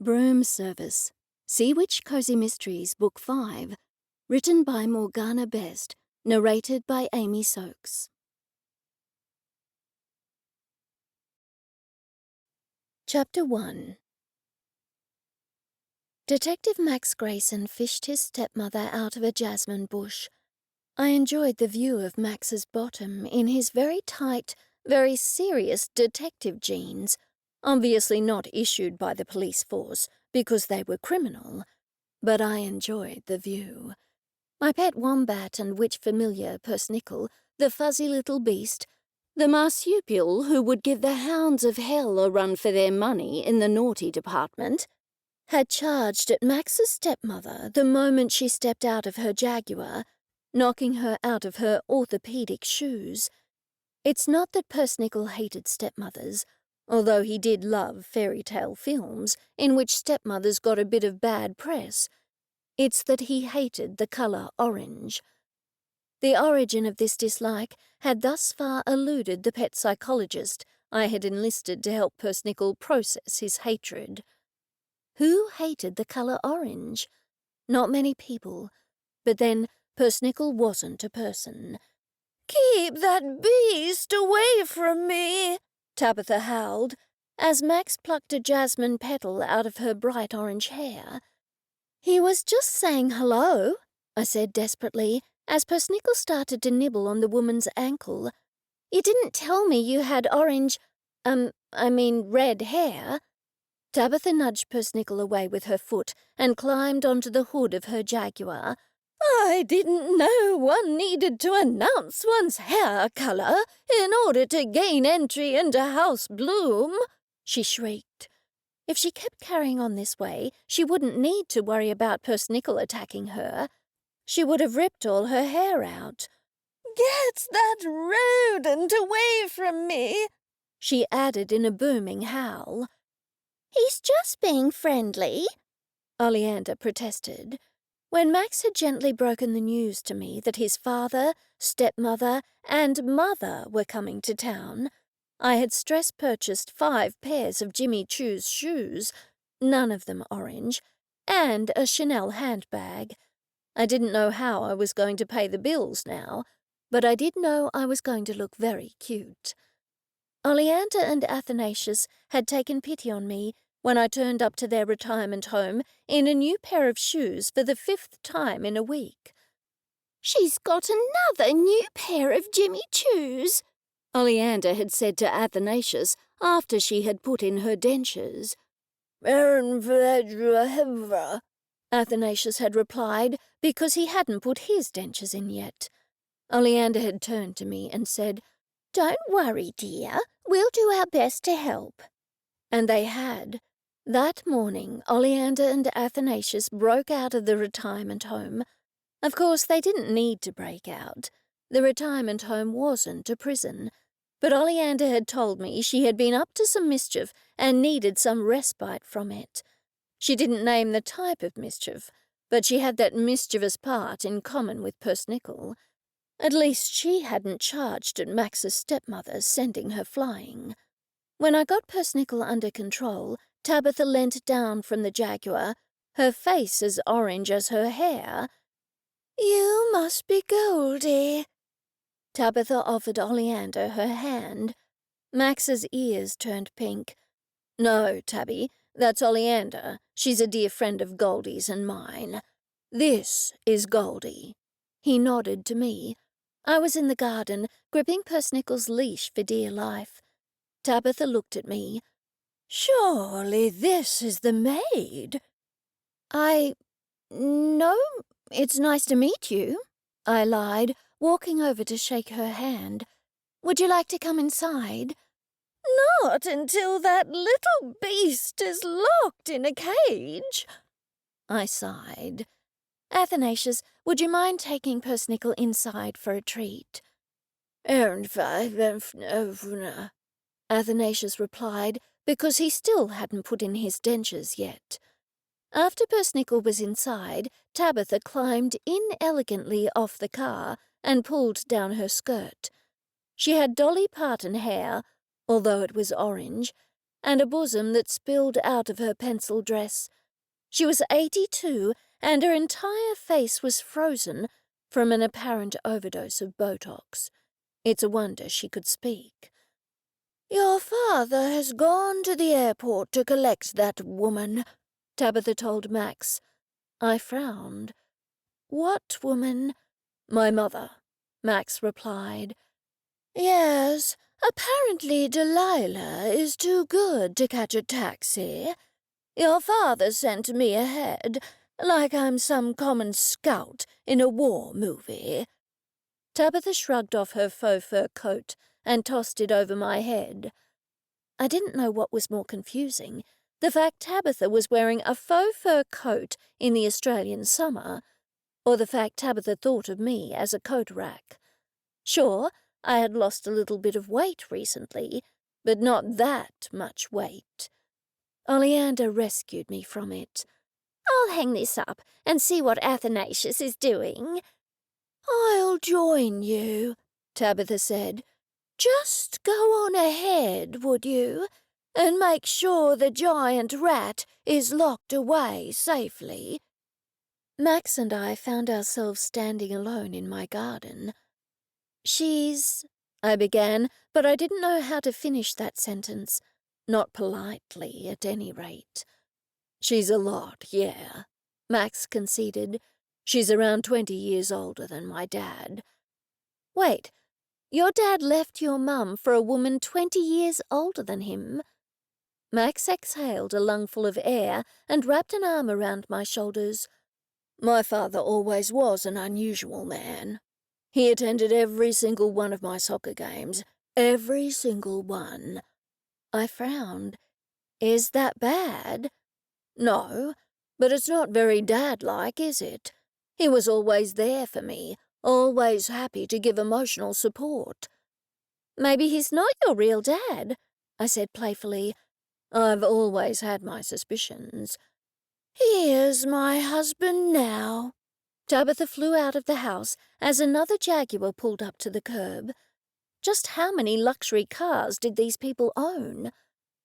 Broom Service, Sea Witch Cozy Mysteries, Book 5, written by Morgana Best, narrated by Amy Soakes. Chapter 1. Detective Max Grayson fished his stepmother out of a jasmine bush. I enjoyed the view of Max's bottom in his very tight, very serious detective jeans, obviously not issued by the police force because they were criminal, but I enjoyed the view. My pet wombat and witch familiar Persnickle, the fuzzy little beast, the marsupial who would give the hounds of hell a run for their money in the naughty department, had charged at Max's stepmother the moment she stepped out of her Jaguar, knocking her out of her orthopedic shoes. It's not that Persnickle hated stepmothers, although he did love fairy tale films in which stepmothers got a bit of bad press. It's that he hated the colour orange. The origin of this dislike had thus far eluded the pet psychologist I had enlisted to help Persnickle process his hatred. Who hated the colour orange? Not many people, but then Persnickle wasn't a person. "Keep that beast away from me," Tabitha howled, as Max plucked a jasmine petal out of her bright orange hair. "He was just saying hello," I said desperately, as Persnickle started to nibble on the woman's ankle. "You didn't tell me you had red hair." Tabitha nudged Persnickle away with her foot and climbed onto the hood of her Jaguar. "I didn't know one needed to announce one's hair colour in order to gain entry into House Bloom," she shrieked. If she kept carrying on this way, she wouldn't need to worry about Persnickle attacking her. She would have ripped all her hair out. "Get that rodent away from me," she added in a booming howl. "He's just being friendly," Oleander protested. When Max had gently broken the news to me that his father, stepmother, and mother were coming to town, I had stress-purchased 5 pairs of Jimmy Choo's shoes, none of them orange, and a Chanel handbag. I didn't know how I was going to pay the bills now, but I did know I was going to look very cute. Oleander and Athanasius had taken pity on me when I turned up to their retirement home in a new pair of shoes for the 5th time in a week. "She's got another new pair of Jimmy Choos," Oleander had said to Athanasius after she had put in her dentures. Athanasius had replied because he hadn't put his dentures in yet. Oleander had turned to me and said, "Don't worry, dear, we'll do our best to help." And they had. That morning, Oleander and Athanasius broke out of the retirement home. Of course, they didn't need to break out. The retirement home wasn't a prison. But Oleander had told me she had been up to some mischief and needed some respite from it. She didn't name the type of mischief, but she had that mischievous part in common with Persnickle. At least she hadn't charged at Max's stepmother, sending her flying. When I got Persnickle under control, Tabitha leant down from the Jaguar, her face as orange as her hair. "You must be Goldie." Tabitha offered Oleander her hand. Max's ears turned pink. "No, Tabby, that's Oleander. She's a dear friend of Goldie's and mine. This is Goldie." He nodded to me. I was in the garden, gripping Persnickle's leash for dear life. Tabitha looked at me. "Surely this is the maid." No, it's nice to meet you," I lied, walking over to shake her hand. "Would you like to come inside?" "Not until that little beast is locked in a cage," I sighed. "Athanasius, would you mind taking Persnickle inside for a treat?" Athanasius replied, because he still hadn't put in his dentures yet. After Persnickle was inside, Tabitha climbed inelegantly off the car and pulled down her skirt. She had Dolly Parton hair, although it was orange, and a bosom that spilled out of her pencil dress. She was 82, and her entire face was frozen from an apparent overdose of Botox. It's a wonder she could speak. "Your father has gone to the airport to collect that woman," Tabitha told Max. I frowned. "What woman?" "My mother," Max replied. "Yes, apparently Delilah is too good to catch a taxi. Your father sent me ahead, like I'm some common scout in a war movie." Tabitha shrugged off her faux fur coat and tossed it over my head. I didn't know what was more confusing, the fact Tabitha was wearing a faux fur coat in the Australian summer, or the fact Tabitha thought of me as a coat rack. Sure, I had lost a little bit of weight recently, but not that much weight. Oleander rescued me from it. "I'll hang this up and see what Athanasius is doing." "I'll join you," Tabitha said. "Just go on ahead, would you, and make sure the giant rat is locked away safely." Max and I found ourselves standing alone in my garden. I began, but I didn't know how to finish that sentence. Not politely, at any rate. "She's a lot, yeah," Max conceded. "She's around 20 years older than my dad." "Wait, your dad left your mum for a woman 20 years older than him?" Max exhaled a lungful of air and wrapped an arm around my shoulders. "My father always was an unusual man. He attended every single one of my soccer games. Every single one." I frowned. "Is that bad?" "No, but it's not very dad-like, is it? He was always there for me, always happy to give emotional support." "Maybe he's not your real dad," I said playfully. "I've always had my suspicions." "Here's my husband now." Tabitha flew out of the house as another Jaguar pulled up to the curb. Just how many luxury cars did these people own?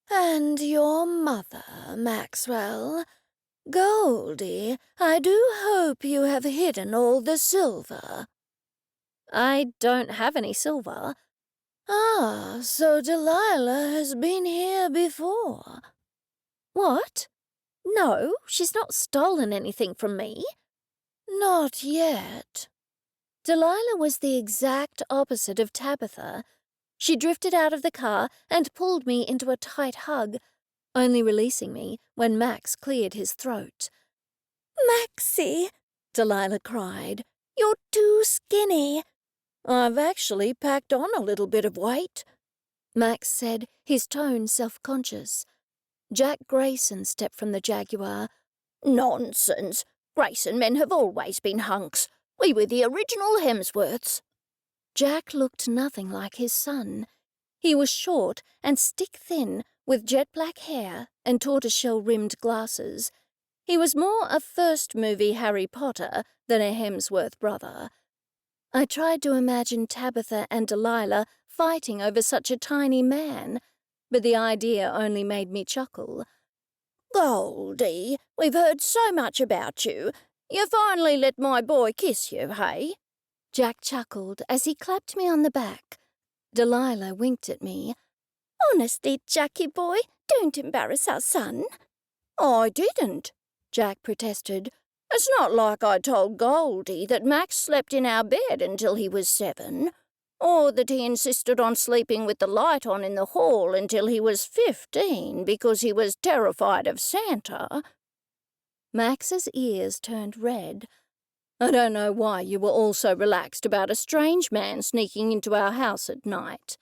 "And your mother, Maxwell. Goldie, I do hope you have hidden all the silver." "I don't have any silver." "Ah, so Delilah has been here before." "What? No, she's not stolen anything from me." "Not yet." Delilah was the exact opposite of Tabitha. She drifted out of the car and pulled me into a tight hug, only releasing me when Max cleared his throat. "Maxie," Delilah cried, "you're too skinny." "I've actually packed on a little bit of weight," Max said, his tone self-conscious. Jack Grayson stepped from the Jaguar. "Nonsense. Grayson men have always been hunks. We were the original Hemsworths." Jack looked nothing like his son. He was short and stick-thin, with jet-black hair and tortoiseshell-rimmed glasses. He was more a first-movie Harry Potter than a Hemsworth brother. I tried to imagine Tabitha and Delilah fighting over such a tiny man, but the idea only made me chuckle. "Goldie, we've heard so much about you. You finally let my boy kiss you, hey?" Jack chuckled as he clapped me on the back. Delilah winked at me. "Honestly, Jackie boy, don't embarrass our son." "I didn't," Jack protested. "It's not like I told Goldie that Max slept in our bed until he was 7, or that he insisted on sleeping with the light on in the hall until he was 15 because he was terrified of Santa." Max's ears turned red. "I don't know why you were all so relaxed about a strange man sneaking into our house at night."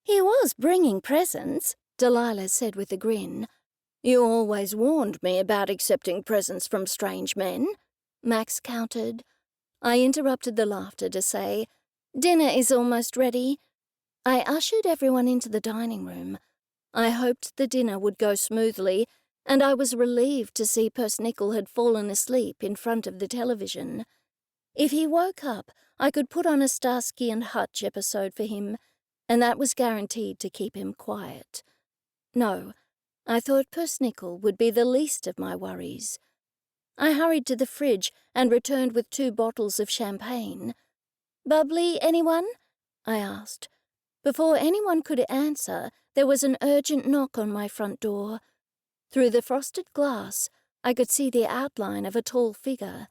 "He was bringing presents," Delilah said with a grin. "You always warned me about accepting presents from strange men," Max countered. I interrupted the laughter to say, "Dinner is almost ready." I ushered everyone into the dining room. I hoped the dinner would go smoothly, and I was relieved to see Persnickle had fallen asleep in front of the television. If he woke up, I could put on a Starsky and Hutch episode for him, and that was guaranteed to keep him quiet. No, I thought Persnickle would be the least of my worries. I hurried to the fridge and returned with 2 bottles of champagne. "Bubbly, anyone?" I asked. Before anyone could answer, there was an urgent knock on my front door. Through the frosted glass, I could see the outline of a tall figure.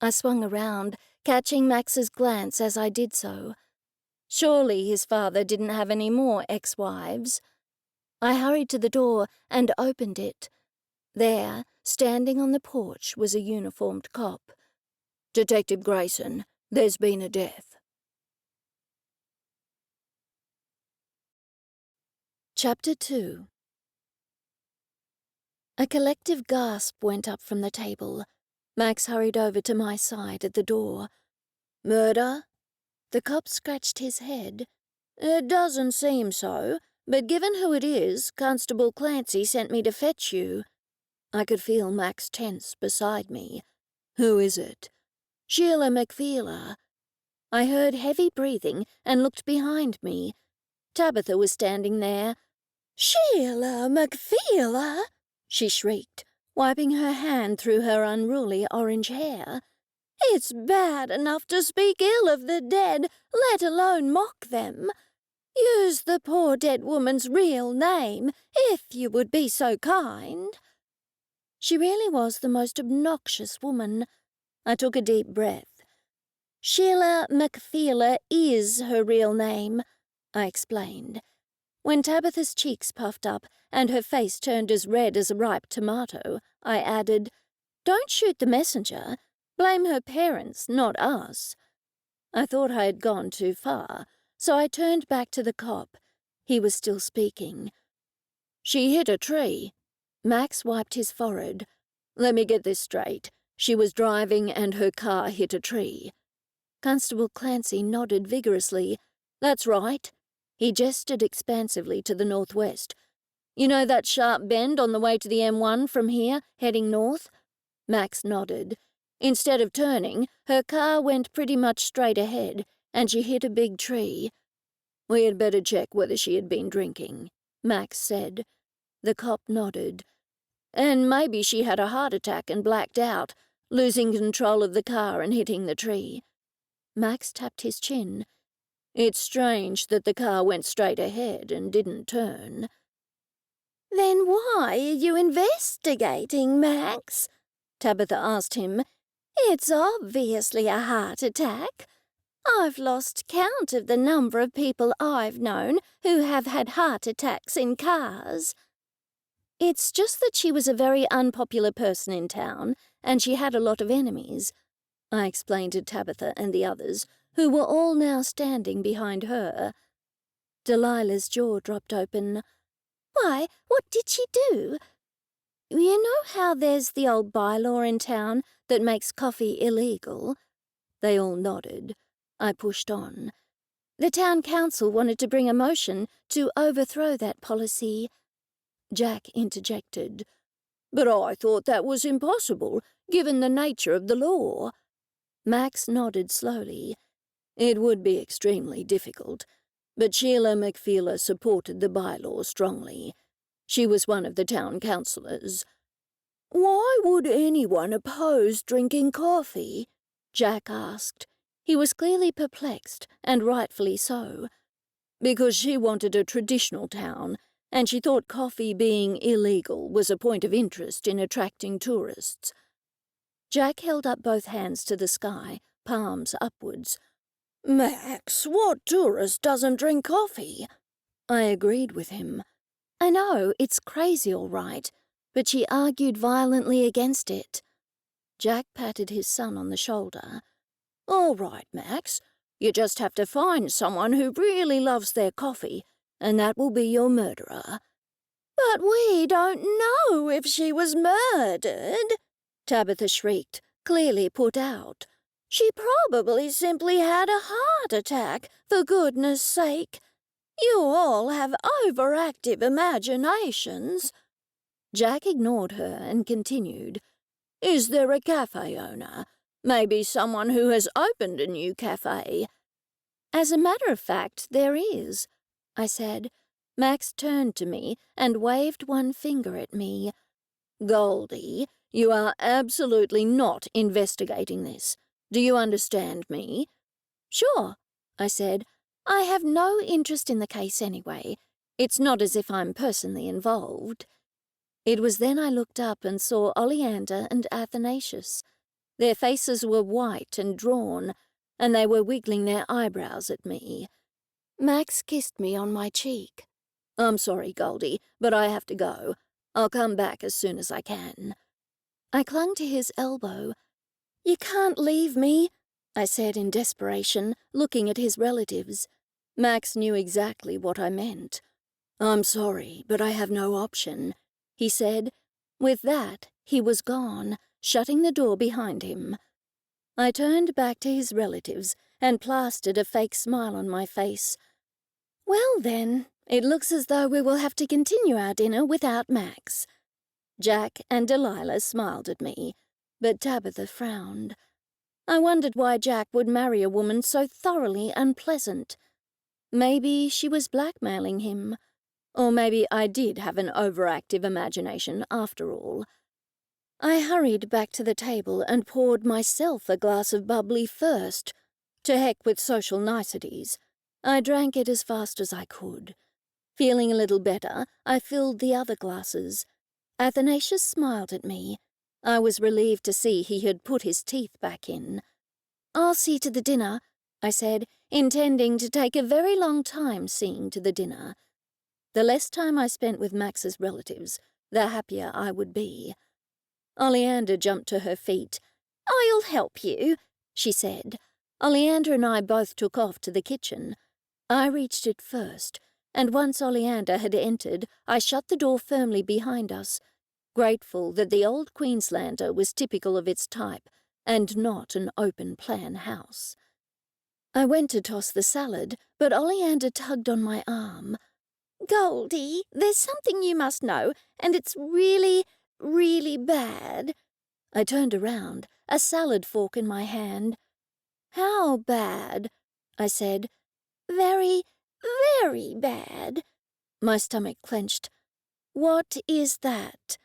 I swung around, catching Max's glance as I did so. Surely his father didn't have any more ex-wives. I hurried to the door and opened it. There, standing on the porch, was a uniformed cop. "Detective Grayson, there's been a death." Chapter 2. A collective gasp went up from the table. Max hurried over to my side at the door. "Murder?" The cop scratched his head. "It doesn't seem so, but given who it is, Constable Clancy sent me to fetch you." I could feel Max tense beside me. "Who is it?" "Sheila McFeeler." I heard heavy breathing and looked behind me. Tabitha was standing there. "Sheila McFeeler!" she shrieked, wiping her hand through her unruly orange hair. "It's bad enough to speak ill of the dead, let alone mock them. Use the poor dead woman's real name, if you would be so kind." She really was the most obnoxious woman. I took a deep breath. "Sheila McFeeler is her real name," I explained. When Tabitha's cheeks puffed up and her face turned as red as a ripe tomato, I added, "Don't shoot the messenger. Blame her parents, not us." I thought I had gone too far, so I turned back to the cop. He was still speaking. "She hit a tree." Max wiped his forehead. "Let me get this straight. She was driving and her car hit a tree." Constable Clancy nodded vigorously. "That's right." He gestured expansively to the northwest. "You know that sharp bend on the way to the M1 from here, heading north?" Max nodded. "Instead of turning, her car went pretty much straight ahead, and she hit a big tree." "We had better check whether she had been drinking," Max said. The cop nodded. "And maybe she had a heart attack and blacked out, losing control of the car and hitting the tree." Max tapped his chin. "It's strange that the car went straight ahead and didn't turn." "Then why are you investigating, Max?" Tabitha asked him. "It's obviously a heart attack. I've lost count of the number of people I've known who have had heart attacks in cars." "It's just that she was a very unpopular person in town, and she had a lot of enemies," I explained to Tabitha and the others, who were all now standing behind her. Delilah's jaw dropped open. "Why, what did she do? You know how there's the old bylaw in town that makes coffee illegal?" They all nodded. I pushed on. "The town council wanted to bring a motion to overthrow that policy." Jack interjected. "But I thought that was impossible, given the nature of the law." Max nodded slowly. "It would be extremely difficult, but Sheila McFeeler supported the bylaw strongly. She was one of the town councillors." "Why would anyone oppose drinking coffee?" Jack asked. He was clearly perplexed, and rightfully so. "Because she wanted a traditional town, and she thought coffee being illegal was a point of interest in attracting tourists." Jack held up both hands to the sky, palms upwards. "Max, what tourist doesn't drink coffee?" I agreed with him. "I know, it's crazy all right, but she argued violently against it." Jack patted his son on the shoulder. "All right, Max. You just have to find someone who really loves their coffee, and that will be your murderer." "But we don't know if she was murdered," Tabitha shrieked, clearly put out. "She probably simply had a heart attack, for goodness sake. You all have overactive imaginations." Jack ignored her and continued. "Is there a cafe owner? Maybe someone who has opened a new cafe?" "As a matter of fact, there is," I said. Max turned to me and waved one finger at me. "Goldie, you are absolutely not investigating this. Do you understand me?" "Sure," I said. "I have no interest in the case anyway. It's not as if I'm personally involved." It was then I looked up and saw Oleander and Athanasius. Their faces were white and drawn, and they were wiggling their eyebrows at me. Max kissed me on my cheek. "I'm sorry, Goldie, but I have to go. I'll come back as soon as I can." I clung to his elbow. "You can't leave me," I said in desperation, looking at his relatives. Max knew exactly what I meant. "I'm sorry, but I have no option," he said. With that, he was gone, shutting the door behind him. I turned back to his relatives and plastered a fake smile on my face. "Well then, it looks as though we will have to continue our dinner without Max." Jack and Delilah smiled at me, but Tabitha frowned. I wondered why Jack would marry a woman so thoroughly unpleasant. Maybe she was blackmailing him. Or maybe I did have an overactive imagination after all. I hurried back to the table and poured myself a glass of bubbly first. To heck with social niceties. I drank it as fast as I could. Feeling a little better, I filled the other glasses. Athanasius smiled at me. I was relieved to see he had put his teeth back in. "I'll see to the dinner," I said, intending to take a very long time seeing to the dinner. The less time I spent with Max's relatives, the happier I would be. Oleander jumped to her feet. "I'll help you," she said. Oleander and I both took off to the kitchen. I reached it first, and once Oleander had entered, I shut the door firmly behind us, grateful that the old Queenslander was typical of its type and not an open-plan house. I went to toss the salad, but Oleander tugged on my arm. "Goldie, there's something you must know, and it's really, really bad." I turned around, a salad fork in my hand. "How bad?" I said. "Very, very bad." My stomach clenched. "What is that?"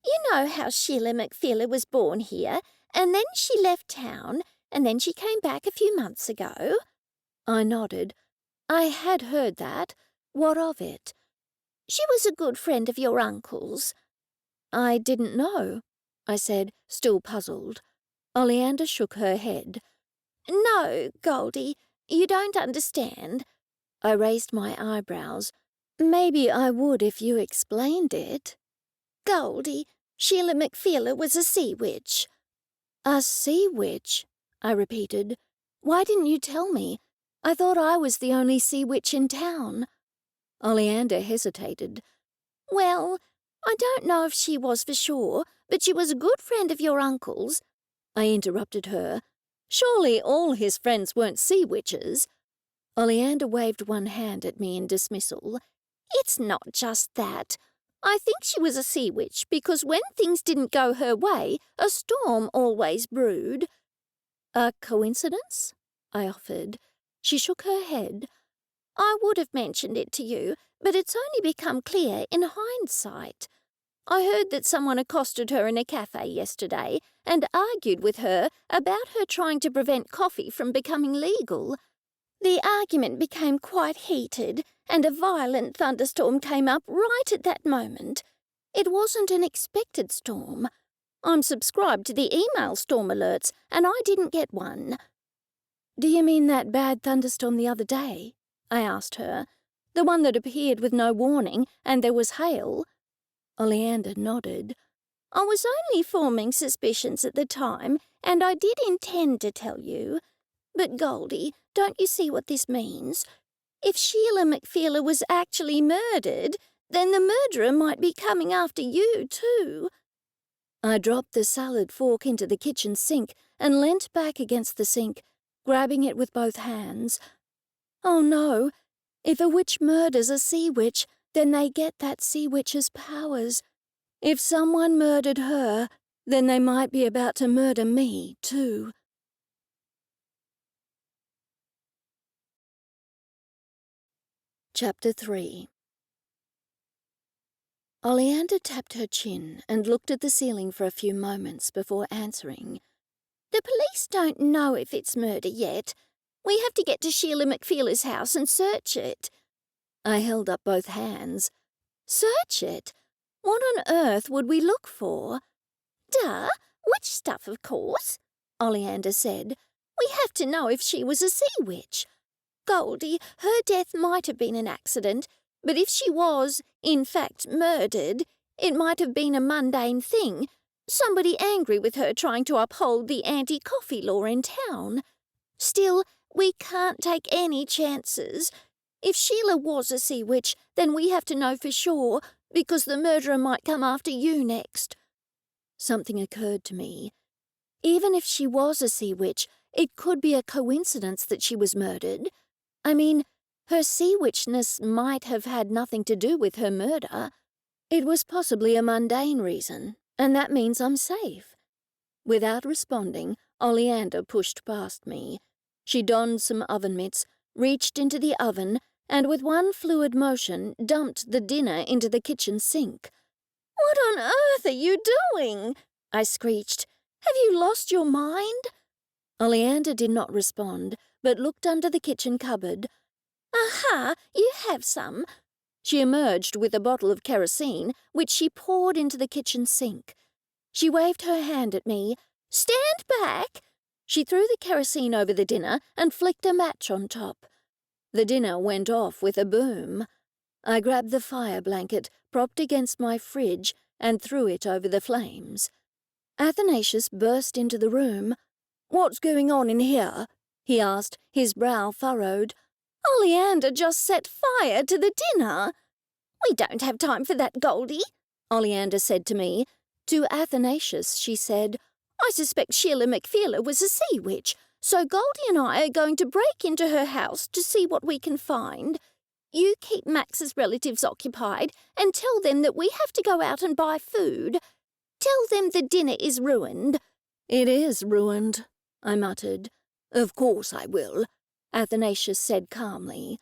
"You know how Sheila McPhiller was born here, and then she left town, and then she came back a few months ago?" I nodded. I had heard that. What of it? "She was a good friend of your uncle's." "I didn't know," I said, still puzzled. Oleander shook her head. "No, Goldie, you don't understand." I raised my eyebrows. "Maybe I would if you explained it." "Goldie, Sheila McPhiller was a sea witch." "A sea witch?" I repeated. "Why didn't you tell me? I thought I was the only sea witch in town." Oleander hesitated. "Well, I don't know if she was for sure, but she was a good friend of your uncle's." I interrupted her. "Surely all his friends weren't sea witches." Oleander waved one hand at me in dismissal. "It's not just that. I think she was a sea witch because when things didn't go her way, a storm always brewed." "A coincidence?" I offered. She shook her head. "I would have mentioned it to you, but it's only become clear in hindsight. I heard that someone accosted her in a cafe yesterday and argued with her about her trying to prevent coffee from becoming legal. The argument became quite heated, and a violent thunderstorm came up right at that moment. It wasn't an expected storm. I'm subscribed to the email storm alerts, and I didn't get one." "Do you mean that bad thunderstorm the other day?" I asked her. "The one that appeared with no warning, and there was hail?" Oleander nodded. "I was only forming suspicions at the time, and I did intend to tell you. But, Goldie, don't you see what this means? If Sheila McPhiller was actually murdered, then the murderer might be coming after you, too." I dropped the salad fork into the kitchen sink and leant back against the sink, grabbing it with both hands. Oh no, if a witch murders a sea witch, then they get that sea witch's powers. If someone murdered her, then they might be about to murder me, too. Chapter 3. Oleander tapped her chin and looked at the ceiling for a few moments before answering. The police don't know if it's murder yet. We have to get to Sheila McFeeler's house and search it. I held up both hands. Search it? What on earth would we look for? Duh, witch stuff, of course, Oleander said. We have to know if she was a sea witch. Goldie, her death might have been an accident, but if she was, in fact, murdered, it might have been a mundane thing, somebody angry with her trying to uphold the anti-coffee law in town. Still, we can't take any chances. If Sheila was a sea witch, then we have to know for sure, because the murderer might come after you next. Something occurred to me. Even if she was a sea witch, it could be a coincidence that she was murdered. I mean, her sea witchness might have had nothing to do with her murder. It was possibly a mundane reason, and that means I'm safe. Without responding, Oleander pushed past me. She donned some oven mitts, reached into the oven, and with one fluid motion dumped the dinner into the kitchen sink. "What on earth are you doing?" I screeched. "Have you lost your mind?" Oleander did not respond, but looked under the kitchen cupboard. "Aha, you have some." She emerged with a bottle of kerosene, which she poured into the kitchen sink. She waved her hand at me. "Stand back!" She threw the kerosene over the dinner and flicked a match on top. The dinner went off with a boom. I grabbed the fire blanket, propped against my fridge, and threw it over the flames. Athanasius burst into the room. "What's going on in here?" he asked, his brow furrowed. "Oleander just set fire to the dinner." "We don't have time for that, Goldie," Oleander said to me. To Athanasius she said, "I suspect Sheila McFeeler was a sea witch, so Goldie and I are going to break into her house to see what we can find. You keep Max's relatives occupied and tell them that we have to go out and buy food. Tell them the dinner is ruined." "It is ruined," I muttered. "Of course I will," Athanasius said calmly.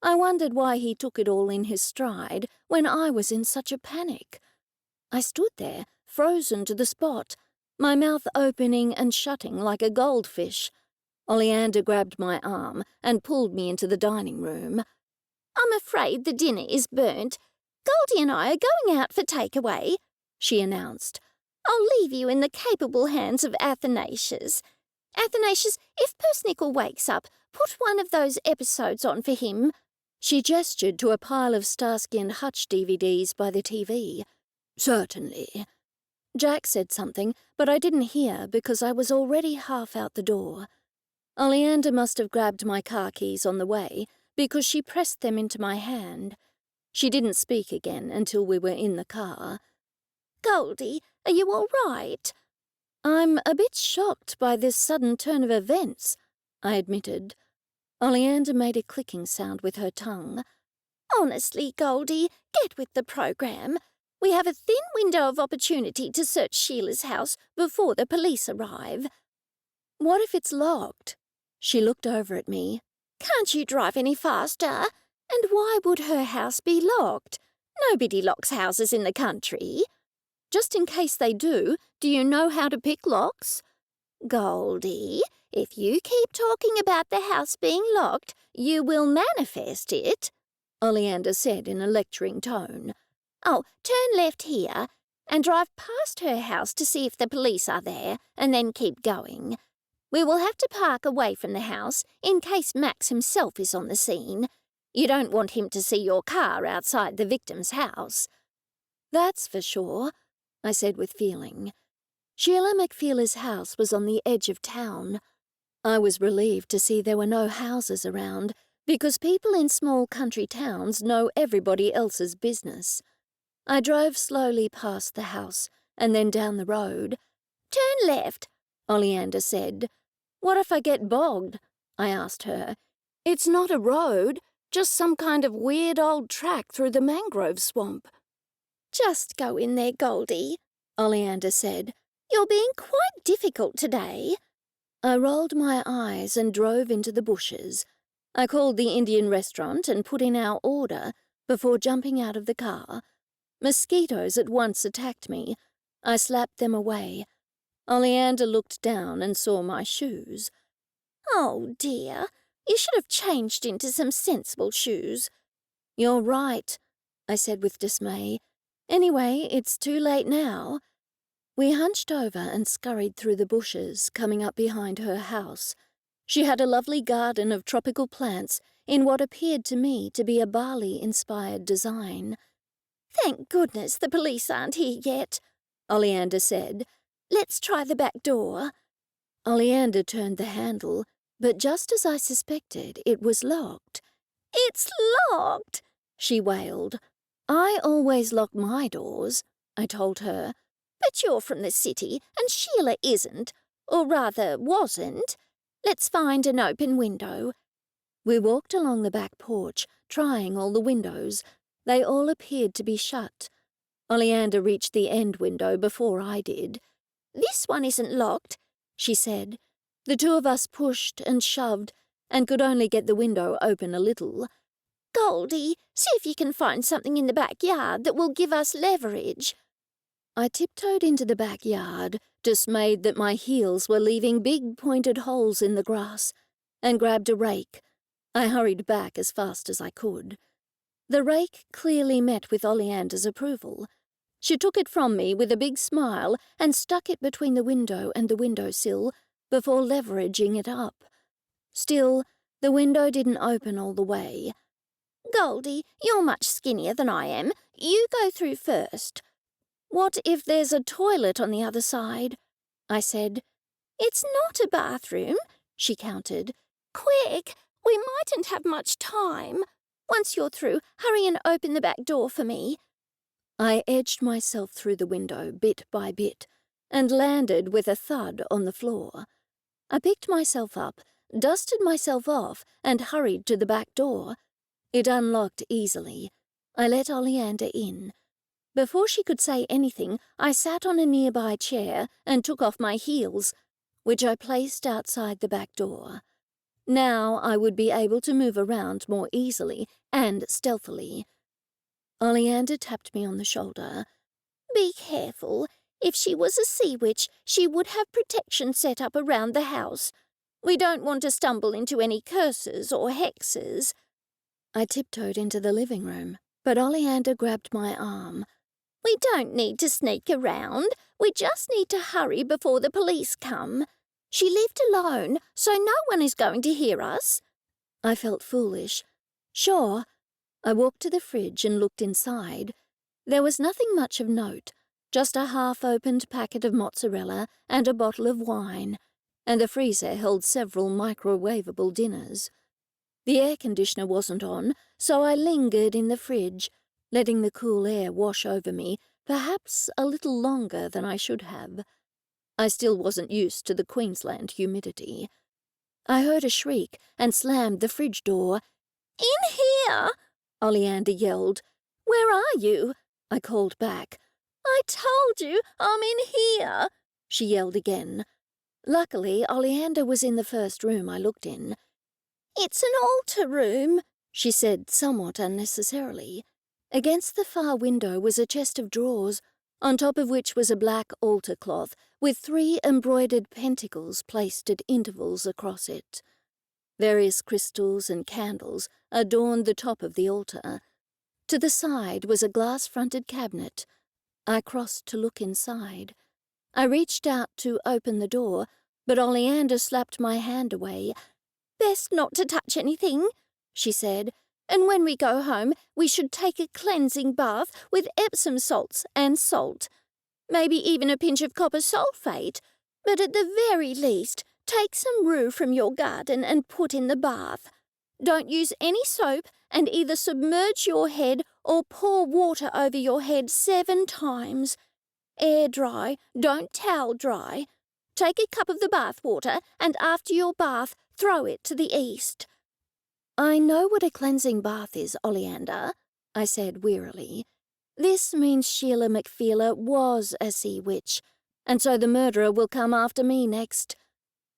I wondered why he took it all in his stride when I was in such a panic. I stood there, frozen to the spot, my mouth opening and shutting like a goldfish. Oleander grabbed my arm and pulled me into the dining room. "I'm afraid the dinner is burnt. Goldie and I are going out for takeaway," she announced. "I'll leave you in the capable hands of Athanasius. Athanasius, if Persnickle wakes up, put one of those episodes on for him." She gestured to a pile of Starsky and Hutch DVDs by the TV. "Certainly." Jack said something, but I didn't hear because I was already half out the door. Oleander must have grabbed my car keys on the way, because she pressed them into my hand. She didn't speak again until we were in the car. "Goldie, are you all right?" "I'm a bit shocked by this sudden turn of events," I admitted. Oleander made a clicking sound with her tongue. "Honestly, Goldie, get with the program. We have a thin window of opportunity to search Sheila's house before the police arrive." "What if it's locked?" She looked over at me. "Can't you drive any faster? And why would her house be locked? Nobody locks houses in the country." "Just in case they do you know how to pick locks?" "Goldie, if you keep talking about the house being locked, you will manifest it," Oleander said in a lecturing tone. "Oh, turn left here and drive past her house to see if the police are there, and then keep going. We will have to park away from the house in case Max himself is on the scene. You don't want him to see your car outside the victim's house." "That's for sure," I said with feeling. Sheila McFeeler's house was on the edge of town. I was relieved to see there were no houses around, because people in small country towns know everybody else's business. I drove slowly past the house and then down the road. "Turn left," Oleander said. "What if I get bogged?" I asked her. "It's not a road, just some kind of weird old track through the mangrove swamp." "Just go in there, Goldie," Oleander said. "You're being quite difficult today." I rolled my eyes and drove into the bushes. I called the Indian restaurant and put in our order before jumping out of the car. Mosquitoes at once attacked me. I slapped them away. Oleander looked down and saw my shoes. "Oh, dear, you should have changed into some sensible shoes." "You're right," I said with dismay. "Anyway, it's too late now." We hunched over and scurried through the bushes, coming up behind her house. She had a lovely garden of tropical plants in what appeared to me to be a Bali-inspired design. "Thank goodness the police aren't here yet," Oleander said. "Let's try the back door." Oleander turned the handle, but just as I suspected, it was locked. "It's locked!" she wailed. "I always lock my doors," I told her. "But you're from the city, and Sheila isn't, or rather wasn't. Let's find an open window." We walked along the back porch, trying all the windows. They all appeared to be shut. Oleander reached the end window before I did. "This one isn't locked," she said. The two of us pushed and shoved, and could only get the window open a little. "Goldie, see if you can find something in the backyard that will give us leverage." I tiptoed into the backyard, dismayed that my heels were leaving big pointed holes in the grass, and grabbed a rake. I hurried back as fast as I could. The rake clearly met with Oleander's approval. She took it from me with a big smile and stuck it between the window and the windowsill before leveraging it up. Still, the window didn't open all the way. "Goldie, you're much skinnier than I am. You go through first." "What if there's a toilet on the other side?" I said. "It's not a bathroom," she countered. "Quick, we mightn't have much time. Once you're through, hurry and open the back door for me." I edged myself through the window bit by bit and landed with a thud on the floor. I picked myself up, dusted myself off, and hurried to the back door. It unlocked easily. I let Oleander in. Before she could say anything, I sat on a nearby chair and took off my heels, which I placed outside the back door. Now I would be able to move around more easily and stealthily. Oleander tapped me on the shoulder. "Be careful. If she was a sea witch, she would have protection set up around the house. We don't want to stumble into any curses or hexes." I tiptoed into the living room, but Oleander grabbed my arm. "We don't need to sneak around. We just need to hurry before the police come. She lived alone, so no one is going to hear us." I felt foolish. Sure. I walked to the fridge and looked inside. There was nothing much of note, just a half-opened packet of mozzarella and a bottle of wine, and the freezer held several microwavable dinners. The air conditioner wasn't on, so I lingered in the fridge, letting the cool air wash over me, perhaps a little longer than I should have. I still wasn't used to the Queensland humidity. I heard a shriek and slammed the fridge door. "In here!" Oleander yelled. "Where are you?" I called back. "I told you, I'm in here!" she yelled again. Luckily, Oleander was in the first room I looked in. "It's an altar room," she said somewhat unnecessarily. Against the far window was a chest of drawers, on top of which was a black altar cloth with 3 embroidered pentacles placed at intervals across it. Various crystals and candles adorned the top of the altar. To the side was a glass-fronted cabinet. I crossed to look inside. I reached out to open the door, but Oleander slapped my hand away. "Best not to touch anything," she said, "and when we go home, we should take a cleansing bath with Epsom salts and salt. Maybe even a pinch of copper sulphate, but at the very least, take some rue from your garden and put in the bath. Don't use any soap and either submerge your head or pour water over your head 7 times. Air dry, don't towel dry. Take a cup of the bath water and after your bath, throw it to the east." "I know what a cleansing bath is, Oleander," I said wearily. "This means Sheila McFeeler was a sea witch, and so the murderer will come after me next."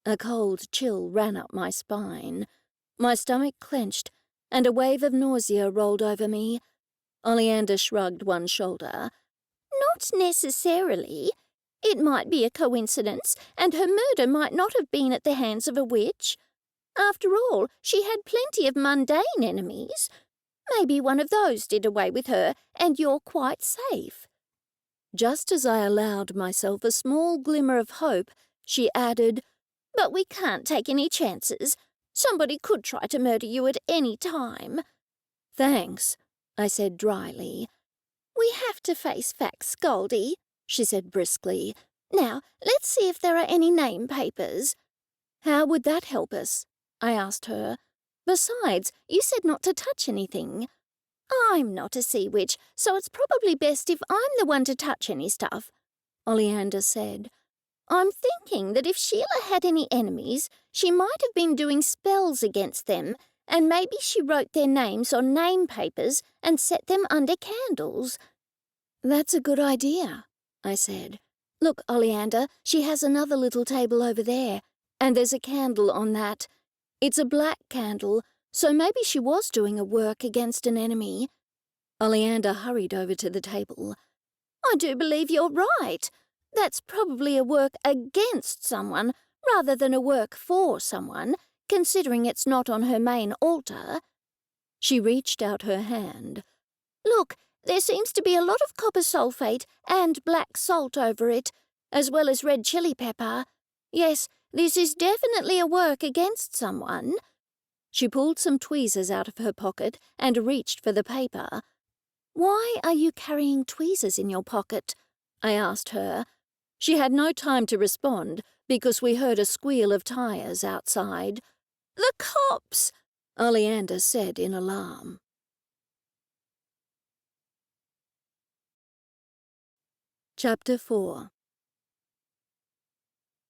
A cold chill ran up my spine. My stomach clenched, and a wave of nausea rolled over me. Oleander shrugged one shoulder. Not necessarily. It might be a coincidence, and her murder might not have been at the hands of a witch. After all, she had plenty of mundane enemies. Maybe one of those did away with her, and you're quite safe. Just as I allowed myself a small glimmer of hope, she added, But we can't take any chances. Somebody could try to murder you at any time. Thanks, I said dryly. We have to face facts, Goldie, she said briskly. Now, let's see if there are any name papers. How would that help us? I asked her. Besides, you said not to touch anything. I'm not a sea witch, so it's probably best if I'm the one to touch any stuff, Oleander said. I'm thinking that if Sheila had any enemies, she might have been doing spells against them, and maybe she wrote their names on name papers and set them under candles. That's a good idea, I said. Look, Oleander, she has another little table over there, and there's a candle on that. It's a black candle, so maybe she was doing a work against an enemy. Oleander hurried over to the table. I do believe you're right. That's probably a work against someone rather than a work for someone, considering it's not on her main altar. She reached out her hand. Look, there seems to be a lot of copper sulphate and black salt over it, as well as red chili pepper. Yes, this is definitely a work against someone. She pulled some tweezers out of her pocket and reached for the paper. Why are you carrying tweezers in your pocket? I asked her. She had no time to respond because we heard a squeal of tires outside. The cops! Oleander said in alarm. Chapter 4.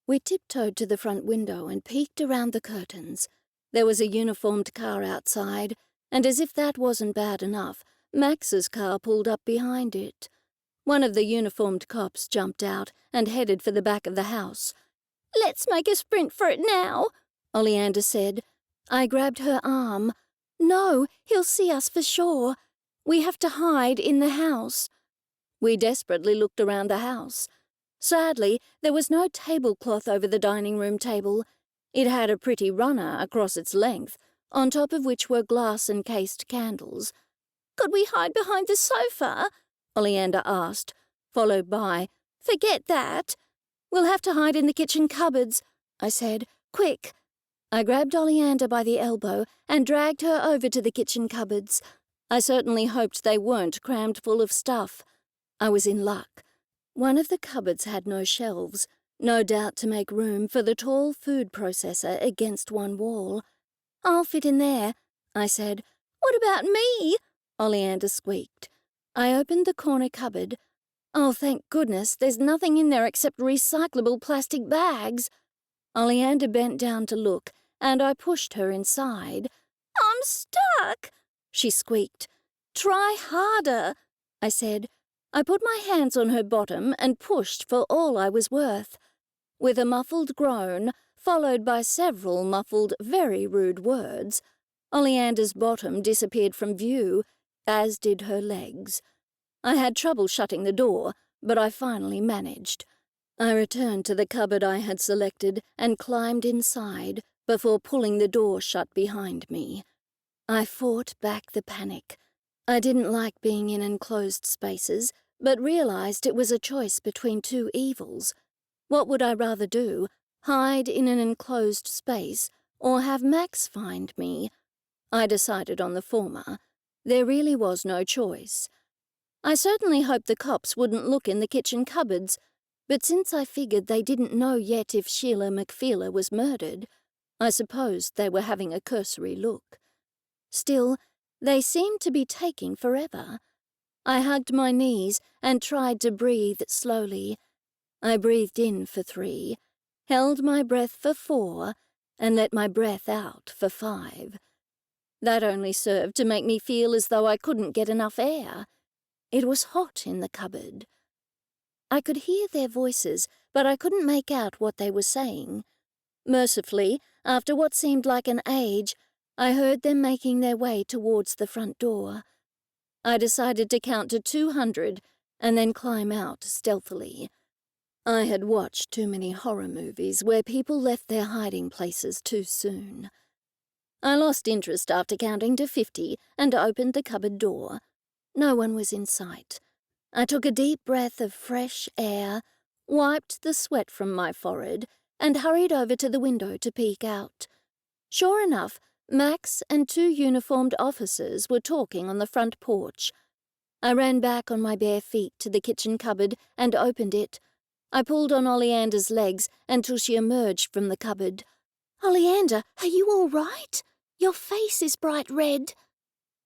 We tiptoed to the front window and peeked around the curtains. There was a uniformed car outside, and as if that wasn't bad enough, Max's car pulled up behind it. One of the uniformed cops jumped out and headed for the back of the house. Let's make a sprint for it now, Oleander said. I grabbed her arm. No, he'll see us for sure. We have to hide in the house. We desperately looked around the house. Sadly, there was no tablecloth over the dining room table. It had a pretty runner across its length, on top of which were glass-encased candles. Could we hide behind the sofa? Oleander asked, followed by, Forget that. We'll have to hide in the kitchen cupboards, I said. Quick. I grabbed Oleander by the elbow and dragged her over to the kitchen cupboards. I certainly hoped they weren't crammed full of stuff. I was in luck. One of the cupboards had no shelves, no doubt to make room for the tall food processor against one wall. I'll fit in there, I said. What about me? Oleander squeaked. I opened the corner cupboard. Oh, thank goodness, there's nothing in there except recyclable plastic bags. Oleander bent down to look, and I pushed her inside. I'm stuck, she squeaked. Try harder, I said. I put my hands on her bottom and pushed for all I was worth. With a muffled groan, followed by several muffled, very rude words, Oleander's bottom disappeared from view, as did her legs. I had trouble shutting the door, but I finally managed. I returned to the cupboard I had selected and climbed inside before pulling the door shut behind me. I fought back the panic. I didn't like being in enclosed spaces, but realized it was a choice between two evils. What would I rather do, hide in an enclosed space, or have Max find me? I decided on the former. There really was no choice. I certainly hoped the cops wouldn't look in the kitchen cupboards, but since I figured they didn't know yet if Sheila McFeeler was murdered, I supposed they were having a cursory look. Still, they seemed to be taking forever. I hugged my knees and tried to breathe slowly. I breathed in for 3, held my breath for 4, and let my breath out for 5. That only served to make me feel as though I couldn't get enough air. It was hot in the cupboard. I could hear their voices, but I couldn't make out what they were saying. Mercifully, after what seemed like an age, I heard them making their way towards the front door. I decided to count to 200 and then climb out stealthily. I had watched too many horror movies where people left their hiding places too soon. I lost interest after counting to 50 and opened the cupboard door. No one was in sight. I took a deep breath of fresh air, wiped the sweat from my forehead, and hurried over to the window to peek out. Sure enough, Max and 2 uniformed officers were talking on the front porch. I ran back on my bare feet to the kitchen cupboard and opened it. I pulled on Oleander's legs until she emerged from the cupboard. "Oleander, are you all right? Your face is bright red."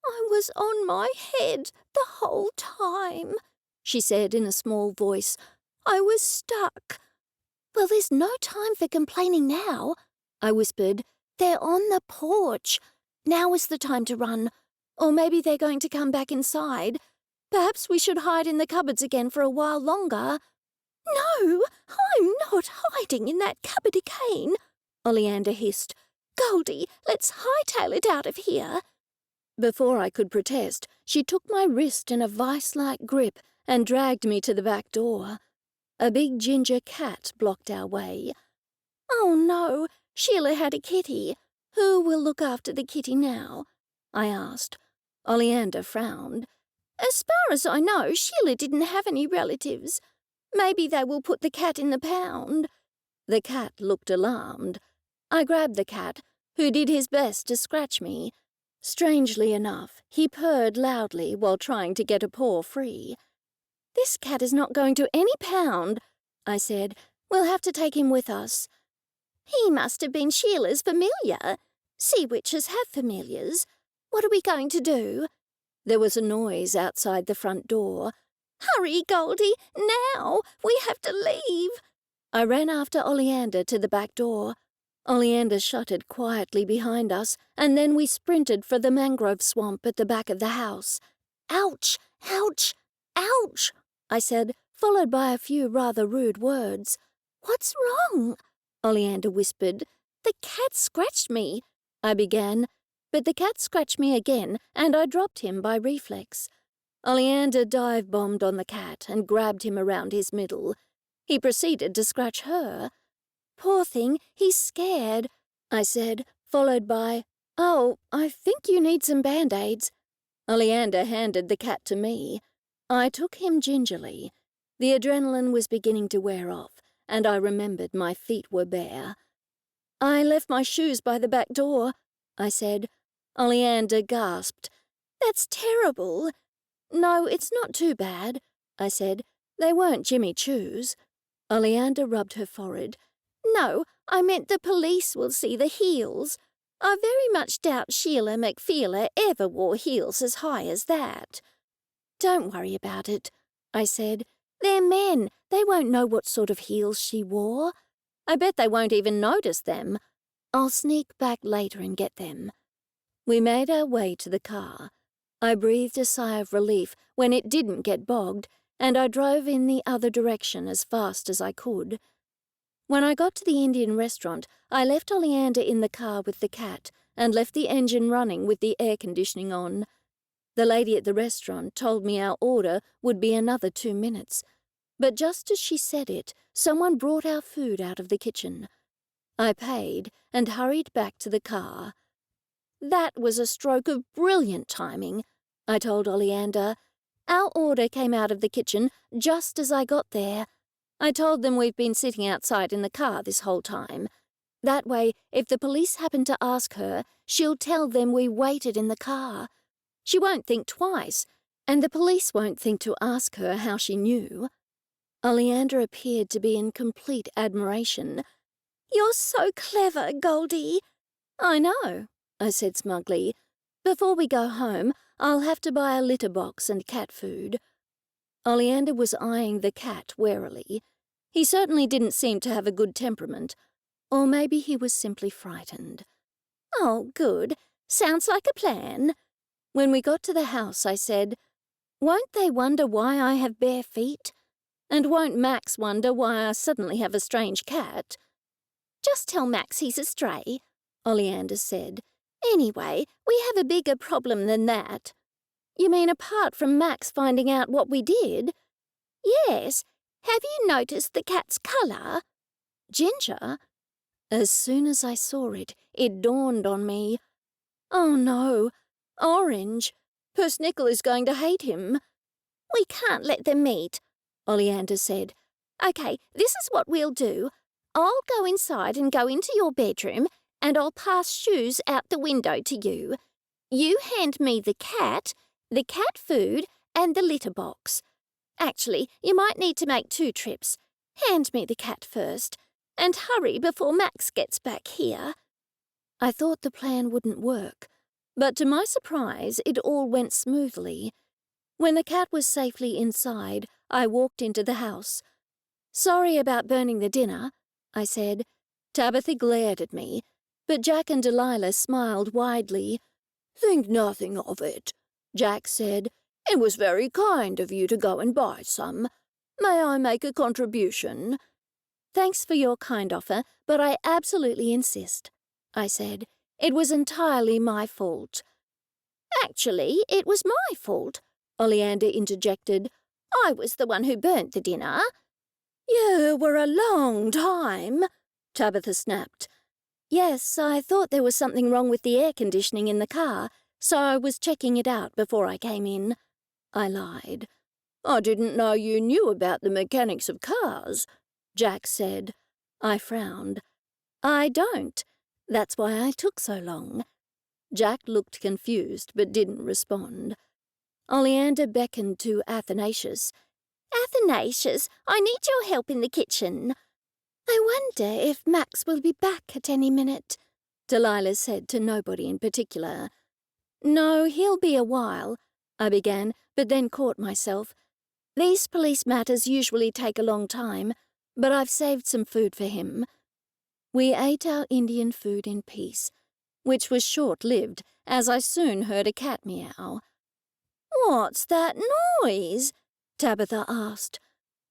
"I was on my head the whole time," she said in a small voice. "I was stuck." "Well, there's no time for complaining now," I whispered. "They're on the porch. Now is the time to run. Or maybe they're going to come back inside. Perhaps we should hide in the cupboards again for a while longer." "No, I'm not hiding in that cupboard again," Oleander hissed. "Goldie, let's hightail it out of here." Before I could protest, she took my wrist in a vice-like grip and dragged me to the back door. A big ginger cat blocked our way. "Oh no, Sheila had a kitty. Who will look after the kitty now?" I asked. Oleander frowned. "As far as I know, Sheila didn't have any relatives. Maybe they will put the cat in the pound." The cat looked alarmed. I grabbed the cat, who did his best to scratch me. Strangely enough, he purred loudly while trying to get a paw free. "This cat is not going to any pound," I said. "We'll have to take him with us." "He must have been Sheila's familiar. Sea witches have familiars. What are we going to do?" There was a noise outside the front door. "Hurry, Goldie, now! We have to leave!" I ran after Oleander to the back door. Oleander shuttered quietly behind us, and then we sprinted for the mangrove swamp at the back of the house. "Ouch! Ouch! Ouch!" I said, followed by a few rather rude words. "What's wrong?" Oleander whispered. "The cat scratched me," I began, but the cat scratched me again, and I dropped him by reflex. Oleander dive-bombed on the cat and grabbed him around his middle. He proceeded to scratch her. "Poor thing, he's scared," I said, followed by, "Oh, I think you need some Band-Aids." Oleander handed the cat to me. I took him gingerly. The adrenaline was beginning to wear off, and I remembered my feet were bare. "I left my shoes by the back door," I said. Oleander gasped. "That's terrible." "No, it's not too bad," I said. "They weren't Jimmy Choo's." Oleander rubbed her forehead. "No, I meant the police will see the heels. I very much doubt Sheila McFeeler ever wore heels as high as that." "Don't worry about it," I said. "They're men. They won't know what sort of heels she wore. I bet they won't even notice them. I'll sneak back later and get them." We made our way to the car. I breathed a sigh of relief when it didn't get bogged, and I drove in the other direction as fast as I could. When I got to the Indian restaurant, I left Oleander in the car with the cat and left the engine running with the air conditioning on. The lady at the restaurant told me our order would be another 2 minutes, but just as she said it, someone brought our food out of the kitchen. I paid and hurried back to the car. "That was a stroke of brilliant timing," I told Oleander. "Our order came out of the kitchen just as I got there. I told them we've been sitting outside in the car this whole time. That way, if the police happen to ask her, she'll tell them we waited in the car. She won't think twice, and the police won't think to ask her how she knew." Oleander appeared to be in complete admiration. "You're so clever, Goldie." "I know," I said smugly. "Before we go home, I'll have to buy a litter box and cat food." Oleander was eyeing the cat warily. He certainly didn't seem to have a good temperament, or maybe he was simply frightened. "Oh, good. Sounds like a plan." When we got to the house, I said, "Won't they wonder why I have bare feet? And won't Max wonder why I suddenly have a strange cat?" "Just tell Max he's a stray," Oleander said. "Anyway, we have a bigger problem than that." You mean apart from Max finding out what we did? Yes. Have you noticed the cat's colour? Ginger? As soon as I saw it, it dawned on me. Oh no, orange. Persnickle is going to hate him. We can't let them meet, Oleander said. OK, this is what we'll do. I'll go inside and go into your bedroom, and I'll pass shoes out the window to you. You hand me the cat food, and the litter box. Actually, you might need to make 2 trips. Hand me the cat first, and hurry before Max gets back here. I thought the plan wouldn't work, but to my surprise, it all went smoothly. When the cat was safely inside, I walked into the house. Sorry about burning the dinner, I said. Tabitha glared at me, but Jack and Delilah smiled widely. Think nothing of it, Jack said. It was very kind of you to go and buy some. May I make a contribution? Thanks for your kind offer, but I absolutely insist, I said. It was entirely my fault. Actually, it was my fault, Oleander interjected. I was the one who burnt the dinner. You were a long time, Tabitha snapped. Yes, I thought there was something wrong with the air conditioning in the car, so I was checking it out before I came in. I lied. I didn't know you knew about the mechanics of cars, Jack said. I frowned. I don't. That's why I took so long. Jack looked confused but didn't respond. Oleander beckoned to Athanasius. Athanasius, I need your help in the kitchen. I wonder if Max will be back at any minute, Delilah said to nobody in particular. No, he'll be a while, I began, but then caught myself. These police matters usually take a long time, but I've saved some food for him. We ate our Indian food in peace, which was short-lived, as I soon heard a cat meow. What's that noise? Tabitha asked.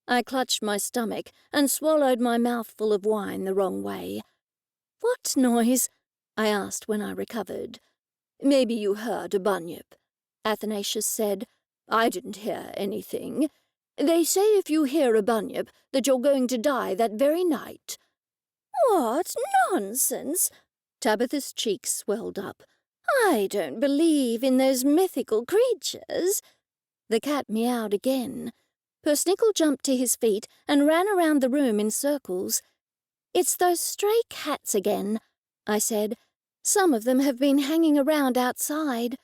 I clutched my stomach and swallowed my mouthful of wine the wrong way. What noise? I asked when I recovered. Maybe you heard a bunyip, Athanasius said. I didn't hear anything. They say if you hear a bunyip that you're going to die that very night. What nonsense! Tabitha's cheeks swelled up. I don't believe in those mythical creatures. The cat meowed again. Persnickle jumped to his feet and ran around the room in circles. It's those stray cats again, I said. Some of them have been hanging around outside.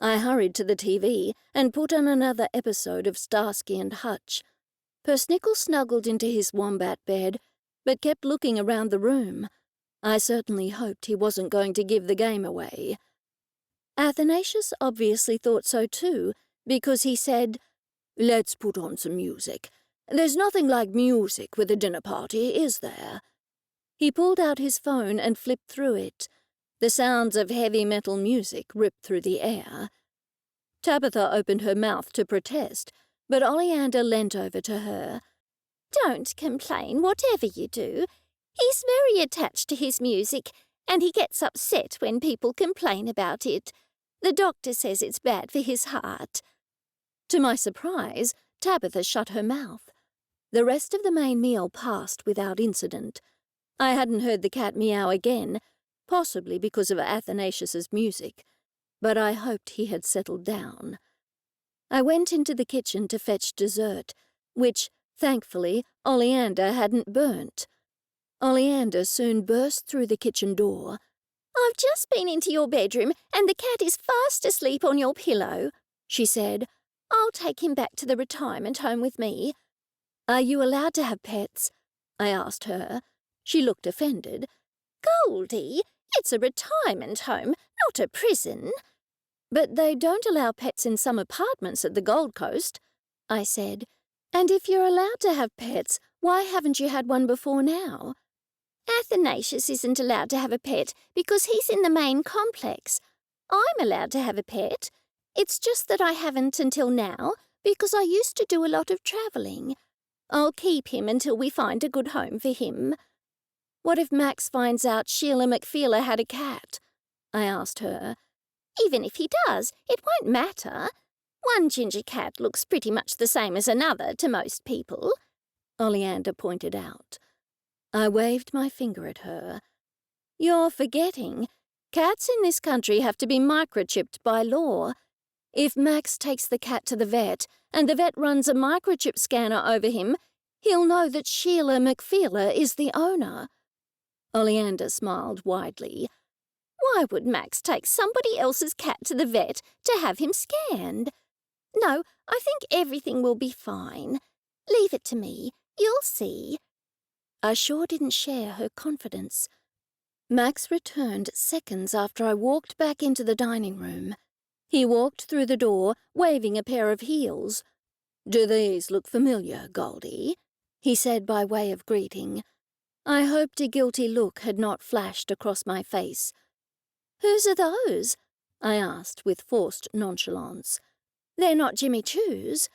I hurried to the TV and put on another episode of Starsky and Hutch. Persnickle snuggled into his wombat bed, but kept looking around the room. I certainly hoped he wasn't going to give the game away. Athanasius obviously thought so too, because he said, Let's put on some music. There's nothing like music with a dinner party, is there? He pulled out his phone and flipped through it. The sounds of heavy metal music ripped through the air. Tabitha opened her mouth to protest, but Oleander leant over to her. Don't complain, whatever you do. He's very attached to his music, and he gets upset when people complain about it. The doctor says it's bad for his heart. To my surprise, Tabitha shut her mouth. The rest of the main meal passed without incident. I hadn't heard the cat meow again, possibly because of Athanasius's music, but I hoped he had settled down. I went into the kitchen to fetch dessert, which, thankfully, Oleander hadn't burnt. Oleander soon burst through the kitchen door. I've just been into your bedroom, and the cat is fast asleep on your pillow, she said. I'll take him back to the retirement home with me. Are you allowed to have pets? I asked her. She looked offended. Goldie, it's a retirement home, not a prison. But they don't allow pets in some apartments at the Gold Coast, I said. And if you're allowed to have pets, why haven't you had one before now? Athanasius isn't allowed to have a pet because he's in the main complex. I'm allowed to have a pet. It's just that I haven't until now because I used to do a lot of travelling. I'll keep him until we find a good home for him. What if Max finds out Sheila McFeeler had a cat? I asked her. Even if he does, it won't matter. One ginger cat looks pretty much the same as another to most people," Oleander pointed out. I waved my finger at her. "You're forgetting. Cats in this country have to be microchipped by law. If Max takes the cat to the vet and the vet runs a microchip scanner over him, he'll know that Sheila McFeeler is the owner." Oleander smiled widely. "Why would Max take somebody else's cat to the vet to have him scanned? No, I think everything will be fine. Leave it to me. You'll see." I sure didn't share her confidence. Max returned seconds after I walked back into the dining room. He walked through the door, waving a pair of heels. "Do these look familiar, Goldie?" he said by way of greeting. I hoped a guilty look had not flashed across my face. "Whose are those?" I asked with forced nonchalance. "They're not Jimmy Choo's."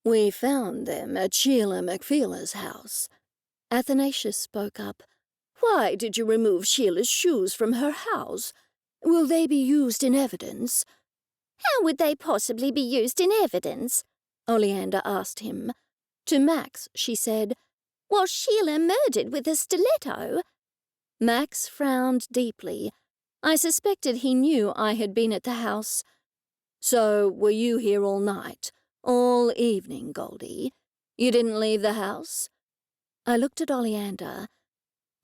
"We found them at Sheila McFeeler's house." Athanasius spoke up. "Why did you remove Sheila's shoes from her house? Will they be used in evidence?" "How would they possibly be used in evidence?" Oleander asked him. To Max, she said, "Was Sheila murdered with a stiletto?" Max frowned deeply. I suspected he knew I had been at the house. "So were you here all night, all evening, Goldie? You didn't leave the house?" I looked at Oleander.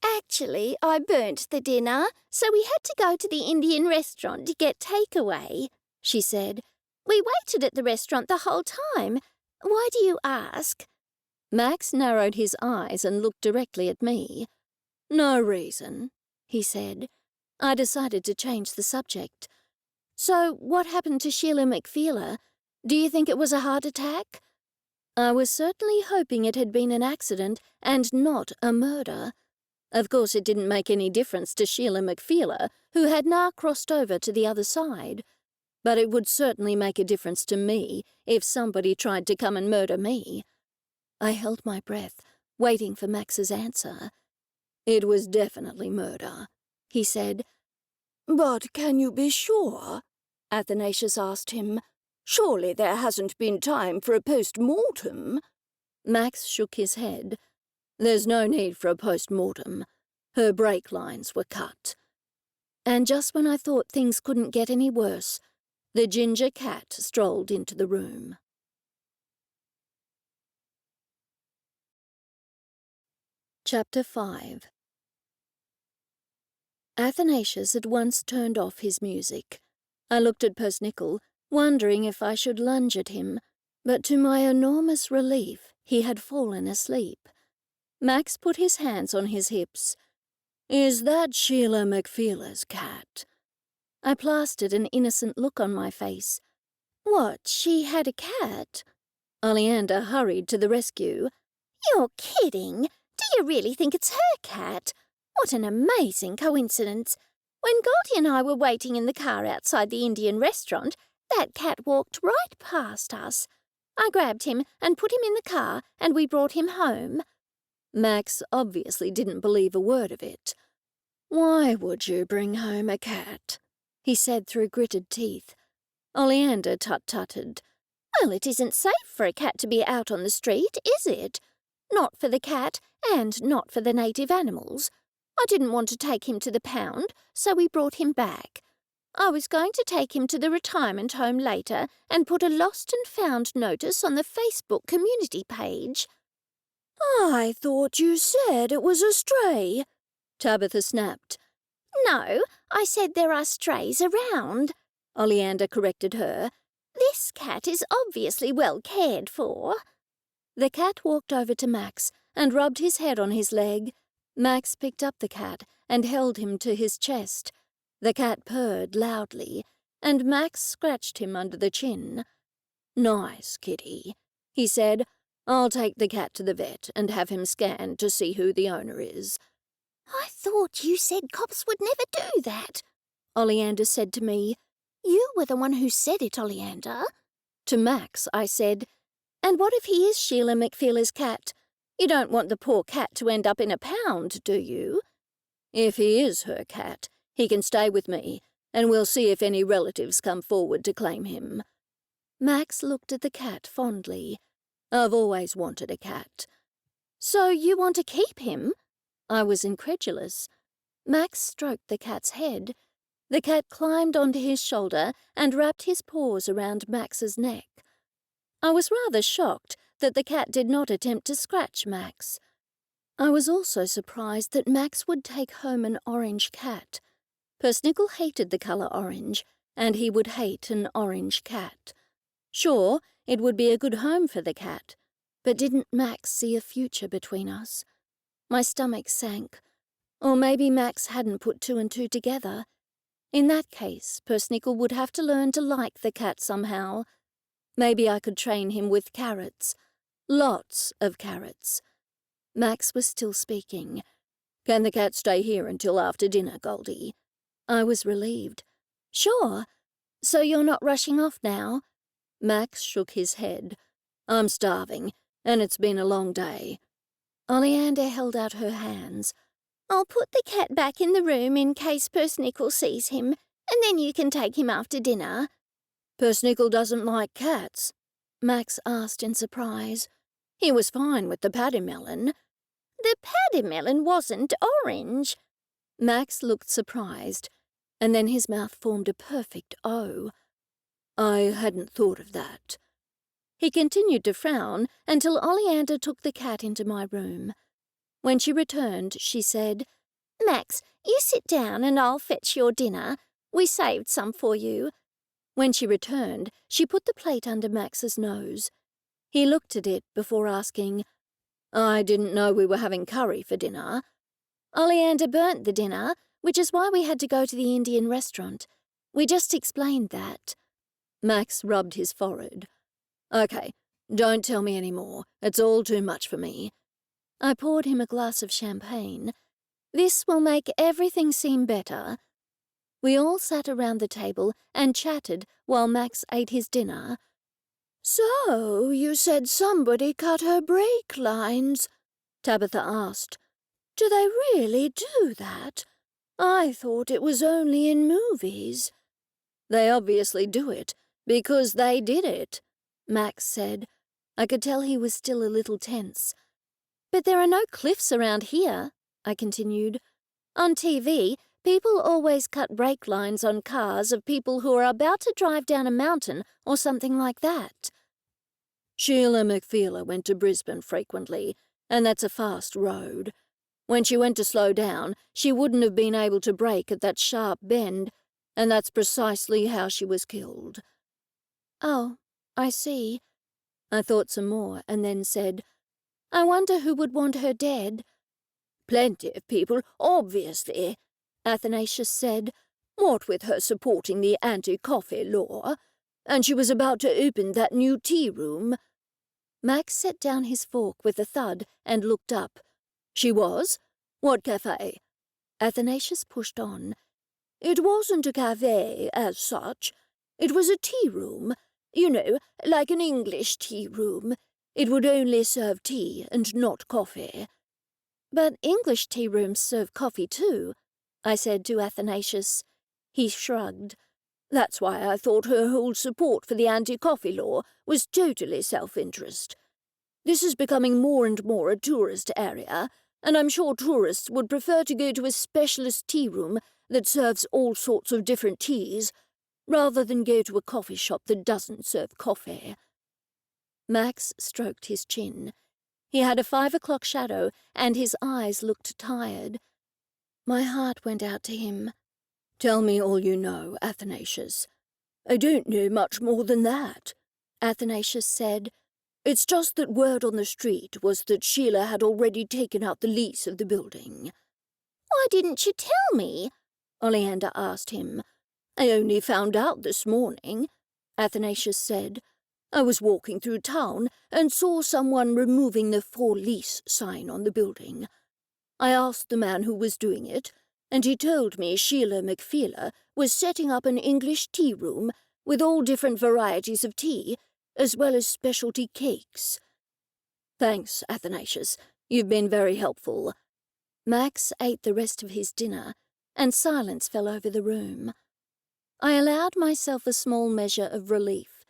"Actually, I burnt the dinner, so we had to go to the Indian restaurant to get takeaway," she said. "We waited at the restaurant the whole time. Why do you ask?" Max narrowed his eyes and looked directly at me. "No reason," he said. I decided to change the subject. "So what happened to Sheila McFeeler? Do you think it was a heart attack?" I was certainly hoping it had been an accident and not a murder. Of course, it didn't make any difference to Sheila McFeeler, who had now crossed over to the other side. But it would certainly make a difference to me if somebody tried to come and murder me. I held my breath, waiting for Max's answer. "It was definitely murder," he said. "But can you be sure?" Athanasius asked him. "Surely there hasn't been time for a post-mortem?" Max shook his head. "There's no need for a post-mortem. Her brake lines were cut." And just when I thought things couldn't get any worse, the ginger cat strolled into the room. Chapter 5. Athanasius at once turned off his music. I looked at Persnickle, wondering if I should lunge at him, but to my enormous relief he had fallen asleep. Max put his hands on his hips. "Is that Sheila McFeeler's cat?" I plastered an innocent look on my face. "What, she had a cat?" Oleander hurried to the rescue. "You're kidding! Do you really think it's her cat? What an amazing coincidence! When Goldie and I were waiting in the car outside the Indian restaurant, that cat walked right past us. I grabbed him and put him in the car, and we brought him home." Max obviously didn't believe a word of it. "Why would you bring home a cat?" he said through gritted teeth. Oleander tut-tutted. "Well, it isn't safe for a cat to be out on the street, is it? Not for the cat, and not for the native animals. I didn't want to take him to the pound, so we brought him back. I was going to take him to the retirement home later and put a lost and found notice on the Facebook community page." "I thought you said it was a stray," Tabitha snapped. "No, I said there are strays around," Oleander corrected her. "This cat is obviously well cared for." The cat walked over to Max and rubbed his head on his leg. Max picked up the cat and held him to his chest. The cat purred loudly, and Max scratched him under the chin. "Nice kitty," he said. "I'll take the cat to the vet and have him scanned to see who the owner is." "I thought you said cops would never do that," Oleander said to me. "You were the one who said it, Oleander." To Max, I said, "And what if he is Sheila McFeeler's cat? You don't want the poor cat to end up in a pound, do you?" "If he is her cat, he can stay with me, and we'll see if any relatives come forward to claim him." Max looked at the cat fondly. I've always wanted a cat. So you want to keep him? I was incredulous. Max stroked the cat's head. The cat climbed onto his shoulder and wrapped his paws around Max's neck. I was rather shocked that the cat did not attempt to scratch Max. I was also surprised that Max would take home an orange cat. Persnickle hated the colour orange, and he would hate an orange cat. Sure, it would be a good home for the cat, but didn't Max see a future between us? My stomach sank. Or maybe Max hadn't put two and two together. In that case, Persnickle would have to learn to like the cat somehow. Maybe I could train him with carrots. Lots of carrots. Max was still speaking. Can the cat stay here until after dinner, Goldie? I was relieved. Sure. So you're not rushing off now? Max shook his head. I'm starving, and it's been a long day. Oleander held out her hands. I'll put the cat back in the room in case Persnickle sees him, and then you can take him after dinner. Persnickle doesn't like cats, Max asked in surprise. He was fine with the paddymelon. The paddymelon wasn't orange. Max looked surprised, and then his mouth formed a perfect O. I hadn't thought of that. He continued to frown until Oleander took the cat into my room. When she returned, she said, Max, you sit down and I'll fetch your dinner. We saved some for you. When she returned, she put the plate under Max's nose. He looked at it before asking, I didn't know we were having curry for dinner. Oleander burnt the dinner, which is why we had to go to the Indian restaurant. We just explained that. Max rubbed his forehead. Okay, don't tell me any more. It's all too much for me. I poured him a glass of champagne. This will make everything seem better. We all sat around the table and chatted while Max ate his dinner. So, you said somebody cut her brake lines? Tabitha asked. Do they really do that? I thought it was only in movies. They obviously do it, because they did it, Max said. I could tell he was still a little tense. But there are no cliffs around here, I continued. On TV, people always cut brake lines on cars of people who are about to drive down a mountain or something like that. Sheila McFeeler went to Brisbane frequently, and that's a fast road. When she went to slow down, she wouldn't have been able to brake at that sharp bend, and that's precisely how she was killed. Oh, I see. I thought some more and then said, I wonder who would want her dead. Plenty of people, obviously, Athanasius said, what with her supporting the anti-coffee law. And she was about to open that new tea room. Max set down his fork with a thud and looked up. She was? What cafe? Athanasius pushed on. It wasn't a cafe as such. It was a tea room. You know, like an English tea room. It would only serve tea and not coffee. But English tea rooms serve coffee too, I said to Athanasius. He shrugged. That's why I thought her whole support for the anti-coffee law was totally self-interest. This is becoming more and more a tourist area, and I'm sure tourists would prefer to go to a specialist tea room that serves all sorts of different teas, rather than go to a coffee shop that doesn't serve coffee. Max stroked his chin. He had a 5 o'clock shadow, and his eyes looked tired. My heart went out to him. Tell me all you know, Athanasius. I don't know much more than that, Athanasius said. It's just that word on the street was that Sheila had already taken out the lease of the building. Why didn't you tell me? Oleander asked him. I only found out this morning, Athanasius said. I was walking through town and saw someone removing the for lease sign on the building. I asked the man who was doing it, and he told me Sheila McFeeler was setting up an English tea room with all different varieties of tea, as well as specialty cakes. Thanks, Athanasius. You've been very helpful. Max ate the rest of his dinner, and silence fell over the room. I allowed myself a small measure of relief.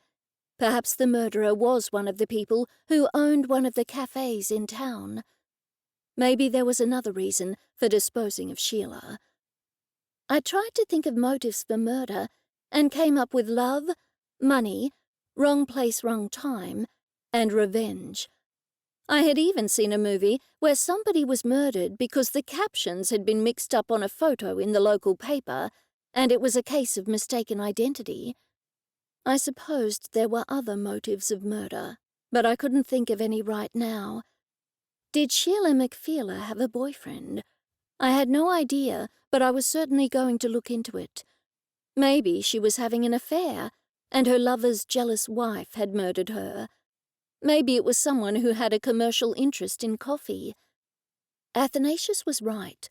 Perhaps the murderer was one of the people who owned one of the cafes in town. Maybe there was another reason for disposing of Sheila. I tried to think of motives for murder and came up with love, money, wrong place, wrong time, and revenge. I had even seen a movie where somebody was murdered because the captions had been mixed up on a photo in the local paper, and it was a case of mistaken identity. I supposed there were other motives of murder, but I couldn't think of any right now. Did Sheila McFeeler have a boyfriend? I had no idea, but I was certainly going to look into it. Maybe she was having an affair, and her lover's jealous wife had murdered her. Maybe it was someone who had a commercial interest in coffee. Athanasius was right.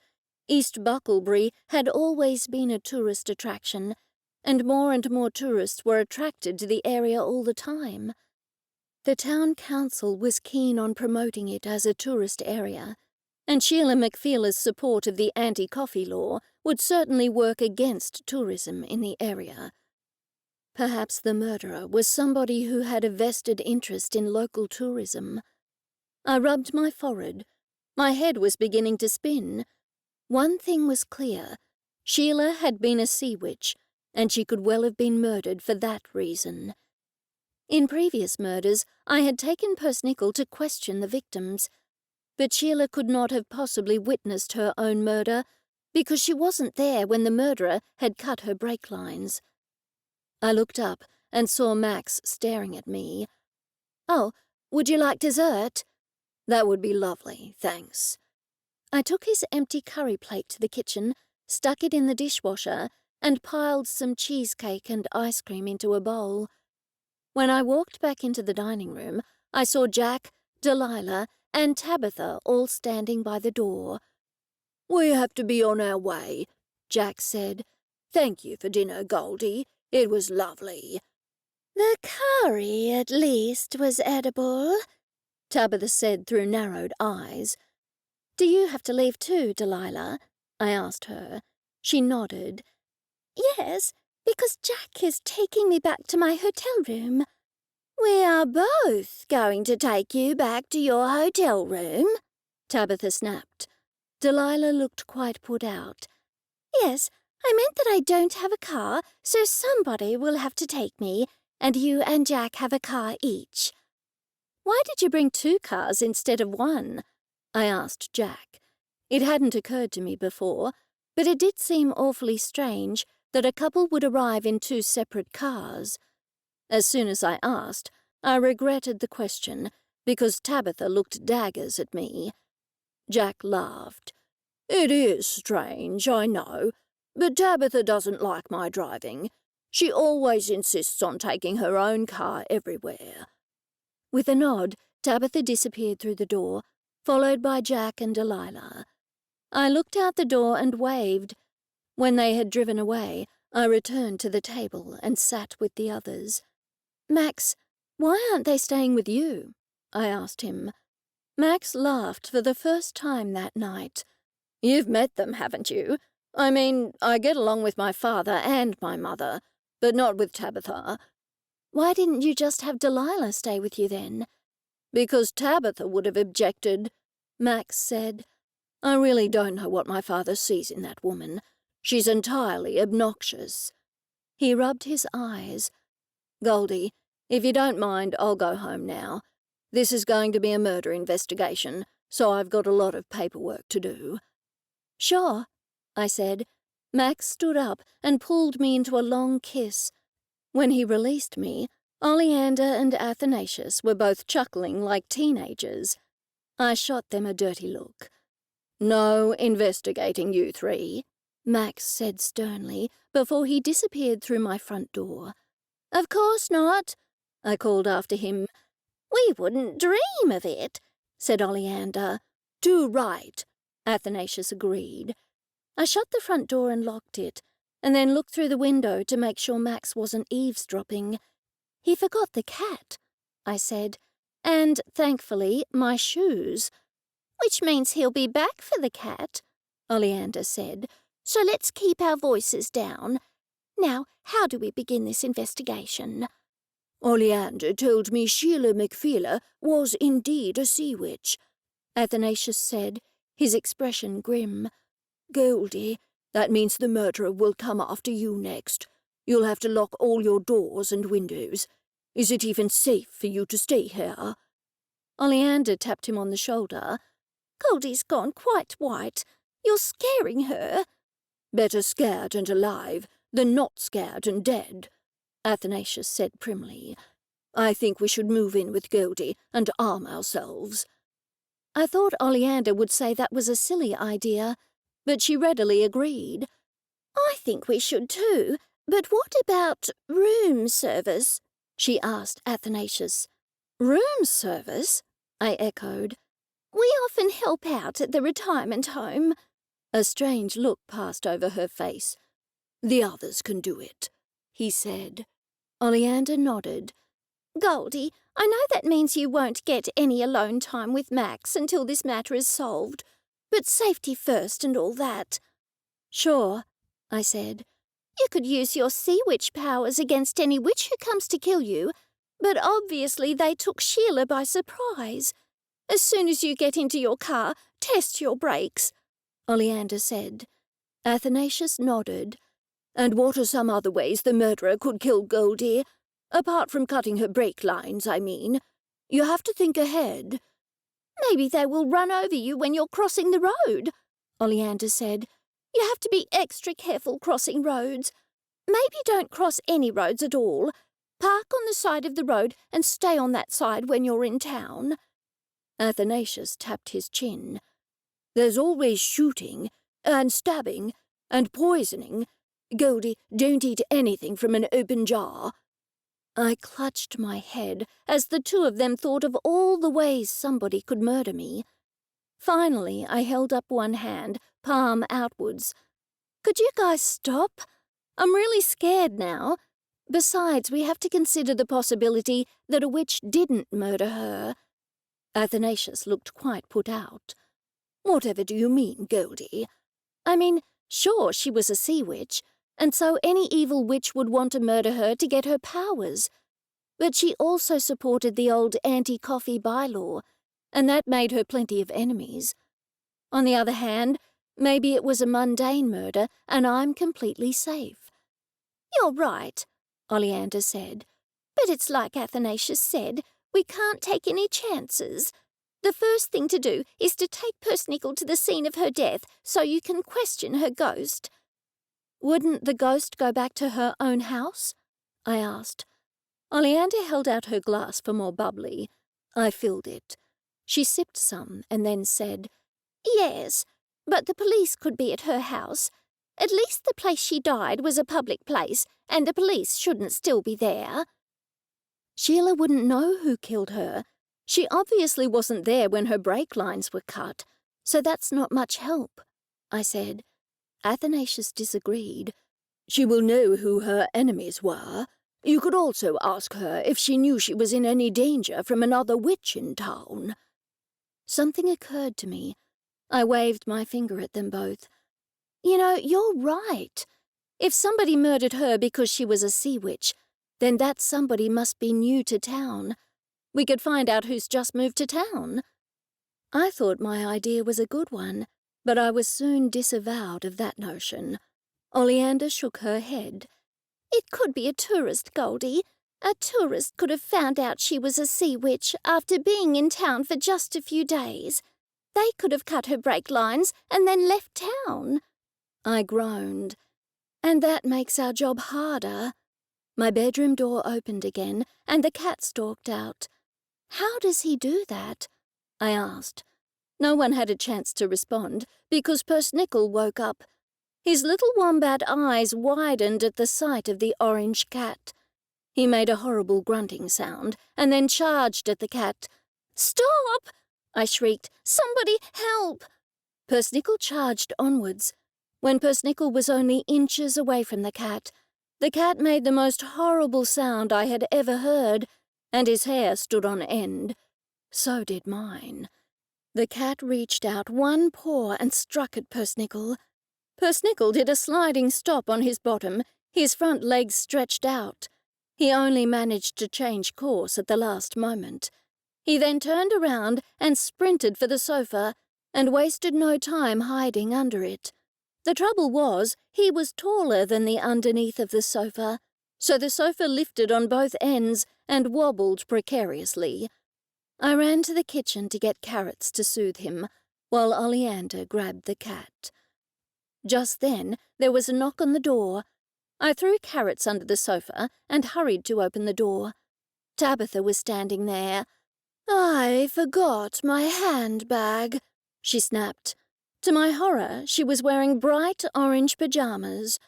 East Bucklebury had always been a tourist attraction, and more tourists were attracted to the area all the time. The town council was keen on promoting it as a tourist area, and Sheila McFeeler's support of the anti-coffee law would certainly work against tourism in the area. Perhaps the murderer was somebody who had a vested interest in local tourism. I rubbed my forehead. My head was beginning to spin. One thing was clear. Sheila had been a sea witch, and she could well have been murdered for that reason. In previous murders, I had taken Persnickle to question the victims, but Sheila could not have possibly witnessed her own murder because she wasn't there when the murderer had cut her brake lines. I looked up and saw Max staring at me. "Oh, would you like dessert?" "That would be lovely, thanks." I took his empty curry plate to the kitchen, stuck it in the dishwasher, and piled some cheesecake and ice cream into a bowl. When I walked back into the dining room, I saw Jack, Delilah, and Tabitha all standing by the door. "We have to be on our way," Jack said. "Thank you for dinner, Goldie. It was lovely." "The curry, at least, was edible," Tabitha said through narrowed eyes. "Do you have to leave too, Delilah?" I asked her. She nodded. "Yes, because Jack is taking me back to my hotel room." "We are both going to take you back to your hotel room?" Tabitha snapped. Delilah looked quite put out. "Yes, I meant that I don't have a car, so somebody will have to take me, and you and Jack have a car each." "Why did you bring 2 cars instead of 1? I asked Jack. It hadn't occurred to me before, but it did seem awfully strange that a couple would arrive in 2 separate cars. As soon as I asked, I regretted the question, because Tabitha looked daggers at me. Jack laughed. "It is strange, I know, but Tabitha doesn't like my driving. She always insists on taking her own car everywhere." With a nod, Tabitha disappeared through the door, followed by Jack and Delilah. I looked out the door and waved. When they had driven away, I returned to the table and sat with the others. "Max, why aren't they staying with you?" I asked him. Max laughed for the first time that night. "You've met them, haven't you? I mean, I get along with my father and my mother, but not with Tabitha." "Why didn't you just have Delilah stay with you then?" "Because Tabitha would have objected," Max said. "I really don't know what my father sees in that woman. She's entirely obnoxious." He rubbed his eyes. "Goldie, if you don't mind, I'll go home now. This is going to be a murder investigation, so I've got a lot of paperwork to do." "Sure," I said. Max stood up and pulled me into a long kiss. When he released me, Oleander and Athanasius were both chuckling like teenagers. I shot them a dirty look. "No investigating, you 3, Max said sternly before he disappeared through my front door. "Of course not," I called after him. "We wouldn't dream of it," said Oleander. "Too right," Athanasius agreed. I shut the front door and locked it, and then looked through the window to make sure Max wasn't eavesdropping. "He forgot the cat," I said, "and, thankfully, my shoes." "Which means he'll be back for the cat," Oleander said, "so let's keep our voices down. Now, how do we begin this investigation?" Oleander told me Sheila McFeeler was indeed a sea witch, Athanasius said, his expression grim. Goldie, that means the murderer will come after you next. You'll have to lock all your doors and windows. Is it even safe for you to stay here? Oleander tapped him on the shoulder. Goldie's gone quite white. You're scaring her. Better scared and alive than not scared and dead, Athanasius said primly. I think we should move in with Goldie and arm ourselves. I thought Oleander would say that was a silly idea, but she readily agreed. I think we should too, but what about room service? She asked Athanasius. Room service? I echoed. We often help out at the retirement home. A strange look passed over her face. The others can do it, he said. Oleander nodded. Goldie, I know that means you won't get any alone time with Max until this matter is solved, but safety first and all that. Sure, I said. You could use your sea witch powers against any witch who comes to kill you, but obviously they took Sheila by surprise. As soon as you get into your car, test your brakes, Oleander said. Athanasius nodded. And what are some other ways the murderer could kill Goldie? Apart from cutting her brake lines, I mean. You have to think ahead. Maybe they will run over you when you're crossing the road, Oleander said. You have to be extra careful crossing roads. Maybe don't cross any roads at all. Park on the side of the road and stay on that side when you're in town. Athanasius tapped his chin. There's always shooting, and stabbing, and poisoning. Goldie, don't eat anything from an open jar. I clutched my head as the two of them thought of all the ways somebody could murder me. Finally, I held up one hand, palm outwards. Could you guys stop? I'm really scared now. Besides, we have to consider the possibility that a witch didn't murder her. Athanasius looked quite put out. Whatever do you mean, Goldie? I mean, sure, she was a sea witch, and so any evil witch would want to murder her to get her powers. But she also supported the old anti-coffee bylaw, and that made her plenty of enemies. On the other hand, maybe it was a mundane murder, and I'm completely safe. You're right, Oleander said. But it's like Athanasius said, we can't take any chances. The first thing to do is to take Persnickle to the scene of her death so you can question her ghost. Wouldn't the ghost go back to her own house? I asked. Oleander held out her glass for more bubbly. I filled it. She sipped some and then said, Yes, but the police could be at her house. At least the place she died was a public place, and the police shouldn't still be there. Sheila wouldn't know who killed her. She obviously wasn't there when her brake lines were cut, so that's not much help, I said. Athanasius disagreed. She will know who her enemies were. You could also ask her if she knew she was in any danger from another witch in town. Something occurred to me. I waved my finger at them both. You know, you're right. If somebody murdered her because she was a sea witch, then that somebody must be new to town. We could find out who's just moved to town. I thought my idea was a good one, but I was soon disavowed of that notion. Oleander shook her head. It could be a tourist, Goldie. A tourist could have found out she was a sea witch after being in town for just a few days. They could have cut her brake lines and then left town. I groaned. And that makes our job harder. My bedroom door opened again, and the cat stalked out. How does he do that? I asked. No one had a chance to respond, because Persnickle woke up. His little wombat eyes widened at the sight of the orange cat. He made a horrible grunting sound, and then charged at the cat. Stop! I shrieked. Somebody help! Persnickle charged onwards. When Persnickle was only inches away from the cat made the most horrible sound I had ever heard, and his hair stood on end. So did mine. The cat reached out one paw and struck at Persnickle. Persnickle did a sliding stop on his bottom, his front legs stretched out. He only managed to change course at the last moment. He then turned around and sprinted for the sofa and wasted no time hiding under it. The trouble was, he was taller than the underneath of the sofa, so the sofa lifted on both ends and wobbled precariously. I ran to the kitchen to get carrots to soothe him, while Oleander grabbed the cat. Just then, there was a knock on the door. I threw carrots under the sofa and hurried to open the door. Tabitha was standing there. "I forgot my handbag," she snapped. To my horror, she was wearing bright orange pyjamas.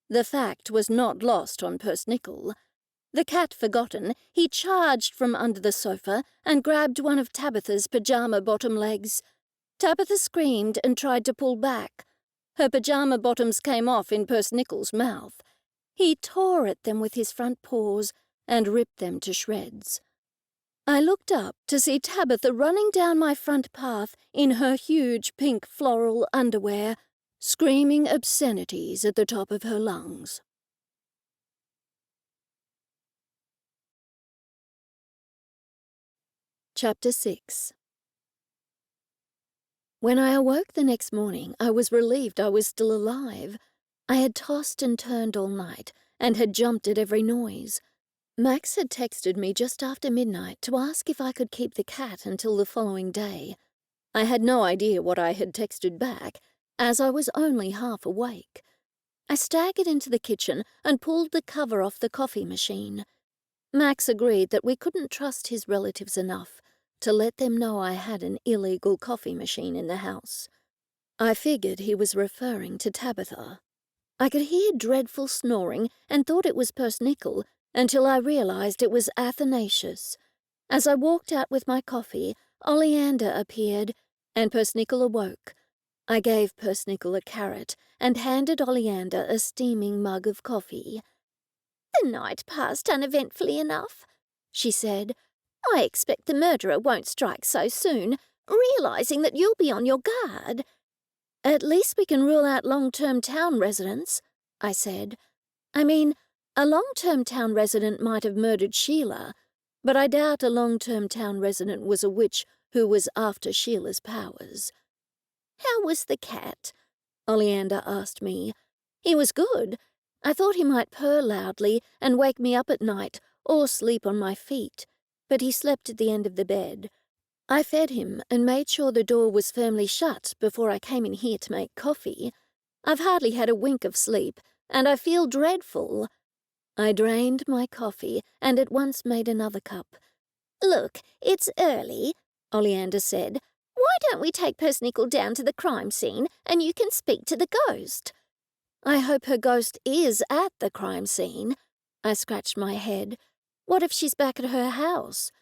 The fact was not lost on Persnickle. The cat forgotten, he charged from under the sofa and grabbed one of Tabitha's pyjama bottom legs. Tabitha screamed and tried to pull back. Her pyjama bottoms came off in Persnickle's mouth. He tore at them with his front paws and ripped them to shreds. I looked up to see Tabitha running down my front path in her huge pink floral underwear, screaming obscenities at the top of her lungs. Chapter 6. When I awoke the next morning, I was relieved I was still alive. I had tossed and turned all night and had jumped at every noise. Max had texted me just after midnight to ask if I could keep the cat until the following day. I had no idea what I had texted back, as I was only half awake. I staggered into the kitchen and pulled the cover off the coffee machine. Max agreed that we couldn't trust his relatives enough to let them know I had an illegal coffee machine in the house. I figured he was referring to Tabitha. I could hear dreadful snoring and thought it was Persnickle, until I realized it was Athanasius. As I walked out with my coffee, Oleander appeared, and Persnickle awoke. I gave Persnickle a carrot and handed Oleander a steaming mug of coffee. "The night passed uneventfully enough," she said. "I expect the murderer won't strike so soon, realizing that you'll be on your guard." "At least we can rule out long-term town residents," I said. "I mean, a long-term town resident might have murdered Sheila, but I doubt a long-term town resident was a witch who was after Sheila's powers." "How was the cat?" Oleander asked me. "He was good. I thought he might purr loudly and wake me up at night or sleep on my feet, but he slept at the end of the bed. I fed him and made sure the door was firmly shut before I came in here to make coffee. I've hardly had a wink of sleep, and I feel dreadful." I drained my coffee and at once made another cup. "Look, it's early," Oleander said. "Why don't we take Persnickle down to the crime scene and you can speak to the ghost?" "I hope her ghost is at the crime scene." I scratched my head. "What if she's back at her house?"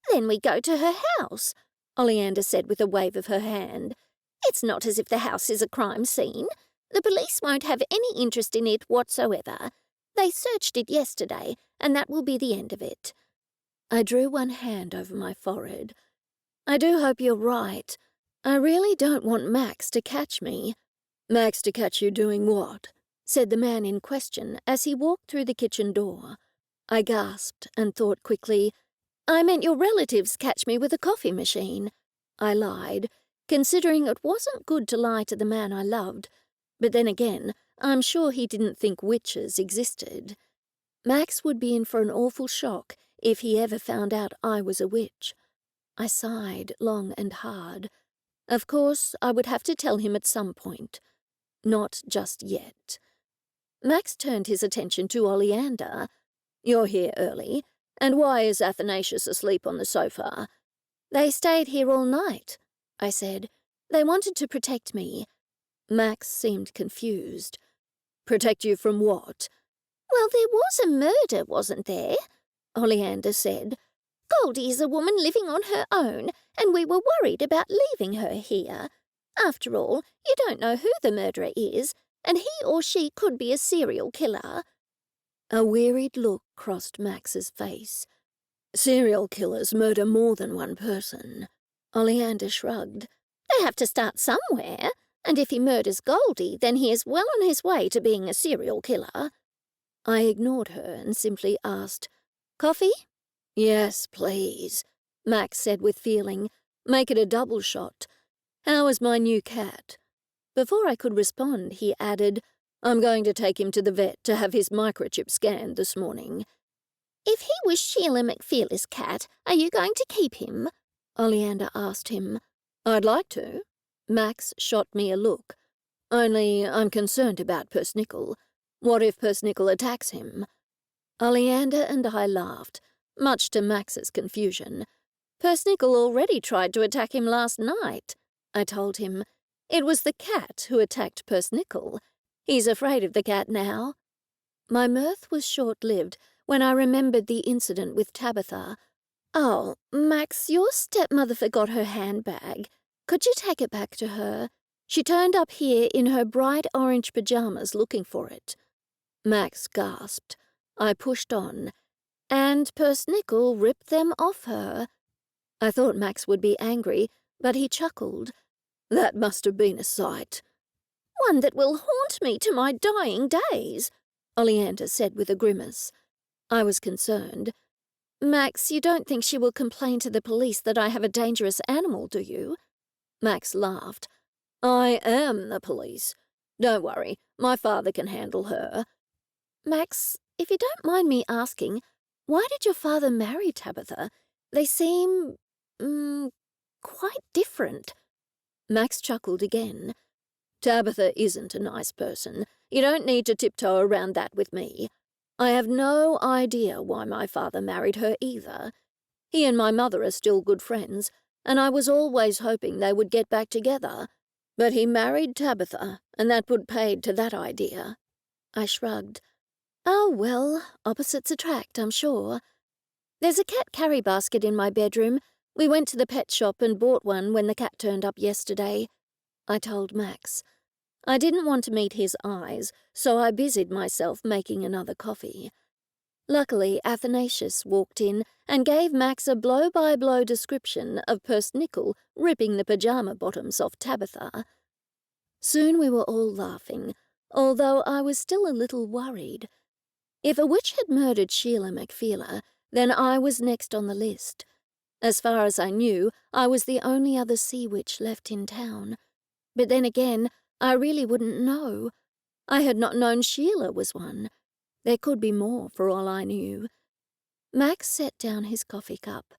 "Then we go to her house," Oleander said with a wave of her hand. "It's not as if the house is a crime scene. The police won't have any interest in it whatsoever. They searched it yesterday, and that will be the end of it." I drew one hand over my forehead. "I do hope you're right. I really don't want Max to catch me." "Max to catch you doing what?" said the man in question as he walked through the kitchen door. I gasped and thought quickly. "I meant your relatives catch me with a coffee machine." I lied, considering it wasn't good to lie to the man I loved. But then again, I'm sure he didn't think witches existed. Max would be in for an awful shock if he ever found out I was a witch. I sighed long and hard. Of course, I would have to tell him at some point. Not just yet. Max turned his attention to Oleander. "You're here early, and why is Athanasius asleep on the sofa?" "They stayed here all night," I said. "They wanted to protect me." Max seemed confused. "Protect you from what?" "Well, there was a murder, wasn't there?" Oleander said. "Goldie is a woman living on her own, and we were worried about leaving her here. After all, you don't know who the murderer is, and he or she could be a serial killer." A wearied look crossed Max's face. "Serial killers murder more than one person." Oleander shrugged. "They have to start somewhere, and if he murders Goldie, then he is well on his way to being a serial killer." I ignored her and simply asked, "Coffee?" "Yes, please," Max said with feeling. "Make it a double shot. How is my new cat?" Before I could respond, he added, "I'm going to take him to the vet to have his microchip scanned this morning." "If he was Sheila McFeeler's cat, are you going to keep him?" Oleander asked him. "I'd like to." Max shot me a look. "Only I'm concerned about Persnickle. What if Persnickle attacks him?" Oleander and I laughed, much to Max's confusion. "Persnickle already tried to attack him last night," I told him. "It was the cat who attacked Persnickle. He's afraid of the cat now." My mirth was short-lived when I remembered the incident with Tabitha. "Oh, Max, your stepmother forgot her handbag. Could you take it back to her? She turned up here in her bright orange pajamas looking for it." Max gasped. I pushed on. "And Persnickle ripped them off her." I thought Max would be angry, but he chuckled. "That must have been a sight." "One that will haunt me to my dying days," Oleander said with a grimace. I was concerned. "Max, you don't think she will complain to the police that I have a dangerous animal, do you?" Max laughed. "I am the police. Don't worry, my father can handle her." "Max, if you don't mind me asking, why did your father marry Tabitha? They seem, quite different." Max chuckled again. "Tabitha isn't a nice person. You don't need to tiptoe around that with me. I have no idea why my father married her either. He and my mother are still good friends, and I was always hoping they would get back together. But he married Tabitha, and that put paid to that idea." I shrugged. "Oh, well, opposites attract, I'm sure. There's a cat carry basket in my bedroom. We went to the pet shop and bought one when the cat turned up yesterday," I told Max. I didn't want to meet his eyes, so I busied myself making another coffee. Luckily, Athanasius walked in and gave Max a blow-by-blow description of Persnickle ripping the pajama bottoms off Tabitha. Soon we were all laughing, although I was still a little worried. If a witch had murdered Sheila McFeeler, then I was next on the list. As far as I knew, I was the only other sea witch left in town. But then again, I really wouldn't know. I had not known Sheila was one. There could be more, for all I knew. Max set down his coffee cup.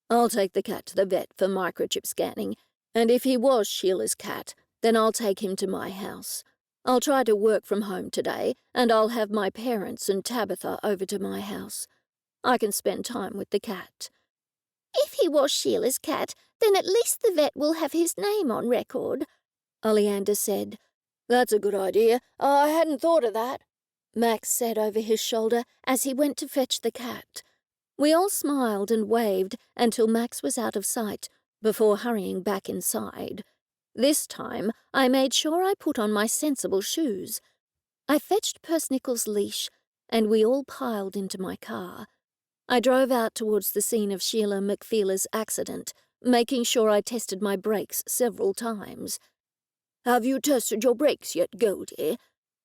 "I'll take the cat to the vet for microchip scanning, and if he was Sheila's cat, then I'll take him to my house. I'll try to work from home today, and I'll have my parents and Tabitha over to my house. I can spend time with the cat." "If he was Sheila's cat, then at least the vet will have his name on record," Oleander said. "That's a good idea. I hadn't thought of that," Max said over his shoulder as he went to fetch the cat. We all smiled and waved until Max was out of sight, before hurrying back inside. This time I made sure I put on my sensible shoes. I fetched Persnickle's leash, and we all piled into my car. I drove out towards the scene of Sheila McFeeler's accident, making sure I tested my brakes several times. "Have you tested your brakes yet, Goldie?"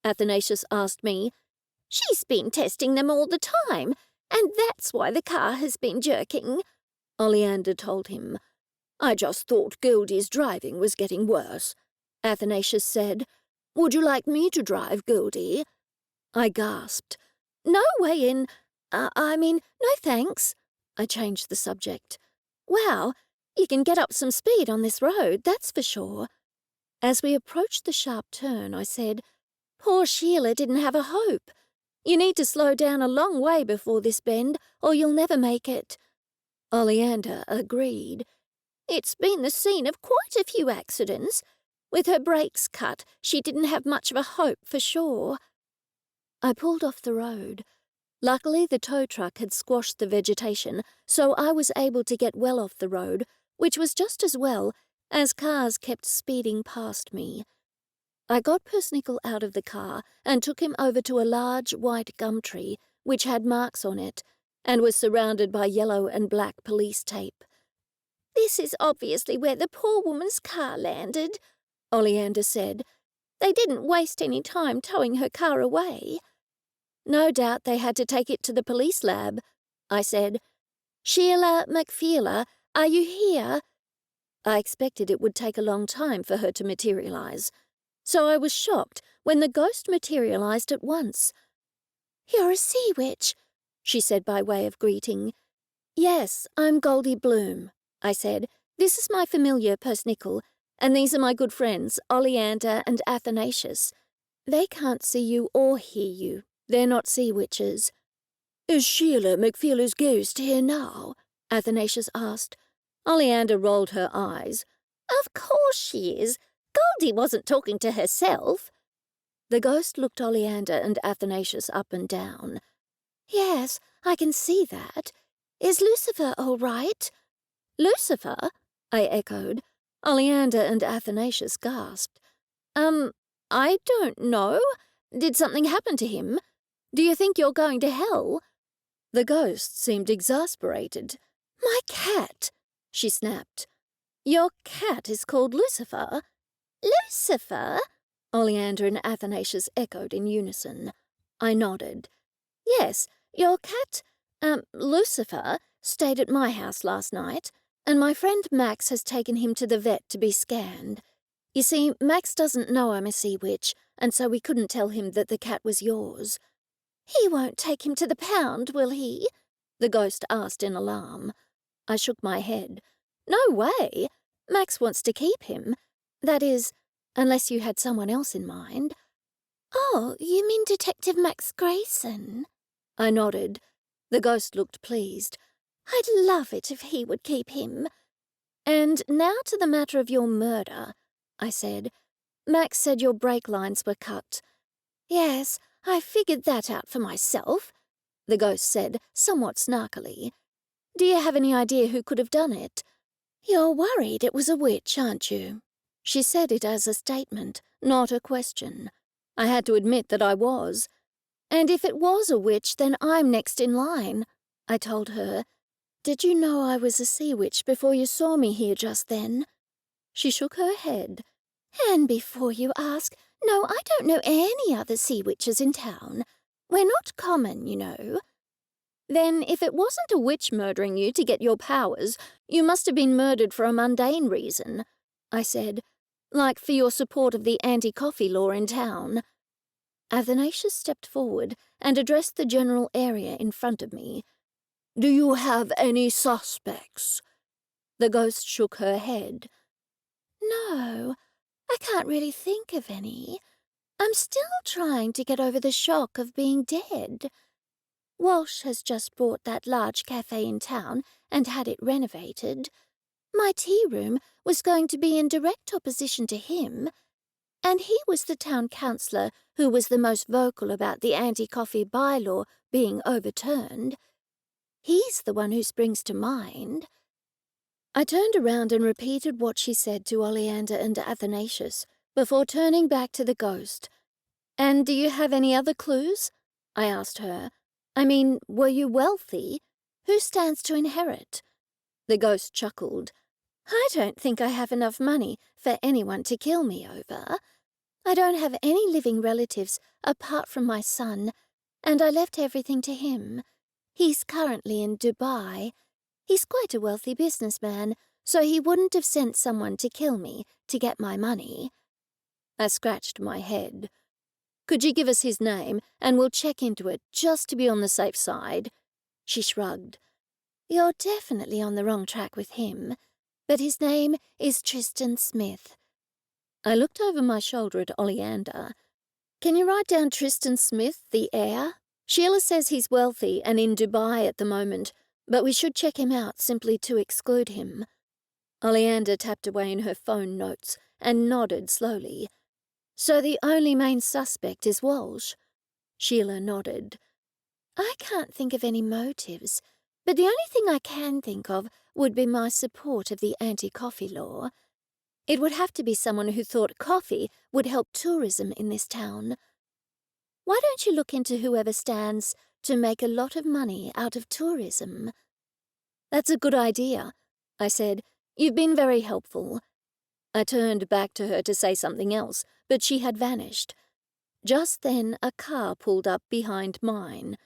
Athanasius asked me. "She's been testing them all the time, and that's why the car has been jerking," Oleander told him. "I just thought Goldie's driving was getting worse," Athanasius said. "Would you like me to drive, Goldie?" I gasped. "No way in. No thanks." I changed the subject. "Wow, you can get up some speed on this road, that's for sure." As we approached the sharp turn, I said, "Poor Sheila didn't have a hope. You need to slow down a long way before this bend, or you'll never make it." Oleander agreed. "It's been the scene of quite a few accidents. With her brakes cut, she didn't have much of a hope for sure." I pulled off the road. Luckily, the tow truck had squashed the vegetation, so I was able to get well off the road, which was just as well, as cars kept speeding past me. I got Persnickle out of the car and took him over to a large white gum tree, which had marks on it, and was surrounded by yellow and black police tape. "This is obviously where the poor woman's car landed," Oleander said. "They didn't waste any time towing her car away." No doubt they had to take it to the police lab, I said. Sheila McFeeler, are you here? I expected it would take a long time for her to materialise, so I was shocked when the ghost materialised at once. You're a sea witch, she said by way of greeting. Yes, I'm Goldie Bloom, I said. This is my familiar Persnickle, and these are my good friends, Oleander and Athanasius. They can't see you or hear you. They're not sea witches. Is Sheila McFeeler's ghost here now? Athanasius asked. Oleander rolled her eyes. Of course she is. Goldie wasn't talking to herself. The ghost looked Oleander and Athanasius up and down. Yes, I can see that. Is Lucifer all right? Lucifer? I echoed. Oleander and Athanasius gasped. I don't know. Did something happen to him? Do you think you're going to hell? The ghost seemed exasperated. My cat, she snapped. Your cat is called Lucifer? Lucifer? Oleander and Athanasius echoed in unison. I nodded. Yes, your cat, Lucifer, stayed at my house last night, and my friend Max has taken him to the vet to be scanned. You see, Max doesn't know I'm a sea witch, and so we couldn't tell him that the cat was yours. He won't take him to the pound, will he? The ghost asked in alarm. I shook my head. No way. Max wants to keep him. That is, unless you had someone else in mind. Oh, you mean Detective Max Grayson? I nodded. The ghost looked pleased. I'd love it if he would keep him. And now to the matter of your murder, I said. Max said your brake lines were cut. Yes, I figured that out for myself, the ghost said, somewhat snarkily. Do you have any idea who could have done it? You're worried it was a witch, aren't you? She said it as a statement, not a question. I had to admit that I was. And if it was a witch, then I'm next in line, I told her. Did you know I was a sea witch before you saw me here just then? She shook her head. And before you ask, no, I don't know any other sea witches in town. We're not common, you know. Then, if it wasn't a witch murdering you to get your powers, you must have been murdered for a mundane reason, I said, like for your support of the anti-coffee law in town. Athanasius stepped forward and addressed the general area in front of me. Do you have any suspects? The ghost shook her head. No, I can't really think of any. I'm still trying to get over the shock of being dead. Walsh has just bought that large cafe in town and had it renovated. My tea room was going to be in direct opposition to him, and he was the town councillor who was the most vocal about the anti-coffee bylaw being overturned. He's the one who springs to mind. I turned around and repeated what she said to Oleander and Athanasius before turning back to the ghost. And do you have any other clues? I asked her. I mean, were you wealthy? Who stands to inherit? The ghost chuckled. I don't think I have enough money for anyone to kill me over. I don't have any living relatives apart from my son, and I left everything to him. He's currently in Dubai. He's quite a wealthy businessman, so he wouldn't have sent someone to kill me to get my money. I scratched my head. Could you give us his name, and we'll check into it just to be on the safe side? She shrugged. You're definitely on the wrong track with him, but his name is Tristan Smith. I looked over my shoulder at Oleander. Can you write down Tristan Smith, the heir? Sheila says he's wealthy and in Dubai at the moment, but we should check him out simply to exclude him. Oleander tapped away in her phone notes and nodded slowly. So the only main suspect is Walsh? Sheila nodded. I can't think of any motives, but the only thing I can think of would be my support of the anti-coffee law. It would have to be someone who thought coffee would help tourism in this town. Why don't you look into whoever stands to make a lot of money out of tourism? That's a good idea, I said. You've been very helpful. I turned back to her to say something else, but she had vanished. Just then a car pulled up behind mine.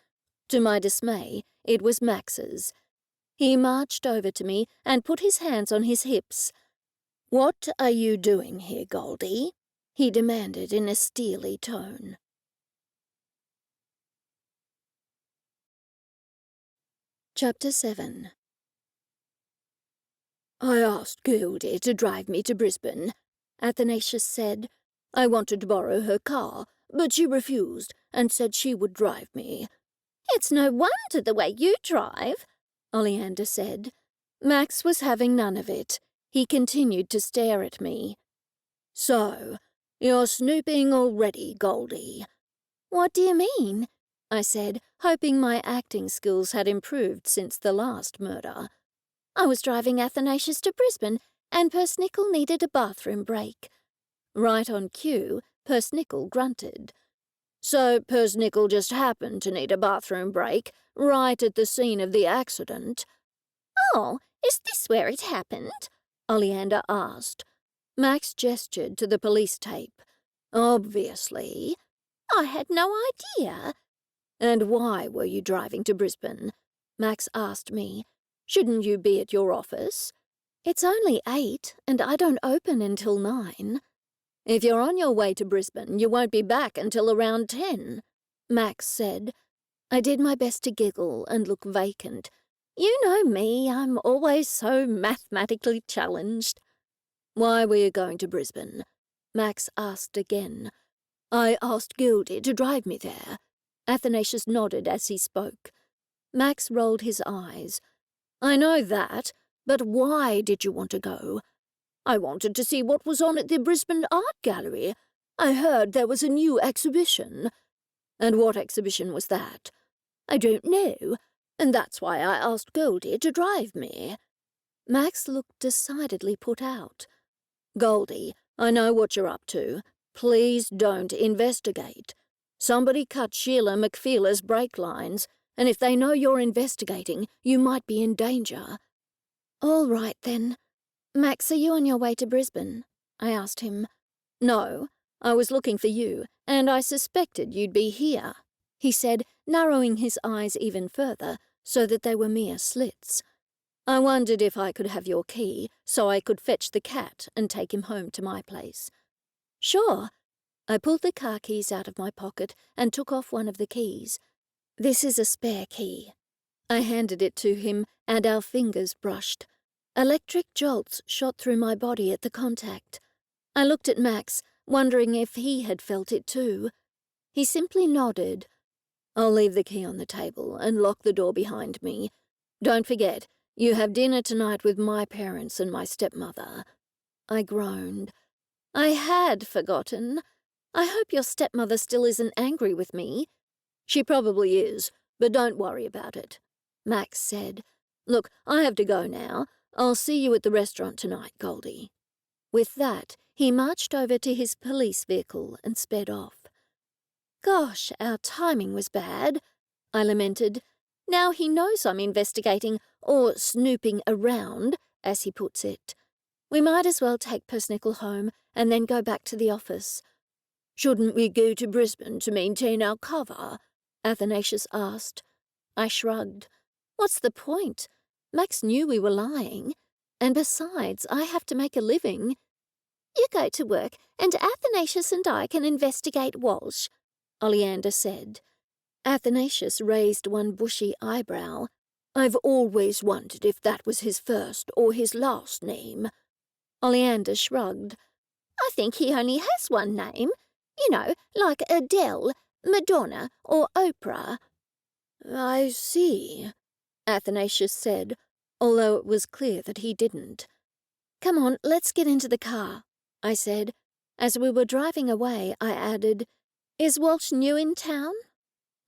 To my dismay, it was Max's. He marched over to me and put his hands on his hips. "What are you doing here, Goldie?" he demanded in a steely tone. Chapter 7. "I asked Goldie to drive me to Brisbane," Athanasius said. "I wanted to borrow her car, but she refused and said she would drive me." "It's no wonder the way you drive," Oleander said. Max was having none of it. He continued to stare at me. "So, you're snooping already, Goldie." "What do you mean?" I said, hoping my acting skills had improved since the last murder. "I was driving Athanasius to Brisbane, and Persnickle needed a bathroom break." Right on cue, Persnickle grunted. "So Persnickle just happened to need a bathroom break right at the scene of the accident?" "Oh, is this where it happened?" Oleander asked. Max gestured to the police tape. "Obviously." "I had no idea." "And why were you driving to Brisbane?" Max asked me. "Shouldn't you be at your office?" "It's only 8, and I don't open until 9. "If you're on your way to Brisbane, you won't be back until around 10, Max said. I did my best to giggle and look vacant. You know me, I'm always so mathematically challenged. "Why were you going to Brisbane?" Max asked again. "I asked Goldie to drive me there." Athanasius nodded as he spoke. Max rolled his eyes. "I know that, but why did you want to go?" "I wanted to see what was on at the Brisbane Art Gallery. I heard there was a new exhibition." "And what exhibition was that?" "I don't know, and that's why I asked Goldie to drive me." Max looked decidedly put out. "Goldie, I know what you're up to. Please don't investigate. Somebody cut Sheila McFeeler's brake lines, and if they know you're investigating, you might be in danger." "All right, then. Max, are you on your way to Brisbane?" I asked him. "No, I was looking for you, and I suspected you'd be here," he said, narrowing his eyes even further so that they were mere slits. "I wondered if I could have your key so I could fetch the cat and take him home to my place." "Sure." I pulled the car keys out of my pocket and took off one of the keys. "This is a spare key." I handed it to him, and our fingers brushed. Electric jolts shot through my body at the contact. I looked at Max, wondering if he had felt it too. He simply nodded. "I'll leave the key on the table and lock the door behind me. Don't forget, you have dinner tonight with my parents and my stepmother." I groaned. I had forgotten. I hope your stepmother still isn't angry with me. "She probably is, but don't worry about it," Max said. "Look, I have to go now. I'll see you at the restaurant tonight, Goldie." With that, he marched over to his police vehicle and sped off. "Gosh, our timing was bad," I lamented. "Now he knows I'm investigating, or snooping around, as he puts it. We might as well take Persnickle home and then go back to the office." "Shouldn't we go to Brisbane to maintain our cover?" Athanasius asked. I shrugged. What's the point? Max knew we were lying. And besides, I have to make a living. "You go to work, and Athanasius and I can investigate Walsh," Oleander said. Athanasius raised one bushy eyebrow. "I've always wondered if that was his first or his last name." Oleander shrugged. "I think he only has one name. You know, like Adele, Madonna, or Oprah." "I see," Athanasius said, although it was clear that he didn't. "Come on, let's get into the car," I said. As we were driving away, I added, "Is Walsh new in town?"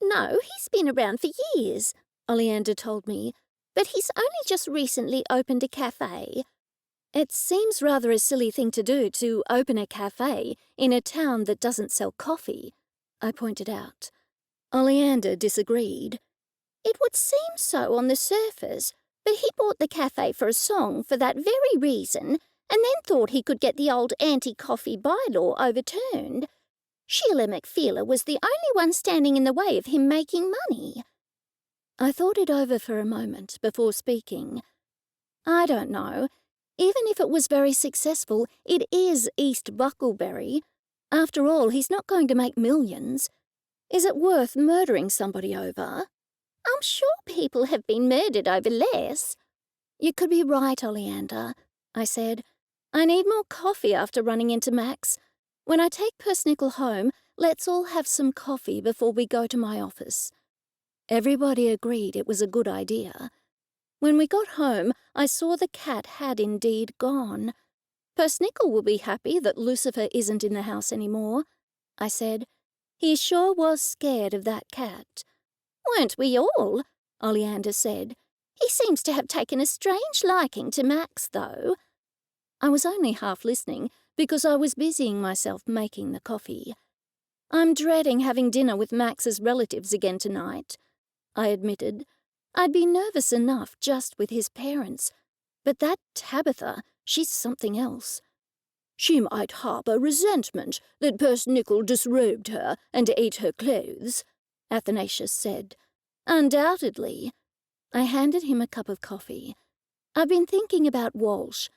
"No, he's been around for years," Oleander told me, "but he's only just recently opened a cafe." "It seems rather a silly thing to do, to open a cafe in a town that doesn't sell coffee," I pointed out. Oleander disagreed. "It would seem so on the surface, but he bought the cafe for a song for that very reason, and then thought he could get the old anti-coffee bylaw overturned. Sheila McFeeler was the only one standing in the way of him making money. I thought it over for a moment before speaking. I don't know. Even if it was very successful, it is East Bucklebury. After all, he's not going to make millions. Is it worth murdering somebody over? I'm sure people have been murdered over less. You could be right, Oleander, I said. I need more coffee after running into Max. When I take Persnickle home, let's all have some coffee before we go to my office. Everybody agreed it was a good idea. When we got home, I saw the cat had indeed gone. Persnickle will be happy that Lucifer isn't in the house anymore, I said. He sure was scared of that cat. Weren't we all? Oleander said. He seems to have taken a strange liking to Max, though. I was only half listening because I was busying myself making the coffee. I'm dreading having dinner with Max's relatives again tonight, I admitted. I'd be nervous enough just with his parents, but that Tabitha, she's something else. She might harbour resentment that Persnickle disrobed her and ate her clothes, Athanasius said. Undoubtedly. I handed him a cup of coffee. I've been thinking about Walsh.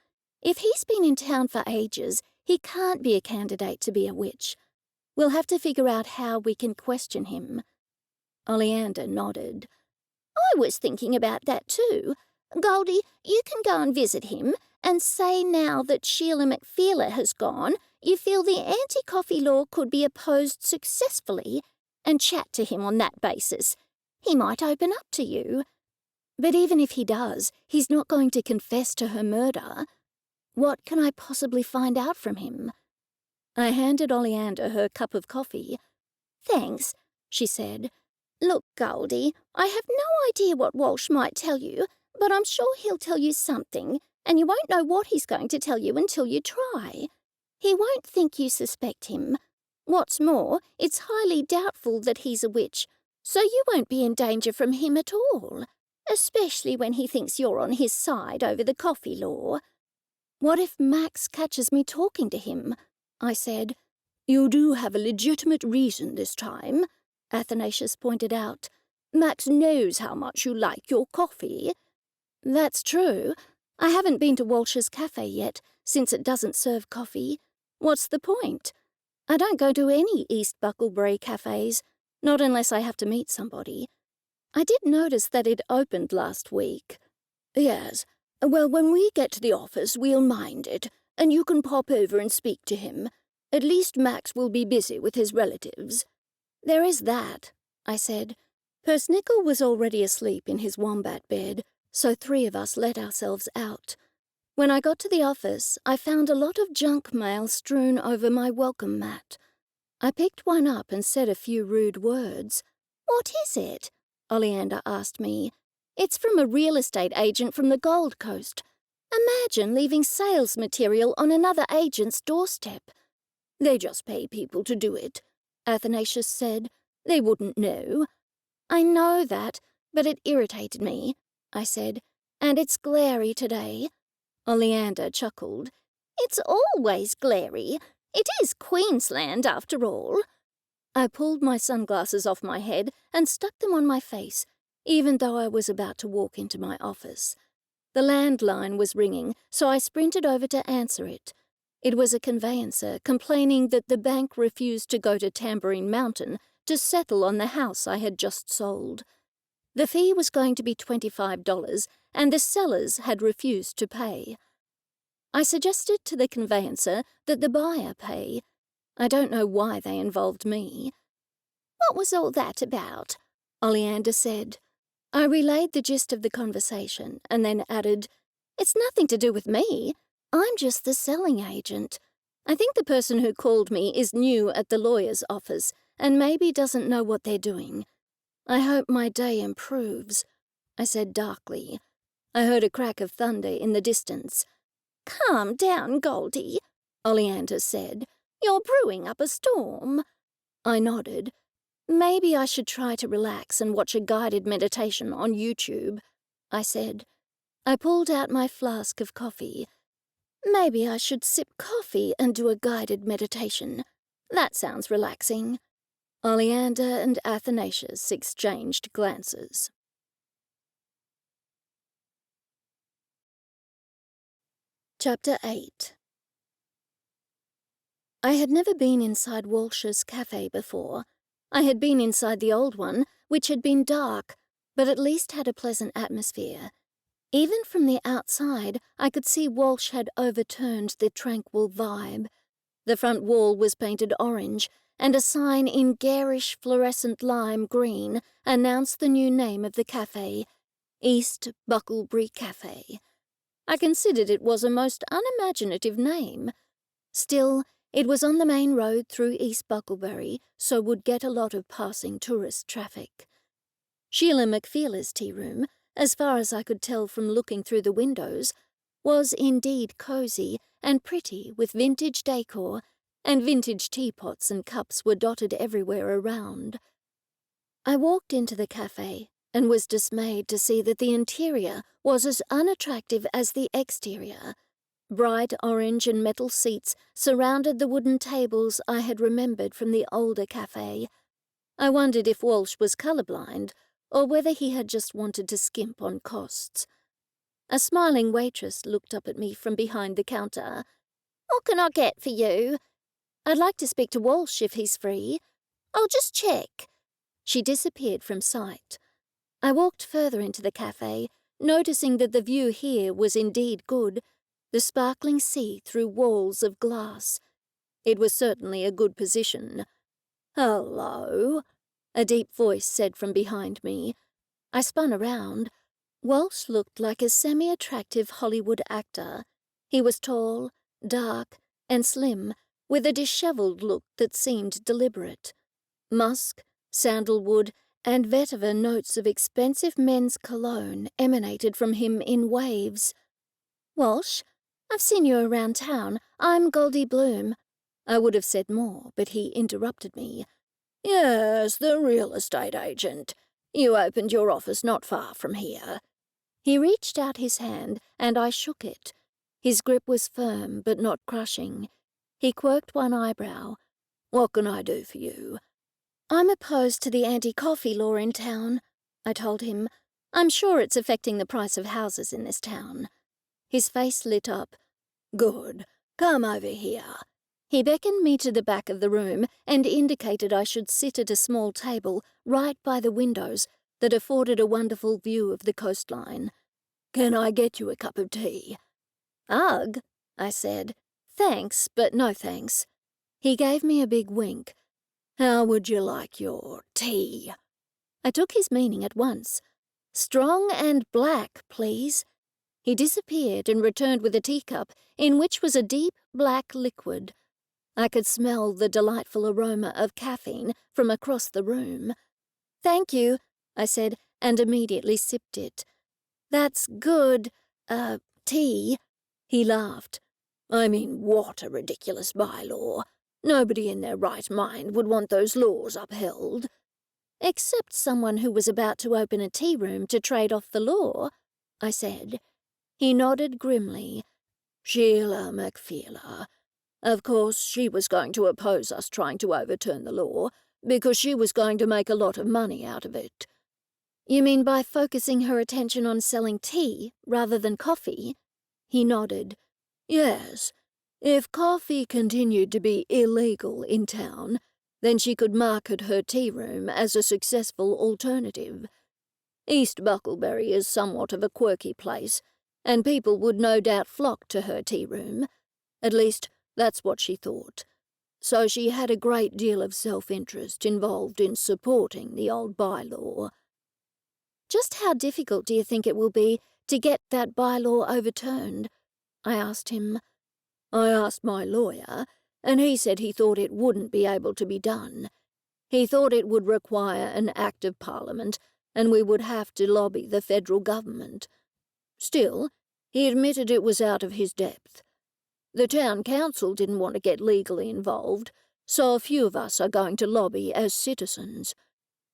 If he's been in town for ages, he can't be a candidate to be a witch. We'll have to figure out how we can question him. Oleander nodded. I was thinking about that too. Goldie, you can go and visit him and say now that Sheila McFeeler has gone, you feel the anti-coffee law could be opposed successfully, and chat to him on that basis. He might open up to you. But even if he does, he's not going to confess to her murder. What can I possibly find out from him? I handed Oleander her cup of coffee. Thanks, she said. Look, Goldie, I have no idea what Walsh might tell you, but I'm sure he'll tell you something, and you won't know what he's going to tell you until you try. He won't think you suspect him. What's more, it's highly doubtful that he's a witch, so you won't be in danger from him at all, especially when he thinks you're on his side over the coffee law. What if Max catches me talking to him? I said. You do have a legitimate reason this time, Athanasius pointed out. Max knows how much you like your coffee. That's true. I haven't been to Walsh's cafe yet, since it doesn't serve coffee. What's the point? I don't go to any East Bucklebury cafes, not unless I have to meet somebody. I did notice that it opened last week. Yes. Well, when we get to the office, we'll mind it, and you can pop over and speak to him. At least Max will be busy with his relatives. There is that, I said. Persnickle was already asleep in his wombat bed, so 3 of us let ourselves out. When I got to the office, I found a lot of junk mail strewn over my welcome mat. I picked one up and said a few rude words. What is it? Oleander asked me. It's from a real estate agent from the Gold Coast. Imagine leaving sales material on another agent's doorstep. They just pay people to do it, Athanasius said. They wouldn't know. I know that, but it irritated me, I said. And it's glary today. Oleander chuckled. It's always glary. It is Queensland, after all. I pulled my sunglasses off my head and stuck them on my face, even though I was about to walk into my office. The landline was ringing, so I sprinted over to answer it. It was a conveyancer complaining that the bank refused to go to Tambourine Mountain to settle on the house I had just sold. The fee was going to be $25, and the sellers had refused to pay. I suggested to the conveyancer that the buyer pay. I don't know why they involved me. What was all that about? Oleander said. I relayed the gist of the conversation and then added, It's nothing to do with me. I'm just the selling agent. I think the person who called me is new at the lawyer's office and maybe doesn't know what they're doing. I hope my day improves, I said darkly. I heard a crack of thunder in the distance. Calm down, Goldie, Oleander said. You're brewing up a storm. I nodded. Maybe I should try to relax and watch a guided meditation on YouTube, I said. I pulled out my flask of coffee. Maybe I should sip coffee and do a guided meditation, That sounds relaxing." Oleander and Athanasius exchanged glances. Chapter 8. I had never been inside Walsh's cafe before. I had been inside the old one, which had been dark, but at least had a pleasant atmosphere. Even from the outside, I could see Walsh had overturned the tranquil vibe. The front wall was painted orange, and a sign in garish fluorescent lime green announced the new name of the cafe, East Bucklebury Cafe. I considered it was a most unimaginative name. Still, it was on the main road through East Bucklebury, so would get a lot of passing tourist traffic. Sheila McFeeler's tea room, as far as I could tell from looking through the windows, was indeed cosy and pretty with vintage decor, and vintage teapots and cups were dotted everywhere around. I walked into the cafe and was dismayed to see that the interior was as unattractive as the exterior. Bright orange and metal seats surrounded the wooden tables I had remembered from the older cafe. I wondered if Walsh was colourblind, or whether he had just wanted to skimp on costs. A smiling waitress looked up at me from behind the counter. "What can I get for you?" "I'd like to speak to Walsh if he's free." "I'll just check." She disappeared from sight. I walked further into the cafe, noticing that the view here was indeed good, the sparkling sea through walls of glass. It was certainly a good position. "Hello," a deep voice said from behind me. I spun around. Walsh looked like a semi-attractive Hollywood actor. He was tall, dark, and slim, with a dishevelled look that seemed deliberate. Musk, sandalwood, and vetiver notes of expensive men's cologne emanated from him in waves. "Walsh, I've seen you around town. I'm Goldie Bloom." I would have said more, but he interrupted me. "Yes, the real estate agent. You opened your office not far from here." He reached out his hand, and I shook it. His grip was firm, but not crushing. He quirked one eyebrow. "What can I do for you?" "I'm opposed to the anti-coffee law in town," I told him. "I'm sure it's affecting the price of houses in this town." His face lit up. "Good. Come over here." He beckoned me to the back of the room and indicated I should sit at a small table right by the windows that afforded a wonderful view of the coastline. "Can I get you a cup of tea?" "Ugh," I said. "Thanks, but no thanks." He gave me a big wink. "How would you like your tea?" I took his meaning at once. "Strong and black, please." He disappeared and returned with a teacup in which was a deep black liquid. I could smell the delightful aroma of caffeine from across the room. "Thank you," I said, and immediately sipped it. "That's good, tea." He laughed. "I mean, what a ridiculous bylaw. Nobody in their right mind would want those laws upheld." "Except someone who was about to open a tea room to trade off the law," I said. He nodded grimly. "Sheila McFeeler. Of course, she was going to oppose us trying to overturn the law, because she was going to make a lot of money out of it." "You mean by focusing her attention on selling tea rather than coffee?" He nodded. "Yes. If coffee continued to be illegal in town, then she could market her tea room as a successful alternative. East Bucklebury is somewhat of a quirky place, and people would no doubt flock to her tea room. At least, that's what she thought. So she had a great deal of self-interest involved in supporting the old bylaw." "Just how difficult do you think it will be to get that bylaw overturned?" I asked him. "I asked my lawyer, and he said he thought it wouldn't be able to be done. He thought it would require an Act of Parliament, and we would have to lobby the federal government. Still, he admitted it was out of his depth. The town council didn't want to get legally involved, so a few of us are going to lobby as citizens.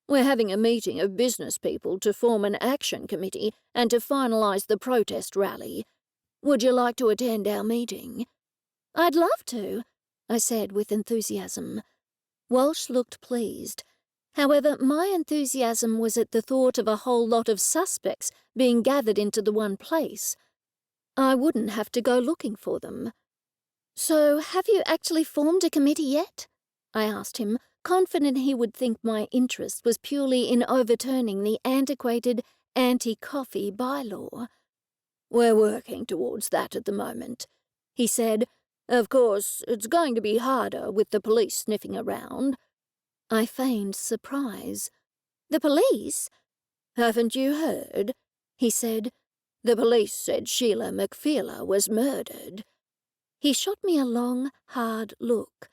We're having a meeting of business people to form an action committee and to finalise the protest rally. Would you like to attend our meeting?" "I'd love to," I said with enthusiasm. Walsh looked pleased. However, my enthusiasm was at the thought of a whole lot of suspects being gathered into the one place. I wouldn't have to go looking for them. "So, have you actually formed a committee yet?" I asked him, confident he would think my interest was purely in overturning the antiquated anti-coffee bylaw. "We're working towards that at the moment," he said. "Of course, it's going to be harder with the police sniffing around." I feigned surprise. "The police?" "Haven't you heard?" he said. "The police said Sheila McPheeler was murdered." He shot me a long, hard look.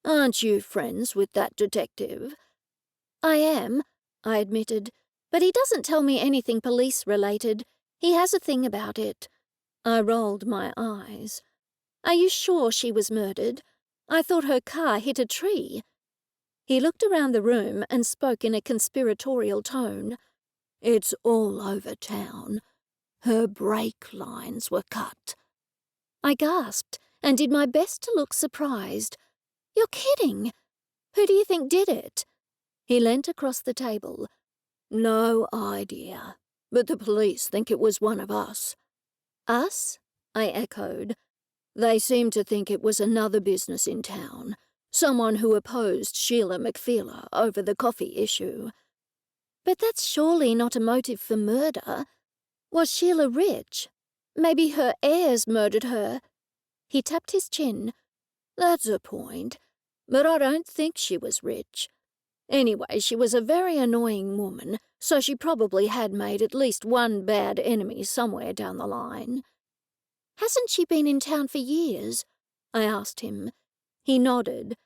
"Aren't you friends with that detective?" "I am," I admitted, "but he doesn't tell me anything police-related. He has a thing about it." I rolled my eyes. "Are you sure she was murdered? I thought her car hit a tree." He looked around the room and spoke in a conspiratorial tone. "It's all over town. Her brake lines were cut." I gasped and did my best to look surprised. "You're kidding! Who do you think did it?" He leant across the table. "No idea, but the police think it was one of us." "Us?" I echoed. "They seem to think it was another business in town, someone who opposed Sheila McPheeler over the coffee issue." "But that's surely not a motive for murder. Was Sheila rich? Maybe her heirs murdered her." He tapped his chin. "That's a point, but I don't think she was rich. Anyway, she was a very annoying woman, so she probably had made at least one bad enemy somewhere down the line." "Hasn't she been in town for years?" I asked him. He nodded.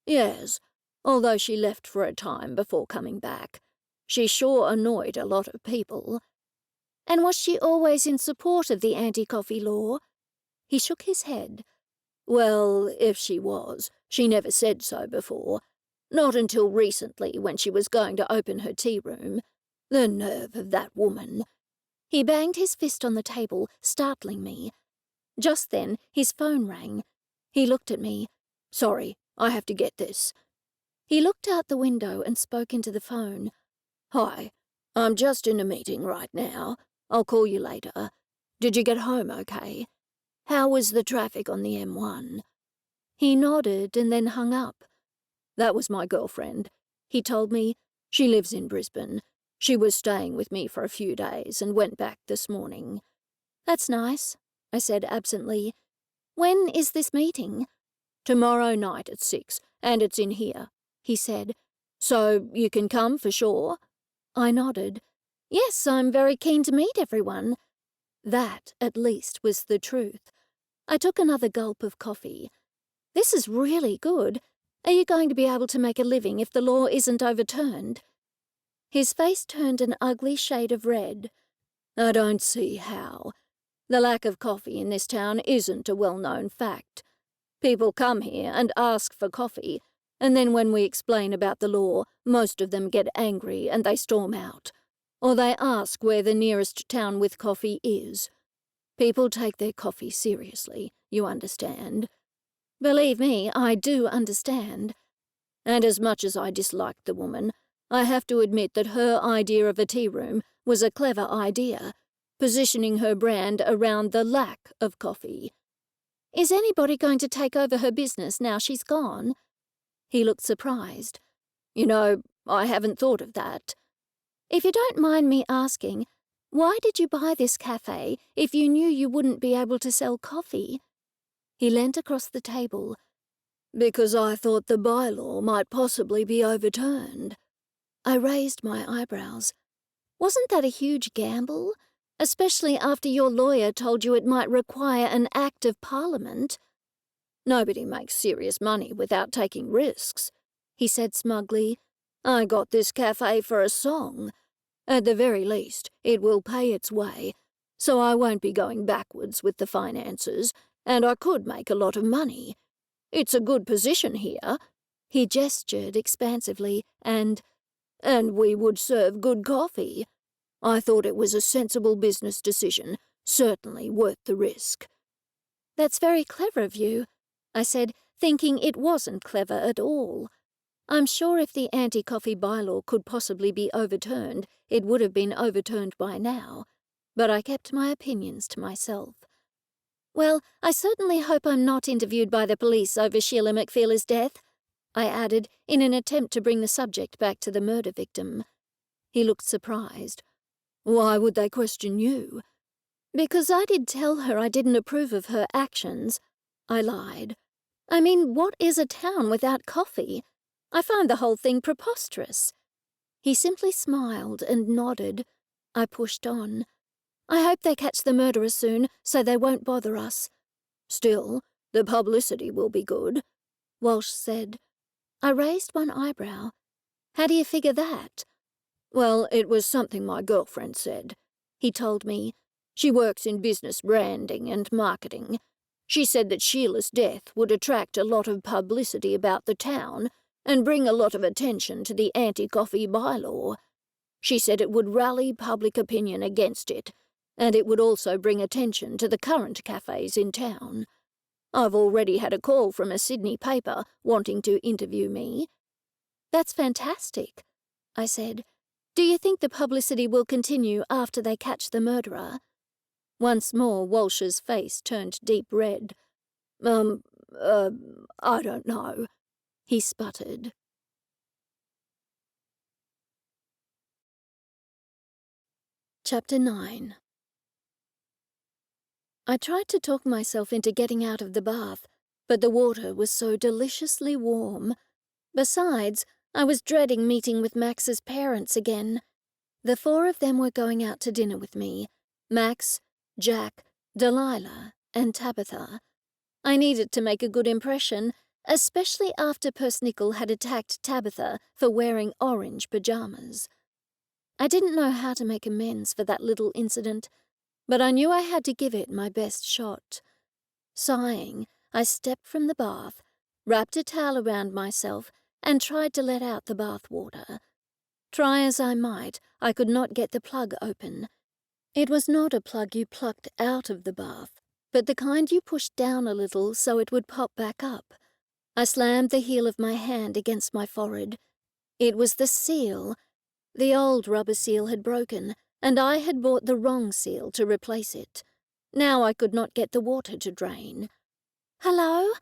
"Yes, although she left for a time before coming back. She sure annoyed a lot of people." "And was she always in support of the anti-coffee law?" He shook his head. "Well, if she was, she never said so before. Not until recently when she was going to open her tea room. The nerve of that woman." He banged his fist on the table, startling me. Just then, his phone rang. He looked at me. "Sorry, I have to get this." He looked out the window and spoke into the phone. "Hi, I'm just in a meeting right now. I'll call you later. Did you get home okay? How was the traffic on the M1? He nodded and then hung up. "That was my girlfriend," he told me. "She lives in Brisbane. She was staying with me for a few days and went back this morning." "That's nice," I said absently. "When is this meeting?" "Tomorrow night at 6, and it's in here," he said. "So you can come for sure?" I nodded. "Yes, I'm very keen to meet everyone." That, at least, was the truth. I took another gulp of coffee. "This is really good. Are you going to be able to make a living if the law isn't overturned?" His face turned an ugly shade of red. "I don't see how. The lack of coffee in this town isn't a well-known fact. People come here and ask for coffee, and then when we explain about the law, most of them get angry and they storm out. Or they ask where the nearest town with coffee is. People take their coffee seriously, you understand." "Believe me, I do understand." "And as much as I disliked the woman, I have to admit that her idea of a tea room was a clever idea, positioning her brand around the lack of coffee." "Is anybody going to take over her business now she's gone?" He looked surprised. "You know, I haven't thought of that." "If you don't mind me asking, why did you buy this cafe if you knew you wouldn't be able to sell coffee?" He leant across the table. "Because I thought the bylaw might possibly be overturned." I raised my eyebrows. "Wasn't that a huge gamble? Especially after your lawyer told you it might require an Act of Parliament?" "Nobody makes serious money without taking risks," he said smugly. "I got this cafe for a song. At the very least, it will pay its way, so I won't be going backwards with the finances, and I could make a lot of money. It's a good position here." He gestured expansively, and we would serve good coffee. I thought it was a sensible business decision, certainly worth the risk." "That's very clever of you," I said, thinking it wasn't clever at all. I'm sure if the anti-coffee bylaw could possibly be overturned, it would have been overturned by now, but I kept my opinions to myself. Well, I certainly hope I'm not interviewed by the police over Sheila McFeeler's death, I added in an attempt to bring the subject back to the murder victim. He looked surprised. Why would they question you? Because I did tell her I didn't approve of her actions, I lied. I mean, what is a town without coffee? I find the whole thing preposterous. He simply smiled and nodded. I pushed on. I hope they catch the murderer soon, so they won't bother us. Still, the publicity will be good, Walsh said. I raised one eyebrow. How do you figure that? Well, it was something my girlfriend said, he told me. She works in business branding and marketing. She said that Sheila's death would attract a lot of publicity about the town and bring a lot of attention to the anti-coffee bylaw. She said it would rally public opinion against it, and it would also bring attention to the current cafes in town. I've already had a call from a Sydney paper wanting to interview me. That's fantastic, I said. Do you think the publicity will continue after they catch the murderer? Once more Walsh's face turned deep red. I don't know, he sputtered. Chapter 9. I tried to talk myself into getting out of the bath, but the water was so deliciously warm. Besides, I was dreading meeting with Max's parents again. The four of them were going out to dinner with me. Max, Jack, Delilah, and Tabitha. I needed to make a good impression, especially after Persnickle had attacked Tabitha for wearing orange pajamas. I didn't know how to make amends for that little incident, but I knew I had to give it my best shot. Sighing, I stepped from the bath, wrapped a towel around myself, and tried to let out the bath water. Try as I might, I could not get the plug open. It was not a plug you plucked out of the bath, but the kind you pushed down a little so it would pop back up. I slammed the heel of my hand against my forehead. It was the seal. The old rubber seal had broken, and I had bought the wrong seal to replace it. Now I could not get the water to drain. "Hello?"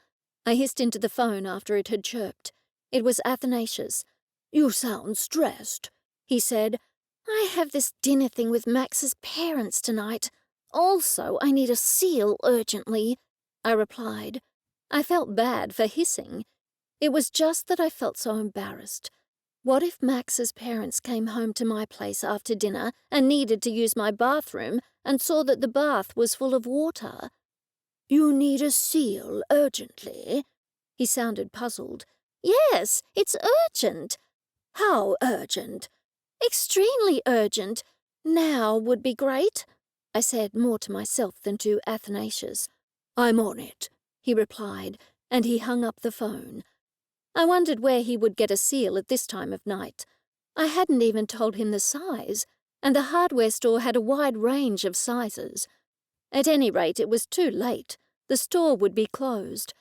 I hissed into the phone after it had chirped. It was Athanasius. "You sound stressed," he said. "I have this dinner thing with Max's parents tonight. Also, I need a seal urgently," I replied. I felt bad for hissing. It was just that I felt so embarrassed. What if Max's parents came home to my place after dinner and needed to use my bathroom and saw that the bath was full of water? "You need a seal urgently?" He sounded puzzled. "Yes, it's urgent." "How urgent?" "Extremely urgent. Now would be great," I said more to myself than to Athanasius. "I'm on it," he replied, and he hung up the phone. I wondered where he would get a seal at this time of night. I hadn't even told him the size, and the hardware store had a wide range of sizes. At any rate, it was too late. The store would be closed.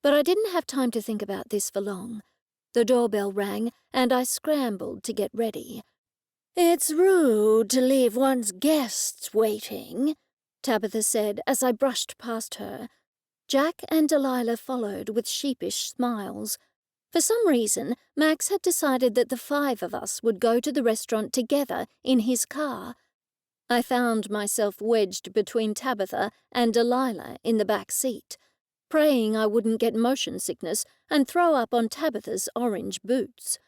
But I didn't have time to think about this for long. The doorbell rang, and I scrambled to get ready. "It's rude to leave one's guests waiting," Tabitha said as I brushed past her. Jack and Delilah followed with sheepish smiles. For some reason, Max had decided that the five of us would go to the restaurant together in his car. I found myself wedged between Tabitha and Delilah in the back seat, praying I wouldn't get motion sickness and throw up on Tabitha's orange boots.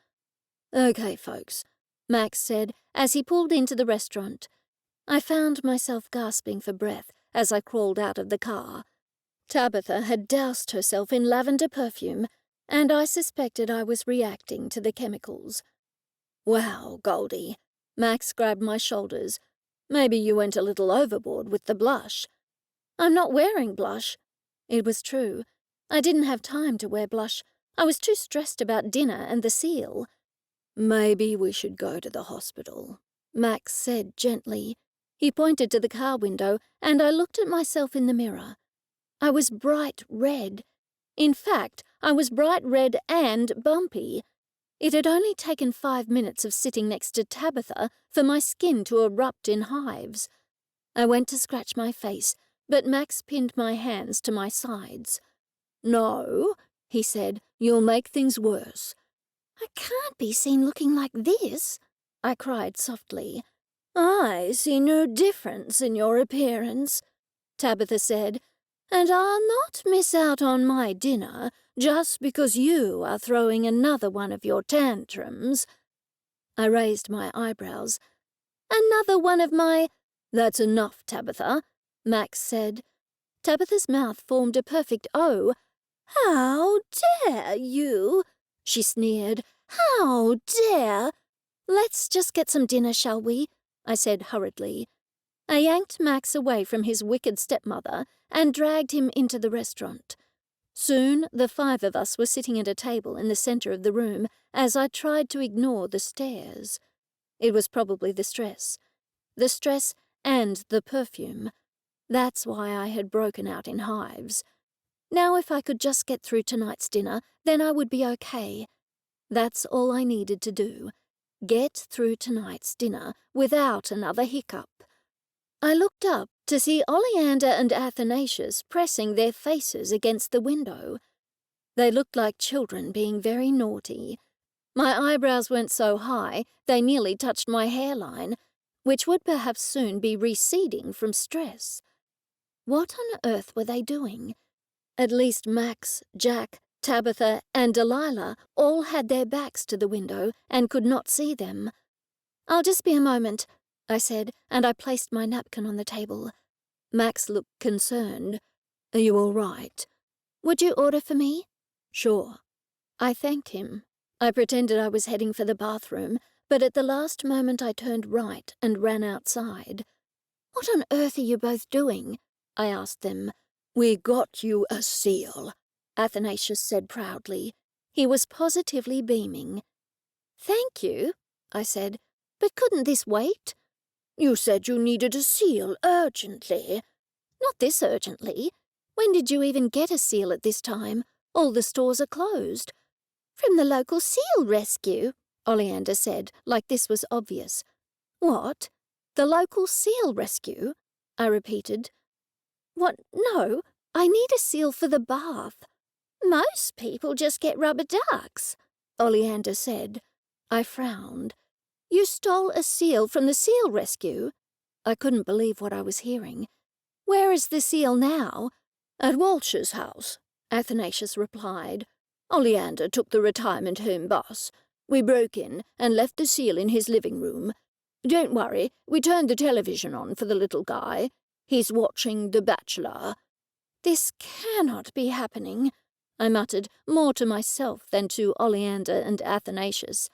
"Okay, folks," Max said as he pulled into the restaurant. I found myself gasping for breath as I crawled out of the car. Tabitha had doused herself in lavender perfume, and I suspected I was reacting to the chemicals. "Wow, Goldie," Max grabbed my shoulders. "Maybe you went a little overboard with the blush." "I'm not wearing blush." It was true. I didn't have time to wear blush. I was too stressed about dinner and the seal. "Maybe we should go to the hospital," Max said gently. He pointed to the car window, and I looked at myself in the mirror. I was bright red. In fact, I was bright red and bumpy. It had only taken 5 minutes of sitting next to Tabitha for my skin to erupt in hives. I went to scratch my face, but Max pinned my hands to my sides. "No," he said, "you'll make things worse." "I can't be seen looking like this," I cried softly. "I see no difference in your appearance," Tabitha said, "and I'll not miss out on my dinner just because you are throwing another one of your tantrums." I raised my eyebrows. "Another one of my—" "That's enough, Tabitha," Max said. Tabitha's mouth formed a perfect O. "How dare you?" she sneered. "How dare—" "Let's just get some dinner, shall we?" I said hurriedly. I yanked Max away from his wicked stepmother and dragged him into the restaurant. Soon the 5 of us were sitting at a table in the centre of the room as I tried to ignore the stares. It was probably the stress. The stress and the perfume. That's why I had broken out in hives. Now if I could just get through tonight's dinner, then I would be okay. That's all I needed to do. Get through tonight's dinner without another hiccup. I looked up to see Oleander and Athanasius pressing their faces against the window. They looked like children being very naughty. My eyebrows weren't so high they nearly touched my hairline, which would perhaps soon be receding from stress. What on earth were they doing? At least Max, Jack, Tabitha, and Delilah all had their backs to the window and could not see them. "I'll just be a moment," I said, and I placed my napkin on the table. Max looked concerned. "Are you all right?" "Would you order for me?" "Sure." I thanked him. I pretended I was heading for the bathroom, but at the last moment I turned right and ran outside. "What on earth are you both doing?" I asked them. "We got you a seal," Athanasius said proudly. He was positively beaming. "Thank you," I said, "but couldn't this wait?" "You said you needed a seal urgently." "Not this urgently. When did you even get a seal at this time? All the stores are closed." "From the local seal rescue," Oleander said, like this was obvious. "What? The local seal rescue?" I repeated. "What? No, I need a seal for the bath." "Most people just get rubber ducks," Oleander said. I frowned. "You stole a seal from the seal rescue?" I couldn't believe what I was hearing. "Where is the seal now?" "At Walsh's house," Athanasius replied. "Oleander took the retirement home bus. We broke in and left the seal in his living room. Don't worry, we turned the television on for the little guy. He's watching The Bachelor." "This cannot be happening," I muttered, more to myself than to Oleander and Athanasius.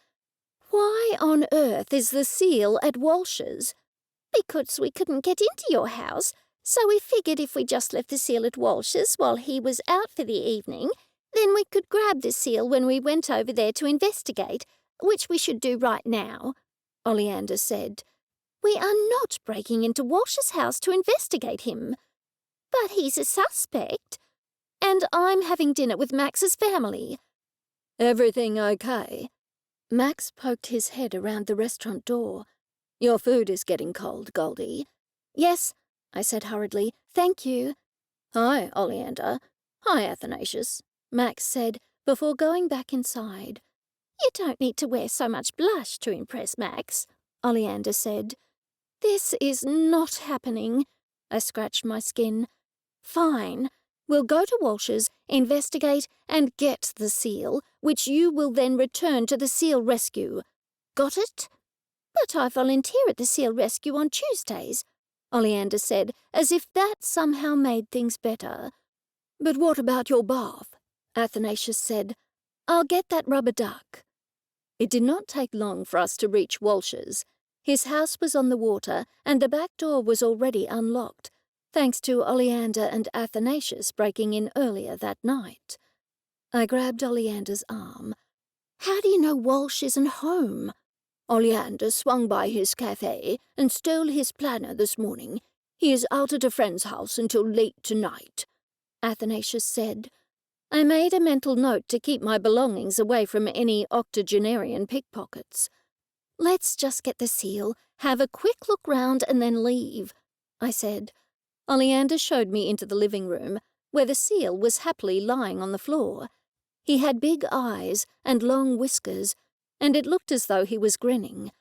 "Why on earth is the seal at Walsh's?" "Because we couldn't get into your house, so we figured if we just left the seal at Walsh's while he was out for the evening, then we could grab the seal when we went over there to investigate, which we should do right now," Oleander said. "We are not breaking into Walsh's house to investigate him." "But he's a suspect." "And I'm having dinner with Max's family." "Everything okay?" Max poked his head around the restaurant door. "Your food is getting cold, Goldie." "Yes," I said hurriedly. "Thank you." "Hi, Oleander." "Hi, Athanasius," Max said before going back inside. "You don't need to wear so much blush to impress Max," Oleander said. "This is not happening." I scratched my skin. "Fine. We'll go to Walsh's, investigate, and get the seal, which you will then return to the seal rescue. Got it?" "But I volunteer at the seal rescue on Tuesdays," Oleander said, as if that somehow made things better. "But what about your bath?" Athanasius said. "I'll get that rubber duck." It did not take long for us to reach Walsh's. His house was on the water, and the back door was already unlocked, thanks to Oleander and Athanasius breaking in earlier that night. I grabbed Oleander's arm. "How do you know Walsh isn't home?" "Oleander swung by his cafe and stole his planner this morning. He is out at a friend's house until late tonight," Athanasius said. I made a mental note to keep my belongings away from any octogenarian pickpockets. "Let's just get the seal, have a quick look round and then leave," I said. Oleander showed me into the living room, where the seal was happily lying on the floor. He had big eyes and long whiskers, and it looked as though he was grinning.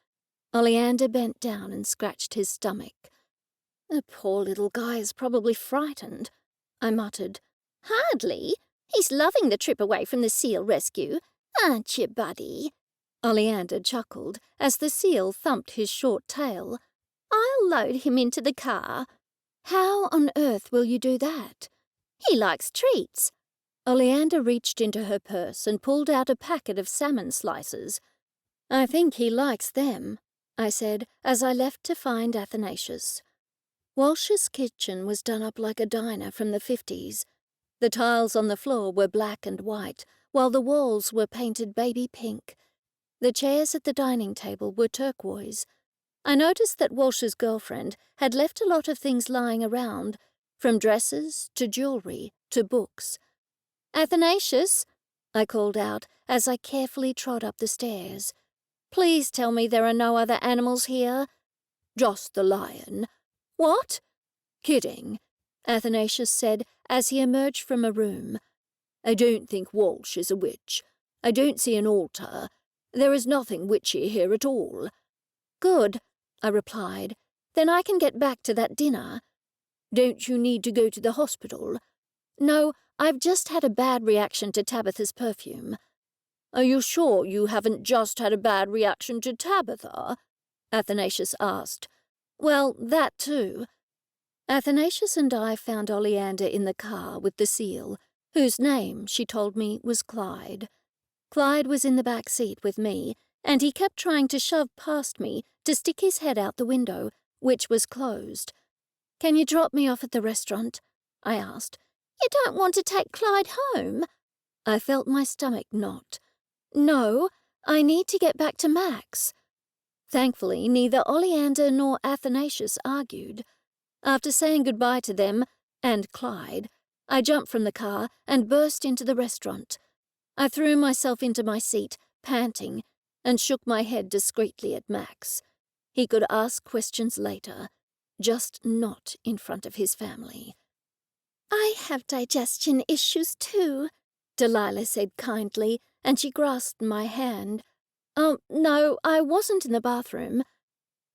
Oleander bent down and scratched his stomach. "The poor little guy is probably frightened," I muttered. "Hardly. He's loving the trip away from the seal rescue. Aren't you, buddy?" Oleander chuckled as the seal thumped his short tail. "I'll load him into the car." "How on earth will you do that?" "He likes treats." Oleander reached into her purse and pulled out a packet of salmon slices. "I think he likes them," I said as I left to find Athanasius. Walsh's kitchen was done up like a diner from the 50s. The tiles on the floor were black and white, while the walls were painted baby pink. The chairs at the dining table were turquoise. I noticed that Walsh's girlfriend had left a lot of things lying around, from dresses to jewellery to books. "Athanasius," I called out as I carefully trod up the stairs. "Please tell me there are no other animals here." "Just the lion." "What?" "Kidding," Athanasius said as he emerged from a room. "I don't think Walsh is a witch. I don't see an altar. There is nothing witchy here at all." "Good," I replied. "Then I can get back to that dinner." "Don't you need to go to the hospital?" "No, I've just had a bad reaction to Tabitha's perfume." "Are you sure you haven't just had a bad reaction to Tabitha?" Athanasius asked. "Well, that too." Athanasius and I found Oleander in the car with the seal, whose name, she told me, was Clyde. Clyde was in the back seat with me, and he kept trying to shove past me to stick his head out the window, which was closed. "Can you drop me off at the restaurant?" I asked. "You don't want to take Clyde home?" I felt my stomach knot. "No, I need to get back to Max." Thankfully, neither Oleander nor Athanasius argued. After saying goodbye to them, and Clyde, I jumped from the car and burst into the restaurant. I threw myself into my seat, panting, and shook my head discreetly at Max. He could ask questions later, just not in front of his family. "I have digestion issues too," Delilah said kindly, and she grasped my hand. "Oh, no, I wasn't in the bathroom."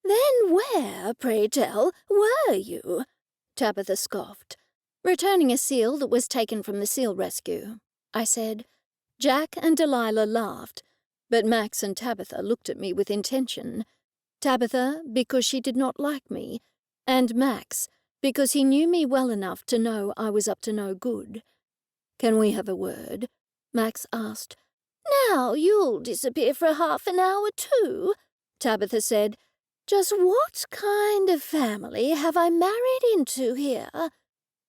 "Then where, pray tell, were you?" Tabitha scoffed. "Returning a seal that was taken from the seal rescue," I said. Jack and Delilah laughed, but Max and Tabitha looked at me with intention. Tabitha because she did not like me, and Max because he knew me well enough to know I was up to no good. "Can we have a word?" Max asked. "Now you'll disappear for half an hour too," Tabitha said. "Just what kind of family have I married into here?"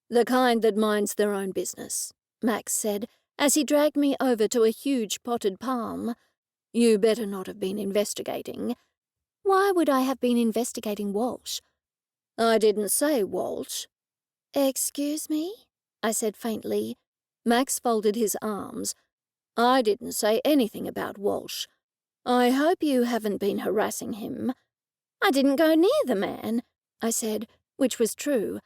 "The kind that minds their own business," Max said, as he dragged me over to a huge potted palm. "You better not have been investigating." "Why would I have been investigating Walsh?" "I didn't say Walsh." "Excuse me?" I said faintly. Max folded his arms. "I didn't say anything about Walsh. I hope you haven't been harassing him." "I didn't go near the man," I said, which was true.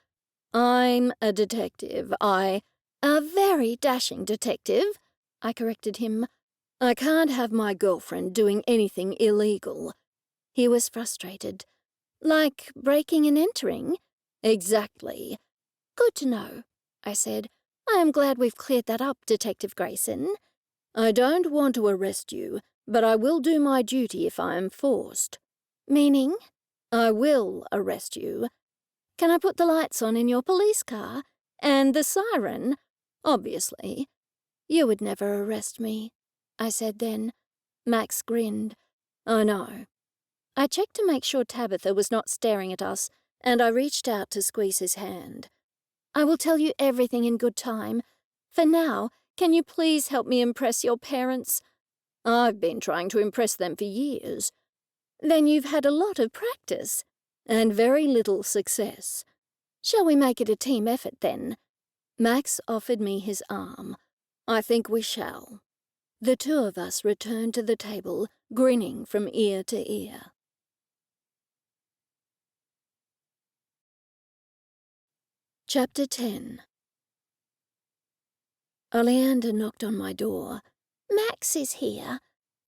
"I'm a detective. A very dashing detective," I corrected him. "I can't have my girlfriend doing anything illegal." He was frustrated. "Like breaking and entering?" "Exactly." "Good to know," I said. "I am glad we've cleared that up, Detective Grayson." "I don't want to arrest you, but I will do my duty if I am forced." "Meaning?" "I will arrest you." "Can I put the lights on in your police car? And the siren?" "Obviously." "You would never arrest me," I said then. Max grinned. "I know." I checked to make sure Tabitha was not staring at us, and I reached out to squeeze his hand. "I will tell you everything in good time. For now, can you please help me impress your parents?" "I've been trying to impress them for years." "Then you've had a lot of practice." "And very little success." "Shall we make it a team effort then?" Max offered me his arm. I think we shall. The two of us returned to the table, grinning from ear to ear. Chapter 10. Oleander knocked on my door. "Max is here."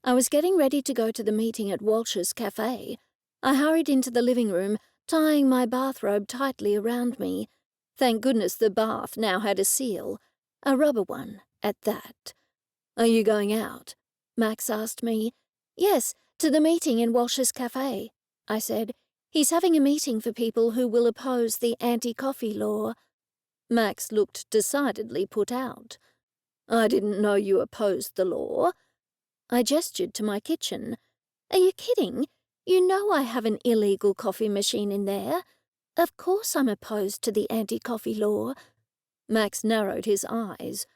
I was getting ready to go to the meeting at Walsh's cafe. I hurried into the living room, tying my bathrobe tightly around me. Thank goodness the bath now had a seal, a rubber one at that. "Are you going out?" Max asked me. "Yes, to the meeting in Walsh's cafe," I said. "He's having a meeting for people who will oppose the anti-coffee law." Max looked decidedly put out. "I didn't know you opposed the law." I gestured to my kitchen. "Are you kidding? You know I have an illegal coffee machine in there. Of course I'm opposed to the anti-coffee law." Max narrowed his eyes.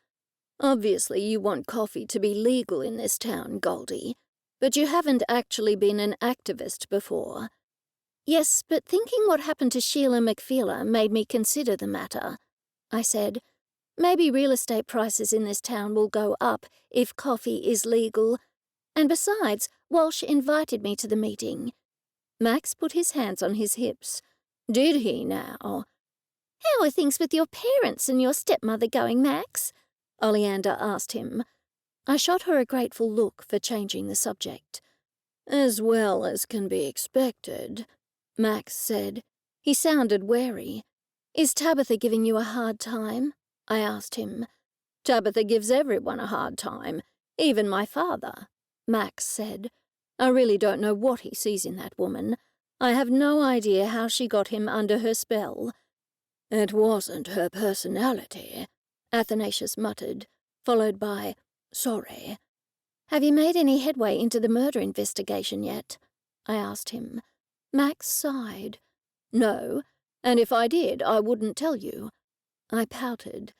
"Obviously you want coffee to be legal in this town, Goldie, but you haven't actually been an activist before." "Yes, but thinking what happened to Sheila McFeeler made me consider the matter," I said. "Maybe real estate prices in this town will go up if coffee is legal. And besides, Walsh invited me to the meeting." Max put his hands on his hips. "Did he now?" "How are things with your parents and your stepmother going, Max?" Oleander asked him. I shot her a grateful look for changing the subject. "As well as can be expected," Max said. He sounded wary. "Is Tabitha giving you a hard time?" I asked him. "Tabitha gives everyone a hard time, even my father," Max said. "I really don't know what he sees in that woman. I have no idea how she got him under her spell." "It wasn't her personality," Athanasius muttered, followed by, "Sorry." "Have you made any headway into the murder investigation yet?" I asked him. Max sighed. "No, and if I did, I wouldn't tell you." I pouted.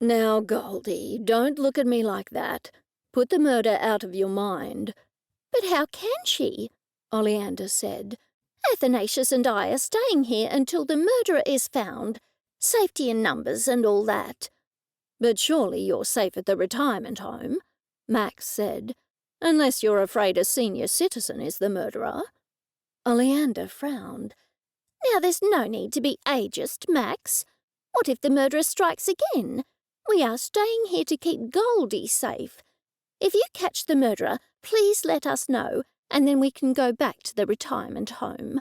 "Now, Goldie, don't look at me like that. Put the murder out of your mind." "But how can she?" Oleander said. "Athanasius and I are staying here until the murderer is found. Safety in numbers and all that." "But surely you're safe at the retirement home," Max said, "unless you're afraid a senior citizen is the murderer." Oleander frowned. "Now there's no need to be ageist, Max. What if the murderer strikes again? We are staying here to keep Goldie safe. If you catch the murderer, please let us know, and then we can go back to the retirement home."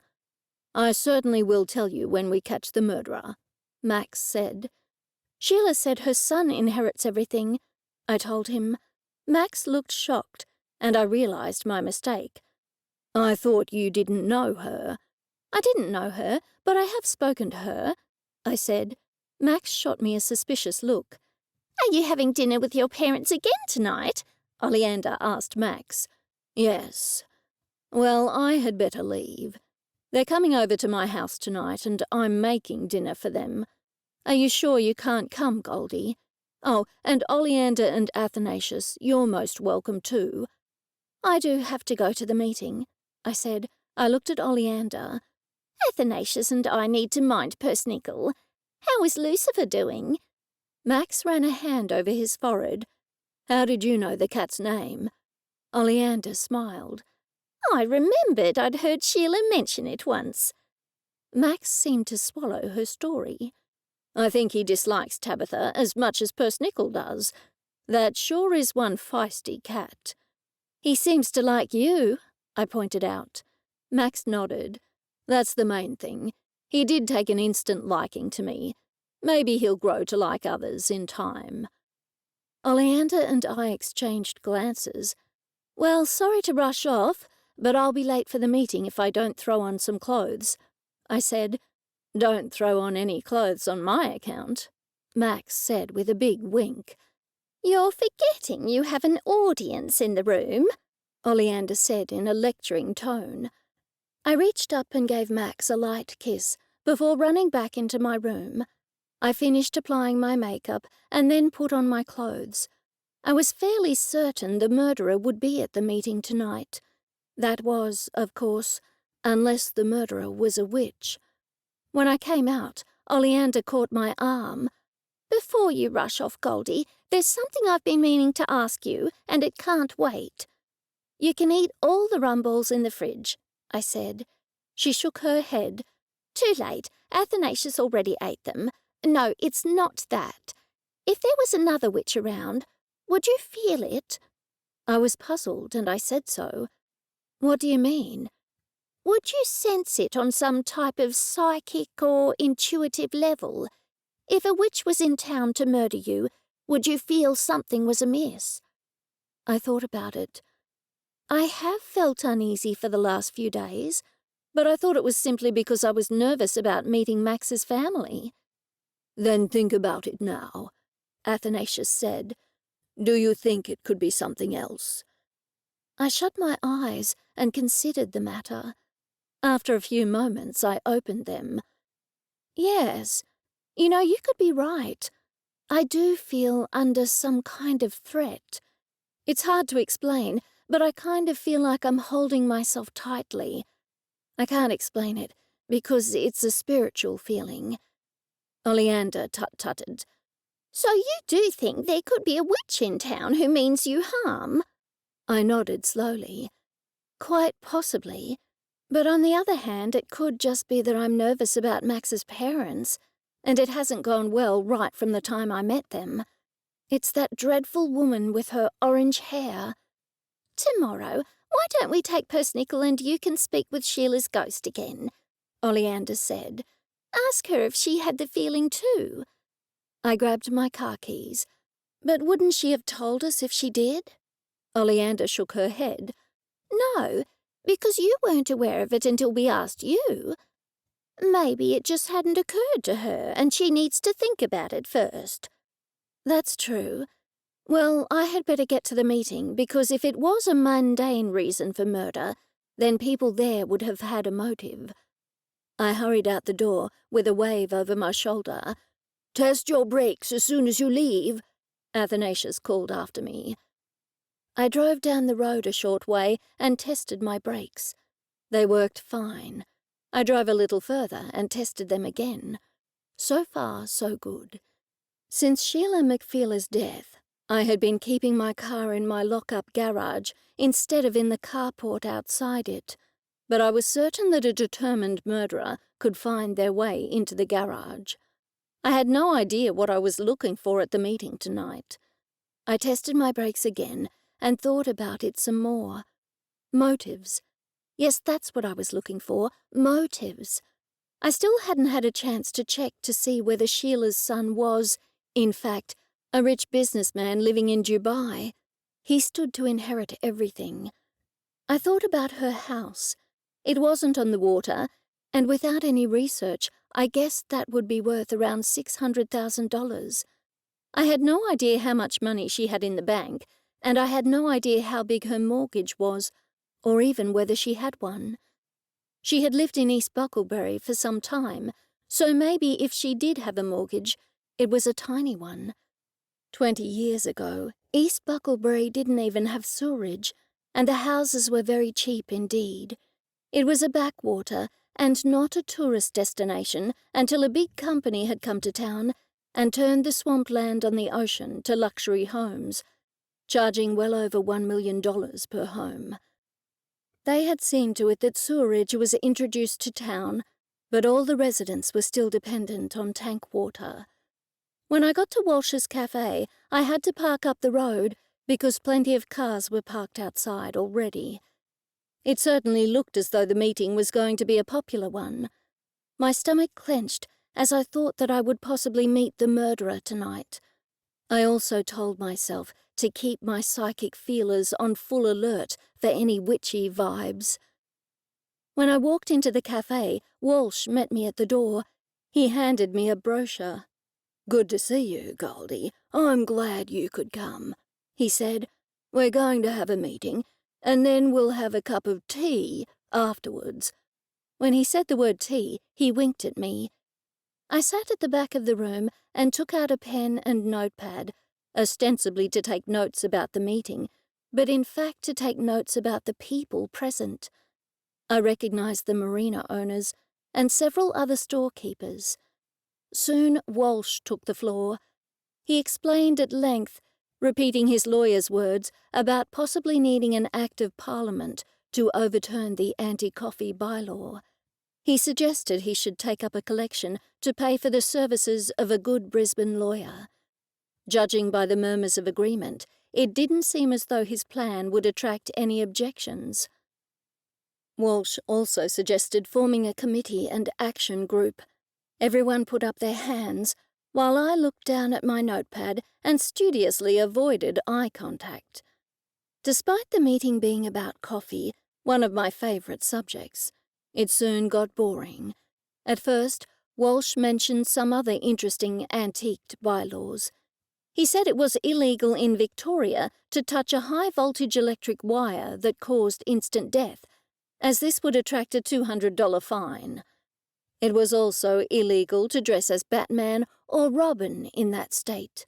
"I certainly will tell you when we catch the murderer," Max said. "Sheila said her son inherits everything," I told him. Max looked shocked, and I realized my mistake. "I thought you didn't know her." "I didn't know her, but I have spoken to her," I said. Max shot me a suspicious look. "Are you having dinner with your parents again tonight?" Oleander asked Max. "Yes." "Well, I had better leave. They're coming over to my house tonight, and I'm making dinner for them. Are you sure you can't come, Goldie? Oh, and Oleander and Athanasius, you're most welcome too." "I do have to go to the meeting," I said. I looked at Oleander. "Athanasius and I need to mind Persnickle. How is Lucifer doing?" Max ran a hand over his forehead. "How did you know the cat's name?" Oleander smiled. "I remembered I'd heard Sheila mention it once." Max seemed to swallow her story. "I think he dislikes Tabitha as much as Persnickle does. That sure is one feisty cat." "He seems to like you," I pointed out. Max nodded. "That's the main thing. He did take an instant liking to me. Maybe he'll grow to like others in time." Oleander and I exchanged glances. "Well, sorry to rush off, but I'll be late for the meeting if I don't throw on some clothes," I said. "Don't throw on any clothes on my account," Max said with a big wink. "You're forgetting you have an audience in the room," Oleander said in a lecturing tone. I reached up and gave Max a light kiss before running back into my room. I finished applying my makeup and then put on my clothes. I was fairly certain the murderer would be at the meeting tonight. That was, of course, unless the murderer was a witch. When I came out, Oleander caught my arm. "Before you rush off, Goldie, there's something I've been meaning to ask you, and it can't wait." "You can eat all the rumballs in the fridge," I said. She shook her head. "Too late. Athanasius already ate them. No, it's not that. If there was another witch around, would you feel it?" I was puzzled, and I said so. "What do you mean?" "Would you sense it on some type of psychic or intuitive level? If a witch was in town to murder you, would you feel something was amiss?" I thought about it. I have felt uneasy for the last few days, but I thought it was simply because I was nervous about meeting Max's family. "Then think about it now," Athanasius said. "Do you think it could be something else?" I shut my eyes and considered the matter. After a few moments, I opened them. "Yes, you could be right. I do feel under some kind of threat. It's hard to explain, but I kind of feel like I'm holding myself tightly. I can't explain it, because it's a spiritual feeling." Oleander tut-tutted. "So you do think there could be a witch in town who means you harm?" I nodded slowly. "Quite possibly. But on the other hand, it could just be that I'm nervous about Max's parents, and it hasn't gone well right from the time I met them. It's that dreadful woman with her orange hair." "Tomorrow, why don't we take Persnickle and you can speak with Sheila's ghost again?" Oleander said. "Ask her if she had the feeling too." I grabbed my car keys. "But wouldn't she have told us if she did?" Oleander shook her head. "No, because you weren't aware of it until we asked you. Maybe it just hadn't occurred to her and she needs to think about it first." "That's true. Well, I had better get to the meeting, because if it was a mundane reason for murder, then people there would have had a motive." I hurried out the door with a wave over my shoulder. "Test your brakes as soon as you leave," Athanasius called after me. I drove down the road a short way and tested my brakes. They worked fine. I drove a little further and tested them again. So far, so good. Since Sheila McFeeler's death, I had been keeping my car in my lock-up garage instead of in the carport outside it, but I was certain that a determined murderer could find their way into the garage. I had no idea what I was looking for at the meeting tonight. I tested my brakes again and thought about it some more. Motives. Yes, that's what I was looking for. Motives. I still hadn't had a chance to check to see whether Sheila's son was, in fact, a rich businessman living in Dubai. He stood to inherit everything. I thought about her house. It wasn't on the water, and without any research, I guessed that would be worth around $600,000. I had no idea how much money she had in the bank, and I had no idea how big her mortgage was, or even whether she had one. She had lived in East Bucklebury for some time, so maybe if she did have a mortgage, it was a tiny one. 20 years ago, East Bucklebury didn't even have sewerage, and the houses were very cheap indeed. It was a backwater and not a tourist destination until a big company had come to town and turned the swampland on the ocean to luxury homes, charging well over $1 million per home. They had seen to it that sewerage was introduced to town, but all the residents were still dependent on tank water. When I got to Walsh's Cafe, I had to park up the road because plenty of cars were parked outside already. It certainly looked as though the meeting was going to be a popular one. My stomach clenched as I thought that I would possibly meet the murderer tonight. I also told myself to keep my psychic feelers on full alert for any witchy vibes. When I walked into the cafe, Walsh met me at the door. He handed me a brochure. "Good to see you, Goldie. I'm glad you could come," he said. "We're going to have a meeting, and then we'll have a cup of tea afterwards." When he said the word tea, he winked at me. I sat at the back of the room and took out a pen and notepad, ostensibly to take notes about the meeting, but in fact to take notes about the people present. I recognized the marina owners and several other storekeepers. Soon Walsh took the floor. He explained at length, repeating his lawyer's words about possibly needing an Act of Parliament to overturn the anti-coffee bylaw. He suggested he should take up a collection to pay for the services of a good Brisbane lawyer. Judging by the murmurs of agreement, it didn't seem as though his plan would attract any objections. Walsh also suggested forming a committee and action group. Everyone put up their hands, while I looked down at my notepad and studiously avoided eye contact. Despite the meeting being about coffee, one of my favourite subjects, it soon got boring. At first, Walsh mentioned some other interesting antiqued bylaws. He said it was illegal in Victoria to touch a high-voltage electric wire that caused instant death, as this would attract a $200 fine. It was also illegal to dress as Batman or Robin in that state.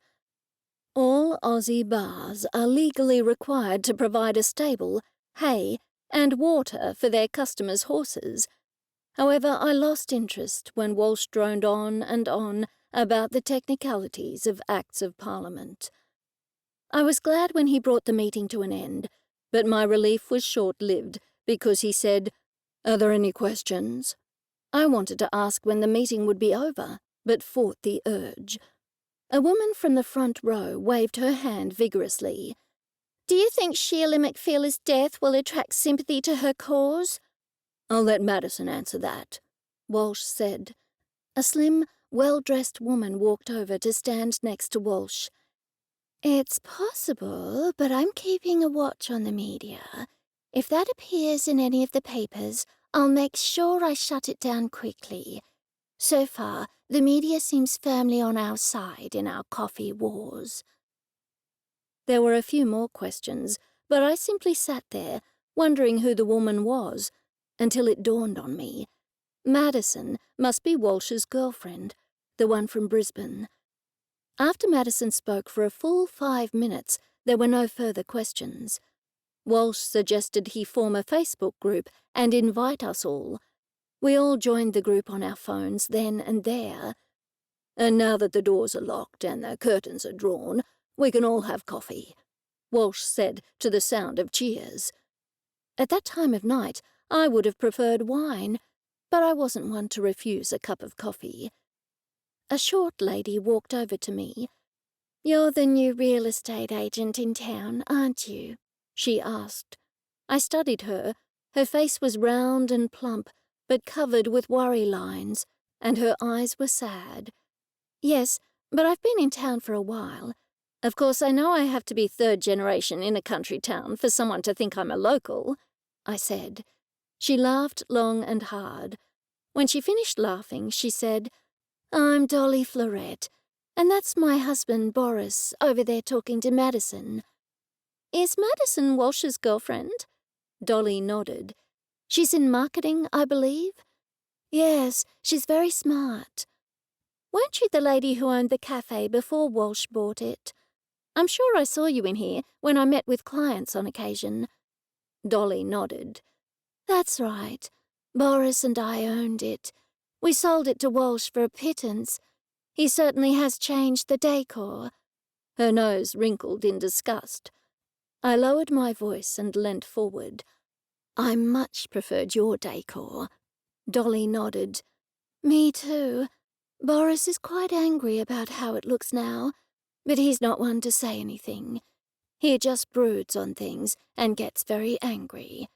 All Aussie bars are legally required to provide a stable, hay, and water for their customers' horses. However, I lost interest when Walsh droned on and on about the technicalities of Acts of Parliament. I was glad when he brought the meeting to an end, but my relief was short-lived because he said, "Are there any questions?" I wanted to ask when the meeting would be over, but fought the urge. A woman from the front row waved her hand vigorously. "Do you think Sheila McFeeler's death will attract sympathy to her cause?" "I'll let Madison answer that," Walsh said. A slim, well-dressed woman walked over to stand next to Walsh. "It's possible, but I'm keeping a watch on the media. If that appears in any of the papers, I'll make sure I shut it down quickly. So far, the media seems firmly on our side in our coffee wars." There were a few more questions, but I simply sat there, wondering who the woman was, until it dawned on me. Madison must be Walsh's girlfriend, the one from Brisbane. After Madison spoke for a full 5 minutes, there were no further questions. Walsh suggested he form a Facebook group and invite us all. We all joined the group on our phones then and there. "And now that the doors are locked and the curtains are drawn, we can all have coffee," Walsh said to the sound of cheers. At that time of night, I would have preferred wine, but I wasn't one to refuse a cup of coffee. A short lady walked over to me. "You're the new real estate agent in town, aren't you?" she asked. I studied her. Her face was round and plump, but covered with worry lines, and her eyes were sad. "Yes, but I've been in town for a while. Of course, I know I have to be third generation in a country town for someone to think I'm a local," I said. She laughed long and hard. When she finished laughing, she said, "I'm Dolly Florette, and that's my husband Boris over there talking to Madison." "Is Madison Walsh's girlfriend?" Dolly nodded. "She's in marketing, I believe?" "Yes, she's very smart." "Weren't you the lady who owned the cafe before Walsh bought it? I'm sure I saw you in here when I met with clients on occasion." Dolly nodded. "That's right. Boris and I owned it. We sold it to Walsh for a pittance. He certainly has changed the decor." Her nose wrinkled in disgust. I lowered my voice and leant forward. "I much preferred your decor." Dolly nodded. "Me too. Boris is quite angry about how it looks now, but he's not one to say anything. He just broods on things and gets very angry."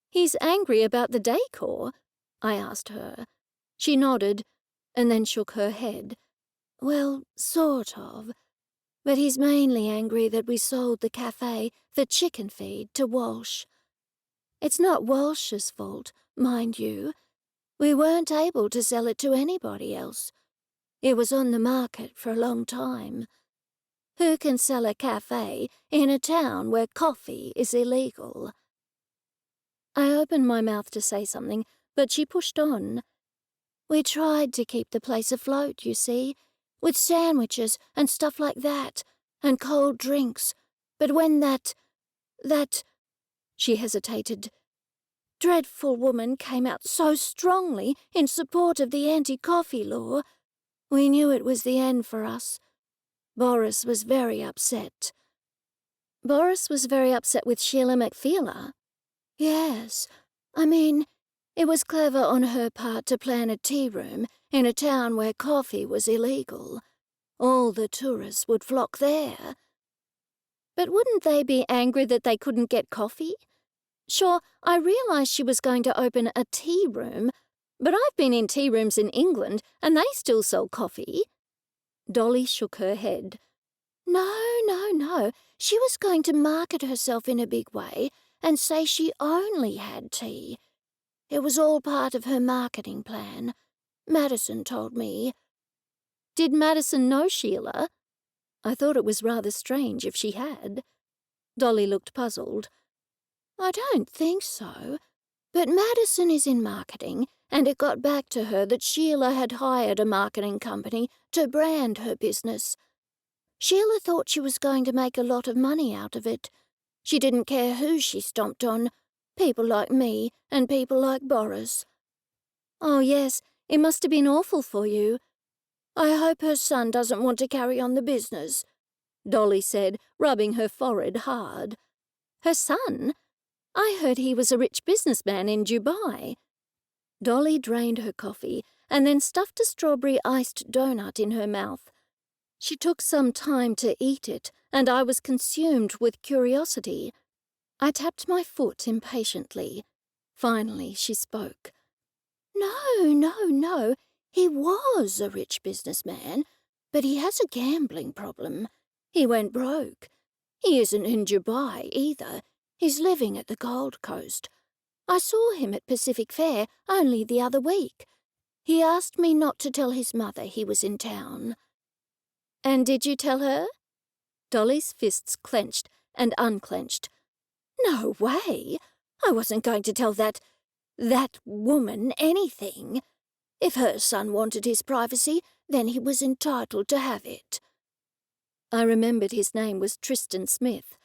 "He's angry about the decor?" I asked her. She nodded, and then shook her head. "Well, sort of. But he's mainly angry that we sold the cafe for chicken feed to Walsh. It's not Walsh's fault, mind you. We weren't able to sell it to anybody else. It was on the market for a long time. Who can sell a cafe in a town where coffee is illegal?" I opened my mouth to say something, but she pushed on. "We tried to keep the place afloat, you see, with sandwiches and stuff like that, and cold drinks. But when that, she hesitated, dreadful woman came out so strongly in support of the anti-coffee law, we knew it was the end for us. Boris was very upset. Boris was very upset with Sheila McFeeler? Yes. I mean, it was clever on her part to plan a tea room in a town where coffee was illegal. All the tourists would flock there. But wouldn't they be angry that they couldn't get coffee? Sure, I realised she was going to open a tea room, but I've been in tea rooms in England and they still sell coffee. Dolly shook her head. No. She was going to market herself in a big way and say she only had tea. It was all part of her marketing plan. Madison told me. Did Madison know Sheila? I thought it was rather strange if she had. Dolly looked puzzled. I don't think so. But Madison is in marketing, and it got back to her that Sheila had hired a marketing company to brand her business. Sheila thought she was going to make a lot of money out of it. She didn't care who she stomped on, people like me and people like Boris. Oh yes, it must have been awful for you. I hope her son doesn't want to carry on the business, Dolly said, rubbing her forehead hard. Her son? I heard he was a rich businessman in Dubai. Dolly drained her coffee and then stuffed a strawberry iced donut in her mouth. She took some time to eat it, and I was consumed with curiosity. I tapped my foot impatiently. Finally, she spoke. No. He was a rich businessman, but he has a gambling problem. He went broke. He isn't in Dubai either. He's living at the Gold Coast. I saw him at Pacific Fair only the other week. He asked me not to tell his mother he was in town. And did you tell her? Dolly's fists clenched and unclenched. No way. I wasn't going to tell that woman anything. If her son wanted his privacy, then he was entitled to have it. I remembered his name was Tristan Smith.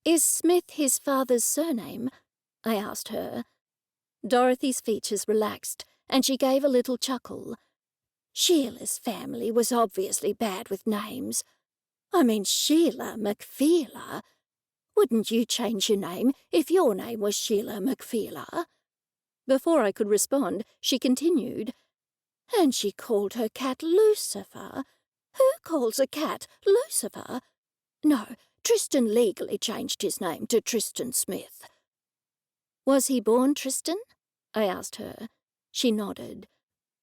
Is Smith his father's surname? I asked her. Dorothy's features relaxed, and she gave a little chuckle. Sheila's family was obviously bad with names. I mean, Sheila McFeeler. Wouldn't you change your name if your name was Sheila McFeeler? Before I could respond, she continued. And she called her cat Lucifer. Who calls a cat Lucifer? No, Tristan legally changed his name to Tristan Smith. Was he born Tristan? I asked her. She nodded.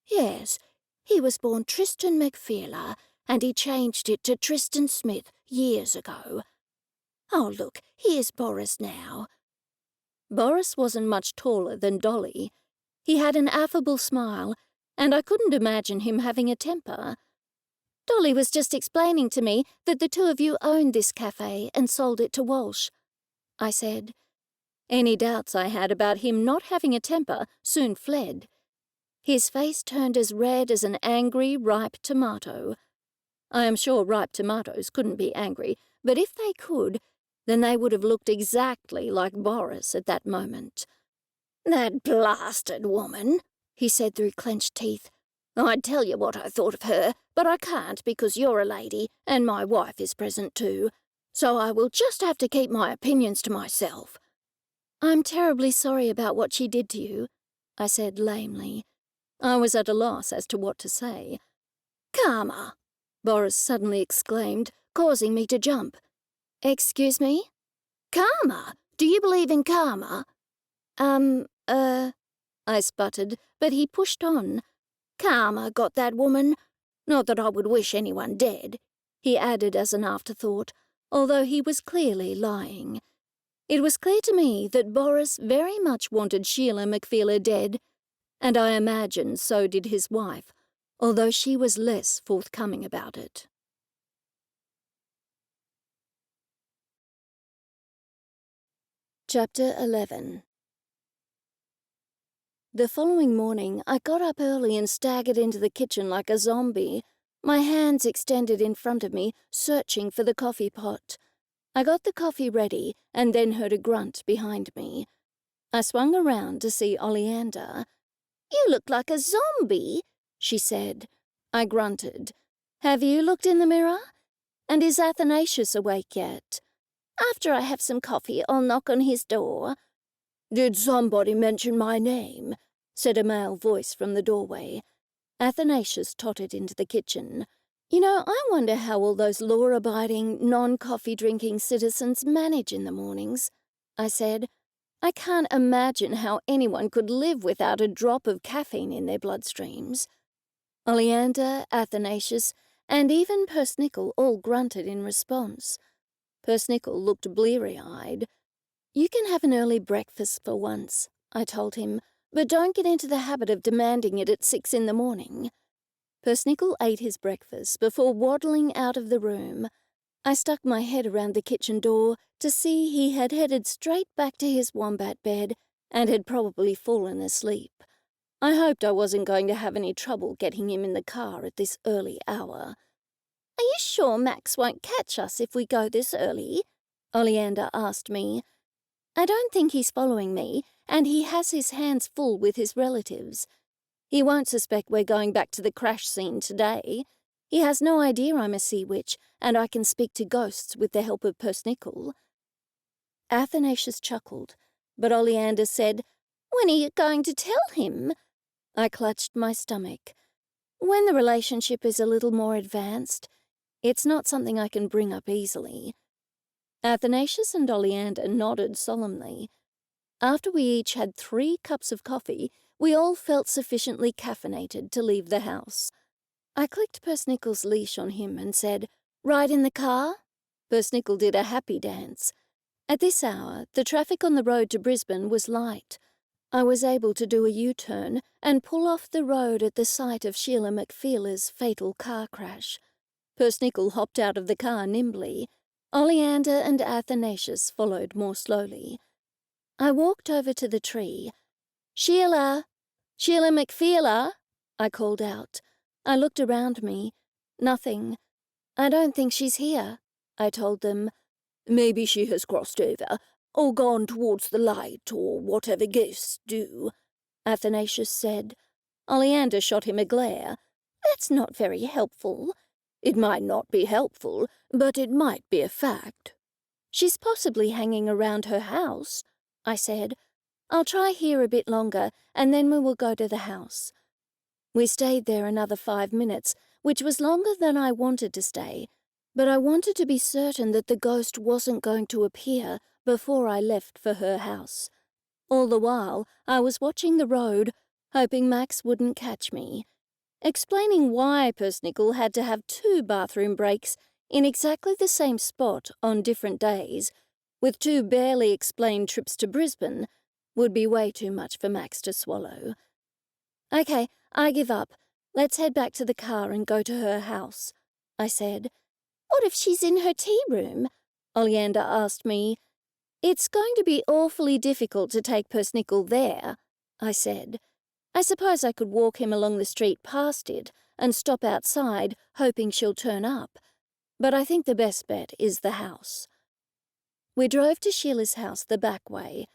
Yes, he was born Tristan McFeeler, and he changed it to Tristan Smith years ago. Oh, look, here's Boris now. Boris wasn't much taller than Dolly. He had an affable smile, and I couldn't imagine him having a temper. Dolly was just explaining to me that the two of you owned this cafe and sold it to Walsh, I said. Any doubts I had about him not having a temper soon fled. His face turned as red as an angry, ripe tomato. I am sure ripe tomatoes couldn't be angry, but if they could, then they would have looked exactly like Boris at that moment. That blasted woman, he said through clenched teeth. I'd tell you what I thought of her, but I can't because you're a lady and my wife is present too, so I will just have to keep my opinions to myself. I'm terribly sorry about what she did to you, I said lamely. I was at a loss as to what to say. Karma, Boris suddenly exclaimed, causing me to jump. Excuse me? Karma? Do you believe in karma? I sputtered, but he pushed on. Karma got that woman. Not that I would wish anyone dead, he added as an afterthought, although he was clearly lying. It was clear to me that Boris very much wanted Sheila McFeeler dead, and I imagine so did his wife, although she was less forthcoming about it. Chapter 11. The following morning, I got up early and staggered into the kitchen like a zombie, my hands extended in front of me, searching for the coffee pot. I got the coffee ready and then heard a grunt behind me. I swung around to see Oleander. You look like a zombie, she said. I grunted. Have you looked in the mirror? And is Athanasius awake yet? After I have some coffee, I'll knock on his door. Did somebody mention my name? Said a male voice from the doorway. Athanasius tottered into the kitchen. You know, I wonder how all those law-abiding, non-coffee-drinking citizens manage in the mornings, I said. I can't imagine how anyone could live without a drop of caffeine in their bloodstreams. Oleander, Athanasius, and even Persnickle all grunted in response. Persnickle looked bleary-eyed. You can have an early breakfast for once, I told him, but don't get into the habit of demanding it at 6 in the morning. Persnickle ate his breakfast before waddling out of the room. I stuck my head around the kitchen door to see he had headed straight back to his wombat bed and had probably fallen asleep. I hoped I wasn't going to have any trouble getting him in the car at this early hour. Are you sure Max won't catch us if we go this early? Oleander asked me. I don't think he's following me, and he has his hands full with his relatives. He won't suspect we're going back to the crash scene today. He has no idea I'm a sea witch, and I can speak to ghosts with the help of Persnickle. Athanasius chuckled, but Oleander said, When are you going to tell him? I clutched my stomach. When the relationship is a little more advanced, it's not something I can bring up easily. Athanasius and Oleander nodded solemnly. After we each had 3 cups of coffee, we all felt sufficiently caffeinated to leave the house. I clicked Persnickle's leash on him and said, Ride in the car? Persnickle did a happy dance. At this hour, the traffic on the road to Brisbane was light. I was able to do a U-turn and pull off the road at the site of Sheila McFeeler's fatal car crash. Persnickle hopped out of the car nimbly. Oleander and Athanasius followed more slowly. I walked over to the tree. Sheila! Sheila McFeeler! I called out. I looked around me. Nothing. I don't think she's here, I told them. Maybe she has crossed over, or gone towards the light, or whatever ghosts do, Athanasius said. Oleander shot him a glare. That's not very helpful. It might not be helpful, but it might be a fact. She's possibly hanging around her house, I said. I'll try here a bit longer, and then we will go to the house. We stayed there another 5 minutes, which was longer than I wanted to stay, but I wanted to be certain that the ghost wasn't going to appear before I left for her house. All the while, I was watching the road, hoping Max wouldn't catch me. Explaining why Persnickle had to have 2 bathroom breaks in exactly the same spot on different days, with 2 barely explained trips to Brisbane, would be way too much for Max to swallow. Okay, I give up. Let's head back to the car and go to her house, I said. What if she's in her tea room? Oleander asked me. It's going to be awfully difficult to take Persnickle there, I said. I suppose I could walk him along the street past it and stop outside, hoping she'll turn up. But I think the best bet is the house. We drove to Sheila's house the back way.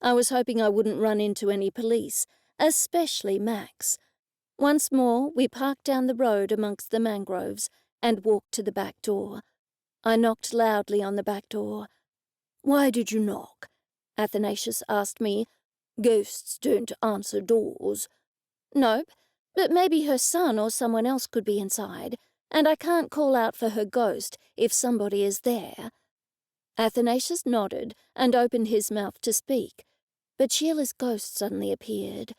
I was hoping I wouldn't run into any police, especially Max. Once more, we parked down the road amongst the mangroves and walked to the back door. I knocked loudly on the back door. Why did you knock? Athanasius asked me. Ghosts don't answer doors. Nope, but maybe her son or someone else could be inside, and I can't call out for her ghost if somebody is there. Athanasius nodded and opened his mouth to speak, but Sheila's ghost suddenly appeared.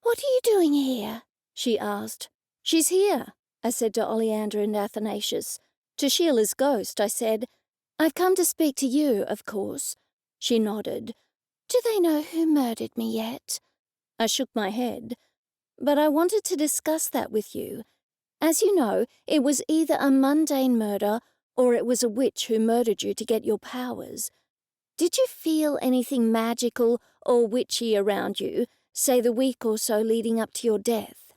What are you doing here? She asked. She's here, I said to Oleander and Athanasius. To Sheila's ghost, I said, I've come to speak to you, of course. She nodded. Do they know who murdered me yet? I shook my head. But I wanted to discuss that with you. As you know, it was either a mundane murder or it was a witch who murdered you to get your powers. Did you feel anything magical or witchy around you, say the week or so leading up to your death?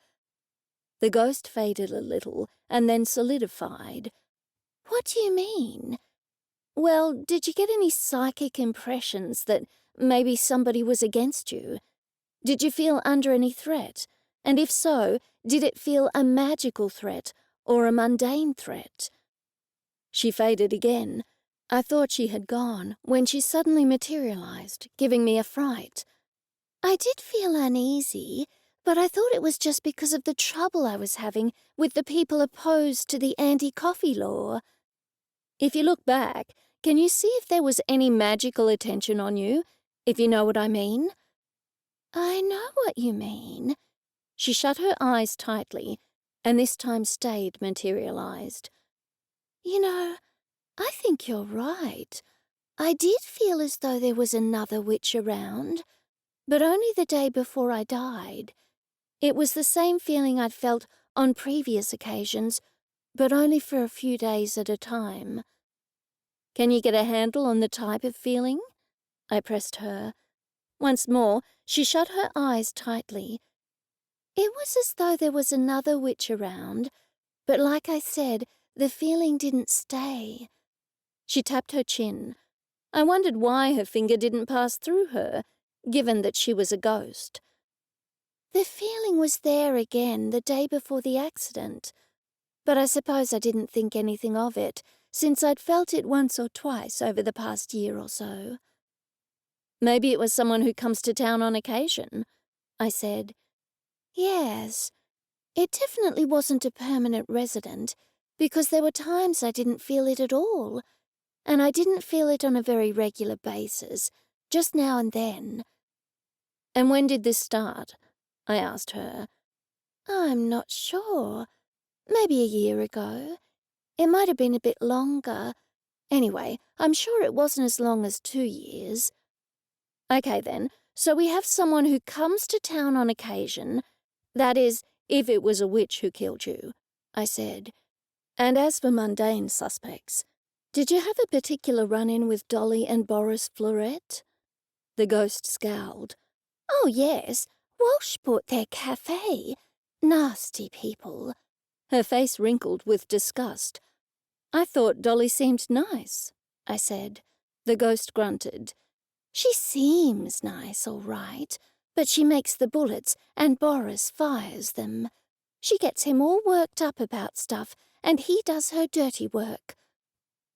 The ghost faded a little and then solidified. What do you mean? Well, did you get any psychic impressions that maybe somebody was against you? Did you feel under any threat? And if so, did it feel a magical threat or a mundane threat? She faded again. I thought she had gone when she suddenly materialized, giving me a fright. I did feel uneasy, but I thought it was just because of the trouble I was having with the people opposed to the anti-coffee law. If you look back, can you see if there was any magical attention on you, if you know what I mean? I know what you mean. She shut her eyes tightly, and this time stayed materialized. You know, I think you're right. I did feel as though there was another witch around, but only the day before I died. It was the same feeling I'd felt on previous occasions, but only for a few days at a time. Can you get a handle on the type of feeling? I pressed her. Once more, she shut her eyes tightly. It was as though there was another witch around, but like I said, the feeling didn't stay. She tapped her chin. I wondered why her finger didn't pass through her, given that she was a ghost. The feeling was there again the day before the accident, but I suppose I didn't think anything of it, since I'd felt it once or twice over the past year or so. Maybe it was someone who comes to town on occasion, I said. Yes, it definitely wasn't a permanent resident, because there were times I didn't feel it at all, and I didn't feel it on a very regular basis, just now and then. And when did this start? I asked her. I'm not sure. Maybe a year ago. It might have been a bit longer. Anyway, I'm sure it wasn't as long as 2 years. Okay then, so we have someone who comes to town on occasion. That is, if it was a witch who killed you, I said. And as for mundane suspects, did you have a particular run-in with Dolly and Boris Florette? The ghost scowled. Oh, yes. Walsh bought their cafe. Nasty people. Her face wrinkled with disgust. I thought Dolly seemed nice, I said. The ghost grunted. She seems nice, all right, but she makes the bullets and Boris fires them. She gets him all worked up about stuff, and he does her dirty work.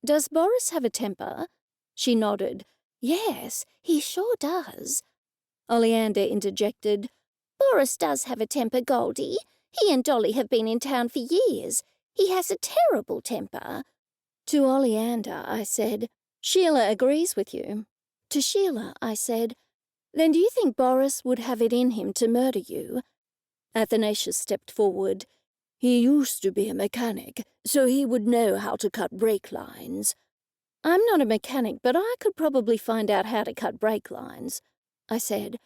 Does Boris have a temper? She nodded. Yes, he sure does. Oleander interjected. Boris does have a temper, Goldie. He and Dolly have been in town for years. He has a terrible temper. To Oleander, I said, Sheila agrees with you. To Sheila, I said, then do you think Boris would have it in him to murder you? Athanasius stepped forward. He used to be a mechanic, so he would know how to cut brake lines. I'm not a mechanic, but I could probably find out how to cut brake lines, I said.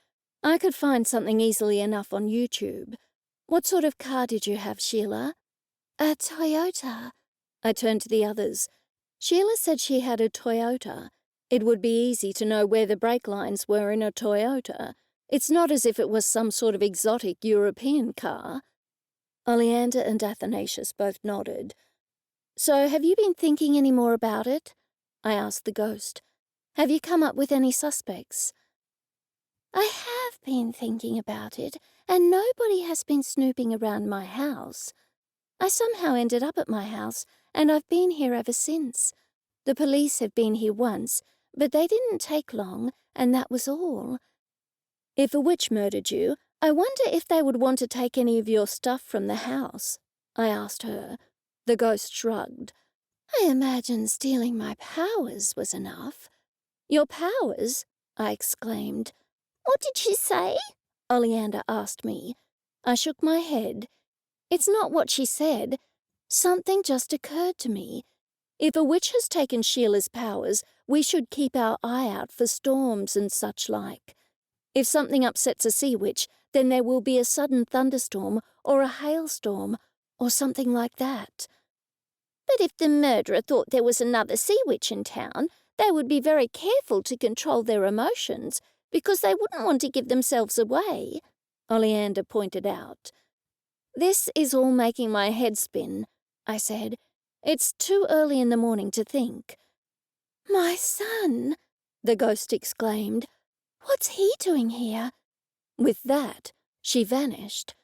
I could find something easily enough on YouTube. What sort of car did you have, Sheila? A Toyota. I turned to the others. Sheila said she had a Toyota. It would be easy to know where the brake lines were in a Toyota. It's not as if it was some sort of exotic European car. Oleander and Athanasius both nodded. So have you been thinking any more about it? I asked the ghost. Have you come up with any suspects? I have been thinking about it, and nobody has been snooping around my house. I somehow ended up at my house, and I've been here ever since. The police have been here once, but they didn't take long, and that was all. If a witch murdered you, I wonder if they would want to take any of your stuff from the house, I asked her. The ghost shrugged. I imagine stealing my powers was enough. Your powers? I exclaimed. What did she say? Oleander asked me. I shook my head. It's not what she said. Something just occurred to me. If a witch has taken Sheila's powers, we should keep our eye out for storms and such like. If something upsets a sea witch, then there will be a sudden thunderstorm or a hailstorm or something like that. But if the murderer thought there was another sea witch in town, they would be very careful to control their emotions, because they wouldn't want to give themselves away, Oleander pointed out. This is all making my head spin, I said. It's too early in the morning to think. My son, the ghost exclaimed. What's he doing here? With that, she vanished.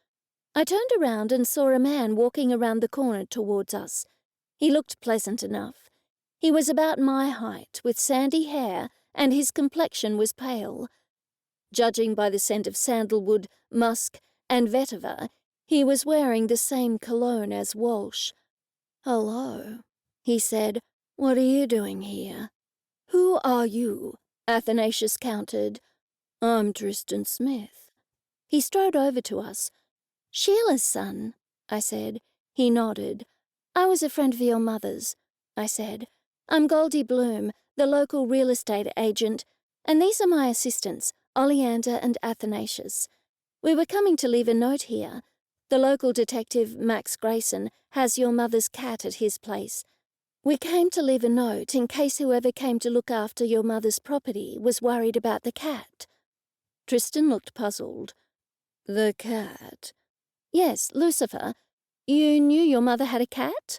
I turned around and saw a man walking around the corner towards us. He looked pleasant enough. He was about my height, with sandy hair, and his complexion was pale. Judging by the scent of sandalwood, musk, and vetiver, he was wearing the same cologne as Walsh. "Hello," he said. "What are you doing here?" "Who are you?" Athanasius countered. "I'm Tristan Smith." He strode over to us. "Sheila's son," I said. He nodded. "I was a friend of your mother's," I said. "I'm Goldie Bloom, the local real estate agent, and these are my assistants, Oleander and Athanasius. We were coming to leave a note here. The local detective, Max Grayson, has your mother's cat at his place. We came to leave a note in case whoever came to look after your mother's property was worried about the cat." Tristan looked puzzled. "The cat?" "Yes, Lucifer. You knew your mother had a cat?"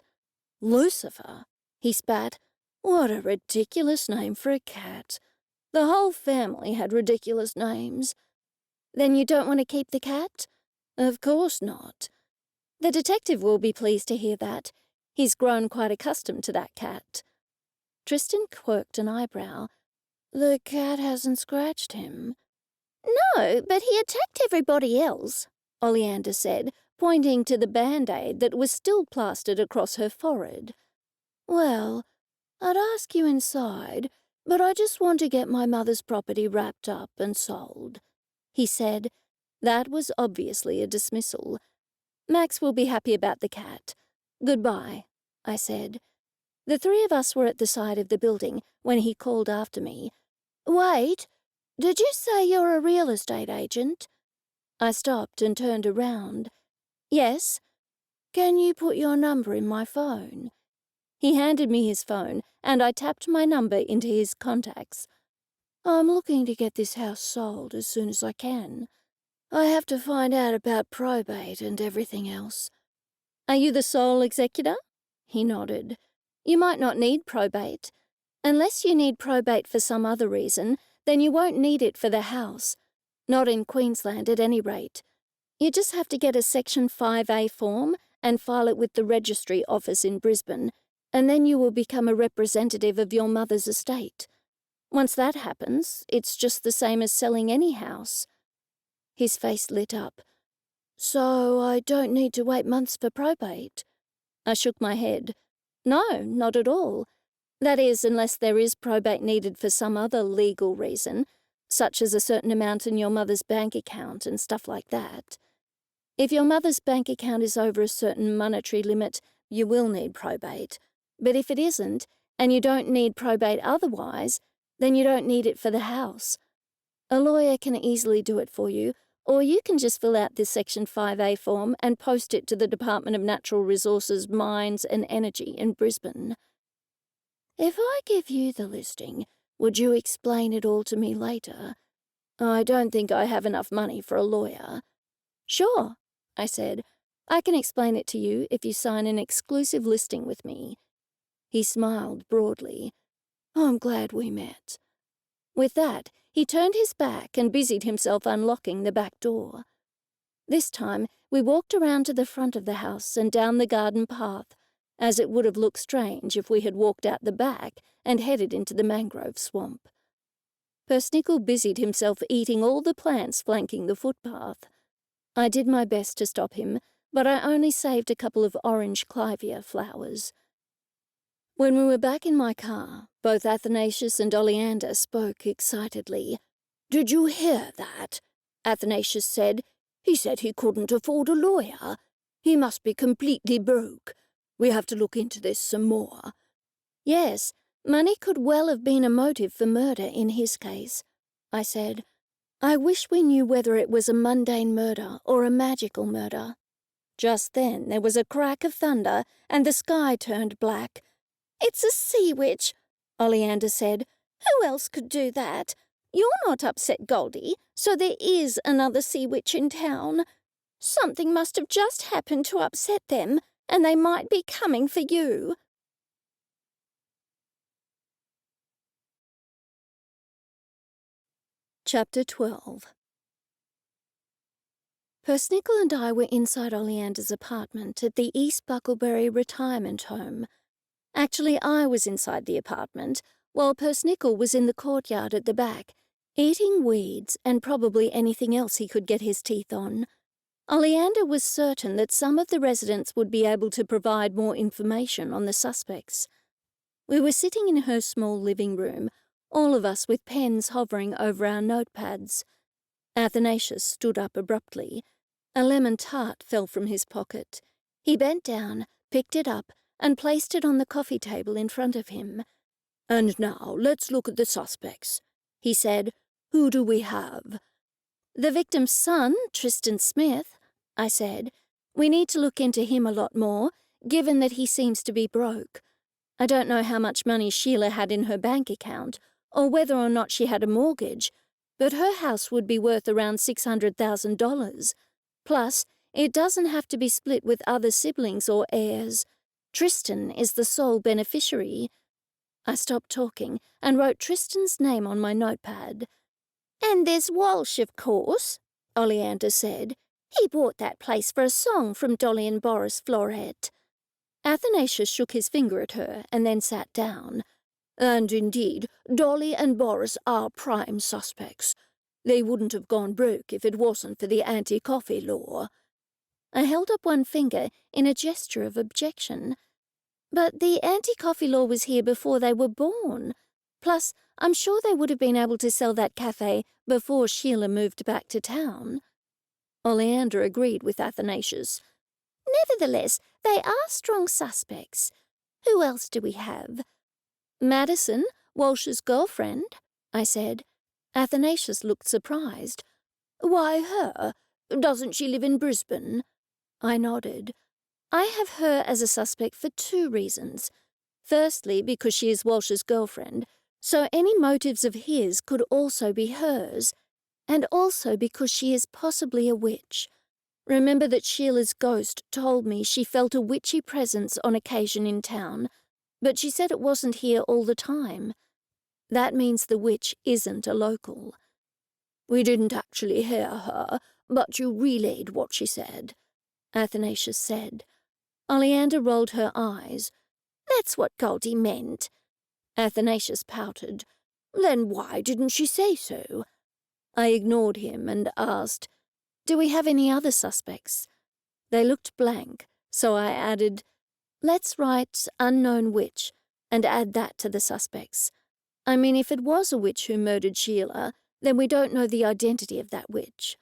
"Lucifer?" he spat. "What a ridiculous name for a cat. The whole family had ridiculous names." "Then you don't want to keep the cat?" "Of course not." "The detective will be pleased to hear that. He's grown quite accustomed to that cat." Tristan quirked an eyebrow. "The cat hasn't scratched him." "No, but he attacked everybody else," Oleander said, pointing to the Band-Aid that was still plastered across her forehead. "Well, I'd ask you inside, but I just want to get my mother's property wrapped up and sold," he said. That was obviously a dismissal. "Max will be happy about the cat. Goodbye," I said. The three of us were at the side of the building when he called after me. "Wait, did you say you're a real estate agent?" I stopped and turned around. "Yes." "Can you put your number in my phone?" He handed me his phone, and I tapped my number into his contacts. "I'm looking to get this house sold as soon as I can. I have to find out about probate and everything else." "Are you the sole executor?" He nodded. "You might not need probate. Unless you need probate for some other reason, then you won't need it for the house. Not in Queensland at any rate. You just have to get a Section 5A form and file it with the registry office in Brisbane, and then you will become a representative of your mother's estate. Once that happens, it's just the same as selling any house." His face lit up. "So I don't need to wait months for probate?" I shook my head. "No, not at all. That is, unless there is probate needed for some other legal reason, such as a certain amount in your mother's bank account and stuff like that. If your mother's bank account is over a certain monetary limit, you will need probate. But if it isn't, and you don't need probate otherwise, then you don't need it for the house. A lawyer can easily do it for you, or you can just fill out this Section 5A form and post it to the Department of Natural Resources, Mines and Energy in Brisbane." "If I give you the listing, would you explain it all to me later? I don't think I have enough money for a lawyer." "Sure," I said. "I can explain it to you if you sign an exclusive listing with me." He smiled broadly. "I'm glad we met." With that, he turned his back and busied himself unlocking the back door. This time, we walked around to the front of the house and down the garden path, as it would have looked strange if we had walked out the back and headed into the mangrove swamp. Persnickle busied himself eating all the plants flanking the footpath. I did my best to stop him, but I only saved a couple of orange clivia flowers. When we were back in my car, both Athanasius and Oleander spoke excitedly. "Did you hear that?" Athanasius said. "He said he couldn't afford a lawyer. He must be completely broke. We have to look into this some more." "Yes, money could well have been a motive for murder in his case," I said. "I wish we knew whether it was a mundane murder or a magical murder." Just then there was a crack of thunder and the sky turned black. "It's a sea witch," Oleander said. "Who else could do that? You're not upset, Goldie, so there is another sea witch in town. Something must have just happened to upset them, and they might be coming for you." Chapter 12. Persnickle and I were inside Oleander's apartment at the East Bucklebury retirement home. Actually, I was inside the apartment, while Persnickle was in the courtyard at the back, eating weeds and probably anything else he could get his teeth on. Oleander was certain that some of the residents would be able to provide more information on the suspects. We were sitting in her small living room, all of us with pens hovering over our notepads. Athanasius stood up abruptly. A lemon tart fell from his pocket. He bent down, picked it up, and placed it on the coffee table in front of him. "And now let's look at the suspects," he said. "Who do we have?" "The victim's son, Tristan Smith," I said. "We need to look into him a lot more, given that he seems to be broke. I don't know how much money Sheila had in her bank account, or whether or not she had a mortgage, but her house would be worth around $600,000. Plus, it doesn't have to be split with other siblings or heirs. Tristan is the sole beneficiary." I stopped talking and wrote Tristan's name on my notepad. "And there's Walsh, of course," Oleander said. "He bought that place for a song from Dolly and Boris Floret." Athanasius shook his finger at her and then sat down. "And indeed, Dolly and Boris are prime suspects. They wouldn't have gone broke if it wasn't for the anti-coffee law." I held up one finger in a gesture of objection. "But the anti-coffee law was here before they were born. Plus, I'm sure they would have been able to sell that cafe before Sheila moved back to town." Oleander agreed with Athanasius. "Nevertheless, they are strong suspects. Who else do we have?" "Madison, Walsh's girlfriend," I said. Athanasius looked surprised. "Why her? Doesn't she live in Brisbane?" I nodded. "I have her as a suspect for 2 reasons. Firstly, because she is Walsh's girlfriend, so any motives of his could also be hers, and also because she is possibly a witch. Remember that Sheila's ghost told me she felt a witchy presence on occasion in town, but she said it wasn't here all the time. That means the witch isn't a local." "We didn't actually hear her, but you relayed what she said," Athanasius said. Oleander rolled her eyes. "That's what Goldie meant." Athanasius pouted. "Then why didn't she say so?" I ignored him and asked, "Do we have any other suspects?" They looked blank, so I added, "Let's write unknown witch and add that to the suspects. I mean, if it was a witch who murdered Sheila, then we don't know the identity of that witch."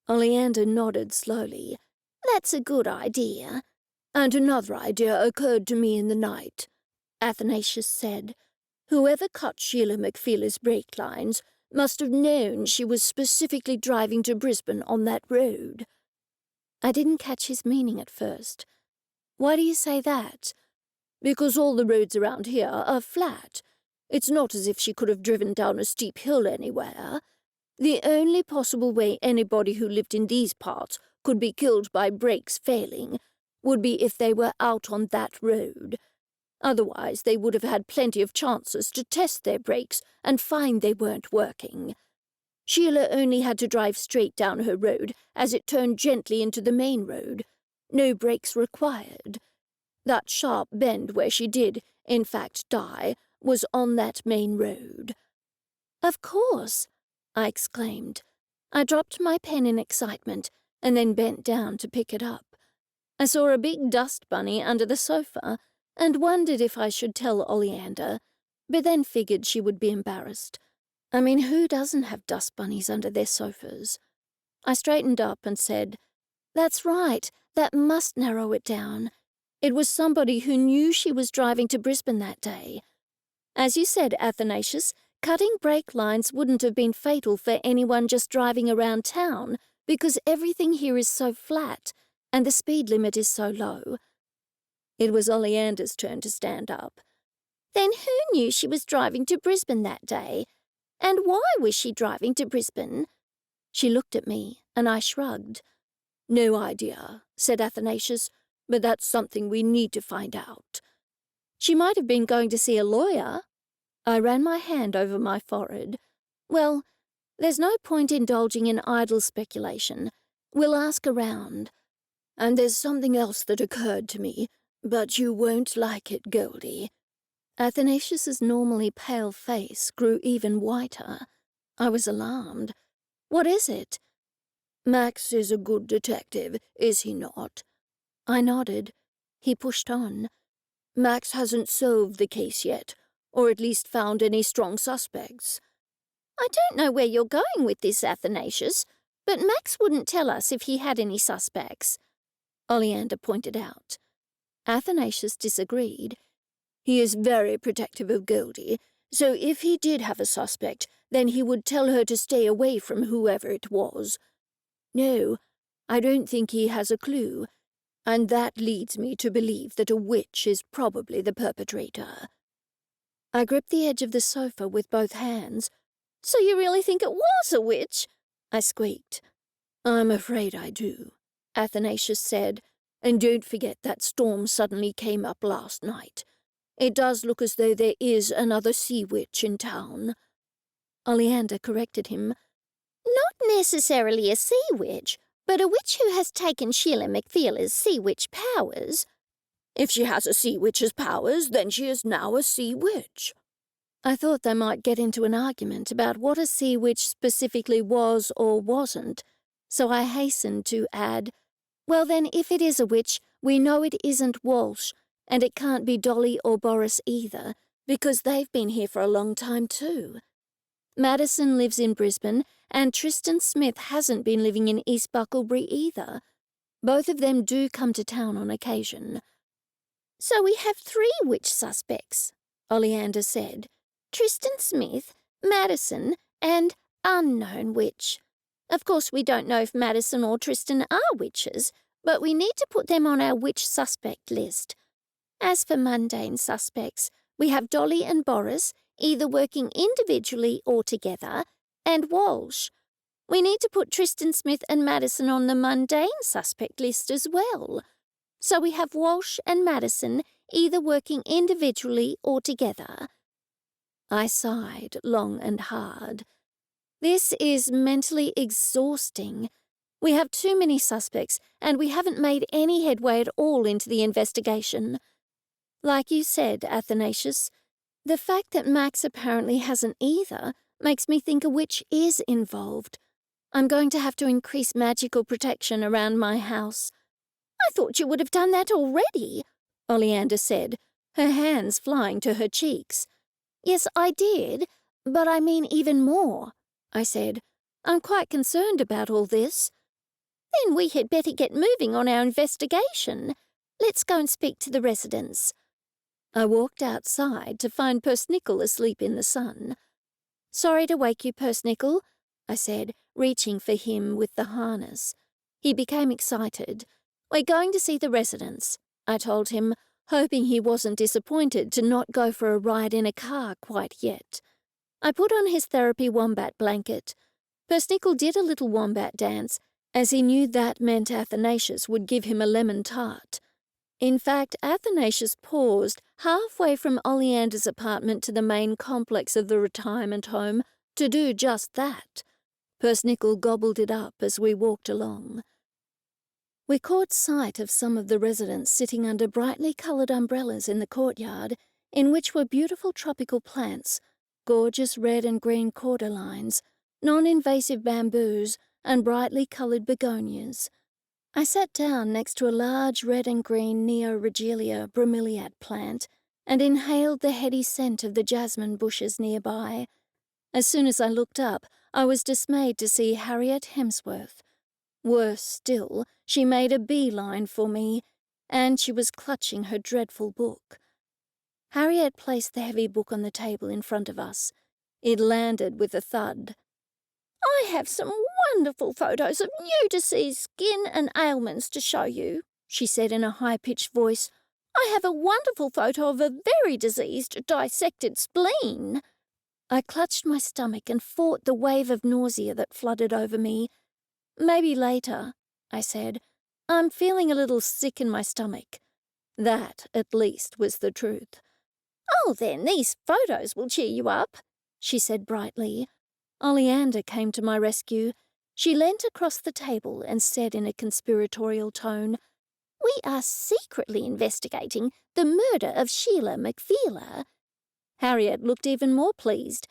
Oleander nodded slowly. "That's a good idea." "And another idea occurred to me in the night," Athanasius said. "Whoever cut Sheila McFeely's brake lines must have known she was specifically driving to Brisbane on that road." I didn't catch his meaning at first. "Why do you say that?" "Because all the roads around here are flat. It's not as if she could have driven down a steep hill anywhere. The only possible way anybody who lived in these parts could be killed by brakes failing would be if they were out on that road. Otherwise, they would have had plenty of chances to test their brakes and find they weren't working. Sheila only had to drive straight down her road as it turned gently into the main road. No brakes required. That sharp bend where she did, in fact, die was on that main road." "Of course," I exclaimed. I dropped my pen in excitement and then bent down to pick it up. I saw a big dust bunny under the sofa and wondered if I should tell Oleander, but then figured she would be embarrassed. I mean, who doesn't have dust bunnies under their sofas? I straightened up and said, "That's right, that must narrow it down. It was somebody who knew she was driving to Brisbane that day. As you said, Athanasius, cutting brake lines wouldn't have been fatal for anyone just driving around town because everything here is so flat and the speed limit is so low." It was Oleander's turn to stand up. "Then who knew she was driving to Brisbane that day? And why was she driving to Brisbane?" She looked at me, and I shrugged. "No idea," said Athanasius, "but that's something we need to find out." "She might have been going to see a lawyer." I ran my hand over my forehead. "Well, there's no point indulging in idle speculation. We'll ask around. And there's something else that occurred to me. But you won't like it, Goldie. Athanasius's normally pale face grew even whiter. I was alarmed. What is it? Max is a good detective, is he not? I nodded. He pushed on. Max hasn't solved the case yet, or at least found any strong suspects. I don't know where you're going with this, Athanasius, but Max wouldn't tell us if he had any suspects, Oleander pointed out. Athanasius disagreed. He is very protective of Goldie, so if he did have a suspect, then he would tell her to stay away from whoever it was. No, I don't think he has a clue, and that leads me to believe that a witch is probably the perpetrator. I gripped the edge of the sofa with both hands. So you really think it was a witch? I squeaked. I'm afraid I do, Athanasius said, and don't forget that storm suddenly came up last night. It does look as though there is another sea witch in town. Oleander corrected him. Not necessarily a sea witch, but a witch who has taken Sheila McFeeler's sea witch powers. If she has a sea witch's powers, then she is now a sea witch. I thought they might get into an argument about what a sea witch specifically was or wasn't, so I hastened to add, well then, if it is a witch, we know it isn't Walsh, and it can't be Dolly or Boris either, because they've been here for a long time too. Madison lives in Brisbane, and Tristan Smith hasn't been living in East Bucklebury either. Both of them do come to town on occasion. So we have 3 witch suspects, Oleander said. Tristan Smith, Madison, and unknown witch. Of course, we don't know if Madison or Tristan are witches, but we need to put them on our witch suspect list. As for mundane suspects, we have Dolly and Boris, either working individually or together, and Walsh. We need to put Tristan Smith and Madison on the mundane suspect list as well. So we have Walsh and Madison, either working individually or together. I sighed long and hard. This is mentally exhausting. We have too many suspects, and we haven't made any headway at all into the investigation. Like you said, Athanasius, the fact that Max apparently hasn't either makes me think a witch is involved. I'm going to have to increase magical protection around my house. I thought you would have done that already, Oleander said, her hands flying to her cheeks. Yes, I did, but I mean even more, I said. I'm quite concerned about all this. Then we had better get moving on our investigation. Let's go and speak to the residents. I walked outside to find Persnickle asleep in the sun. Sorry to wake you, Persnickle, I said, reaching for him with the harness. He became excited. We're going to see the residents, I told him, hoping he wasn't disappointed to not go for a ride in a car quite yet. I put on his therapy wombat blanket. Persnickle did a little wombat dance, as he knew that meant Athanasius would give him a lemon tart. In fact, Athanasius paused halfway from Oleander's apartment to the main complex of the retirement home to do just that. Persnickle gobbled it up as we walked along. We caught sight of some of the residents sitting under brightly coloured umbrellas in the courtyard, in which were beautiful tropical plants, gorgeous red and green cordylines, non-invasive bamboos, and brightly coloured begonias. I sat down next to a large red and green Neoregelia bromeliad plant and inhaled the heady scent of the jasmine bushes nearby. As soon as I looked up, I was dismayed to see Harriet Hemsworth. Worse still, she made a beeline for me, and she was clutching her dreadful book. Harriet placed the heavy book on the table in front of us. It landed with a thud. I have some wonderful photos of new diseased skin and ailments to show you, she said in a high-pitched voice. I have a wonderful photo of a very diseased, dissected spleen. I clutched my stomach and fought the wave of nausea that flooded over me. Maybe later, I said. I'm feeling a little sick in my stomach. That, at least, was the truth. Oh, then these photos will cheer you up, she said brightly. Oleander came to my rescue. She leant across the table and said in a conspiratorial tone, We are secretly investigating the murder of Sheila McFeeler." Harriet looked even more pleased.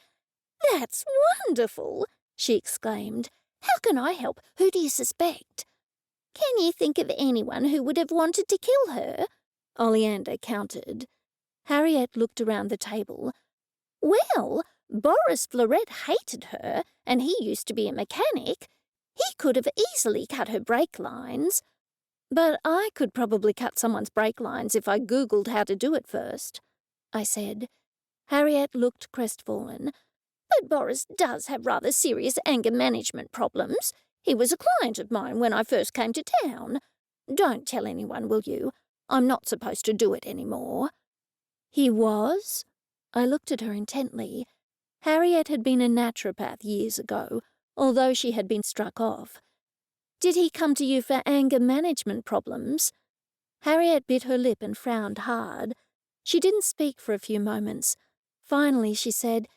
"That's wonderful," she exclaimed. "How can I help? Who do you suspect?" "Can you think of anyone who would have wanted to kill her?" Oleander countered. Harriet looked around the table. "Well, Boris Florette hated her, and he used to be a mechanic. He could have easily cut her brake lines. But I could probably cut someone's brake lines if I Googled how to do it first," I said. Harriet looked crestfallen. "But Boris does have rather serious anger management problems. He was a client of mine when I first came to town. Don't tell anyone, will you? I'm not supposed to do it anymore." "He was?" I looked at her intently. Harriet had been a naturopath years ago, although she had been struck off. "Did he come to you for anger management problems?" Harriet bit her lip and frowned hard. She didn't speak for a few moments. Finally she said,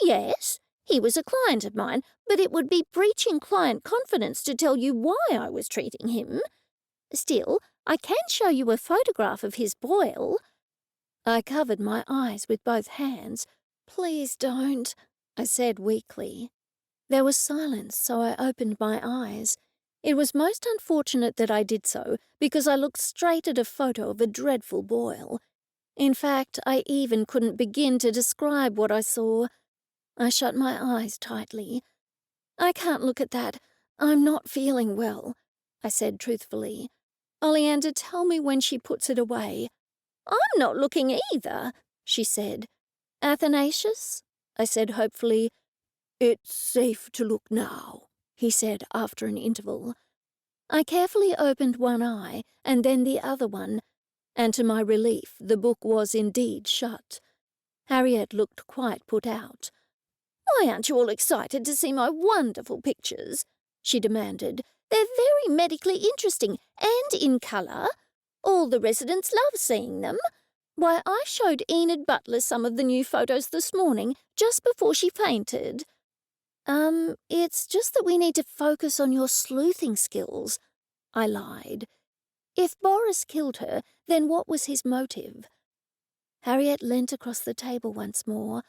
"Yes, he was a client of mine, but it would be breaching client confidence to tell you why I was treating him. Still, I can show you a photograph of his boil." I covered my eyes with both hands. "Please don't," I said weakly. There was silence, so I opened my eyes. It was most unfortunate that I did so, because I looked straight at a photo of a dreadful boil. In fact, I even couldn't begin to describe what I saw. I shut my eyes tightly. "I can't look at that. I'm not feeling well," I said truthfully. "Oleander, tell me when she puts it away." "I'm not looking either," she said. "Athanasius?" I said hopefully. "It's safe to look now," he said after an interval. I carefully opened one eye and then the other one, and to my relief the book was indeed shut. Harriet looked quite put out. "Why aren't you all excited to see my wonderful pictures?" she demanded. "They're very medically interesting and in colour. All the residents love seeing them. Why, I showed Enid Butler some of the new photos this morning, just before she fainted." It's just that we need to focus on your sleuthing skills," I lied. "If Boris killed her, then what was his motive?" Harriet leant across the table once more.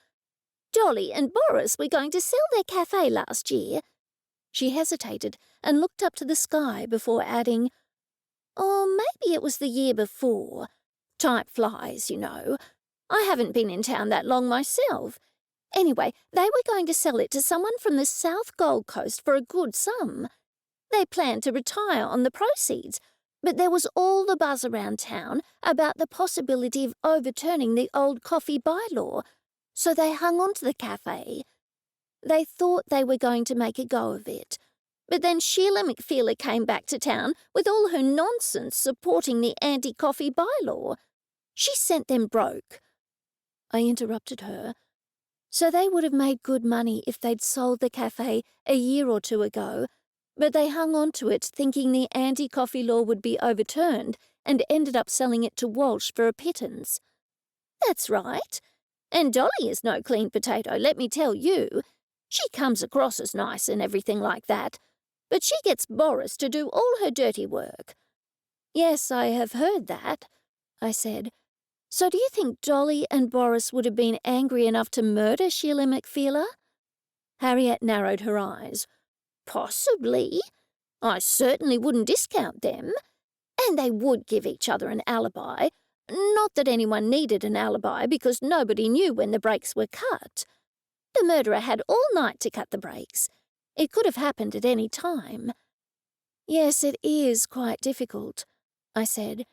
"Dolly and Boris were going to sell their cafe last year." She hesitated and looked up to the sky before adding, "Or maybe it was the year before. Time flies, you know. I haven't been in town that long myself. Anyway, they were going to sell it to someone from the South Gold Coast for a good sum. They planned to retire on the proceeds, but there was all the buzz around town about the possibility of overturning the old coffee bylaw, so they hung on to the cafe. They thought they were going to make a go of it, but then Sheila McFeeler came back to town with all her nonsense supporting the anti-coffee bylaw. She sent them broke." I interrupted her. "So they would have made good money if they'd sold the cafe a year or two ago, but they hung on to it thinking the anti-coffee law would be overturned and ended up selling it to Walsh for a pittance." "That's right. And Dolly is no clean potato, let me tell you. She comes across as nice and everything like that, but she gets Boris to do all her dirty work." "Yes, I have heard that," I said. "So do you think Dolly and Boris would have been angry enough to murder Sheila McFeeler?" Harriet narrowed her eyes. "Possibly. I certainly wouldn't discount them. And they would give each other an alibi. Not that anyone needed an alibi because nobody knew when the brakes were cut. The murderer had all night to cut the brakes. It could have happened at any time." "Yes, it is quite difficult," I said.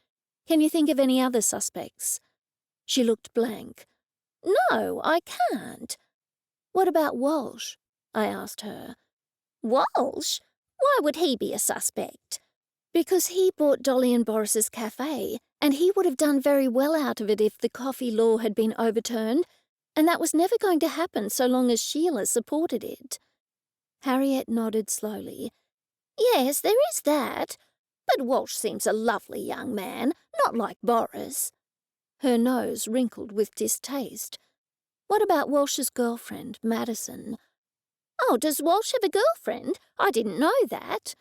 "Can you think of any other suspects?" She looked blank. "No, I can't." "What about Walsh?" I asked her. "Walsh? Why would he be a suspect?" "Because he bought Dolly and Boris's cafe, and he would have done very well out of it if the coffee law had been overturned, and that was never going to happen so long as Sheila supported it." Harriet nodded slowly. "Yes, there is that. But Walsh seems a lovely young man, not like Boris." Her nose wrinkled with distaste. "What about Walsh's girlfriend, Madison?" "Oh, does Walsh have a girlfriend? I didn't know that."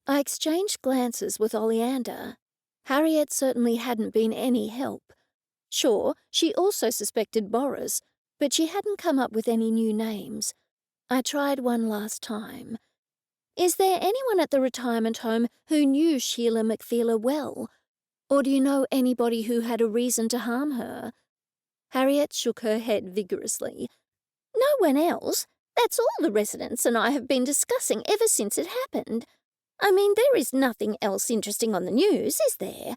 I exchanged glances with Oleander. Harriet certainly hadn't been any help. Sure, she also suspected Boris, but she hadn't come up with any new names. I tried one last time. Is there anyone at the retirement home who knew Sheila McFeeler well? Or do you know anybody who had a reason to harm her? Harriet shook her head vigorously. No one else. That's all the residents and I have been discussing ever since it happened. I mean, there is nothing else interesting on the news, is there?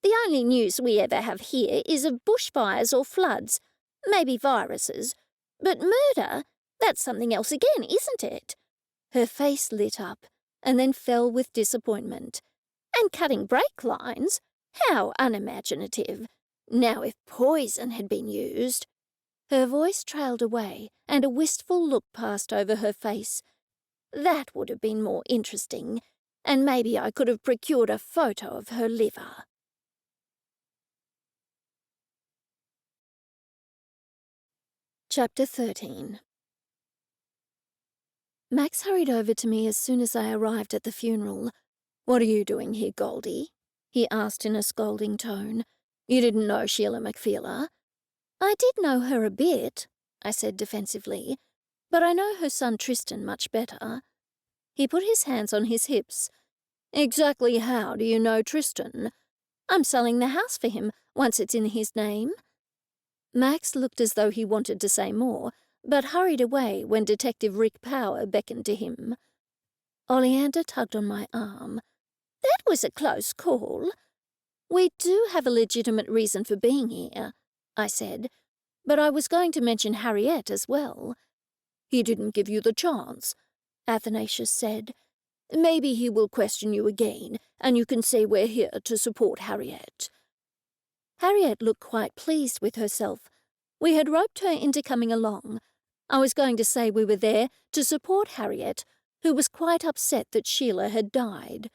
The only news we ever have here is of bushfires or floods, maybe viruses. But murder, that's something else again, isn't it? Her face lit up and then fell with disappointment. And cutting brake lines? How unimaginative. Now if poison had been used. Her voice trailed away and a wistful look passed over her face. That would have been more interesting, and maybe I could have procured a photo of her liver. Chapter 13. Max hurried over to me as soon as I arrived at the funeral. "What are you doing here, Goldie?" he asked in a scolding tone. "You didn't know Sheila McFeeler?" "I did know her a bit," I said defensively, "but I know her son Tristan much better." He put his hands on his hips. "Exactly how do you know Tristan?" "I'm selling the house for him once it's in his name." Max looked as though he wanted to say more, but hurried away when Detective Rick Power beckoned to him. Oleander tugged on my arm. "That was a close call." "We do have a legitimate reason for being here," I said, "but I was going to mention Harriet as well." "He didn't give you the chance," Athanasius said. "Maybe he will question you again, and you can say we're here to support Harriet." Harriet looked quite pleased with herself. We had roped her into coming along. I was going to say we were there to support Harriet, who was quite upset that Sheila had died.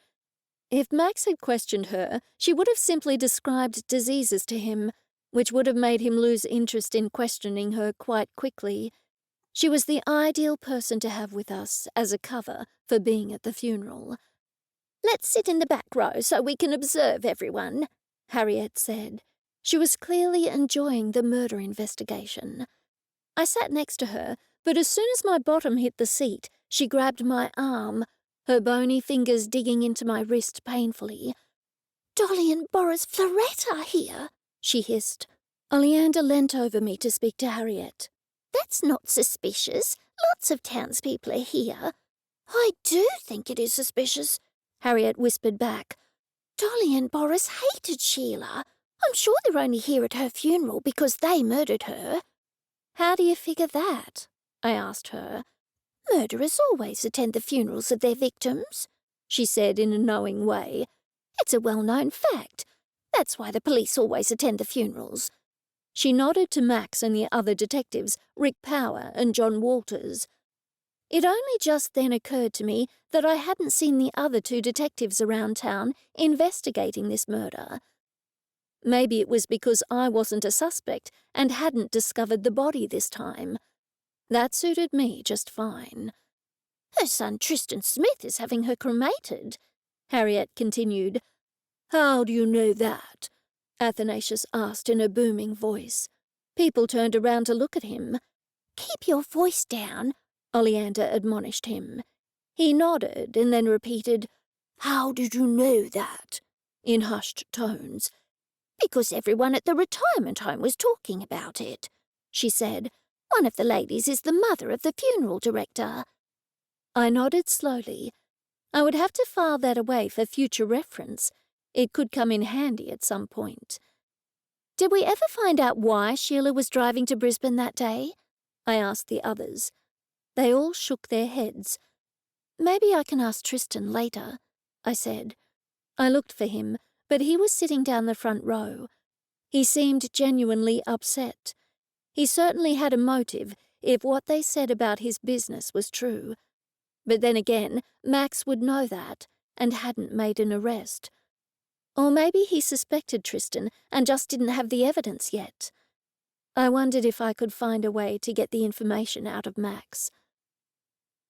If Max had questioned her, she would have simply described diseases to him, which would have made him lose interest in questioning her quite quickly. She was the ideal person to have with us as a cover for being at the funeral. "Let's sit in the back row so we can observe everyone," Harriet said. She was clearly enjoying the murder investigation. I sat next to her, but as soon as my bottom hit the seat, she grabbed my arm, her bony fingers digging into my wrist painfully. "Dolly and Boris Florette are here," she hissed. Oleander leant over me to speak to Harriet. "That's not suspicious. Lots of townspeople are here." "I do think it is suspicious," Harriet whispered back. "Dolly and Boris hated Sheila. I'm sure they're only here at her funeral because they murdered her." "How do you figure that?" I asked her. "Murderers always attend the funerals of their victims," she said in a knowing way. "It's a well-known fact. That's why the police always attend the funerals." She nodded to Max and the other detectives, Rick Power and John Walters. It only just then occurred to me that I hadn't seen the other two detectives around town investigating this murder. Maybe it was because I wasn't a suspect and hadn't discovered the body this time. That suited me just fine. "Her son Tristan Smith is having her cremated," Harriet continued. "How do you know that?" Athanasius asked in a booming voice. People turned around to look at him. "Keep your voice down," Oleander admonished him. He nodded and then repeated, "How did you know that?" in hushed tones. "Because everyone at the retirement home was talking about it," she said. "One of the ladies is the mother of the funeral director." I nodded slowly. I would have to file that away for future reference. It could come in handy at some point. "Did we ever find out why Sheila was driving to Brisbane that day?" I asked the others. They all shook their heads. "Maybe I can ask Tristan later," I said. I looked for him, but he was sitting down the front row. He seemed genuinely upset. He certainly had a motive if what they said about his business was true. But then again, Max would know that and hadn't made an arrest. Or maybe he suspected Tristan and just didn't have the evidence yet. I wondered if I could find a way to get the information out of Max.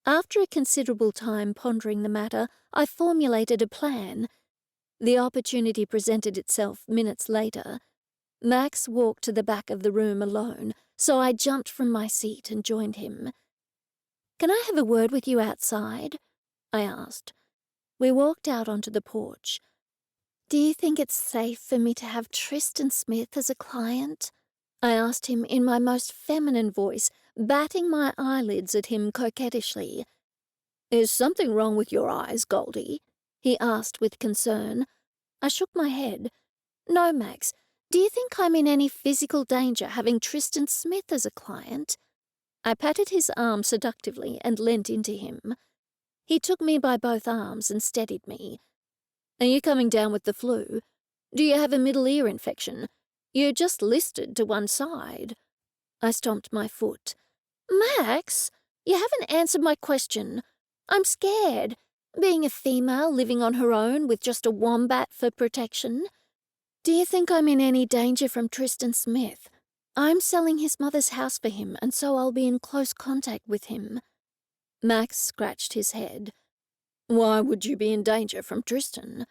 After a considerable time pondering the matter, I formulated a plan. The opportunity presented itself minutes later. Max walked to the back of the room alone, so I jumped from my seat and joined him. "Can I have a word with you outside?" I asked. We walked out onto the porch. "Do you think it's safe for me to have Tristan Smith as a client?" I asked him in my most feminine voice, batting my eyelids at him coquettishly. "Is something wrong with your eyes, Goldie?" he asked with concern. I shook my head. "No, Max. Do you think I'm in any physical danger having Tristan Smith as a client?" I patted his arm seductively and leant into him. He took me by both arms and steadied me. "Are you coming down with the flu? Do you have a middle ear infection? You're just listed to one side." I stomped my foot. "Max, you haven't answered my question. I'm scared, being a female living on her own with just a wombat for protection. Do you think I'm in any danger from Tristan Smith? I'm selling his mother's house for him, and so I'll be in close contact with him." Max scratched his head. "Why would you be in danger from Tristan?"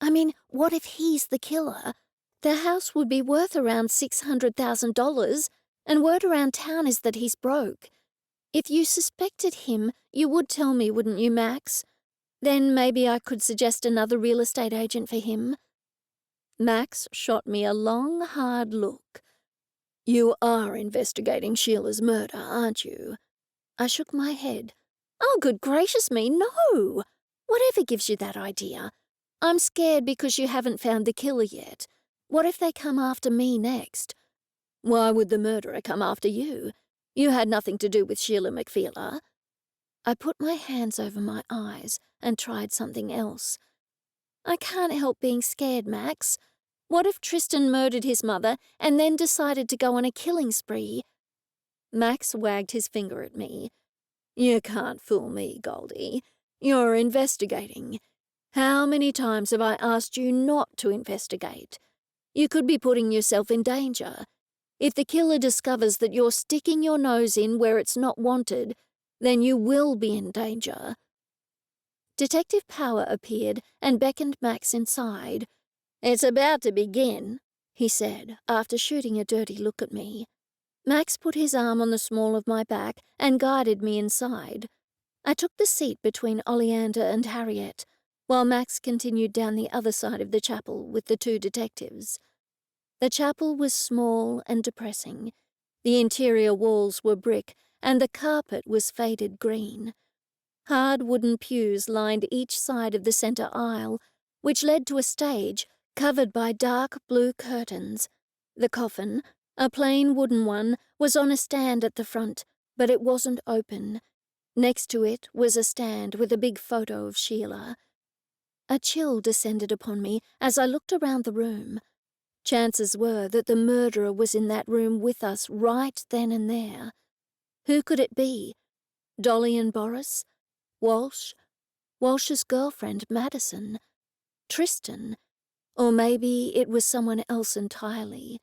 "I mean, what if he's the killer? The house would be worth around $600,000, and word around town is that he's broke. If you suspected him, you would tell me, wouldn't you, Max? Then maybe I could suggest another real estate agent for him." Max shot me a long, hard look. "You are investigating Sheila's murder, aren't you?" I shook my head. "Oh, good gracious me, no! Whatever gives you that idea? I'm scared because you haven't found the killer yet. What if they come after me next?" "Why would the murderer come after you? You had nothing to do with Sheila McFeeler." I put my hands over my eyes and tried something else. "I can't help being scared, Max. What if Tristan murdered his mother and then decided to go on a killing spree?" Max wagged his finger at me. "You can't fool me, Goldie. You're investigating. How many times have I asked you not to investigate? You could be putting yourself in danger. If the killer discovers that you're sticking your nose in where it's not wanted, then you will be in danger." Detective Power appeared and beckoned Max inside. "It's about to begin," he said, after shooting a dirty look at me. Max put his arm on the small of my back and guided me inside. I took the seat between Oleander and Harriet, while Max continued down the other side of the chapel with the two detectives. The chapel was small and depressing. The interior walls were brick, and the carpet was faded green. Hard wooden pews lined each side of the centre aisle, which led to a stage covered by dark blue curtains. The coffin, a plain wooden one, was on a stand at the front, but it wasn't open. Next to it was a stand with a big photo of Sheila. A chill descended upon me as I looked around the room. Chances were that the murderer was in that room with us right then and there. Who could it be? Dolly and Boris? Walsh? Walsh's girlfriend, Madison? Tristan? Or maybe it was someone else entirely.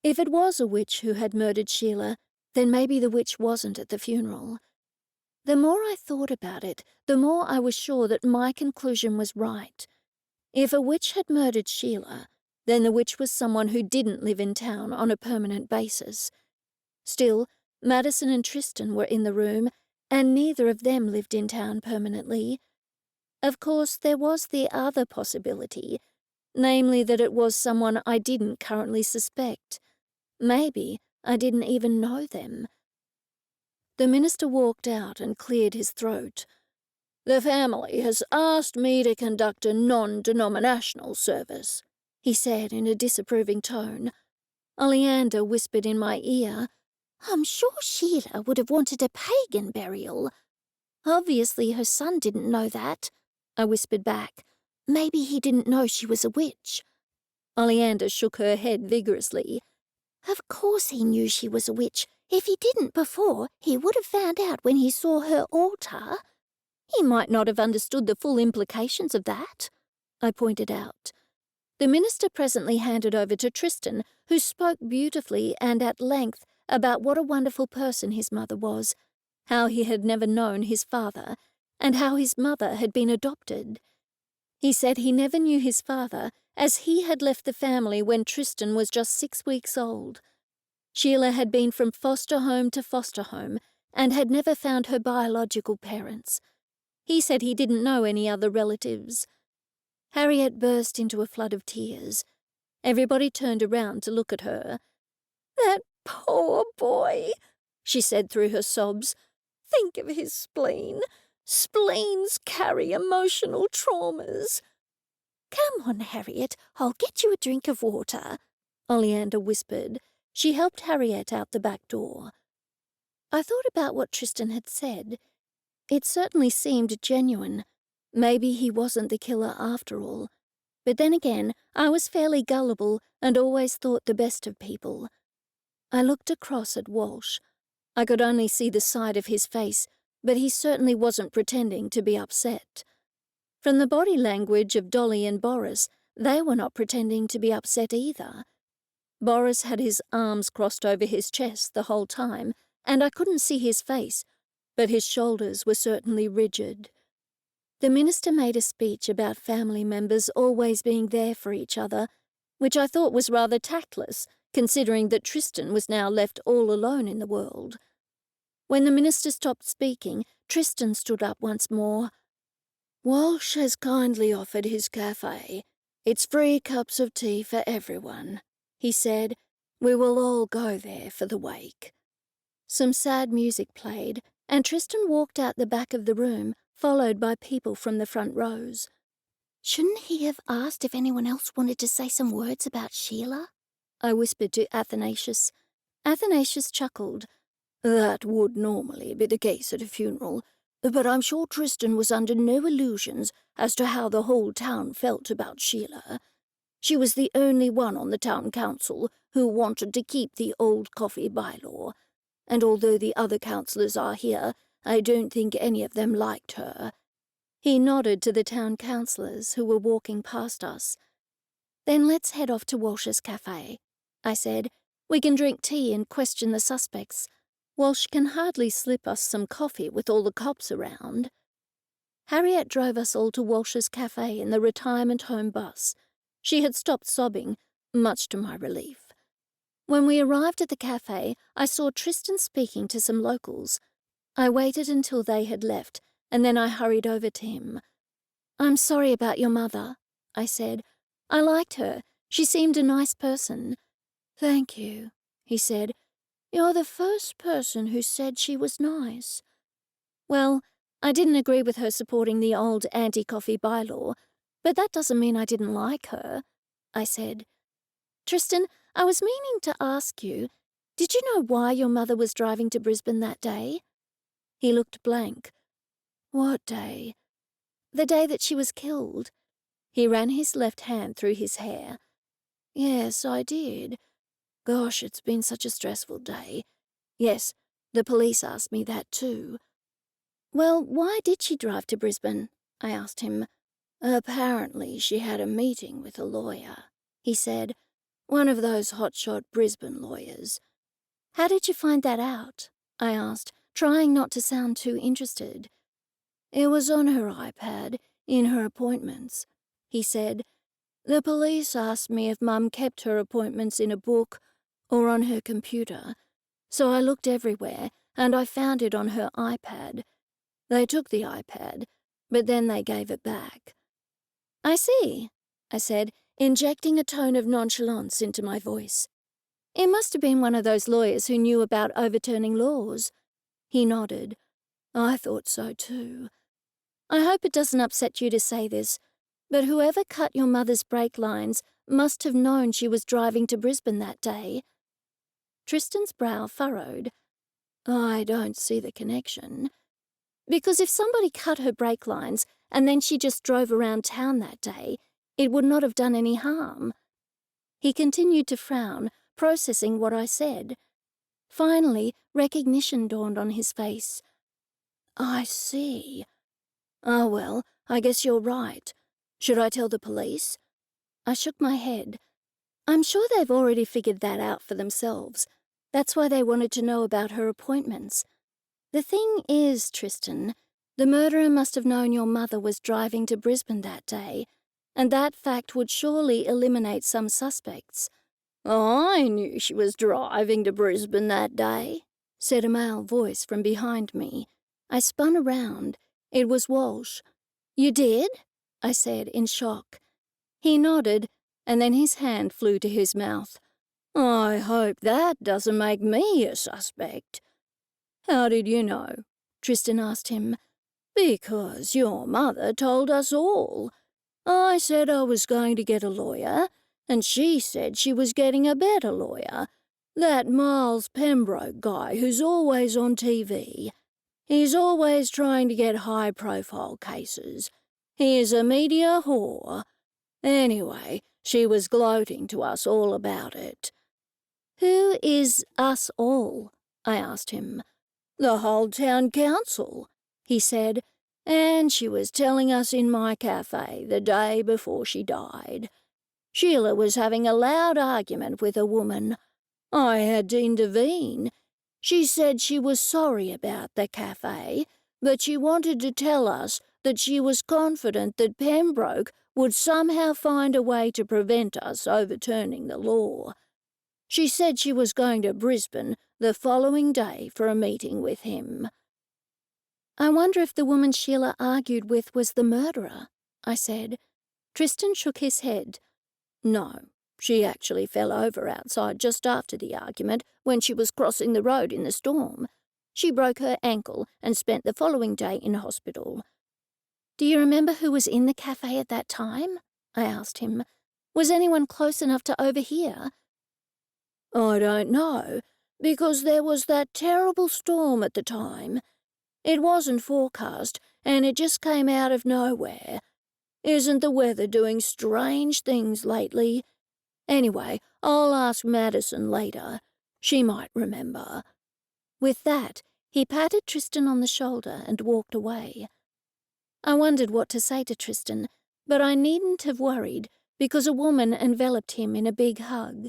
If it was a witch who had murdered Sheila, then maybe the witch wasn't at the funeral. The more I thought about it, the more I was sure that my conclusion was right. If a witch had murdered Sheila, then the witch was someone who didn't live in town on a permanent basis. Still, Madison and Tristan were in the room, and neither of them lived in town permanently. Of course, there was the other possibility, namely that it was someone I didn't currently suspect. Maybe I didn't even know them. The minister walked out and cleared his throat. "The family has asked me to conduct a non-denominational service," he said in a disapproving tone. Oleander whispered in my ear, "I'm sure Sheila would have wanted a pagan burial." "Obviously her son didn't know that," I whispered back. "Maybe he didn't know she was a witch." Oleander shook her head vigorously. "Of course he knew she was a witch. If he didn't before, he would have found out when he saw her altar." "He might not have understood the full implications of that," I pointed out. The minister presently handed over to Tristan, who spoke beautifully and at length about what a wonderful person his mother was, how he had never known his father, and how his mother had been adopted. He said he never knew his father, as he had left the family when Tristan was just 6 weeks old. Sheila had been from foster home to foster home and had never found her biological parents. He said he didn't know any other relatives. Harriet burst into a flood of tears. Everybody turned around to look at her. "That poor boy," she said through her sobs. "Think of his spleen. Spleens carry emotional traumas." "Come on, Harriet, I'll get you a drink of water," Oleander whispered. She helped Harriet out the back door. I thought about what Tristan had said. It certainly seemed genuine. Maybe he wasn't the killer after all. But then again, I was fairly gullible and always thought the best of people. I looked across at Walsh. I could only see the side of his face, but he certainly wasn't pretending to be upset. From the body language of Dolly and Boris, they were not pretending to be upset either. Boris had his arms crossed over his chest the whole time, and I couldn't see his face, but his shoulders were certainly rigid. The minister made a speech about family members always being there for each other, which I thought was rather tactless, considering that Tristan was now left all alone in the world. When the minister stopped speaking, Tristan stood up once more. "Walsh has kindly offered his cafe. It's free cups of tea for everyone," he said. "We will all go there for the wake." Some sad music played, and Tristan walked out the back of the room, followed by people from the front rows. "Shouldn't he have asked if anyone else wanted to say some words about Sheila?" I whispered to Athanasius. Athanasius chuckled. "That would normally be the case at a funeral, but I'm sure Tristan was under no illusions as to how the whole town felt about Sheila. She was the only one on the town council who wanted to keep the old coffee bylaw, and although the other councillors are here, I don't think any of them liked her." He nodded to the town councillors who were walking past us. "Then let's head off to Walsh's cafe," I said. "We can drink tea and question the suspects. Walsh can hardly slip us some coffee with all the cops around." Harriet drove us all to Walsh's cafe in the retirement home bus. She had stopped sobbing, much to my relief. When we arrived at the cafe, I saw Tristan speaking to some locals. I waited until they had left, and then I hurried over to him. "I'm sorry about your mother," I said. "I liked her. She seemed a nice person." "Thank you," he said. "You're the first person who said she was nice." "Well, I didn't agree with her supporting the old anti-coffee bylaw, but that doesn't mean I didn't like her," I said. "Tristan, I was meaning to ask you, did you know why your mother was driving to Brisbane that day?" He looked blank. "What day?" "The day that she was killed." He ran his left hand through his hair. "Yes, I did. Gosh, it's been such a stressful day. Yes, the police asked me that too." "Well, why did she drive to Brisbane?" I asked him. "Apparently she had a meeting with a lawyer," he said. "One of those hotshot Brisbane lawyers." "How did you find that out?" I asked, trying not to sound too interested. "It was on her iPad, in her appointments," he said. "The police asked me if Mum kept her appointments in a book or on her computer, so I looked everywhere and I found it on her iPad. They took the iPad, but then they gave it back." "I see," I said, injecting a tone of nonchalance into my voice. "It must have been one of those lawyers who knew about overturning laws." He nodded. "I thought so too. I hope it doesn't upset you to say this, but whoever cut your mother's brake lines must have known she was driving to Brisbane that day." Tristan's brow furrowed. "I don't see the connection." "Because if somebody cut her brake lines and then she just drove around town that day, it would not have done any harm." He continued to frown, processing what I said. Finally, recognition dawned on his face. "I see. Oh well, I guess you're right. Should I tell the police?" I shook my head. "I'm sure they've already figured that out for themselves. That's why they wanted to know about her appointments. The thing is, Tristan, The murderer must have known your mother was driving to Brisbane that day, and that fact would surely eliminate some suspects. I knew she was driving to Brisbane that day, said a male voice from behind me. I spun around. It was Walsh. You did? I said in shock. He nodded, and then his hand flew to his mouth. I hope that doesn't make me a suspect. How did you know? Tristan asked him. Because your mother told us all. I said I was going to get a lawyer, and she said she was getting a better lawyer. That Miles Pembroke guy who's always on TV. He's always trying to get high-profile cases. He is a media whore. Anyway, she was gloating to us all about it. Who is us all? I asked him. The whole town council, he said, and she was telling us in my cafe the day before she died. Sheila was having a loud argument with a woman. I had to intervene. She said she was sorry about the cafe, but she wanted to tell us that she was confident that Pembroke would somehow find a way to prevent us overturning the law. She said she was going to Brisbane the following day for a meeting with him. I wonder if the woman Sheila argued with was the murderer, I said. Tristan shook his head. No, she actually fell over outside just after the argument when she was crossing the road in the storm. She broke her ankle and spent the following day in hospital. Do you remember who was in the cafe at that time? I asked him. Was anyone close enough to overhear? I don't know, because there was that terrible storm at the time. It wasn't forecast, and it just came out of nowhere. Isn't the weather doing strange things lately? Anyway, I'll ask Madison later. She might remember. With that, he patted Tristan on the shoulder and walked away. I wondered what to say to Tristan, but I needn't have worried, because a woman enveloped him in a big hug.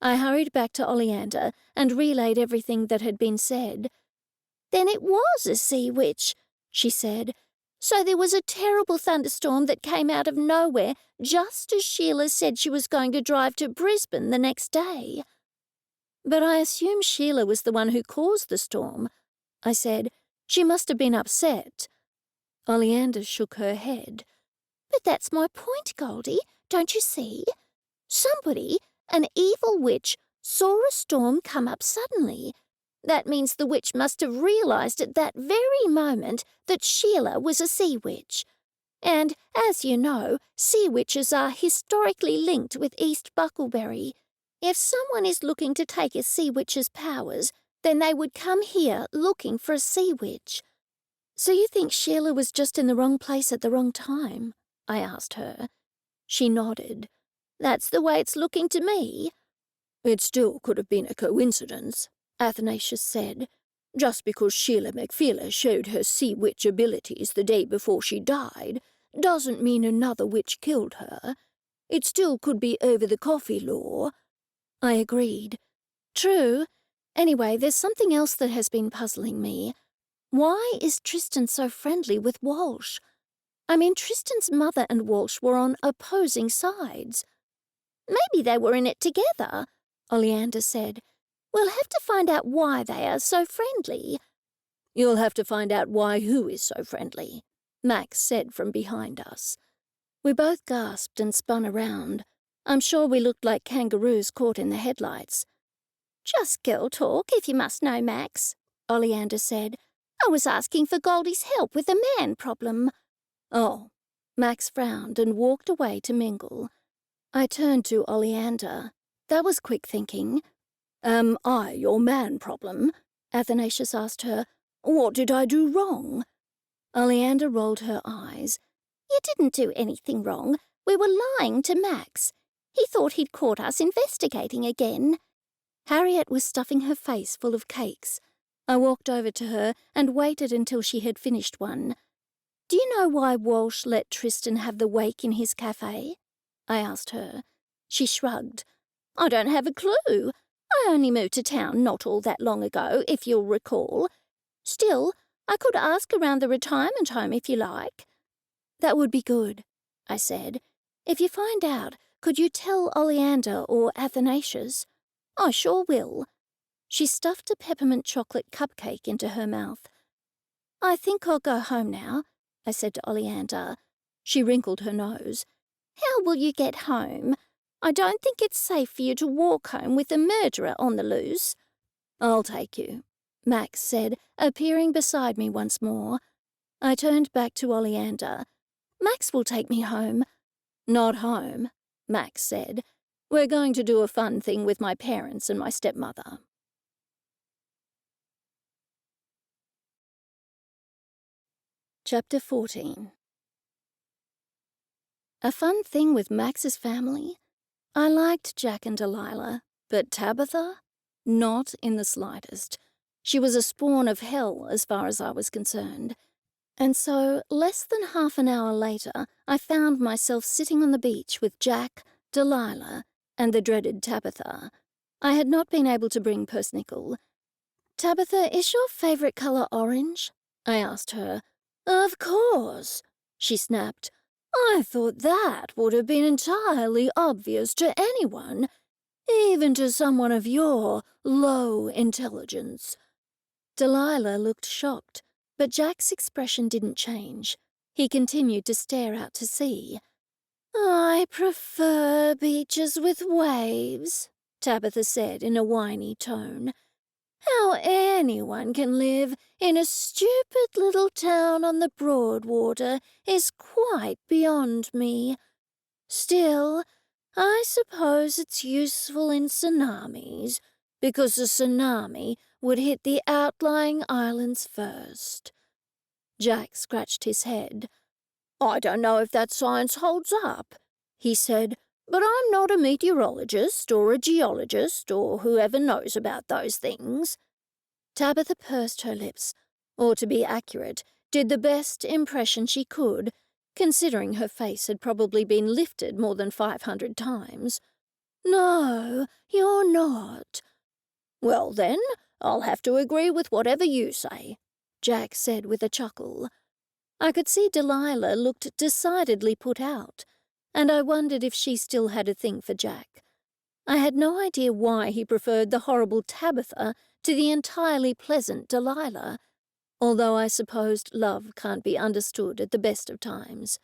I hurried back to Oleander and relayed everything that had been said. Then it was a sea witch, she said. So there was a terrible thunderstorm that came out of nowhere just as Sheila said she was going to drive to Brisbane the next day. But I assume Sheila was the one who caused the storm, I said. She must have been upset. Oleander shook her head. But that's my point, Goldie, don't you see? Somebody, an evil witch, saw a storm come up suddenly. That means the witch must have realised at that very moment that Sheila was a sea witch. And, as you know, sea witches are historically linked with East Bucklebury. If someone is looking to take a sea witch's powers, then they would come here looking for a sea witch. So you think Sheila was just in the wrong place at the wrong time? I asked her. She nodded. That's the way it's looking to me. It still could have been a coincidence, Athanasius said. Just because Sheila McPhiller showed her sea witch abilities the day before she died doesn't mean another witch killed her. It still could be over the coffee law. I agreed. True. Anyway, there's something else that has been puzzling me. Why is Tristan so friendly with Walsh? I mean, Tristan's mother and Walsh were on opposing sides. Maybe they were in it together, Oleander said. We'll have to find out why they are so friendly. You'll have to find out why who is so friendly, Max said from behind us. We both gasped and spun around. I'm sure we looked like kangaroos caught in the headlights. Just girl talk, if you must know, Max, Oleander said. I was asking for Goldie's help with a man problem. Oh, Max frowned and walked away to mingle. I turned to Oleander. That was quick thinking. Am I your man problem? Athanasius asked her. What did I do wrong? Oleander rolled her eyes. You didn't do anything wrong. We were lying to Max. He thought he'd caught us investigating again. Harriet was stuffing her face full of cakes. I walked over to her and waited until she had finished one. Do you know why Walsh let Tristan have the wake in his cafe? I asked her. She shrugged. I don't have a clue. I only moved to town not all that long ago, if you'll recall. Still, I could ask around the retirement home if you like." "That would be good," I said. "If you find out, could you tell Oleander or Athanasius?" "I sure will." She stuffed a peppermint chocolate cupcake into her mouth. "I think I'll go home now," I said to Oleander. She wrinkled her nose. "How will you get home? I don't think it's safe for you to walk home with a murderer on the loose." "I'll take you," Max said, appearing beside me once more. I turned back to Oleander. "Max will take me home." "Not home," Max said. "We're going to do a fun thing with my parents and my stepmother." Chapter 14. A fun thing with Max's family? I liked Jack and Delilah, but Tabitha? Not in the slightest. She was a spawn of hell as far as I was concerned. And so, less than half an hour later, I found myself sitting on the beach with Jack, Delilah, and the dreaded Tabitha. I had not been able to bring Persnickle. "Tabitha, is your favourite colour orange?" I asked her. "Of course," she snapped. "I thought that would have been entirely obvious to anyone, even to someone of your low intelligence." Delilah looked shocked, but Jack's expression didn't change. He continued to stare out to sea. "I prefer beaches with waves," Tabitha said in a whiny tone. "How anyone can live in a stupid little town on the Broadwater is quite beyond me. Still, I suppose it's useful in tsunamis, because the tsunami would hit the outlying islands first." Jack scratched his head. "I don't know if that science holds up," he said, "but I'm not a meteorologist or a geologist or whoever knows about those things." Tabitha pursed her lips, or to be accurate, did the best impression she could, considering her face had probably been lifted more than 500 times. "No, you're not." "Well then, I'll have to agree with whatever you say," Jack said with a chuckle. I could see Delilah looked decidedly put out, and I wondered if she still had a thing for Jack. I had no idea why he preferred the horrible Tabitha to the entirely pleasant Delilah, although I supposed love can't be understood at the best of times.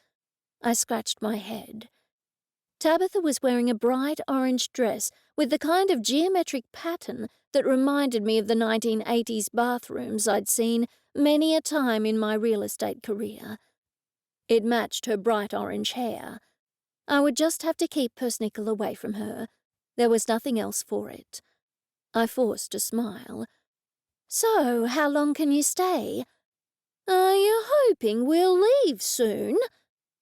I scratched my head. Tabitha was wearing a bright orange dress with the kind of geometric pattern that reminded me of the 1980s bathrooms I'd seen many a time in my real estate career. It matched her bright orange hair. I would just have to keep Persnickle away from her. There was nothing else for it. I forced a smile. "So, how long can you stay?" "Are you hoping we'll leave soon?"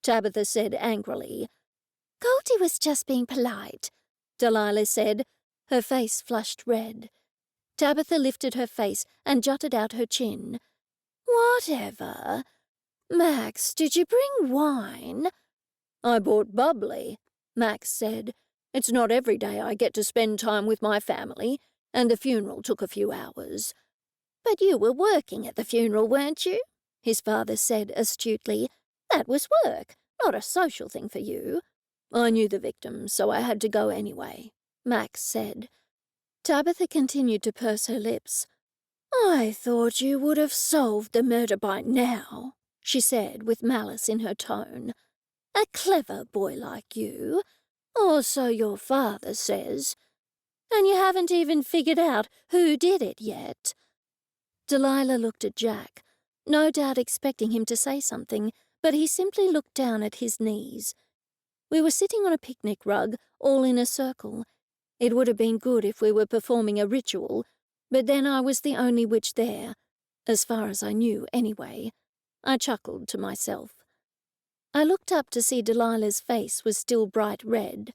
Tabitha said angrily. "Goldie was just being polite," Delilah said. Her face flushed red. Tabitha lifted her face and jutted out her chin. "Whatever. Max, did you bring wine?" "I bought bubbly," Max said. "It's not every day I get to spend time with my family, and the funeral took a few hours." "But you were working at the funeral, weren't you?" his father said astutely. "That was work, not a social thing for you." "I knew the victims, so I had to go anyway," Max said. Tabitha continued to purse her lips. "I thought you would have solved the murder by now," she said with malice in her tone. "A clever boy like you, or so your father says. And you haven't even figured out who did it yet." Delilah looked at Jack, no doubt expecting him to say something, but he simply looked down at his knees. We were sitting on a picnic rug, all in a circle. It would have been good if we were performing a ritual, but then I was the only witch there, as far as I knew anyway. I chuckled to myself. I looked up to see Delilah's face was still bright red.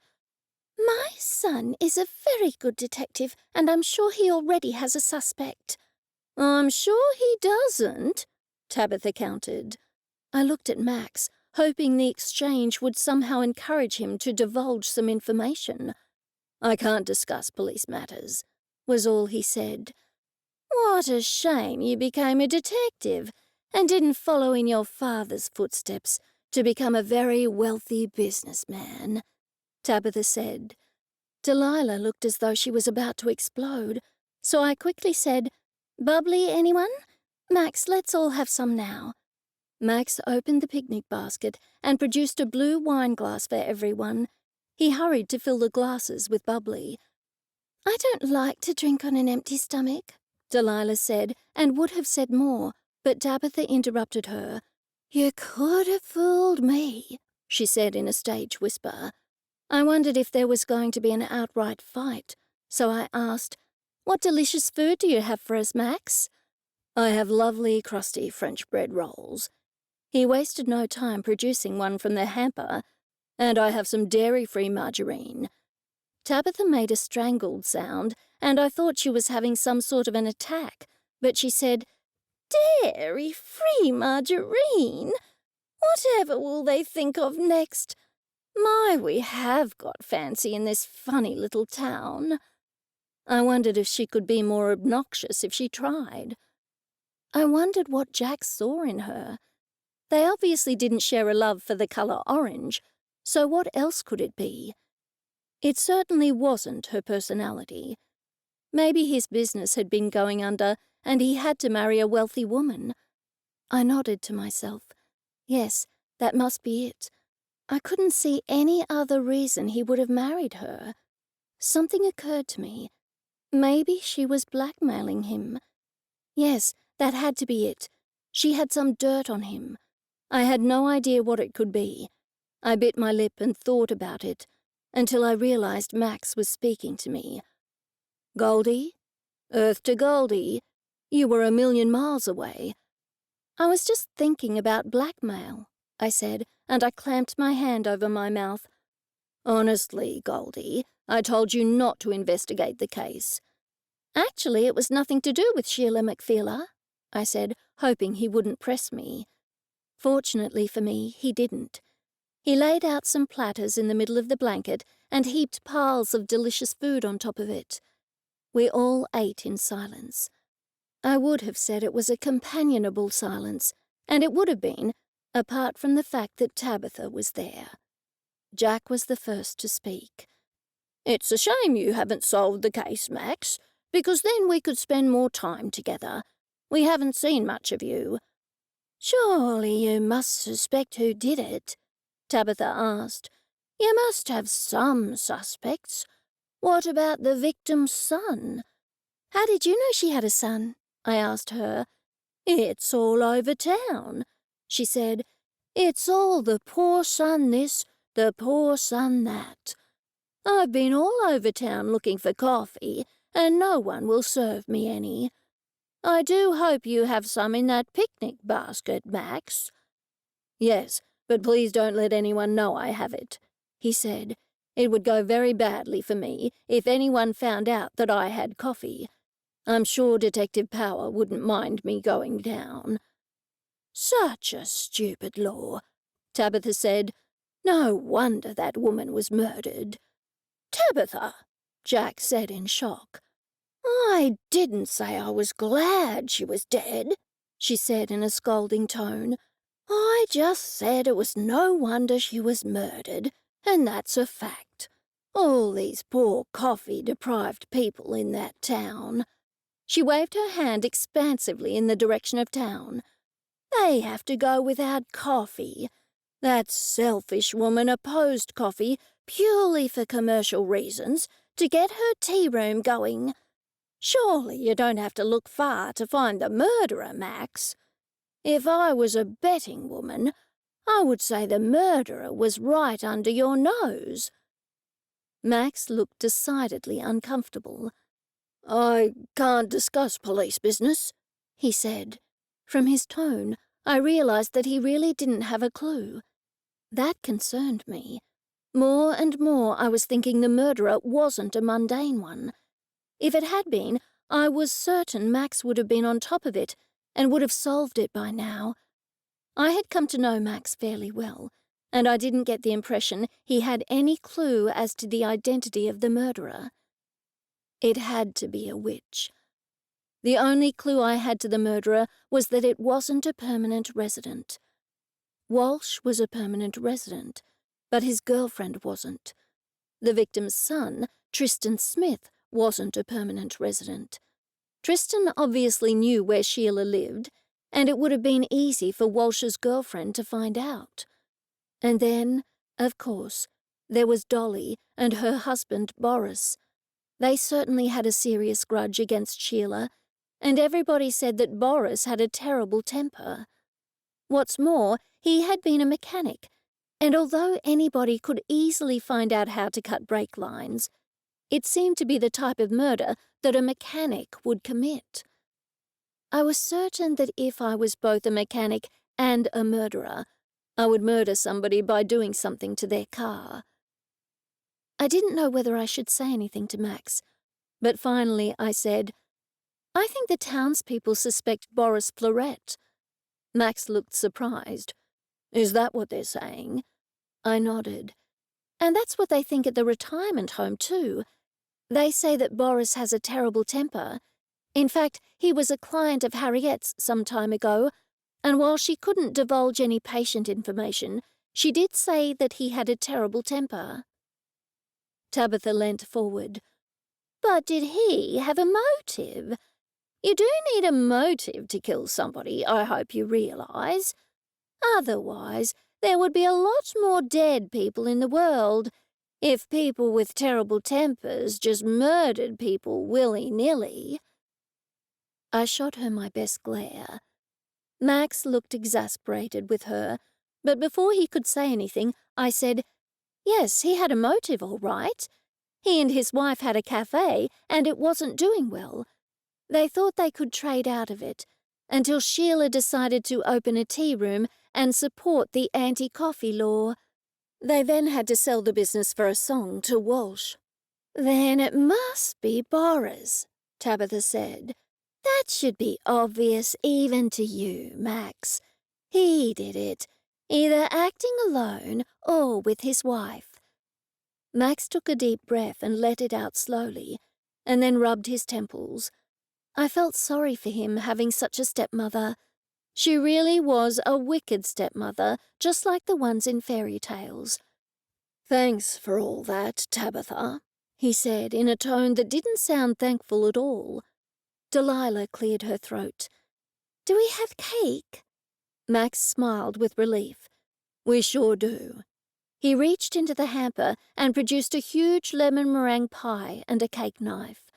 "My son is a very good detective, and I'm sure he already has a suspect." "I'm sure he doesn't," Tabitha countered. I looked at Max, hoping the exchange would somehow encourage him to divulge some information. "I can't discuss police matters," was all he said. What a shame you became a detective and didn't follow in your father's footsteps to become a very wealthy businessman, Tabitha said. Delilah looked as though she was about to explode, so I quickly said, "Bubbly, anyone? Max, let's all have some now." Max opened the picnic basket and produced a blue wine glass for everyone. He hurried to fill the glasses with bubbly. "I don't like to drink on an empty stomach," Delilah said, and would have said more, but Tabitha interrupted her. "You could have fooled me," she said in a stage whisper. I wondered if there was going to be an outright fight, so I asked, "What delicious food do you have for us, Max?" "I have lovely, crusty French bread rolls." He wasted no time producing one from the hamper, "and I have some dairy-free margarine." Tabitha made a strangled sound, and I thought she was having some sort of an attack, but she said, "Dairy-free margarine? Whatever will they think of next? My, we have got fancy in this funny little town." I wondered if she could be more obnoxious if she tried. I wondered what Jack saw in her. They obviously didn't share a love for the colour orange, so what else could it be? It certainly wasn't her personality. Maybe his business had been going under and he had to marry a wealthy woman. I nodded to myself. Yes, that must be it. I couldn't see any other reason he would have married her. Something occurred to me. Maybe she was blackmailing him. Yes, that had to be it. She had some dirt on him. I had no idea what it could be. I bit my lip and thought about it, until I realized Max was speaking to me. "Goldie? Earth to Goldie? You were 1,000,000 miles away." "I was just thinking about blackmail," I said, and I clamped my hand over my mouth. "Honestly, Goldie, I told you not to investigate the case." "Actually, it was nothing to do with Sheila McPheeler," I said, hoping he wouldn't press me. Fortunately for me, he didn't. He laid out some platters in the middle of the blanket and heaped piles of delicious food on top of it. We all ate in silence. I would have said it was a companionable silence, and it would have been, apart from the fact that Tabitha was there. Jack was the first to speak. "It's a shame you haven't solved the case, Max, because then we could spend more time together. We haven't seen much of you." "Surely you must suspect who did it?" Tabitha asked. "You must have some suspects. What about the victim's son?" "How did you know she had a son?" I asked her. "It's all over town," she said. "It's all the poor son this, the poor son that. I've been all over town looking for coffee, and no one will serve me any. I do hope you have some in that picnic basket, Max." "Yes, but please don't let anyone know I have it," he said. "It would go very badly for me if anyone found out that I had coffee. I'm sure Detective Power wouldn't mind me going down." "Such a stupid law," Tabitha said. "No wonder that woman was murdered." "Tabitha," Jack said in shock. "I didn't say I was glad she was dead," she said in a scolding tone. "I just said it was no wonder she was murdered, and that's a fact. All these poor coffee-deprived people in that town." She waved her hand expansively in the direction of town. "They have to go without coffee. That selfish woman opposed coffee purely for commercial reasons to get her tea room going. Surely you don't have to look far to find the murderer, Max. If I was a betting woman, I would say the murderer was right under your nose." Max looked decidedly uncomfortable. "I can't discuss police business," he said. From his tone, I realized that he really didn't have a clue. That concerned me. More and more I was thinking the murderer wasn't a mundane one. If it had been, I was certain Max would have been on top of it and would have solved it by now. I had come to know Max fairly well, and I didn't get the impression he had any clue as to the identity of the murderer. It had to be a witch. The only clue I had to the murderer was that it wasn't a permanent resident. Walsh was a permanent resident, but his girlfriend wasn't. The victim's son, Tristan Smith, wasn't a permanent resident. Tristan obviously knew where Sheila lived, and it would have been easy for Walsh's girlfriend to find out. And then, of course, there was Dolly and her husband Boris. They certainly had a serious grudge against Sheila, and everybody said that Boris had a terrible temper. What's more, he had been a mechanic, and although anybody could easily find out how to cut brake lines, it seemed to be the type of murder that a mechanic would commit. I was certain that if I was both a mechanic and a murderer, I would murder somebody by doing something to their car. I didn't know whether I should say anything to Max, but finally I said, "I think the townspeople suspect Boris Florette." Max looked surprised. "Is that what they're saying?" I nodded. "And that's what they think at the retirement home, too. They say that Boris has a terrible temper. In fact, he was a client of Harriet's some time ago, and while she couldn't divulge any patient information, she did say that he had a terrible temper." Tabitha leant forward. "But did he have a motive? You do need a motive to kill somebody, I hope you realise. Otherwise, there would be a lot more dead people in the world if people with terrible tempers just murdered people willy-nilly." I shot her my best glare. Max looked exasperated with her, but before he could say anything, I said, "Yes, he had a motive, all right. He and his wife had a cafe, and it wasn't doing well. They thought they could trade out of it, until Sheila decided to open a tea room and support the anti-coffee law. They then had to sell the business for a song to Walsh." "Then it must be Boris," Tabitha said. "That should be obvious even to you, Max. He did it, either acting alone or with his wife." Max took a deep breath and let it out slowly, and then rubbed his temples. I felt sorry for him having such a stepmother. She really was a wicked stepmother, just like the ones in fairy tales. "Thanks for all that, Tabitha," he said in a tone that didn't sound thankful at all. Delilah cleared her throat. "Do we have cake?" Max smiled with relief. "We sure do." He reached into the hamper and produced a huge lemon meringue pie and a cake knife.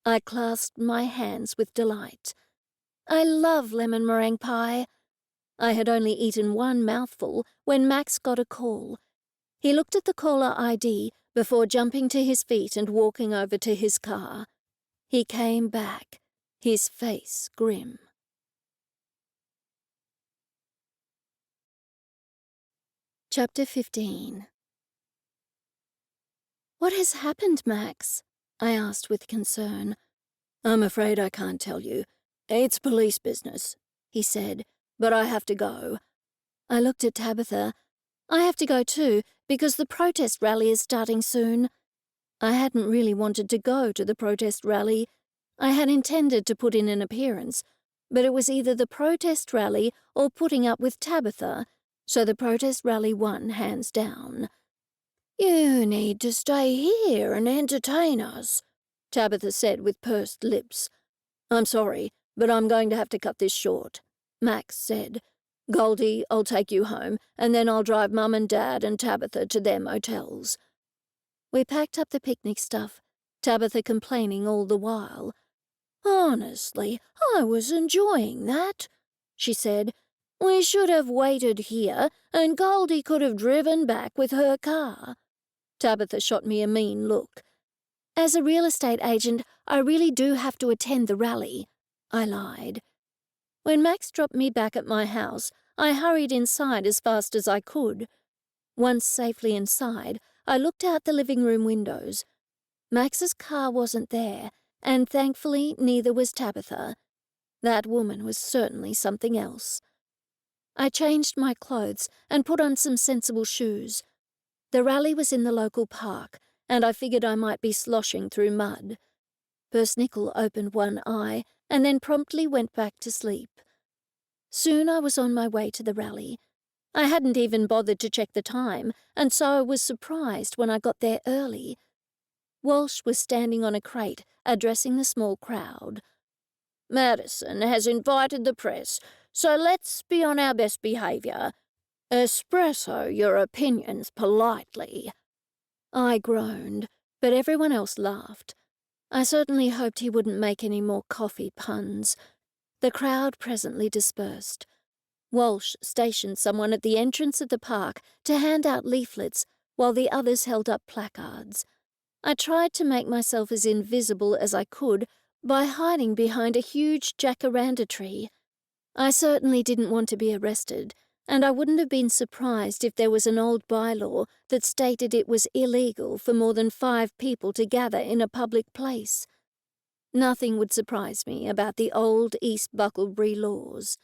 I clasped my hands with delight. I love lemon meringue pie. I had only eaten one mouthful when Max got a call. He looked at the caller ID before jumping to his feet and walking over to his car. He came back, his face grim. Chapter 15. "What has happened, Max?" I asked with concern. "I'm afraid I can't tell you. It's police business," he said, "but I have to go." I looked at Tabitha. "I have to go too, because the protest rally is starting soon." I hadn't really wanted to go to the protest rally. I had intended to put in an appearance, but it was either the protest rally or putting up with Tabitha, so the protest rally won hands down. "You need to stay here and entertain us," Tabitha said with pursed lips. "I'm sorry, but I'm going to have to cut this short," Max said. "Goldie, I'll take you home, and then I'll drive Mum and Dad and Tabitha to their motels." We packed up the picnic stuff, Tabitha complaining all the while. "Honestly, I was enjoying that," she said. "We should have waited here, and Goldie could have driven back with her car." Tabitha shot me a mean look. "As a real estate agent, I really do have to attend the rally," I lied. When Max dropped me back at my house, I hurried inside as fast as I could. Once safely inside, I looked out the living room windows. Max's car wasn't there, and thankfully neither was Tabitha. That woman was certainly something else. I changed my clothes and put on some sensible shoes. The rally was in the local park, and I figured I might be sloshing through mud. Persnickle opened one eye and then promptly went back to sleep. Soon I was on my way to the rally. I hadn't even bothered to check the time, and so I was surprised when I got there early. Walsh was standing on a crate, addressing the small crowd. "Madison has invited the press, so let's be on our best behaviour. Espresso your opinions politely." I groaned, but everyone else laughed. I certainly hoped he wouldn't make any more coffee puns. The crowd presently dispersed. Walsh stationed someone at the entrance of the park to hand out leaflets while the others held up placards. I tried to make myself as invisible as I could by hiding behind a huge jacaranda tree. I certainly didn't want to be arrested, and I wouldn't have been surprised if there was an old bylaw that stated it was illegal for more than 5 people to gather in a public place. Nothing would surprise me about the old East Bucklebury laws.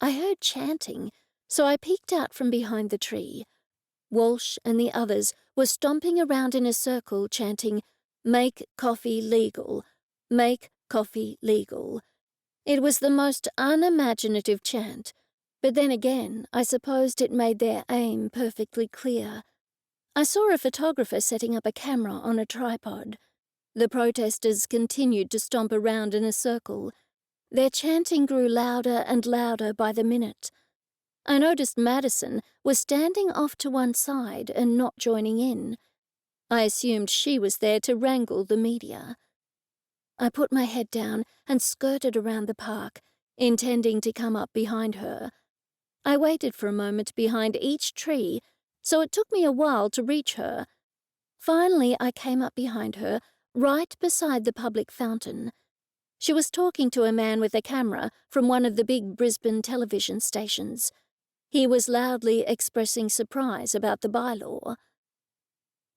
I heard chanting, so I peeked out from behind the tree. Walsh and the others were stomping around in a circle chanting, "Make coffee legal, make coffee legal." It was the most unimaginative chant, but then again, I supposed it made their aim perfectly clear. I saw a photographer setting up a camera on a tripod. The protesters continued to stomp around in a circle. Their chanting grew louder and louder by the minute. I noticed Madison was standing off to one side and not joining in. I assumed she was there to wrangle the media. I put my head down and skirted around the park, intending to come up behind her. I waited for a moment behind each tree, so it took me a while to reach her. Finally, I came up behind her, right beside the public fountain. She was talking to a man with a camera from one of the big Brisbane television stations. He was loudly expressing surprise about the bylaw.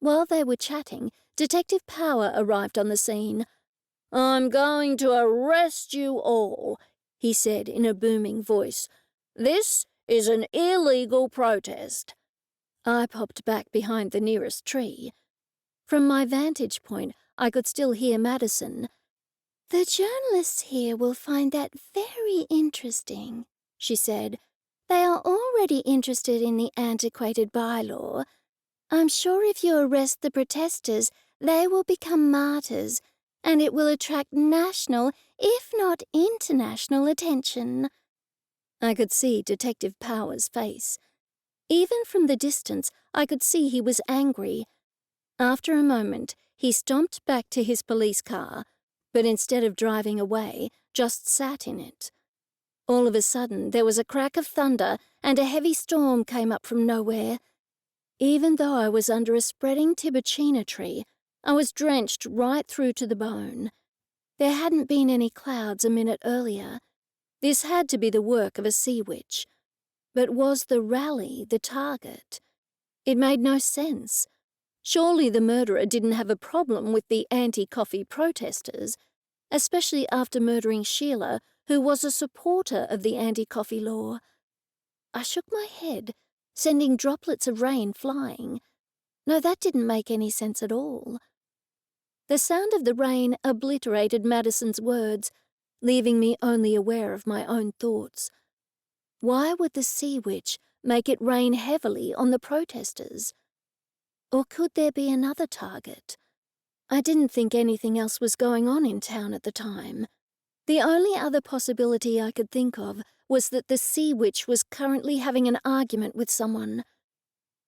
While they were chatting, Detective Power arrived on the scene. "I'm going to arrest you all," he said in a booming voice. "This is an illegal protest." I popped back behind the nearest tree. From my vantage point, I could still hear Madison. "The journalists here will find that very interesting," she said. "They are already interested in the antiquated bylaw. I'm sure if you arrest the protesters, they will become martyrs, and it will attract national, if not international, attention." I could see Detective Power's face. Even from the distance, I could see he was angry. After a moment, he stomped back to his police car, but instead of driving away, just sat in it. All of a sudden, there was a crack of thunder, and a heavy storm came up from nowhere. Even though I was under a spreading tibuchina tree, I was drenched right through to the bone. There hadn't been any clouds a minute earlier. This had to be the work of a sea witch. But was the rally the target? It made no sense. Surely the murderer didn't have a problem with the anti-coffee protesters, especially after murdering Sheila, who was a supporter of the anti-coffee law. I shook my head, sending droplets of rain flying. No, that didn't make any sense at all. The sound of the rain obliterated Madison's words, leaving me only aware of my own thoughts. Why would the sea witch make it rain heavily on the protesters? Or could there be another target? I didn't think anything else was going on in town at the time. The only other possibility I could think of was that the sea witch was currently having an argument with someone.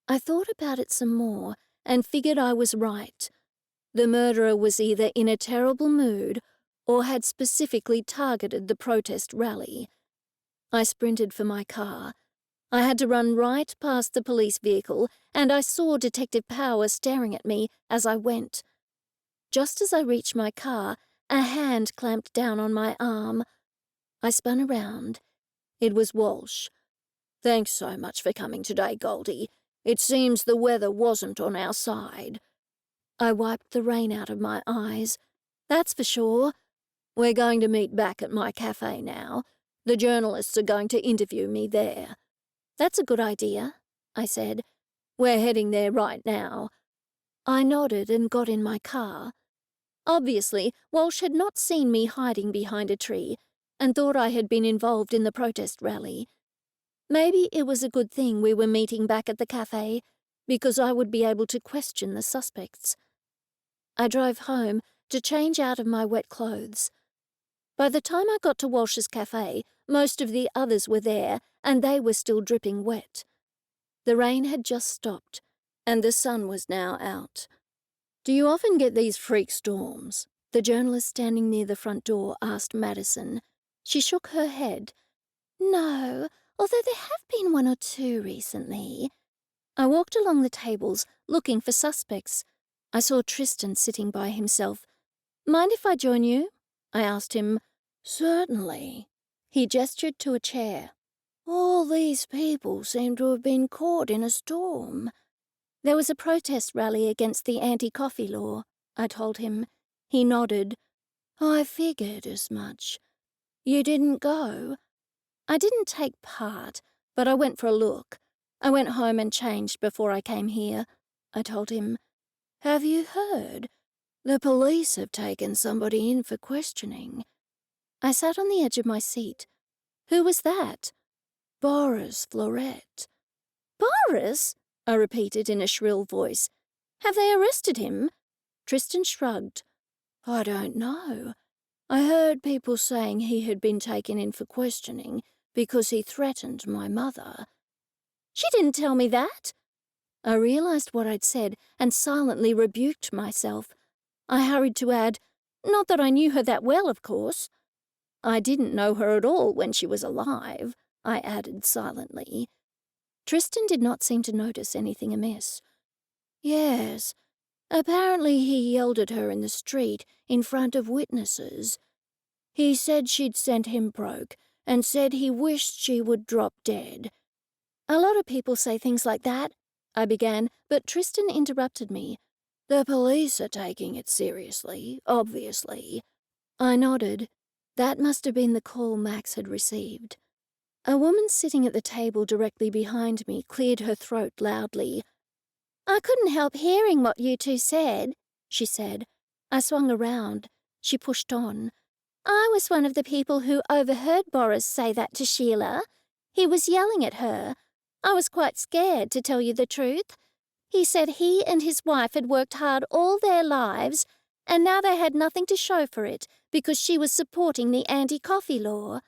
I thought about it some more and figured I was right. The murderer was either in a terrible mood or had specifically targeted the protest rally. I sprinted for my car. I had to run right past the police vehicle, and I saw Detective Power staring at me as I went. Just as I reached my car, a hand clamped down on my arm. I spun around. It was Walsh. "Thanks so much for coming today, Goldie. It seems the weather wasn't on our side." I wiped the rain out of my eyes. "That's for sure. We're going to meet back at my cafe now. The journalists are going to interview me there." "That's a good idea," I said. "We're heading there right now." I nodded and got in my car. Obviously, Walsh had not seen me hiding behind a tree and thought I had been involved in the protest rally. Maybe it was a good thing we were meeting back at the cafe, because I would be able to question the suspects. I drove home to change out of my wet clothes. By the time I got to Walsh's cafe, most of the others were there, and they were still dripping wet. The rain had just stopped, and the sun was now out. "Do you often get these freak storms?" the journalist standing near the front door asked Madison. She shook her head. "No, although there have been one or two recently." I walked along the tables, looking for suspects. I saw Tristan sitting by himself. "Mind if I join you?" I asked him. "Certainly." He gestured to a chair. "All these people seem to have been caught in a storm." "There was a protest rally against the anti-coffee law," I told him. He nodded. "I figured as much. You didn't go?" "I didn't take part, but I went for a look. I went home and changed before I came here," I told him. "Have you heard? The police have taken somebody in for questioning." I sat on the edge of my seat. "Who was that?" "Boris Florette." "Boris?" I repeated in a shrill voice. "Have they arrested him?" Tristan shrugged. "I don't know. I heard people saying he had been taken in for questioning because he threatened my mother." "She didn't tell me that." I realized what I'd said and silently rebuked myself. I hurried to add, "Not that I knew her that well, of course." "I didn't know her at all when she was alive," I added silently. Tristan did not seem to notice anything amiss. "Yes, apparently he yelled at her in the street in front of witnesses. He said she'd sent him broke and said he wished she would drop dead." "A lot of people say things like that," I began, but Tristan interrupted me. "The police are taking it seriously, obviously." I nodded. That must have been the call Max had received. A woman sitting at the table directly behind me cleared her throat loudly. "I couldn't help hearing what you two said," she said. I swung around. She pushed on. "I was one of the people who overheard Boris say that to Sheila. He was yelling at her. I was quite scared, to tell you the truth. He said he and his wife had worked hard all their lives, and now they had nothing to show for it because she was supporting the anti-coffee law."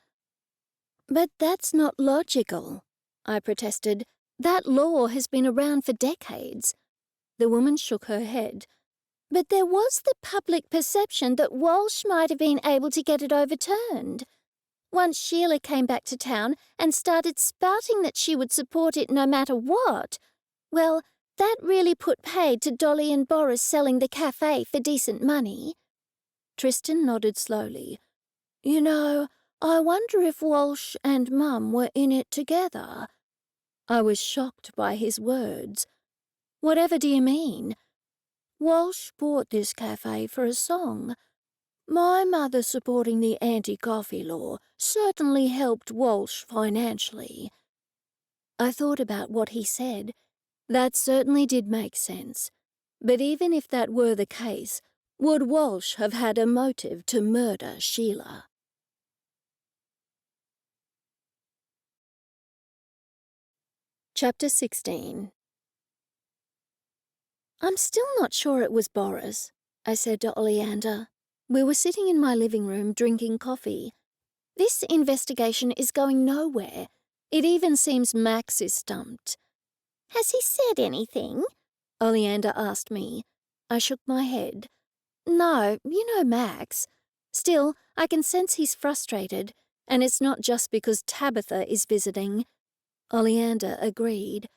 "But that's not logical," I protested. "That law has been around for decades." The woman shook her head. "But there was the public perception that Walsh might have been able to get it overturned. Once Sheila came back to town and started spouting that she would support it no matter what, well, that really put paid to Dolly and Boris selling the cafe for decent money." Tristan nodded slowly. "You know, I wonder if Walsh and Mum were in it together." I was shocked by his words. "Whatever do you mean?" "Walsh bought this cafe for a song. My mother supporting the anti-coffee law certainly helped Walsh financially." I thought about what he said. That certainly did make sense. But even if that were the case, would Walsh have had a motive to murder Sheila? Chapter 16. "I'm still not sure it was Boris," I said to Oleander. We were sitting in my living room drinking coffee. "This investigation is going nowhere. It even seems Max is stumped." "Has he said anything?" Oleander asked me. I shook my head. "No, you know Max. Still, I can sense he's frustrated, and it's not just because Tabitha is visiting." Oleander agreed.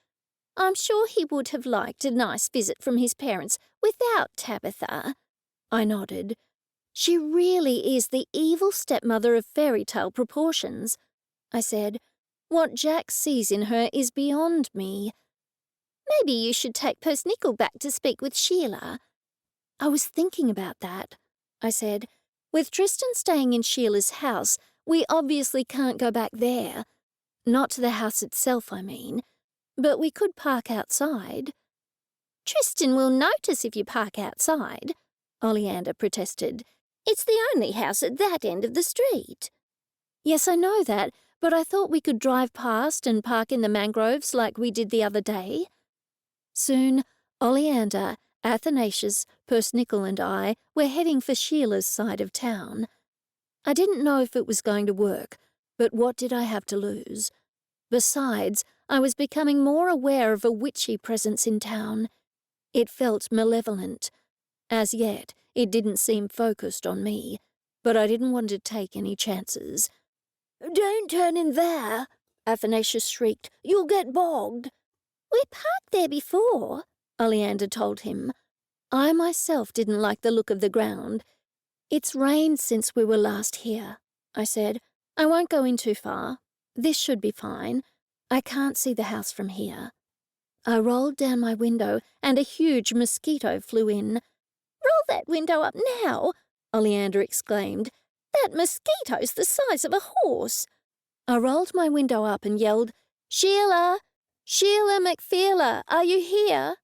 "I'm sure he would have liked a nice visit from his parents without Tabitha." I nodded. "She really is the evil stepmother of fairy tale proportions," I said. "What Jack sees in her is beyond me." "Maybe you should take Persnickle back to speak with Sheila." "I was thinking about that," I said. "With Tristan staying in Sheila's house, we obviously can't go back there. Not to the house itself, I mean. But we could park outside." "Tristan will notice if you park outside," Oleander protested. "It's the only house at that end of the street." "Yes, I know that, but I thought we could drive past and park in the mangroves like we did the other day." Soon, Oleander, Athanasius, Persnickle and I were heading for Sheila's side of town. I didn't know if it was going to work, but what did I have to lose? Besides, I was becoming more aware of a witchy presence in town. It felt malevolent. As yet, it didn't seem focused on me, but I didn't want to take any chances. "Don't turn in there," Athanasius shrieked. "You'll get bogged." "We parked there before," Oleander told him. I myself didn't like the look of the ground. "It's rained since we were last here," I said. "I won't go in too far. This should be fine. I can't see the house from here." I rolled down my window and a huge mosquito flew in. "Roll that window up now," Oleander exclaimed. "That mosquito's the size of a horse." I rolled my window up and yelled, "Sheila! Sheila McFeeler, are you here?"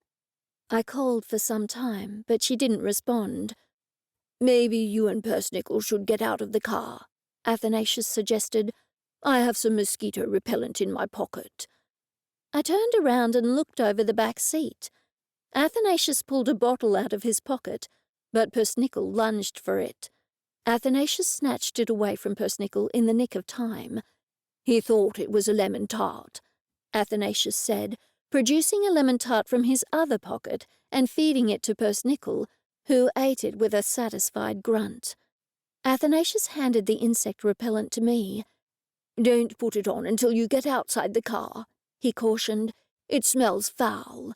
I called for some time, but she didn't respond. "Maybe you and Persnickle should get out of the car," Athanasius suggested. "I have some mosquito repellent in my pocket." I turned around and looked over the back seat. Athanasius pulled a bottle out of his pocket, but Persnickle lunged for it. Athanasius snatched it away from Persnickle in the nick of time. "He thought it was a lemon tart," Athanasius said, producing a lemon tart from his other pocket and feeding it to Persnickle, who ate it with a satisfied grunt. Athanasius handed the insect repellent to me. "Don't put it on until you get outside the car," he cautioned. "It smells foul."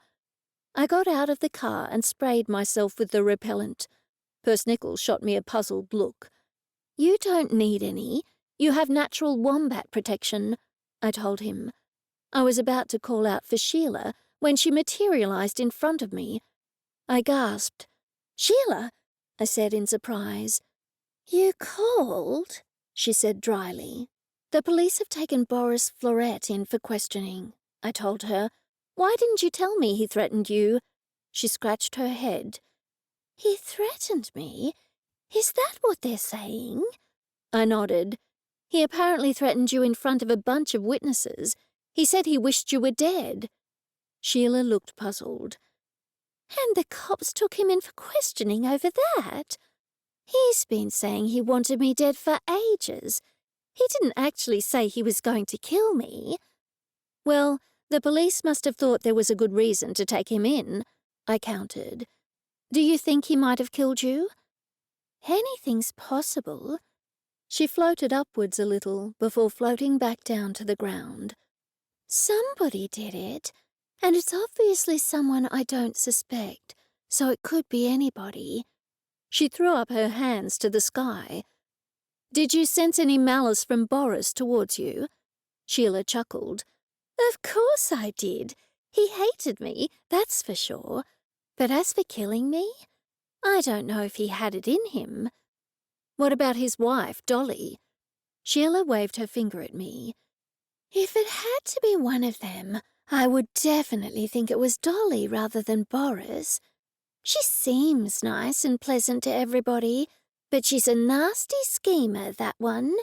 I got out of the car and sprayed myself with the repellent. Persnickle shot me a puzzled look. "You don't need any. You have natural wombat protection," I told him. I was about to call out for Sheila when she materialized in front of me. I gasped. "Sheila," I said in surprise. "You called?" she said dryly. "The police have taken Boris Floret in for questioning," I told her. "Why didn't you tell me he threatened you?" She scratched her head. "He threatened me? Is that what they're saying?" I nodded. "He apparently threatened you in front of a bunch of witnesses. He said he wished you were dead." Sheila looked puzzled. "And the cops took him in for questioning over that? He's been saying he wanted me dead for ages. He didn't actually say he was going to kill me." "Well, the police must have thought there was a good reason to take him in," I countered. "Do you think he might have killed you?" "Anything's possible." She floated upwards a little before floating back down to the ground. "Somebody did it, and it's obviously someone I don't suspect, so it could be anybody." She threw up her hands to the sky. "Did you sense any malice from Boris towards you?" Sheila chuckled. "Of course I did. He hated me, that's for sure. But as for killing me, I don't know if he had it in him." "What about his wife, Dolly?" Sheila waved her finger at me. "If it had to be one of them, I would definitely think it was Dolly rather than Boris. She seems nice and pleasant to everybody, but she's a nasty schemer, that one.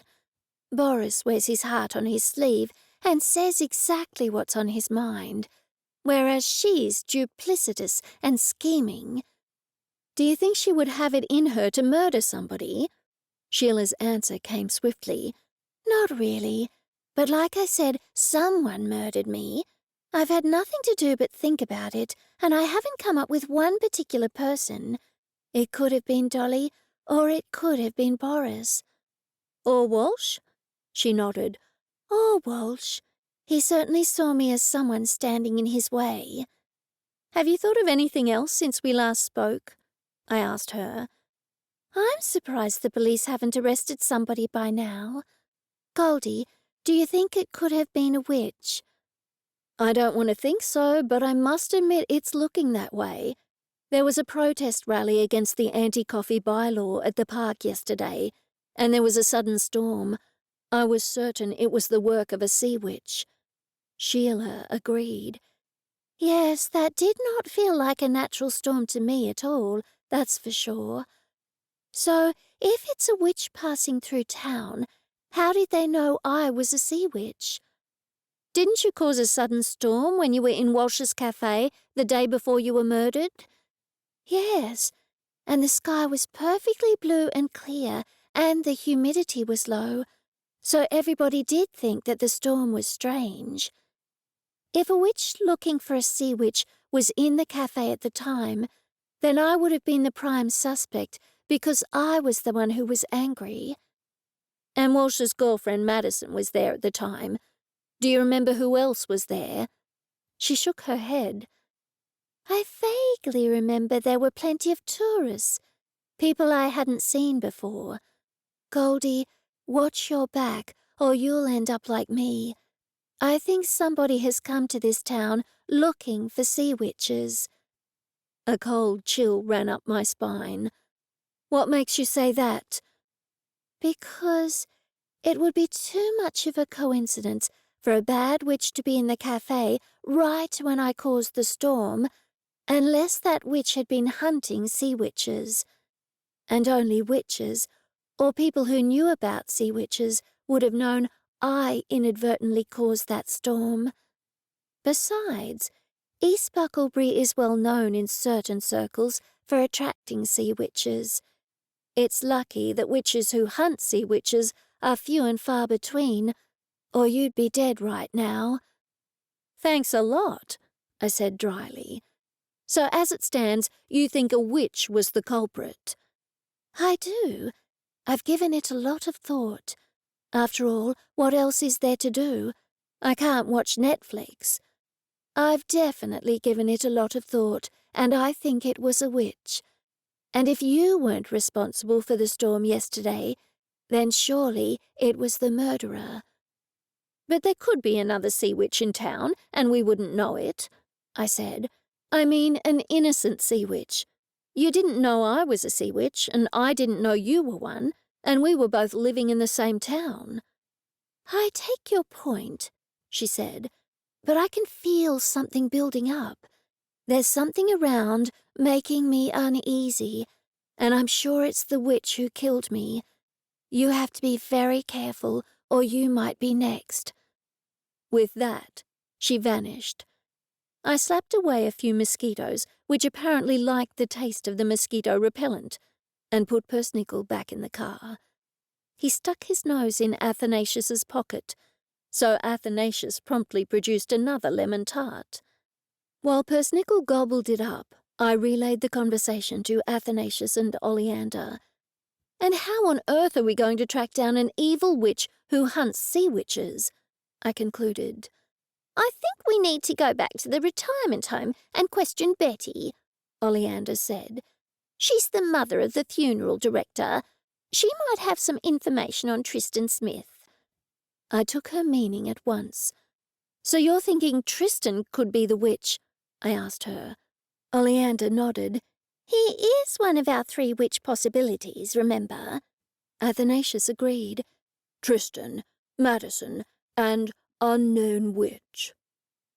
Boris wears his heart on his sleeve and says exactly what's on his mind, whereas she's duplicitous and scheming." "Do you think she would have it in her to murder somebody?" Sheila's answer came swiftly. "Not really. But like I said, someone murdered me. I've had nothing to do but think about it, and I haven't come up with one particular person. It could have been Dolly, or it could have been Boris." "Or Walsh?" She nodded. "Or Walsh. He certainly saw me as someone standing in his way." "Have you thought of anything else since we last spoke?" I asked her. "I'm surprised the police haven't arrested somebody by now. Goldie, do you think it could have been a witch?" "I don't want to think so, but I must admit it's looking that way. There was a protest rally against the anti-coffee bylaw at the park yesterday, and there was a sudden storm. I was certain it was the work of a sea witch." Sheila agreed. "Yes, that did not feel like a natural storm to me at all, that's for sure. So, if it's a witch passing through town, how did they know I was a sea witch? Didn't you cause a sudden storm when you were in Walsh's cafe the day before you were murdered? Yes, and the sky was perfectly blue and clear, and the humidity was low, so everybody did think that the storm was strange. If a witch looking for a sea witch was in the cafe at the time, then I would have been the prime suspect because I was the one who was angry. And Walsh's girlfriend Madison was there at the time. Do you remember who else was there? She shook her head. I vaguely remember there were plenty of tourists, people I hadn't seen before. Goldie, watch your back or you'll end up like me. I think somebody has come to this town looking for sea witches. A cold chill ran up my spine. What makes you say that? Because it would be too much of a coincidence for a bad witch to be in the cafe right when I caused the storm, unless that witch had been hunting sea witches. And only witches, or people who knew about sea witches, would have known I inadvertently caused that storm. Besides, East Bucklebury is well known in certain circles for attracting sea witches. It's lucky that witches who hunt sea witches are few and far between, or you'd be dead right now. Thanks a lot, I said dryly. So as it stands, you think a witch was the culprit? I do. I've given it a lot of thought. After all, what else is there to do? I can't watch Netflix. I've definitely given it a lot of thought, and I think it was a witch. And if you weren't responsible for the storm yesterday, then surely it was the murderer. But there could be another sea witch in town, and we wouldn't know it, I said. I mean, an innocent sea witch. You didn't know I was a sea witch, and I didn't know you were one, and we were both living in the same town. I take your point, she said, but I can feel something building up. There's something around making me uneasy, and I'm sure it's the witch who killed me. You have to be very careful, or you might be next. With that, she vanished. I slapped away a few mosquitoes, which apparently liked the taste of the mosquito repellent, and put Persnickle back in the car. He stuck his nose in Athanasius's pocket, so Athanasius promptly produced another lemon tart. While Persnickle gobbled it up, I relayed the conversation to Athanasius and Oleander. And how on earth are we going to track down an evil witch who hunts sea witches? I concluded. I think we need to go back to the retirement home and question Betty, Oleander said. She's the mother of the funeral director. She might have some information on Tristan Smith. I took her meaning at once. So you're thinking Tristan could be the witch? I asked her. Oleander nodded. He is one of our 3 witch possibilities, remember? Athanasius agreed. Tristan, Madison, and unknown witch.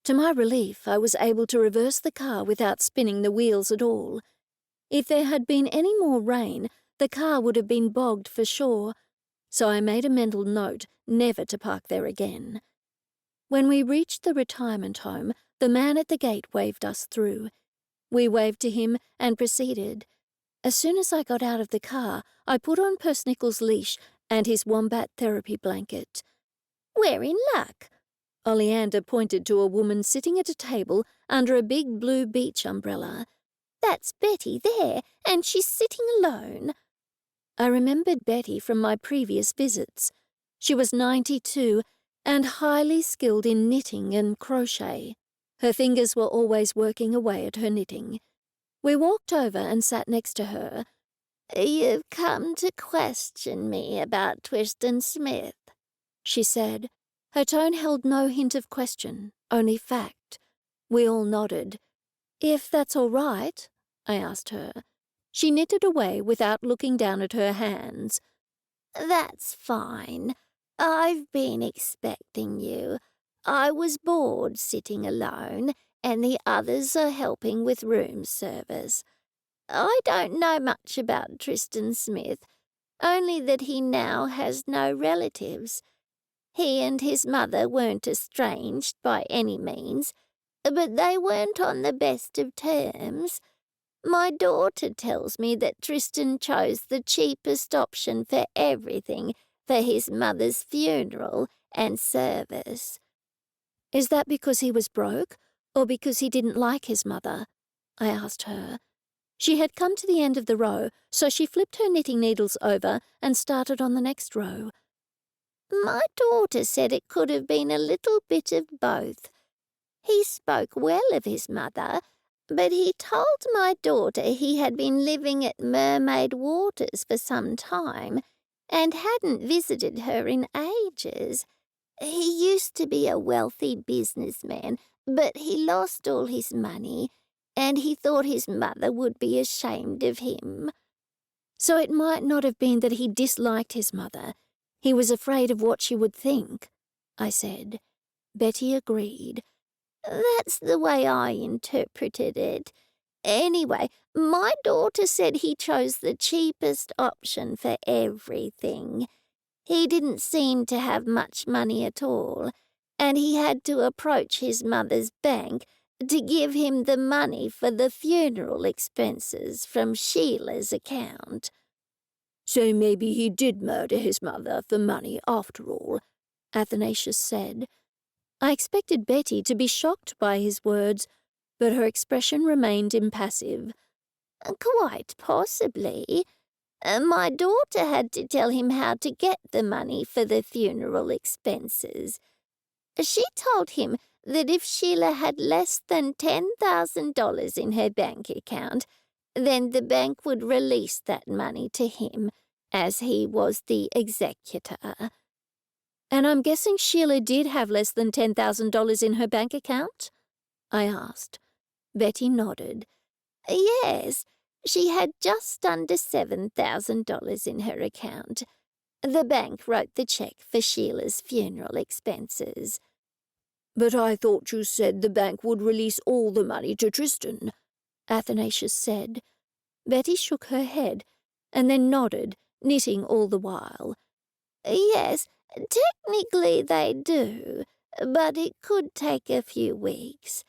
To my relief, I was able to reverse the car without spinning the wheels at all. If there had been any more rain, the car would have been bogged for sure, so I made a mental note never to park there again. When we reached the retirement home, the man at the gate waved us through. We waved to him and proceeded. As soon as I got out of the car, I put on Persnickle's leash and his wombat therapy blanket. We're in luck. Oleander pointed to a woman sitting at a table under a big blue beach umbrella. That's Betty there, and she's sitting alone. I remembered Betty from my previous visits. She was 92 and highly skilled in knitting and crochet. Her fingers were always working away at her knitting. We walked over and sat next to her. You've come to question me about Tristan Smith, she said. Her tone held no hint of question, only fact. We all nodded. If that's all right, I asked her. She knitted away without looking down at her hands. That's fine. I've been expecting you. I was bored sitting alone, and the others are helping with room service. I don't know much about Tristan Smith, only that he now has no relatives. He and his mother weren't estranged by any means, but they weren't on the best of terms. My daughter tells me that Tristan chose the cheapest option for everything for his mother's funeral and service. Is that because he was broke, or because he didn't like his mother? I asked her. She had come to the end of the row, so she flipped her knitting needles over and started on the next row. My daughter said it could have been a little bit of both. He spoke well of his mother, but he told my daughter he had been living at Mermaid Waters for some time and hadn't visited her in ages. He used to be a wealthy businessman, but he lost all his money, and he thought his mother would be ashamed of him. So it might not have been that he disliked his mother. He was afraid of what she would think, I said. Betty agreed. That's the way I interpreted it. Anyway, my daughter said he chose the cheapest option for everything. He didn't seem to have much money at all, and he had to approach his mother's bank to give him the money for the funeral expenses from Sheila's account. So maybe he did murder his mother for money after all, Athanasius said. I expected Betty to be shocked by his words, but her expression remained impassive. Quite possibly. My daughter had to tell him how to get the money for the funeral expenses. She told him that if Sheila had less than $10,000 in her bank account, then the bank would release that money to him, as he was the executor. And I'm guessing Sheila did have less than $10,000 in her bank account? I asked. Betty nodded. Yes, she had just under $7,000 in her account. The bank wrote the check for Sheila's funeral expenses. But I thought you said the bank would release all the money to Tristan, Athanasius said. Betty shook her head, and then nodded, knitting all the while. Yes, technically they do, but it could take a few weeks.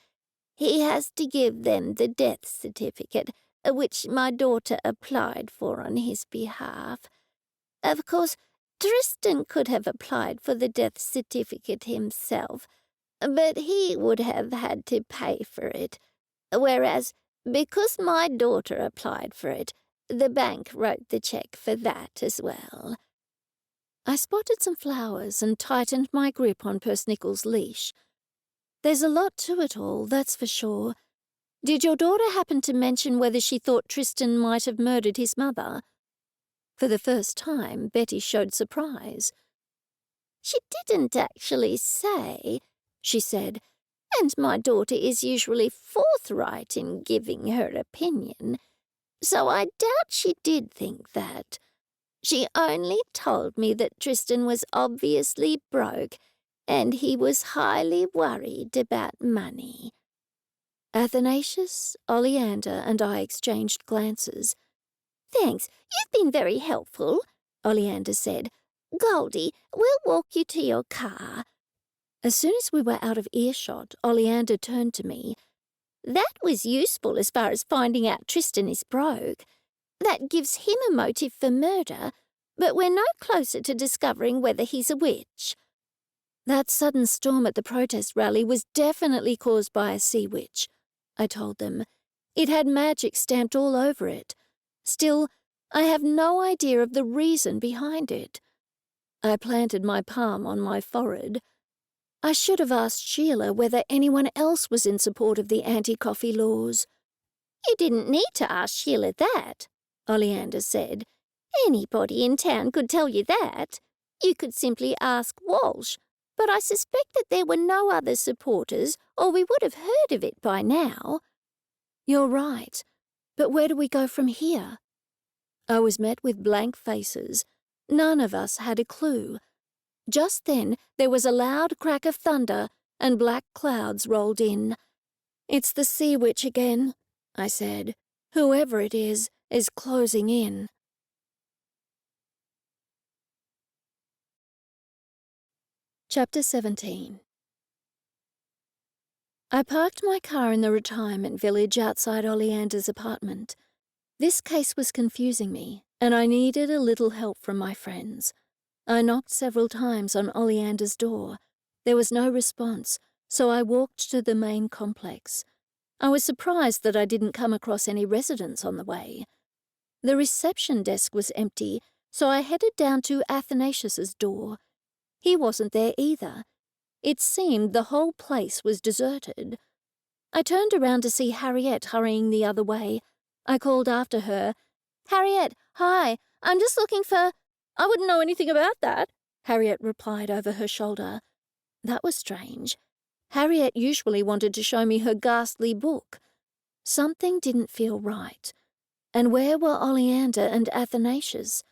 He has to give them the death certificate, which my daughter applied for on his behalf. Of course, Tristan could have applied for the death certificate himself, but he would have had to pay for it, whereas, because my daughter applied for it, the bank wrote the check for that as well. I spotted some flowers and tightened my grip on Persnickle's leash. There's a lot to it all, that's for sure. Did your daughter happen to mention whether she thought Tristan might have murdered his mother? For the first time, Betty showed surprise. She didn't actually say, she said, and my daughter is usually forthright in giving her opinion, so I doubt she did think that. She only told me that Tristan was obviously broke, and he was highly worried about money. Athanasius, Oleander, and I exchanged glances. Thanks, you've been very helpful, Oleander said. Goldie, we'll walk you to your car. As soon as we were out of earshot, Oleander turned to me. That was useful as far as finding out Tristan is broke. That gives him a motive for murder, but we're no closer to discovering whether he's a witch. That sudden storm at the protest rally was definitely caused by a sea witch, I told them. It had magic stamped all over it. Still, I have no idea of the reason behind it. I planted my palm on my forehead. I should have asked Sheila whether anyone else was in support of the anti-coffee laws. You didn't need to ask Sheila that, Oleander said. Anybody in town could tell you that. You could simply ask Walsh, but I suspect that there were no other supporters, or we would have heard of it by now. You're right, but where do we go from here? I was met with blank faces. None of us had a clue. Just then there was a loud crack of thunder, and black clouds rolled in. It's the sea witch again, I said. Whoever it is closing in. Chapter 17. I parked my car in the retirement village outside Oleander's apartment. This case was confusing me, and I needed a little help from my friends. I knocked several times on Oleander's door. There was no response, so I walked to the main complex. I was surprised that I didn't come across any residents on the way. The reception desk was empty, so I headed down to Athanasius's door. He wasn't there either. It seemed the whole place was deserted. I turned around to see Harriet hurrying the other way. I called after her. "Harriet, hi, I'm just looking for—" "I wouldn't know anything about that," Harriet replied over her shoulder. That was strange. Harriet usually wanted to show me her ghastly book. Something didn't feel right. And where were Oleander and Athanasius?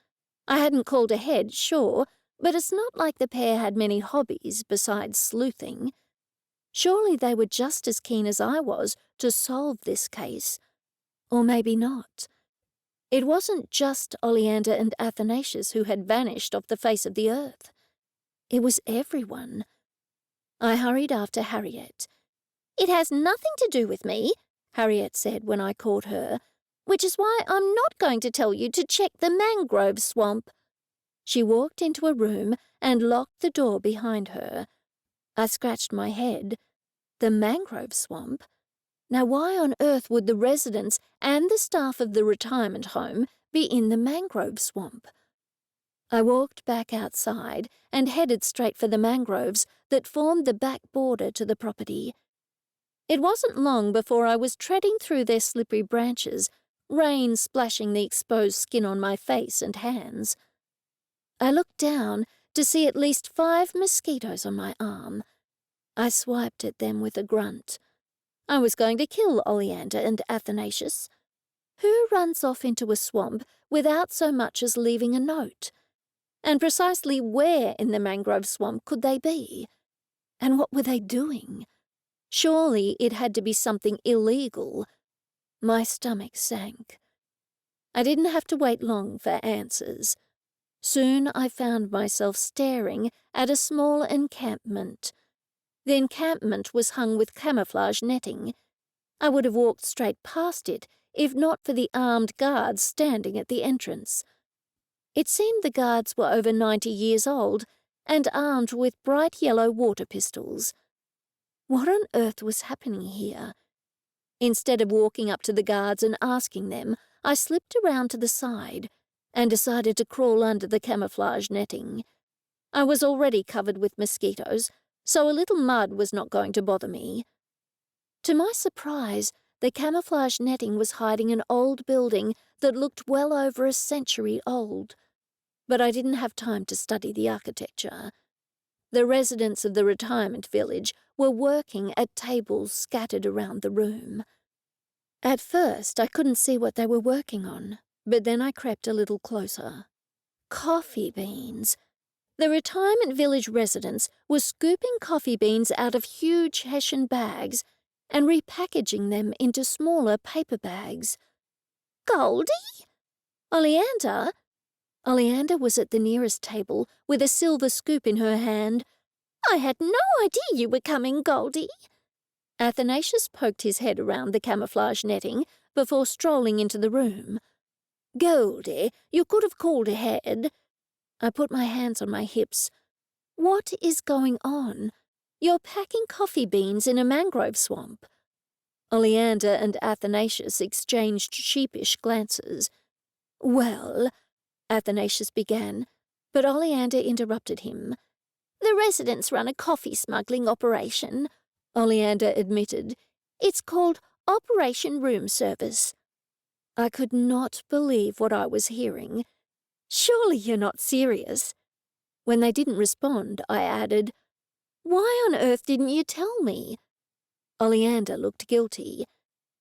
I hadn't called ahead, sure, but it's not like the pair had many hobbies besides sleuthing. Surely they were just as keen as I was to solve this case. Or maybe not. It wasn't just Oleander and Athanasius who had vanished off the face of the earth. It was everyone. I hurried after Harriet. "It has nothing to do with me," Harriet said when I caught her, "which is why I'm not going to tell you to check the mangrove swamp." She walked into a room and locked the door behind her. I scratched my head. The mangrove swamp? Now why on earth would the residents and the staff of the retirement home be in the mangrove swamp? I walked back outside and headed straight for the mangroves that formed the back border to the property. It wasn't long before I was treading through their slippery branches, rain splashing the exposed skin on my face and hands. I looked down to see at least 5 mosquitoes on my arm. I swiped at them with a grunt. I was going to kill Oleander and Athanasius. Who runs off into a swamp without so much as leaving a note? And precisely where in the mangrove swamp could they be? And what were they doing? Surely it had to be something illegal. My stomach sank. I didn't have to wait long for answers. Soon I found myself staring at a small encampment. The encampment was hung with camouflage netting. I would have walked straight past it if not for the armed guards standing at the entrance. It seemed the guards were over 90 years old and armed with bright yellow water pistols. What on earth was happening here? Instead of walking up to the guards and asking them, I slipped around to the side and decided to crawl under the camouflage netting. I was already covered with mosquitoes, so a little mud was not going to bother me. To my surprise, the camouflage netting was hiding an old building that looked well over a century old. But I didn't have time to study the architecture. The residents of the retirement village were working at tables scattered around the room. At first, I couldn't see what they were working on, but then I crept a little closer. Coffee beans. The retirement village residents were scooping coffee beans out of huge Hessian bags and repackaging them into smaller paper bags. "Goldie? Oleander?" Oleander was at the nearest table with a silver scoop in her hand. "I had no idea you were coming, Goldie." Athanasius poked his head around the camouflage netting before strolling into the room. "Goldie, you could have called ahead." I put my hands on my hips. What is going on? You're packing coffee beans in a mangrove swamp. Oleander and Athanasius exchanged sheepish glances. "Well," Athanasius began, but Oleander interrupted him. "The residents run a coffee smuggling operation," Oleander admitted. "It's called Operation Broom Service." I could not believe what I was hearing. "Surely you're not serious." When they didn't respond, I added, "Why on earth didn't you tell me?" Oleander looked guilty.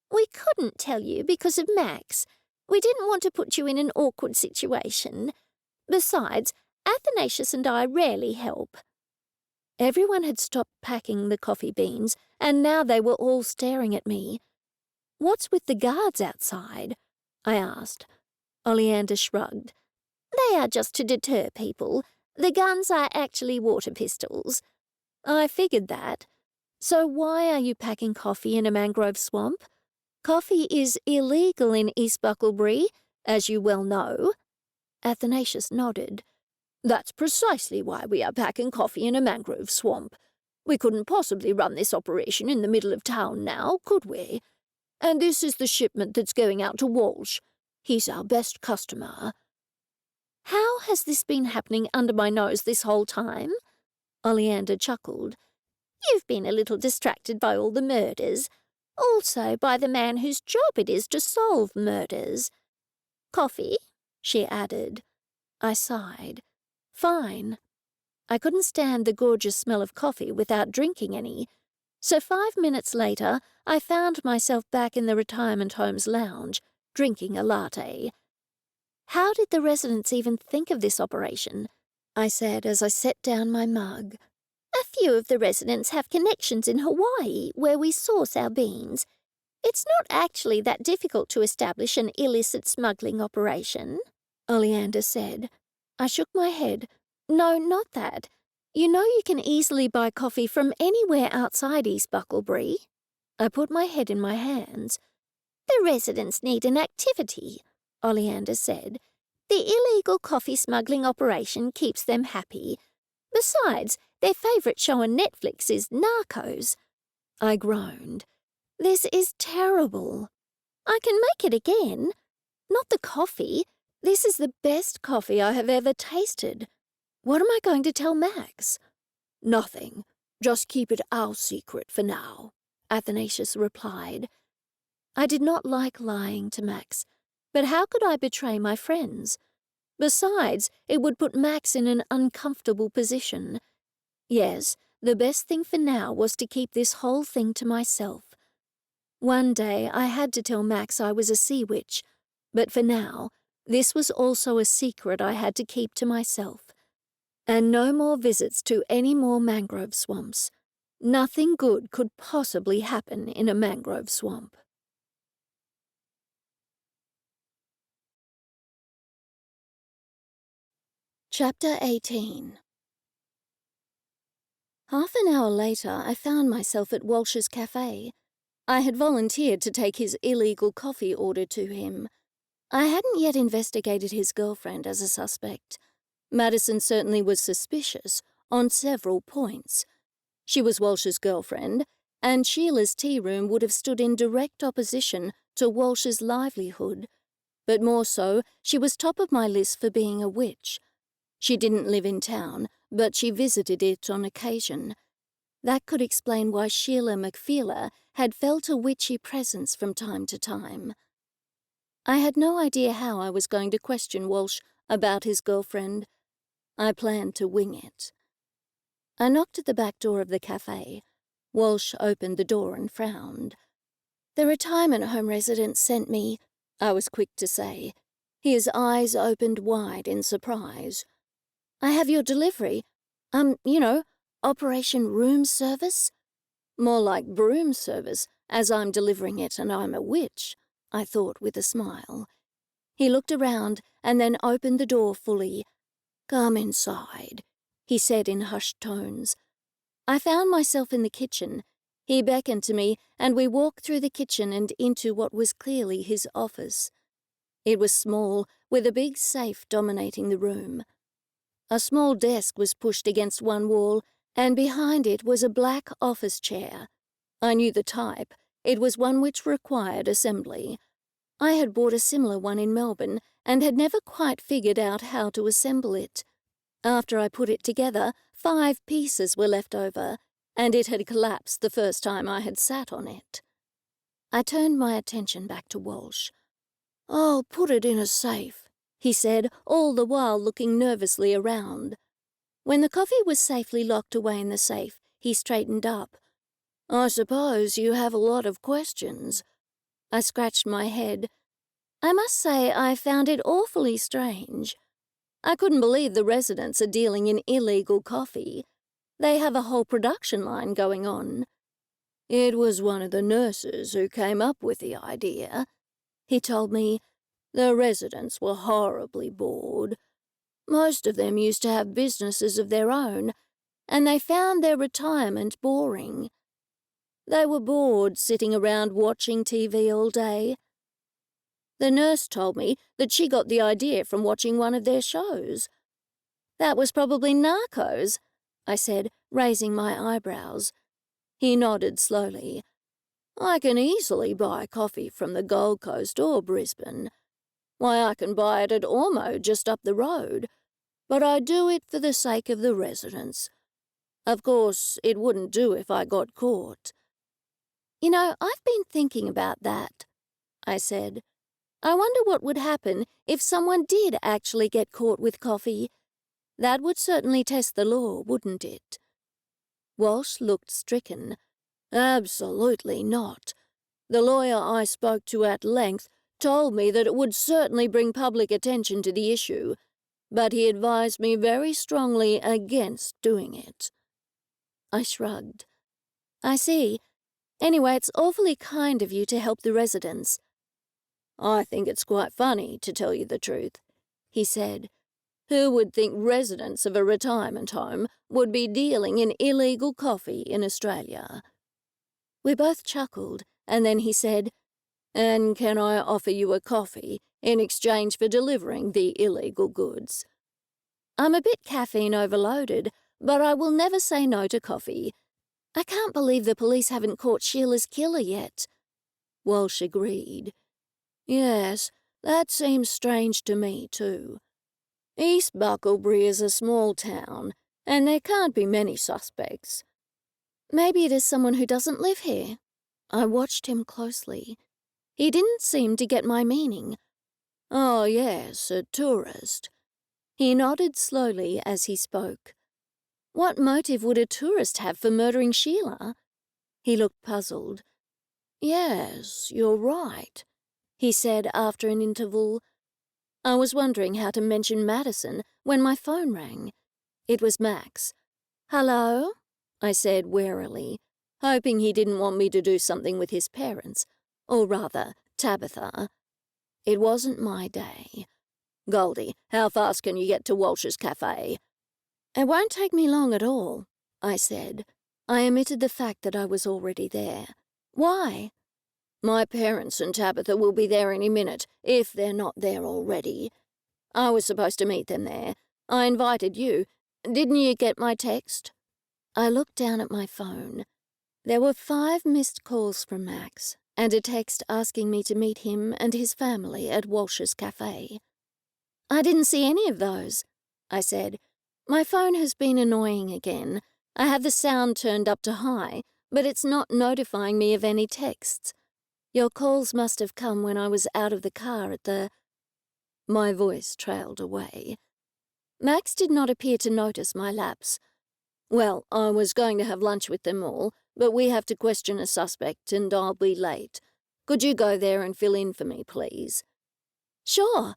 "We couldn't tell you because of Max. We didn't want to put you in an awkward situation. Besides, Athanasius and I rarely help." Everyone had stopped packing the coffee beans, and now they were all staring at me. What's with the guards outside? I asked. Oleander shrugged. They are just to deter people. The guns are actually water pistols. I figured that. So why are you packing coffee in a mangrove swamp? Coffee is illegal in East Bucklebury, as you well know. Athanasius nodded. That's precisely why we are packing coffee in a mangrove swamp. We couldn't possibly run this operation in the middle of town now, could we? And this is the shipment that's going out to Walsh. He's our best customer. How has this been happening under my nose this whole time? Oleander chuckled. You've been a little distracted by all the murders. Also by the man whose job it is to solve murders. Coffee? She added. I sighed. Fine. I couldn't stand the gorgeous smell of coffee without drinking any, so 5 minutes later I found myself back in the retirement home's lounge, drinking a latte. How did the residents even think of this operation? I said as I set down my mug. A few of the residents have connections in Hawaii, where we source our beans. It's not actually that difficult to establish an illicit smuggling operation, Oleander said. I shook my head. No, not that. You know you can easily buy coffee from anywhere outside East Bucklebury. I put my head in my hands. The residents need an activity, Oleander said. The illegal coffee smuggling operation keeps them happy. Besides, their favourite show on Netflix is Narcos. I groaned. This is terrible. I can make it again. Not the coffee. This is the best coffee I have ever tasted. What am I going to tell Max? Nothing. Just keep it our secret for now, Athanasius replied. I did not like lying to Max, but how could I betray my friends? Besides, it would put Max in an uncomfortable position. Yes, the best thing for now was to keep this whole thing to myself. One day I had to tell Max I was a sea witch, but for now, this was also a secret I had to keep to myself. And no more visits to any more mangrove swamps. Nothing good could possibly happen in a mangrove swamp. Chapter 18. Half an hour later, I found myself at Walsh's cafe. I had volunteered to take his illegal coffee order to him. I hadn't yet investigated his girlfriend as a suspect. Madison certainly was suspicious on several points. She was Walsh's girlfriend, and Sheila's tea room would have stood in direct opposition to Walsh's livelihood. But more so, she was top of my list for being a witch. She didn't live in town, but she visited it on occasion. That could explain why Sheila McFeeler had felt a witchy presence from time to time. I had no idea how I was going to question Walsh about his girlfriend. I planned to wing it. I knocked at the back door of the cafe. Walsh opened the door and frowned. The retirement home resident sent me, I was quick to say. His eyes opened wide in surprise. I have your delivery. Operation Room Service? More like Broom Service, as I'm delivering it and I'm a witch, I thought with a smile. He looked around and then opened the door fully. Come inside, he said in hushed tones. I found myself in the kitchen. He beckoned to me, and we walked through the kitchen and into what was clearly his office. It was small, with a big safe dominating the room. A small desk was pushed against one wall, and behind it was a black office chair. I knew the type. It was one which required assembly. I had bought a similar one in Melbourne and had never quite figured out how to assemble it. After I put it together, 5 pieces were left over, and it had collapsed the first time I had sat on it. I turned my attention back to Walsh. I'll put it in a safe, he said, all the while looking nervously around. When the coffee was safely locked away in the safe, he straightened up. I suppose you have a lot of questions. I scratched my head. I must say I found it awfully strange. I couldn't believe the residents are dealing in illegal coffee. They have a whole production line going on. It was one of the nurses who came up with the idea. He told me the residents were horribly bored. Most of them used to have businesses of their own, and they found their retirement boring. They were bored sitting around watching TV all day. The nurse told me that she got the idea from watching one of their shows. That was probably Narcos, I said, raising my eyebrows. He nodded slowly. I can easily buy coffee from the Gold Coast or Brisbane. Why, I can buy it at Ormo just up the road. But I do it for the sake of the residents. Of course, it wouldn't do if I got caught. You know, I've been thinking about that, I said. I wonder what would happen if someone did actually get caught with coffee. That would certainly test the law, wouldn't it? Walsh looked stricken. Absolutely not. The lawyer I spoke to at length told me that it would certainly bring public attention to the issue, but he advised me very strongly against doing it. I shrugged. I see. Anyway, it's awfully kind of you to help the residents. I think it's quite funny, to tell you the truth, he said. Who would think residents of a retirement home would be dealing in illegal coffee in Australia? We both chuckled, and then he said, And can I offer you a coffee in exchange for delivering the illegal goods? I'm a bit caffeine overloaded, but I will never say no to coffee. I can't believe the police haven't caught Sheila's killer yet. Walsh agreed. Yes, that seems strange to me too. East Bucklebury is a small town, and there can't be many suspects. Maybe it is someone who doesn't live here. I watched him closely. He didn't seem to get my meaning. Oh, yes, a tourist. He nodded slowly as he spoke. What motive would a tourist have for murdering Sheila? He looked puzzled. Yes, you're right, he said after an interval. I was wondering how to mention Madison when my phone rang. It was Max. Hello? I said warily, hoping he didn't want me to do something with his parents, or rather, Tabitha. It wasn't my day. Goldie, how fast can you get to Walsh's cafe? It won't take me long at all, I said. I omitted the fact that I was already there. Why? My parents and Tabitha will be there any minute, if they're not there already. I was supposed to meet them there. I invited you. Didn't you get my text? I looked down at my phone. There were 5 missed calls from Max, and a text asking me to meet him and his family at Walsh's cafe. I didn't see any of those, I said. My phone has been annoying again. I have the sound turned up to high, but it's not notifying me of any texts. Your calls must have come when I was out of the car at the... My voice trailed away. Max did not appear to notice my lapse. Well, I was going to have lunch with them all, but we have to question a suspect and I'll be late. Could you go there and fill in for me, please? Sure,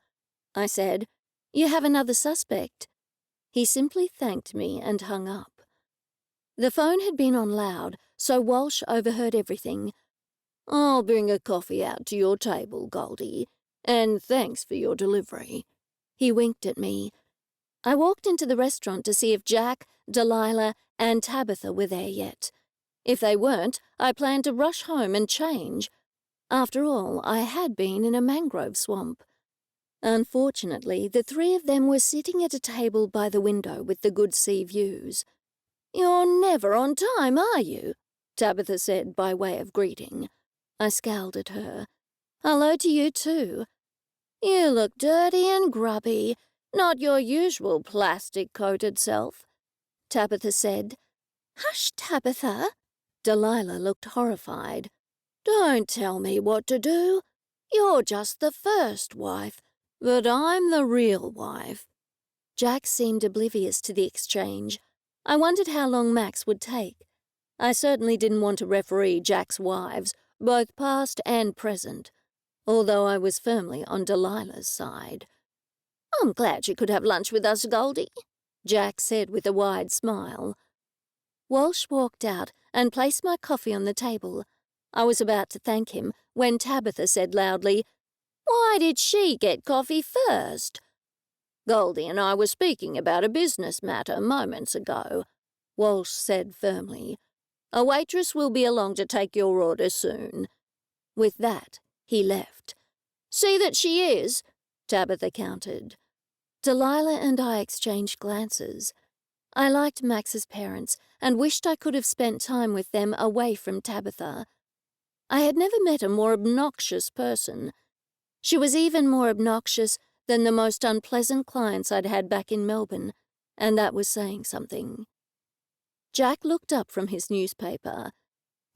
I said. You have another suspect. He simply thanked me and hung up. The phone had been on loud, so Walsh overheard everything. I'll bring a coffee out to your table, Goldie, and thanks for your delivery. He winked at me. I walked into the restaurant to see if Jack, Delilah, and Tabitha were there yet. If they weren't, I planned to rush home and change. After all, I had been in a mangrove swamp. Unfortunately, the 3 of them were sitting at a table by the window with the good sea views. You're never on time, are you? Tabitha said by way of greeting. I scowled at her. Hello to you too. You look dirty and grubby, not your usual plastic-coated self, Tabitha said. Hush, Tabitha. Delilah looked horrified. Don't tell me what to do. You're just the first wife, but I'm the real wife. Jack seemed oblivious to the exchange. I wondered how long Max would take. I certainly didn't want to referee Jack's wives, both past and present, although I was firmly on Delilah's side. I'm glad you could have lunch with us, Goldie, Jack said with a wide smile. Walsh walked out and placed my coffee on the table. I was about to thank him when Tabitha said loudly, "Why did she get coffee first?" "Goldie and I were speaking about a business matter moments ago," Walsh said firmly. "A waitress will be along to take your order soon." With that, he left. "See that she is," Tabitha countered. Delilah and I exchanged glances. I liked Max's parents and wished I could have spent time with them away from Tabitha. I had never met a more obnoxious person. She was even more obnoxious than the most unpleasant clients I'd had back in Melbourne, and that was saying something. Jack looked up from his newspaper.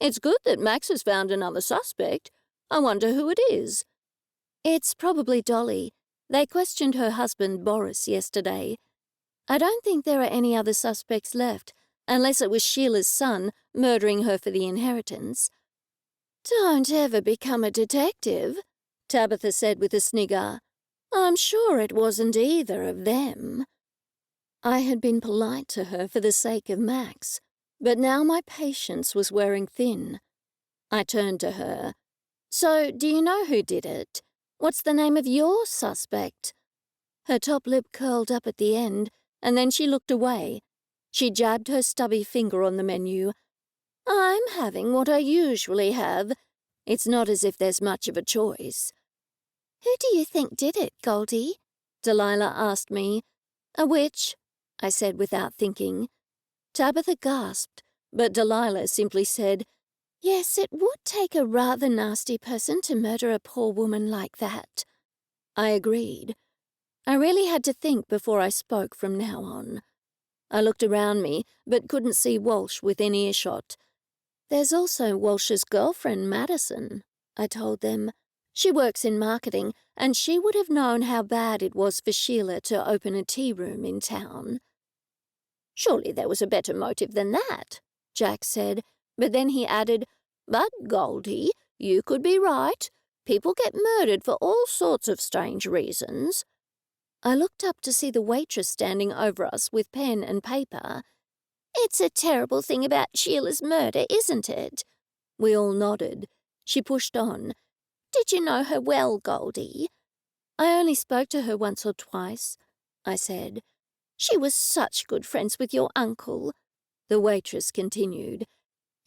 "It's good that Max has found another suspect. I wonder who it is." "It's probably Dolly. They questioned her husband, Boris, yesterday. I don't think there are any other suspects left, unless it was Sheila's son murdering her for the inheritance." "Don't ever become a detective," Tabitha said with a snigger. "I'm sure it wasn't either of them." I had been polite to her for the sake of Max, but now my patience was wearing thin. I turned to her. "So, do you know who did it? What's the name of your suspect?" Her top lip curled up at the end, and then she looked away. She jabbed her stubby finger on the menu. "I'm having what I usually have. It's not as if there's much of a choice." "Who do you think did it, Goldie?" Delilah asked me. "A witch," I said without thinking. Tabitha gasped, but Delilah simply said, "Yes, it would take a rather nasty person to murder a poor woman like that." I agreed. I really had to think before I spoke from now on. I looked around me, but couldn't see Walsh within earshot. "There's also Walsh's girlfriend, Madison," I told them. "She works in marketing, and she would have known how bad it was for Sheila to open a tea room in town." "Surely there was a better motive than that," Jack said, but then he added, "But, Goldie, you could be right. People get murdered for all sorts of strange reasons." I looked up to see the waitress standing over us with pen and paper. "It's a terrible thing about Sheila's murder, isn't it?" We all nodded. She pushed on. "Did you know her well, Goldie?" "I only spoke to her once or twice," I said. "She was such good friends with your uncle," the waitress continued.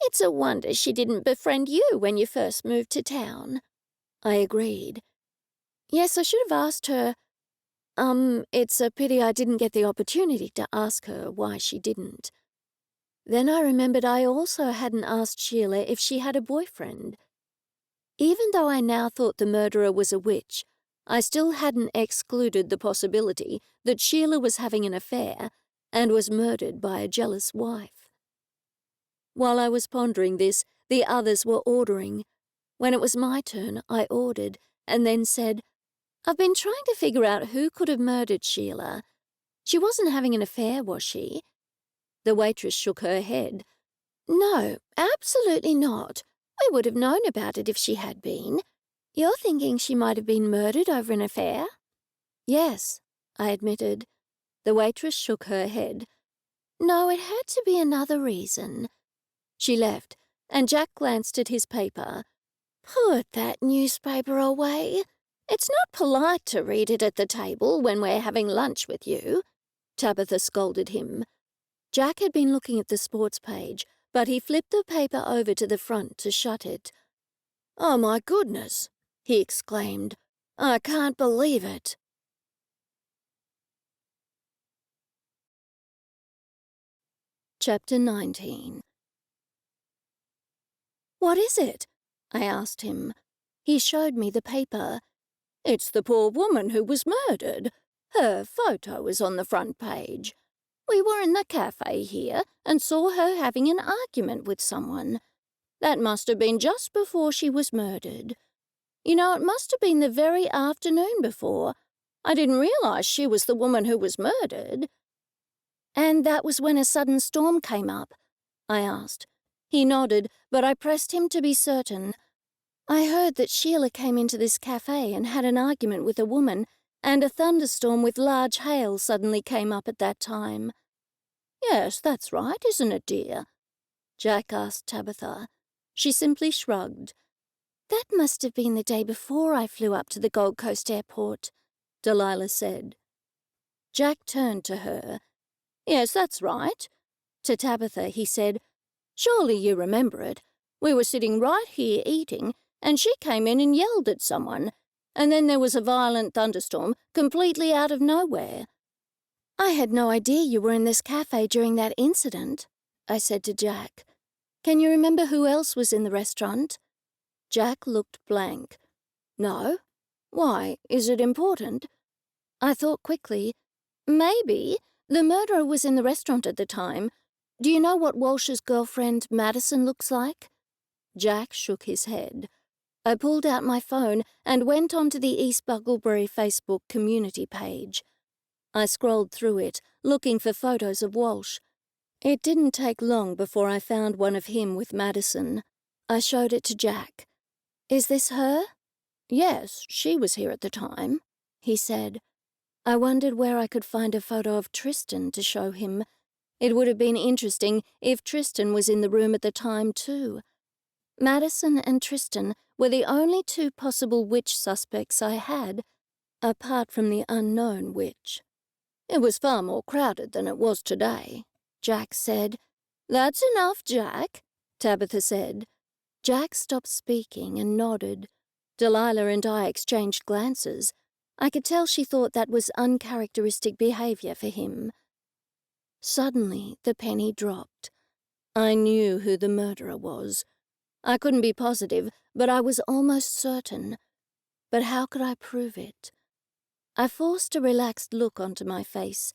"It's a wonder she didn't befriend you when you first moved to town." I agreed. "Yes, I should have asked her. It's a pity I didn't get the opportunity to ask her why she didn't." Then I remembered I also hadn't asked Sheila if she had a boyfriend. Even though I now thought the murderer was a witch, I still hadn't excluded the possibility that Sheila was having an affair and was murdered by a jealous wife. While I was pondering this, the others were ordering. When it was my turn, I ordered and then said, "I've been trying to figure out who could have murdered Sheila. She wasn't having an affair, was she?" The waitress shook her head. "No, absolutely not. We would have known about it if she had been. You're thinking she might have been murdered over an affair?" "Yes," I admitted. The waitress shook her head. "No, it had to be another reason." She left, and Jack glanced at his paper. "Put that newspaper away. It's not polite to read it at the table when we're having lunch with you," Tabitha scolded him. Jack had been looking at the sports page, but he flipped the paper over to the front to shut it. "Oh, my goodness," he exclaimed. "I can't believe it." Chapter 19. "What is it?" I asked him. He showed me the paper. "It's the poor woman who was murdered. Her photo is on the front page. We were in the cafe here and saw her having an argument with someone. That must have been just before she was murdered. You know, it must have been the very afternoon before. I didn't realize she was the woman who was murdered." "And that was when a sudden storm came up?" I asked. He nodded, but I pressed him to be certain. "I heard that Sheila came into this cafe and had an argument with a woman, and a thunderstorm with large hail suddenly came up at that time." "Yes, that's right, isn't it, dear?" Jack asked Tabitha. She simply shrugged. "That must have been the day before I flew up to the Gold Coast airport," Delilah said. Jack turned to her. "Yes, that's right." To Tabitha, he said, "Surely you remember it. We were sitting right here eating, and she came in and yelled at someone, and then there was a violent thunderstorm completely out of nowhere." "I had no idea you were in this cafe during that incident," I said to Jack. "Can you remember who else was in the restaurant?" Jack looked blank. "No. Why, is it important?" I thought quickly. "Maybe. The murderer was in the restaurant at the time. Do you know what Walsh's girlfriend, Madison, looks like?" Jack shook his head. I pulled out my phone and went onto the East Bucklebury Facebook community page. I scrolled through it, looking for photos of Walsh. It didn't take long before I found one of him with Madison. I showed it to Jack. "Is this her?" "Yes, she was here at the time," he said. I wondered where I could find a photo of Tristan to show him. It would have been interesting if Tristan was in the room at the time, too. Madison and Tristan were the only two possible witch suspects I had, apart from the unknown witch. "It was far more crowded than it was today," Jack said. "That's enough, Jack," Tabitha said. Jack stopped speaking and nodded. Delilah and I exchanged glances. I could tell she thought that was uncharacteristic behavior for him. Suddenly, the penny dropped. I knew who the murderer was. I couldn't be positive, but I was almost certain. But how could I prove it? I forced a relaxed look onto my face.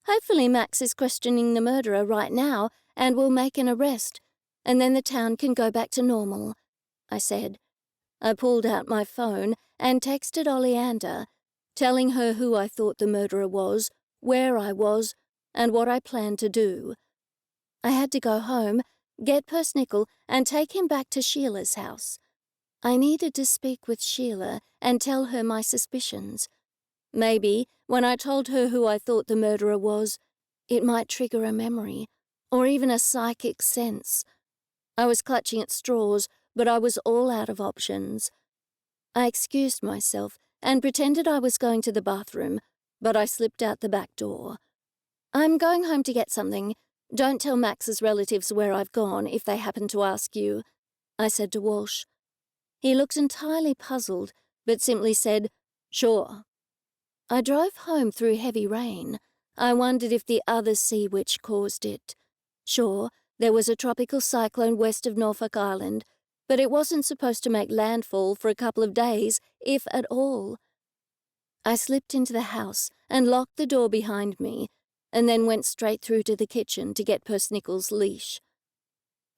"Hopefully Max is questioning the murderer right now and will make an arrest, and then the town can go back to normal," I said. I pulled out my phone and texted Oleander, telling her who I thought the murderer was, where I was, and what I planned to do. I had to go home, get Persnickle, and take him back to Sheila's house. I needed to speak with Sheila and tell her my suspicions. Maybe, when I told her who I thought the murderer was, it might trigger a memory, or even a psychic sense. I was clutching at straws, but I was all out of options. I excused myself and pretended I was going to the bathroom, but I slipped out the back door. "I'm going home to get something. Don't tell Max's relatives where I've gone if they happen to ask you," I said to Walsh. He looked entirely puzzled, but simply said, "Sure." I drove home through heavy rain. I wondered if the other sea witch caused it. Sure, there was a tropical cyclone west of Norfolk Island, but it wasn't supposed to make landfall for a couple of days, if at all. I slipped into the house and locked the door behind me, and then went straight through to the kitchen to get Persnickle's leash.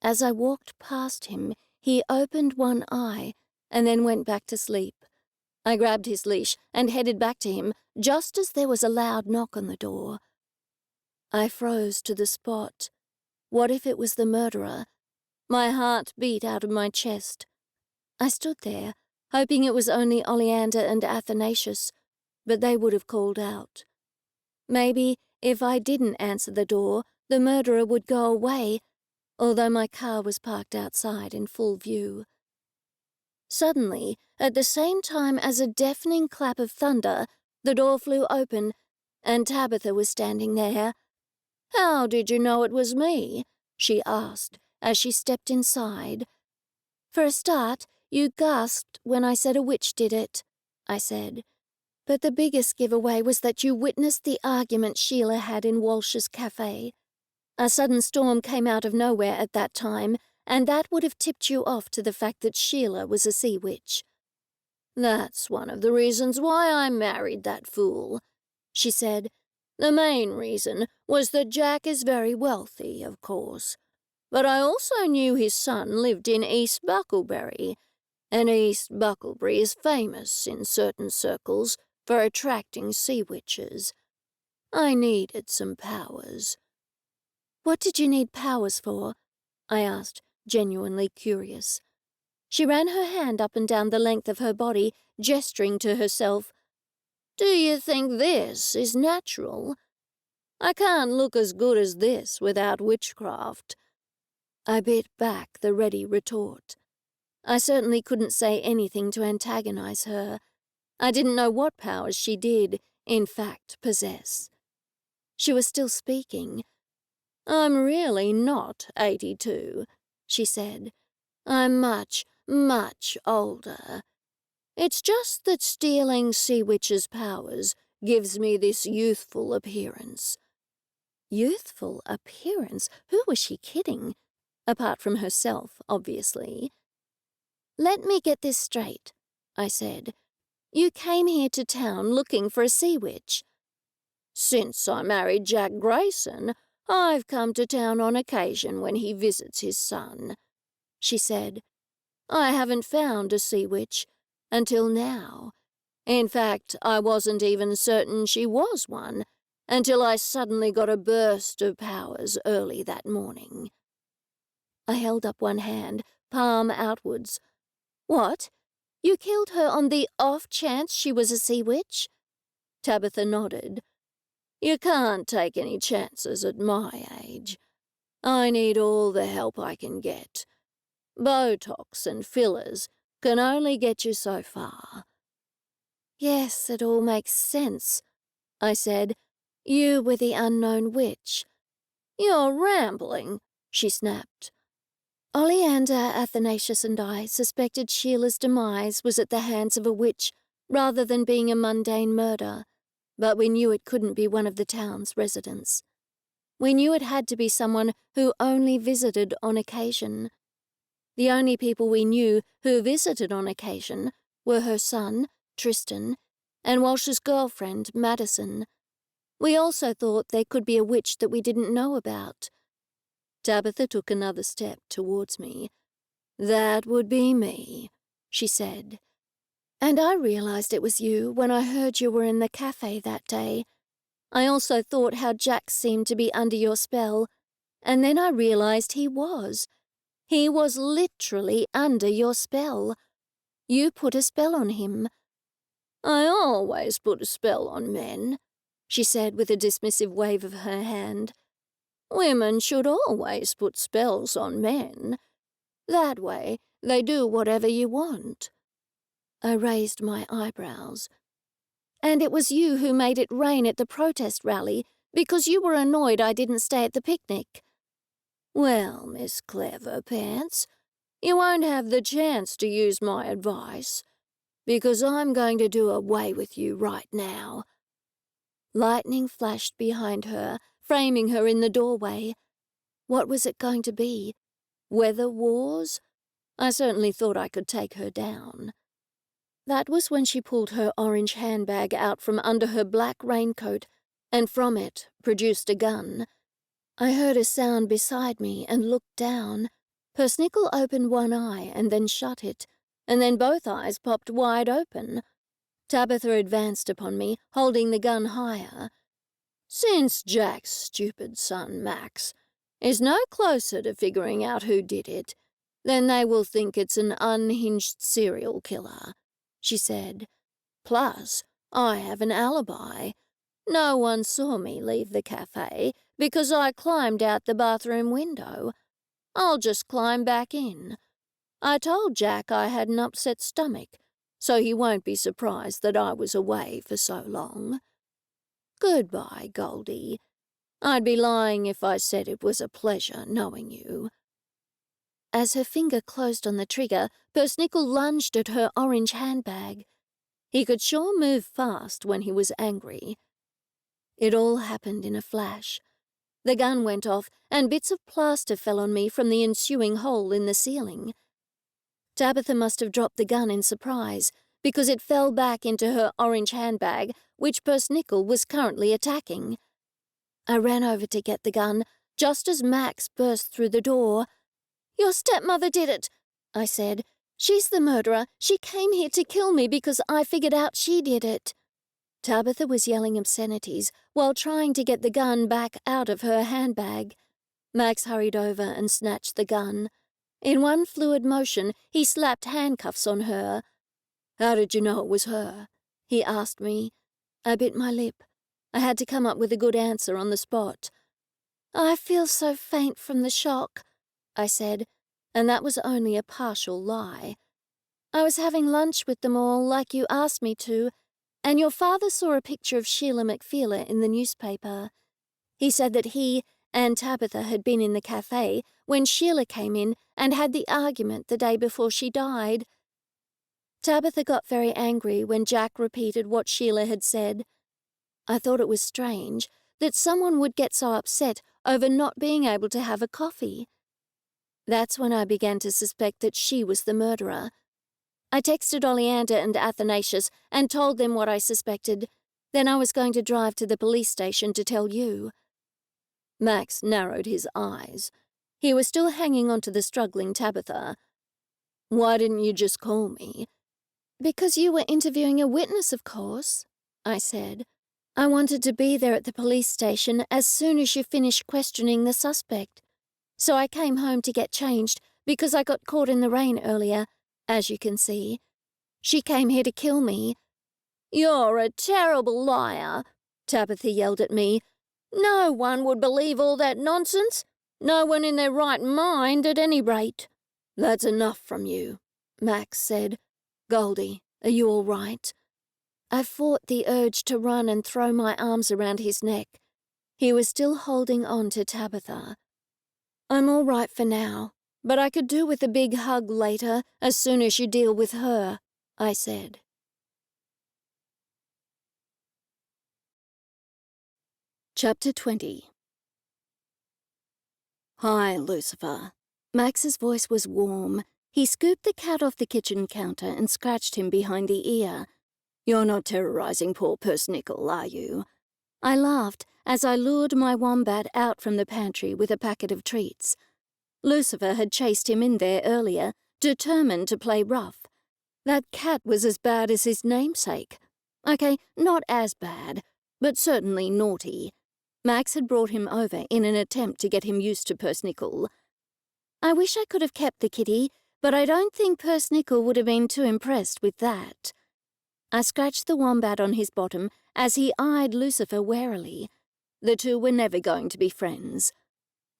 As I walked past him, he opened one eye and then went back to sleep. I grabbed his leash and headed back to him just as there was a loud knock on the door. I froze to the spot. What if it was the murderer? My heart beat out of my chest. I stood there, hoping it was only Oleander and Athanasius, but they would have called out. Maybe, if I didn't answer the door, the murderer would go away, although my car was parked outside in full view. Suddenly, at the same time as a deafening clap of thunder, the door flew open, and Tabitha was standing there. "How did you know it was me?" she asked, as she stepped inside. "For a start, you gasped when I said a witch did it," I said. "But the biggest giveaway was that you witnessed the argument Sheila had in Walsh's cafe. A sudden storm came out of nowhere at that time, and that would have tipped you off to the fact that Sheila was a sea witch." "That's one of the reasons why I married that fool," she said. "The main reason was that Jack is very wealthy, of course. But I also knew his son lived in East Bucklebury, and East Bucklebury is famous in certain circles for attracting sea witches. I needed some powers." "What did you need powers for?" I asked, genuinely curious. She ran her hand up and down the length of her body, gesturing to herself. "Do you think this is natural? I can't look as good as this without witchcraft." I bit back the ready retort. I certainly couldn't say anything to antagonize her. I didn't know what powers she did, in fact, possess. She was still speaking. "I'm really not 82, she said. "I'm much, much older. It's just that stealing Sea Witch's powers gives me this youthful appearance." Youthful appearance? Who was she kidding? Apart from herself, obviously. "Let me get this straight," I said. "You came here to town looking for a sea witch." "Since I married Jack Grayson, I've come to town on occasion when he visits his son," she said. "I haven't found a sea witch until now. In fact, I wasn't even certain she was one until I suddenly got a burst of powers early that morning." I held up one hand, palm outwards. "What? You killed her on the off chance she was a sea witch?" Tabitha nodded. "You can't take any chances at my age. I need all the help I can get. Botox and fillers can only get you so far." "Yes, it all makes sense," I said. "You were the unknown witch." "You're rambling," she snapped. "Oleander, Athanasius and I suspected Sheila's demise was at the hands of a witch rather than being a mundane murder, but we knew it couldn't be one of the town's residents. We knew it had to be someone who only visited on occasion. The only people we knew who visited on occasion were her son, Tristan, and Walsh's girlfriend, Madison. We also thought there could be a witch that we didn't know about." Tabitha took another step towards me. "That would be me," she said. "And I realized it was you when I heard you were in the cafe that day. I also thought how Jack seemed to be under your spell, and then I realized he was. He was literally under your spell. You put a spell on him." "I always put a spell on men," she said with a dismissive wave of her hand. "Women should always put spells on men. That way they do whatever you want." I raised my eyebrows. "And it was you who made it rain at the protest rally because you were annoyed I didn't stay at the picnic." "Well, Miss Clever Pants, you won't have the chance to use my advice, because I'm going to do away with you right now." Lightning flashed behind her, framing her in the doorway. What was it going to be? Weather wars? I certainly thought I could take her down. That was when she pulled her orange handbag out from under her black raincoat and from it produced a gun. I heard a sound beside me and looked down. Persnickle opened one eye and then shut it, and then both eyes popped wide open. Tabitha advanced upon me, holding the gun higher. "Since Jack's stupid son, Max, is no closer to figuring out who did it, then they will think it's an unhinged serial killer," she said. "Plus, I have an alibi. No one saw me leave the cafe because I climbed out the bathroom window. I'll just climb back in. I told Jack I had an upset stomach, so he won't be surprised that I was away for so long. Goodbye, Goldie. I'd be lying if I said it was a pleasure knowing you." As her finger closed on the trigger, Persnickle lunged at her orange handbag. He could sure move fast when he was angry. It all happened in a flash. The gun went off, and bits of plaster fell on me from the ensuing hole in the ceiling. Tabitha must have dropped the gun in surprise, because it fell back into her orange handbag, which Persnickle was currently attacking. I ran over to get the gun, just as Max burst through the door. "Your stepmother did it," I said. "She's the murderer. She came here to kill me because I figured out she did it." Tabitha was yelling obscenities while trying to get the gun back out of her handbag. Max hurried over and snatched the gun. In one fluid motion, he slapped handcuffs on her. "How did you know it was her?" he asked me. I bit my lip. I had to come up with a good answer on the spot. "I feel so faint from the shock," I said, and that was only a partial lie. I was having lunch with them all like you asked me to, and your father saw a picture of Sheila McFeeler in the newspaper. He said that he and Tabitha had been in the cafe when Sheila came in and had the argument the day before she died. Tabitha got very angry when Jack repeated what Sheila had said. I thought it was strange that someone would get so upset over not being able to have a coffee. That's when I began to suspect that she was the murderer. I texted Oleander and Athanasius and told them what I suspected. Then I was going to drive to the police station to tell you. Max narrowed his eyes. He was still hanging on to the struggling Tabitha. Why didn't you just call me? Because you were interviewing a witness, of course, I said. I wanted to be there at the police station as soon as you finished questioning the suspect. So I came home to get changed because I got caught in the rain earlier, as you can see. She came here to kill me. You're a terrible liar, Tabitha yelled at me. No one would believe all that nonsense. No one in their right mind, at any rate. That's enough from you, Max said. Goldie, are you all right? I fought the urge to run and throw my arms around his neck. He was still holding on to Tabitha. I'm all right for now, but I could do with a big hug later as soon as you deal with her, I said. Chapter 20. Hi, Lucifer. Max's voice was warm. He scooped the cat off the kitchen counter and scratched him behind the ear. You're not terrorizing poor Persnickle, are you? I laughed as I lured my wombat out from the pantry with a packet of treats. Lucifer had chased him in there earlier, determined to play rough. That cat was as bad as his namesake. Okay, not as bad, but certainly naughty. Max had brought him over in an attempt to get him used to Persnickle. I wish I could have kept the kitty, but I don't think Persnickle would have been too impressed with that. I scratched the wombat on his bottom as he eyed Lucifer warily. The two were never going to be friends.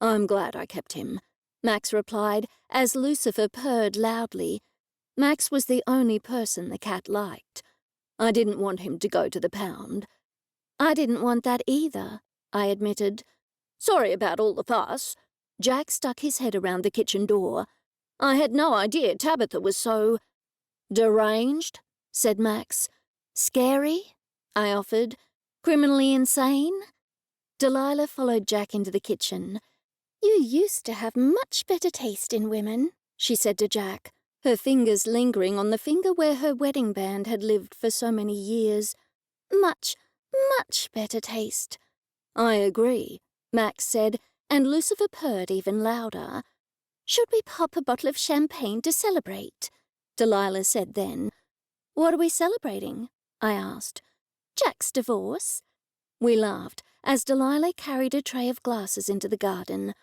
I'm glad I kept him, Max replied as Lucifer purred loudly. Max was the only person the cat liked. I didn't want him to go to the pound. I didn't want that either, I admitted. Sorry about all the fuss. Jack stuck his head around the kitchen door. I had no idea Tabitha was so deranged, said Max. Scary? I offered. Criminally insane? Delilah followed Jack into the kitchen. You used to have much better taste in women, she said to Jack, her fingers lingering on the finger where her wedding band had lived for so many years. Much, much better taste. I agree, Max said, and Lucifer purred even louder. Should we pop a bottle of champagne to celebrate? Delilah said then. What are we celebrating? I asked. Jack's divorce. We laughed as Delilah carried a tray of glasses into the garden.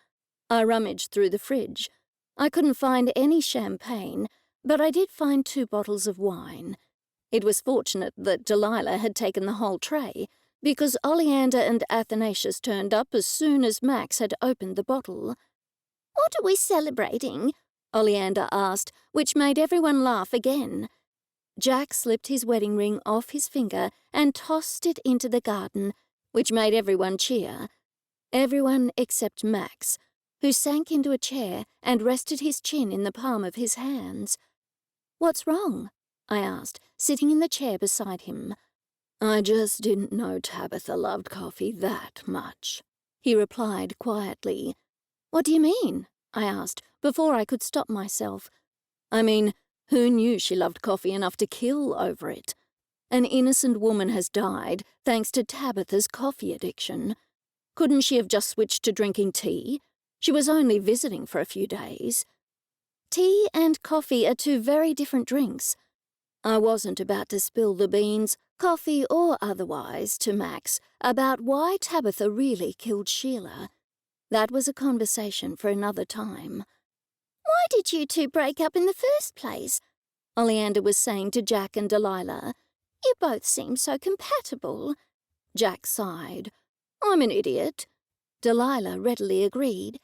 I rummaged through the fridge. I couldn't find any champagne, but I did find 2 bottles of wine. It was fortunate that Delilah had taken the whole tray, because Oleander and Athanasius turned up as soon as Max had opened the bottle. What are we celebrating? Oleander asked, which made everyone laugh again. Jack slipped his wedding ring off his finger and tossed it into the garden, which made everyone cheer. Everyone except Max, who sank into a chair and rested his chin in the palm of his hands. What's wrong? I asked, sitting in the chair beside him. I just didn't know Tabitha loved coffee that much, he replied quietly. What do you mean? I asked, before I could stop myself. I mean, who knew she loved coffee enough to kill over it? An innocent woman has died thanks to Tabitha's coffee addiction. Couldn't she have just switched to drinking tea? She was only visiting for a few days. Tea and coffee are 2 very different drinks. I wasn't about to spill the beans, coffee or otherwise, to Max about why Tabitha really killed Sheila. That was a conversation for another time. Why did you 2 break up in the first place? Oleander was saying to Jack and Delilah. You both seem so compatible. Jack sighed. I'm an idiot. Delilah readily agreed.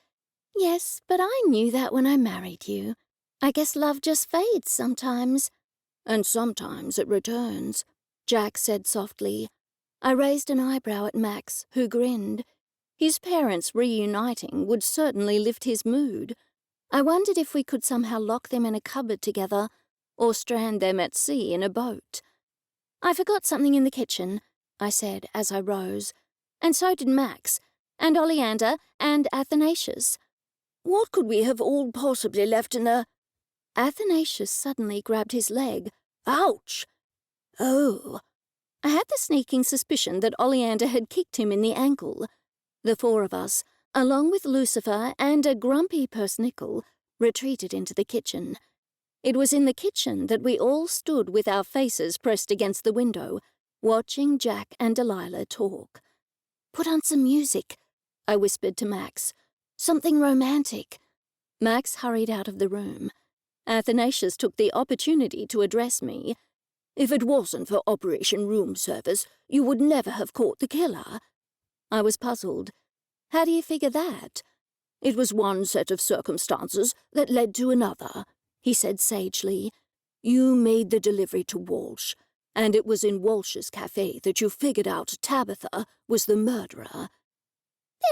Yes, but I knew that when I married you. I guess love just fades sometimes. And sometimes it returns, Jack said softly. I raised an eyebrow at Max, who grinned. His parents reuniting would certainly lift his mood. I wondered if we could somehow lock them in a cupboard together, or strand them at sea in a boat. I forgot something in the kitchen, I said as I rose. And so did Max, and Oleander, and Athanasius. What could we have all possibly left in the... Athanasius suddenly grabbed his leg. Ouch! Oh. I had the sneaking suspicion that Oleander had kicked him in the ankle. The four of us, along with Lucifer and a grumpy Persnickle, retreated into the kitchen. It was in the kitchen that we all stood with our faces pressed against the window, watching Jack and Delilah talk. Put on some music, I whispered to Max. Something romantic. Max hurried out of the room. Athanasius took the opportunity to address me. If it wasn't for Operation Room Service, you would never have caught the killer. I was puzzled. How do you figure that? It was one set of circumstances that led to another, he said sagely. You made the delivery to Walsh, and it was in Walsh's cafe that you figured out Tabitha was the murderer.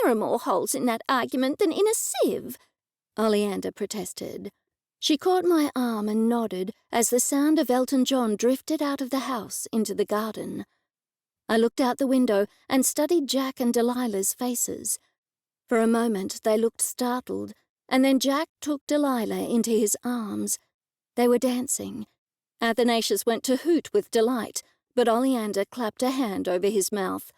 There are more holes in that argument than in a sieve, Oleander protested. She caught my arm and nodded as the sound of Elton John drifted out of the house into the garden. I looked out the window and studied Jack and Delilah's faces. For a moment they looked startled, and then Jack took Delilah into his arms. They were dancing. Athanasius went to hoot with delight, but Oleander clapped a hand over his mouth.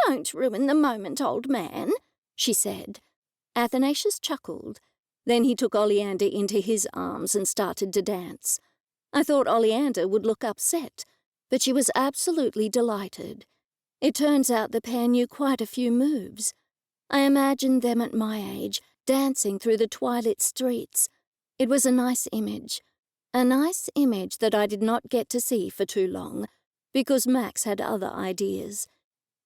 Don't ruin the moment, old man, she said. Athanasius chuckled. Then he took Oleander into his arms and started to dance. I thought Oleander would look upset, but she was absolutely delighted. It turns out the pair knew quite a few moves. I imagined them at my age, dancing through the twilit streets. It was a nice image that I did not get to see for too long, because Max had other ideas.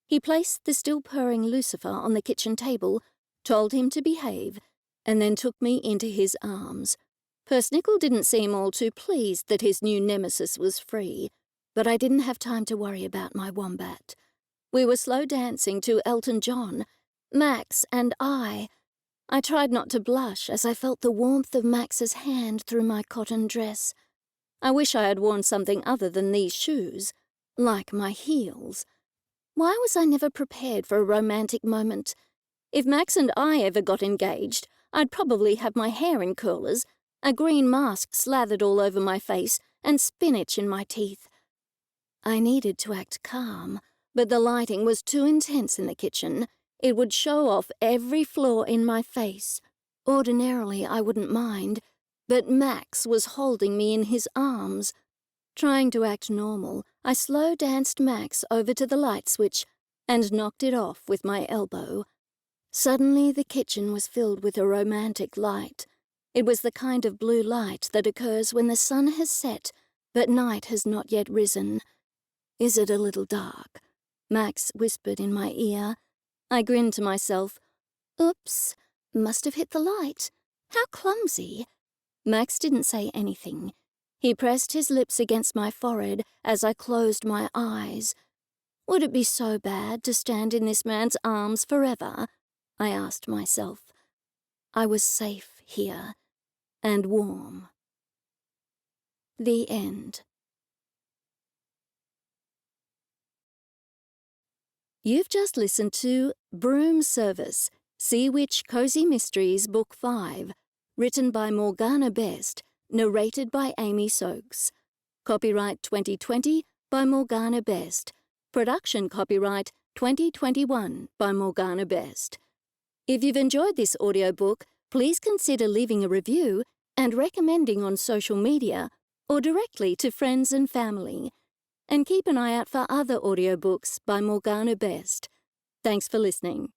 He placed the still purring Lucifer on the kitchen table, told him to behave, and then took me into his arms. Persnickle didn't seem all too pleased that his new nemesis was free, but I didn't have time to worry about my wombat. We were slow dancing to Elton John, Max and I. I tried not to blush as I felt the warmth of Max's hand through my cotton dress. I wish I had worn something other than these shoes, like my heels. Why was I never prepared for a romantic moment? If Max and I ever got engaged, I'd probably have my hair in curlers, a green mask slathered all over my face, and spinach in my teeth. I needed to act calm, but the lighting was too intense in the kitchen. It would show off every flaw in my face. Ordinarily, I wouldn't mind, but Max was holding me in his arms. Trying to act normal, I slow danced Max over to the light switch and knocked it off with my elbow. Suddenly, the kitchen was filled with a romantic light. It was the kind of blue light that occurs when the sun has set, but night has not yet risen. Is it a little dark? Max whispered in my ear. I grinned to myself. Oops, must have hit the light. How clumsy. Max didn't say anything. He pressed his lips against my forehead as I closed my eyes. Would it be so bad to stand in this man's arms forever? I asked myself. I was safe here, and warm. The end. You've just listened to Broom Service, Sea Witch Cozy Mysteries Book 5, written by Morgana Best, narrated by Amy Soakes. Copyright 2020 by Morgana Best. Production copyright 2021 by Morgana Best. If you've enjoyed this audiobook, please consider leaving a review and recommending on social media or directly to friends and family. And keep an eye out for other audiobooks by Morgana Best. Thanks for listening.